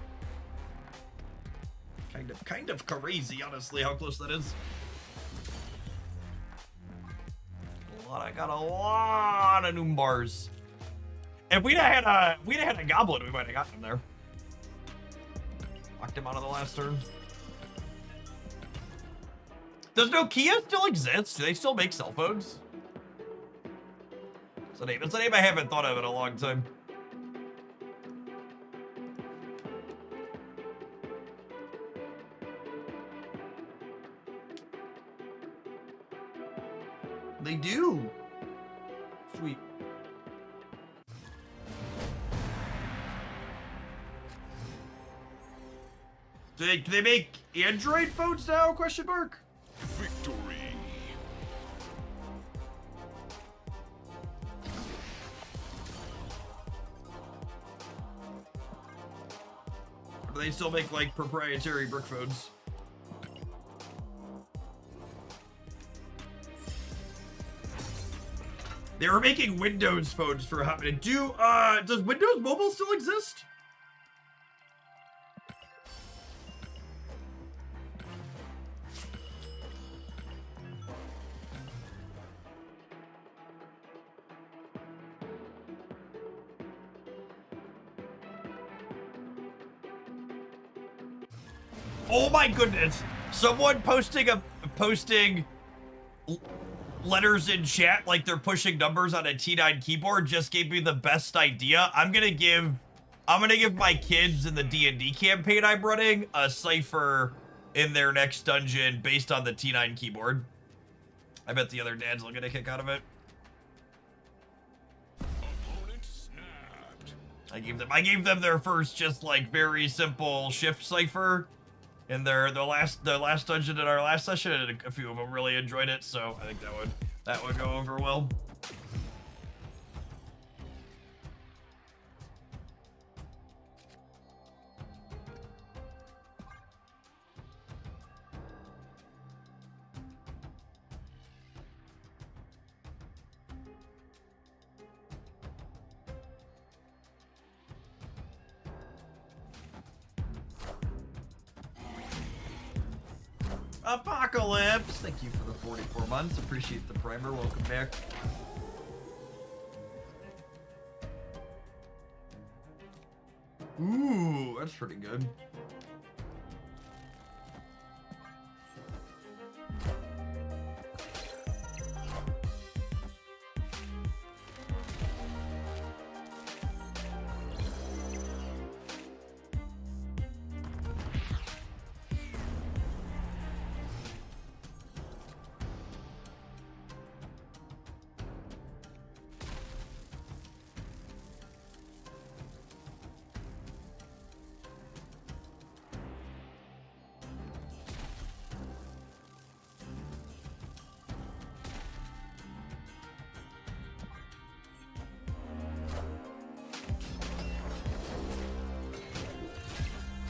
Kind of crazy, honestly, how close that is. I got a lot of Noombars. If we'd have had a goblin, we might have gotten him there. Locked him out of the last turn. Does Nokia still exist? Do they still make cell phones? It's a name I haven't thought of in a long time. They do. Sweet. Do they make Android phones now? Question mark. Victory. Or do they still make like proprietary brick phones? They were making Windows phones for a hot minute. Does Windows Mobile still exist? Oh my goodness. Someone posting letters in chat like they're pushing numbers on a T9 keyboard just gave me the best idea. I'm gonna give my kids in the D&D campaign I'm running a cipher in their next dungeon based on the T9 keyboard. I bet the other dads will get a kick out of it. Opponent snapped. I gave them their first just like very simple shift cipher in the last dungeon in our last session, and a few of them really enjoyed it, so I think that would go over well. Apocalypse, thank you for the 44 months. Appreciate the primer. Welcome back. Ooh, that's pretty good.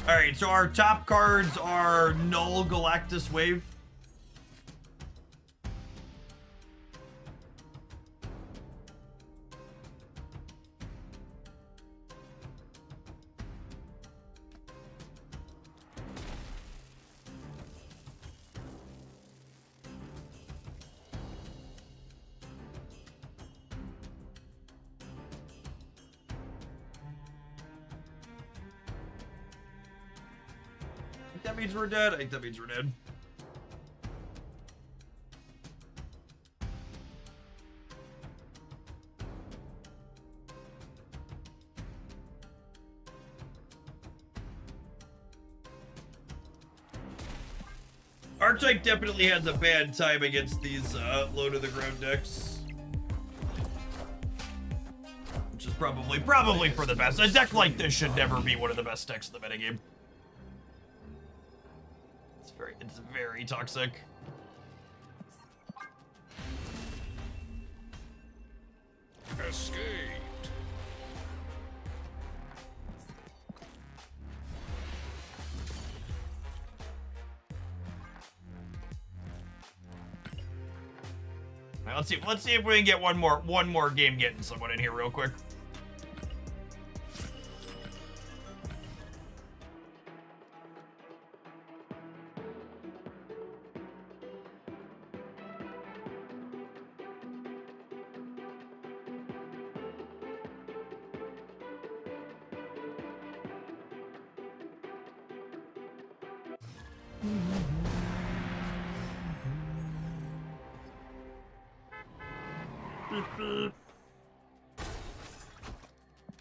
Alright, so our top cards are Null Galactus Wave. that means we're dead. I think that means we're dead. Archetype definitely has a bad time against these low to the ground decks. Which is probably for the best. A deck like this should never be one of the best decks in the metagame. It's very toxic. Escaped. All right, let's see if we can get one more game getting someone in here real quick.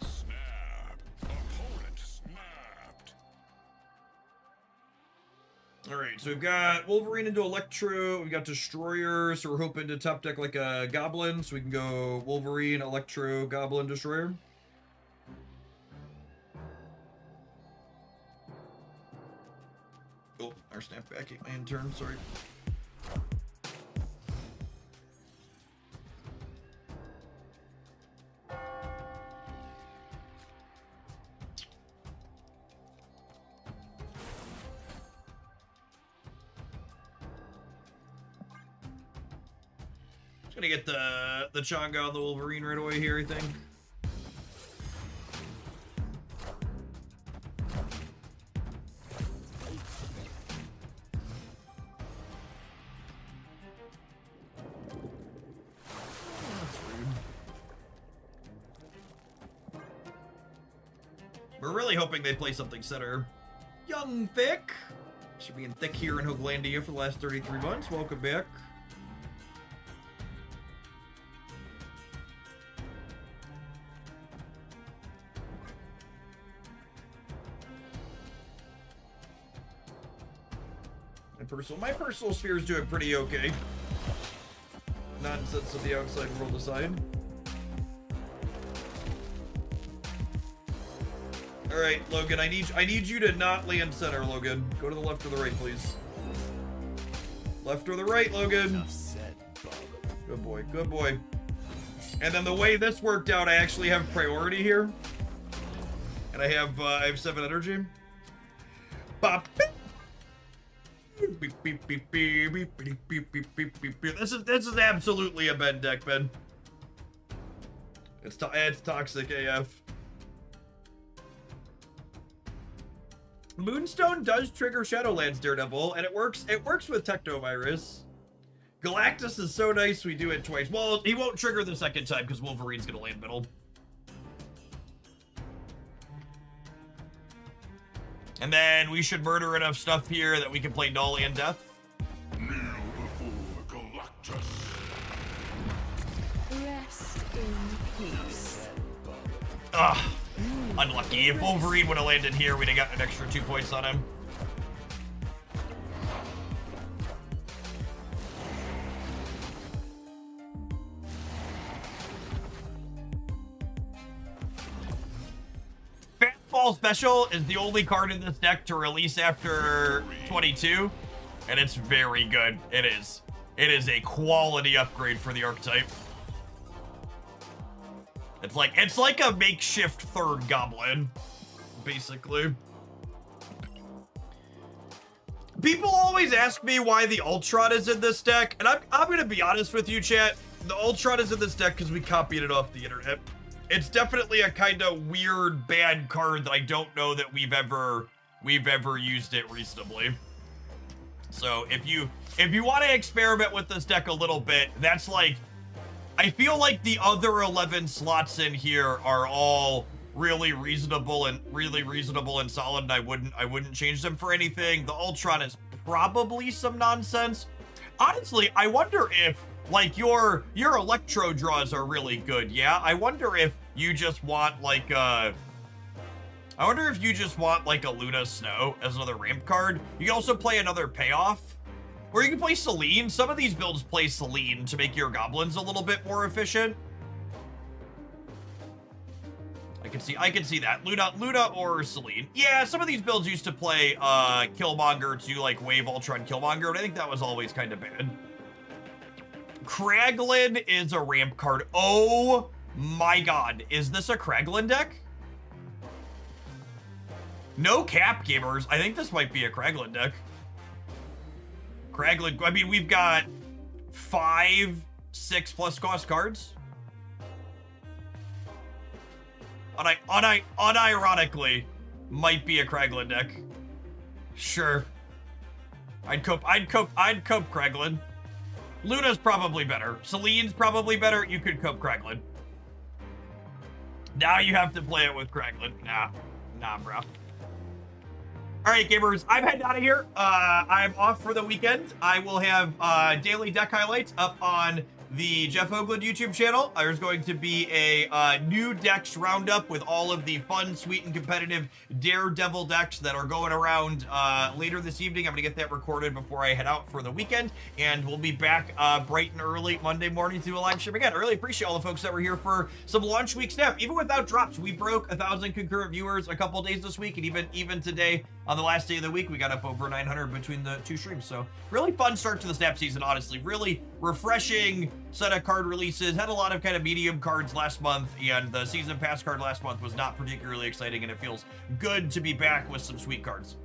Snap. Opponent snapped. All right, so we've got Wolverine into Electro. We've got Destroyer, so we're hoping to top deck like a Goblin, so we can go Wolverine, Electro, Goblin, Destroyer. Oh, our snapback ate my end turn, sorry. Gonna get the Changa on the Wolverine right away here, I think. That's rude. We're really hoping they play something center. Young Thick. Should be in Thick here in Hooglandia for the last 33 months. Welcome back. My personal sphere is doing pretty okay. Nonsense of the outside world aside. All right, Logan, I need you to not land center, Logan. Go to the left or the right, please. Left or the right, Logan. Good boy, good boy. And then the way this worked out, I actually have priority here, and I have 7 energy. Bop. This is absolutely a Ben deck, Ben. It's toxic AF. Moonstone does trigger Shadowlands Daredevil, and it works with Technovirus. Galactus is so nice we do it twice. Well, he won't trigger the second time because Wolverine's gonna land middle. And then we should murder enough stuff here that we can play Nolly and Death. Kneel before Galactus. Rest in peace. Ugh. Unlucky. If Wolverine would have landed here, we'd have gotten an extra 2 points on him. Fastball Special is the only card in this deck to release after 22, and it's very good. It is. It is a quality upgrade for the archetype. It's like a makeshift third goblin, basically. People always ask me why the Ultron is in this deck, and I'm gonna be honest with you, chat. The Ultron is in this deck because we copied it off the internet. It's definitely a kind of weird, bad card that I don't know that we've ever used it reasonably. So if you want to experiment with this deck a little bit, that's like, I feel like the other 11 slots in here are all really reasonable and solid, and I wouldn't change them for anything. The Ultron is probably some nonsense. Honestly, I wonder if, like, your Electro draws are really good, yeah? I wonder if you just want, like, I wonder if you just want, like, a Luna Snow as another ramp card. You can also play another Payoff. Or you can play Celine. Some of these builds play Celine to make your goblins a little bit more efficient. I can see that. Luna or Celine. Yeah, some of these builds used to play Killmonger to like wave Ultron Killmonger, but I think that was always kind of bad. Kraglin is a ramp card. Oh my god. Is this a Kraglin deck? No cap, gamers. I think this might be a Kraglin deck. Kraglin, I mean, we've got 5, 6+ cost cards. Unironically, might be a Kraglin deck. Sure. I'd cope Kraglin. Luna's probably better. Celine's probably better. You could cope Kraglin. Now you have to play it with Kraglin. Nah, bro. All right, gamers, I'm heading out of here. I'm off for the weekend. I will have daily deck highlights up on the Jeff Hoagland YouTube channel. There's going to be a new decks roundup with all of the fun, sweet, and competitive Daredevil decks that are going around later this evening. I'm going to get that recorded before I head out for the weekend, and we'll be back bright and early Monday morning to do a live stream again. I really appreciate all the folks that were here for some launch week snap. Even without drops, we broke 1,000 concurrent viewers a couple days this week, and even today, on the last day of the week, we got up over 900 between the two streams. So really fun start to the snap season, honestly. Really refreshing set of card releases. Had a lot of kind of medium cards last month, and the season pass card last month was not particularly exciting, and it feels good to be back with some sweet cards.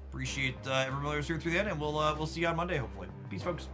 Appreciate everyone who's here through the end, and we'll see you on Monday, hopefully. Peace, folks.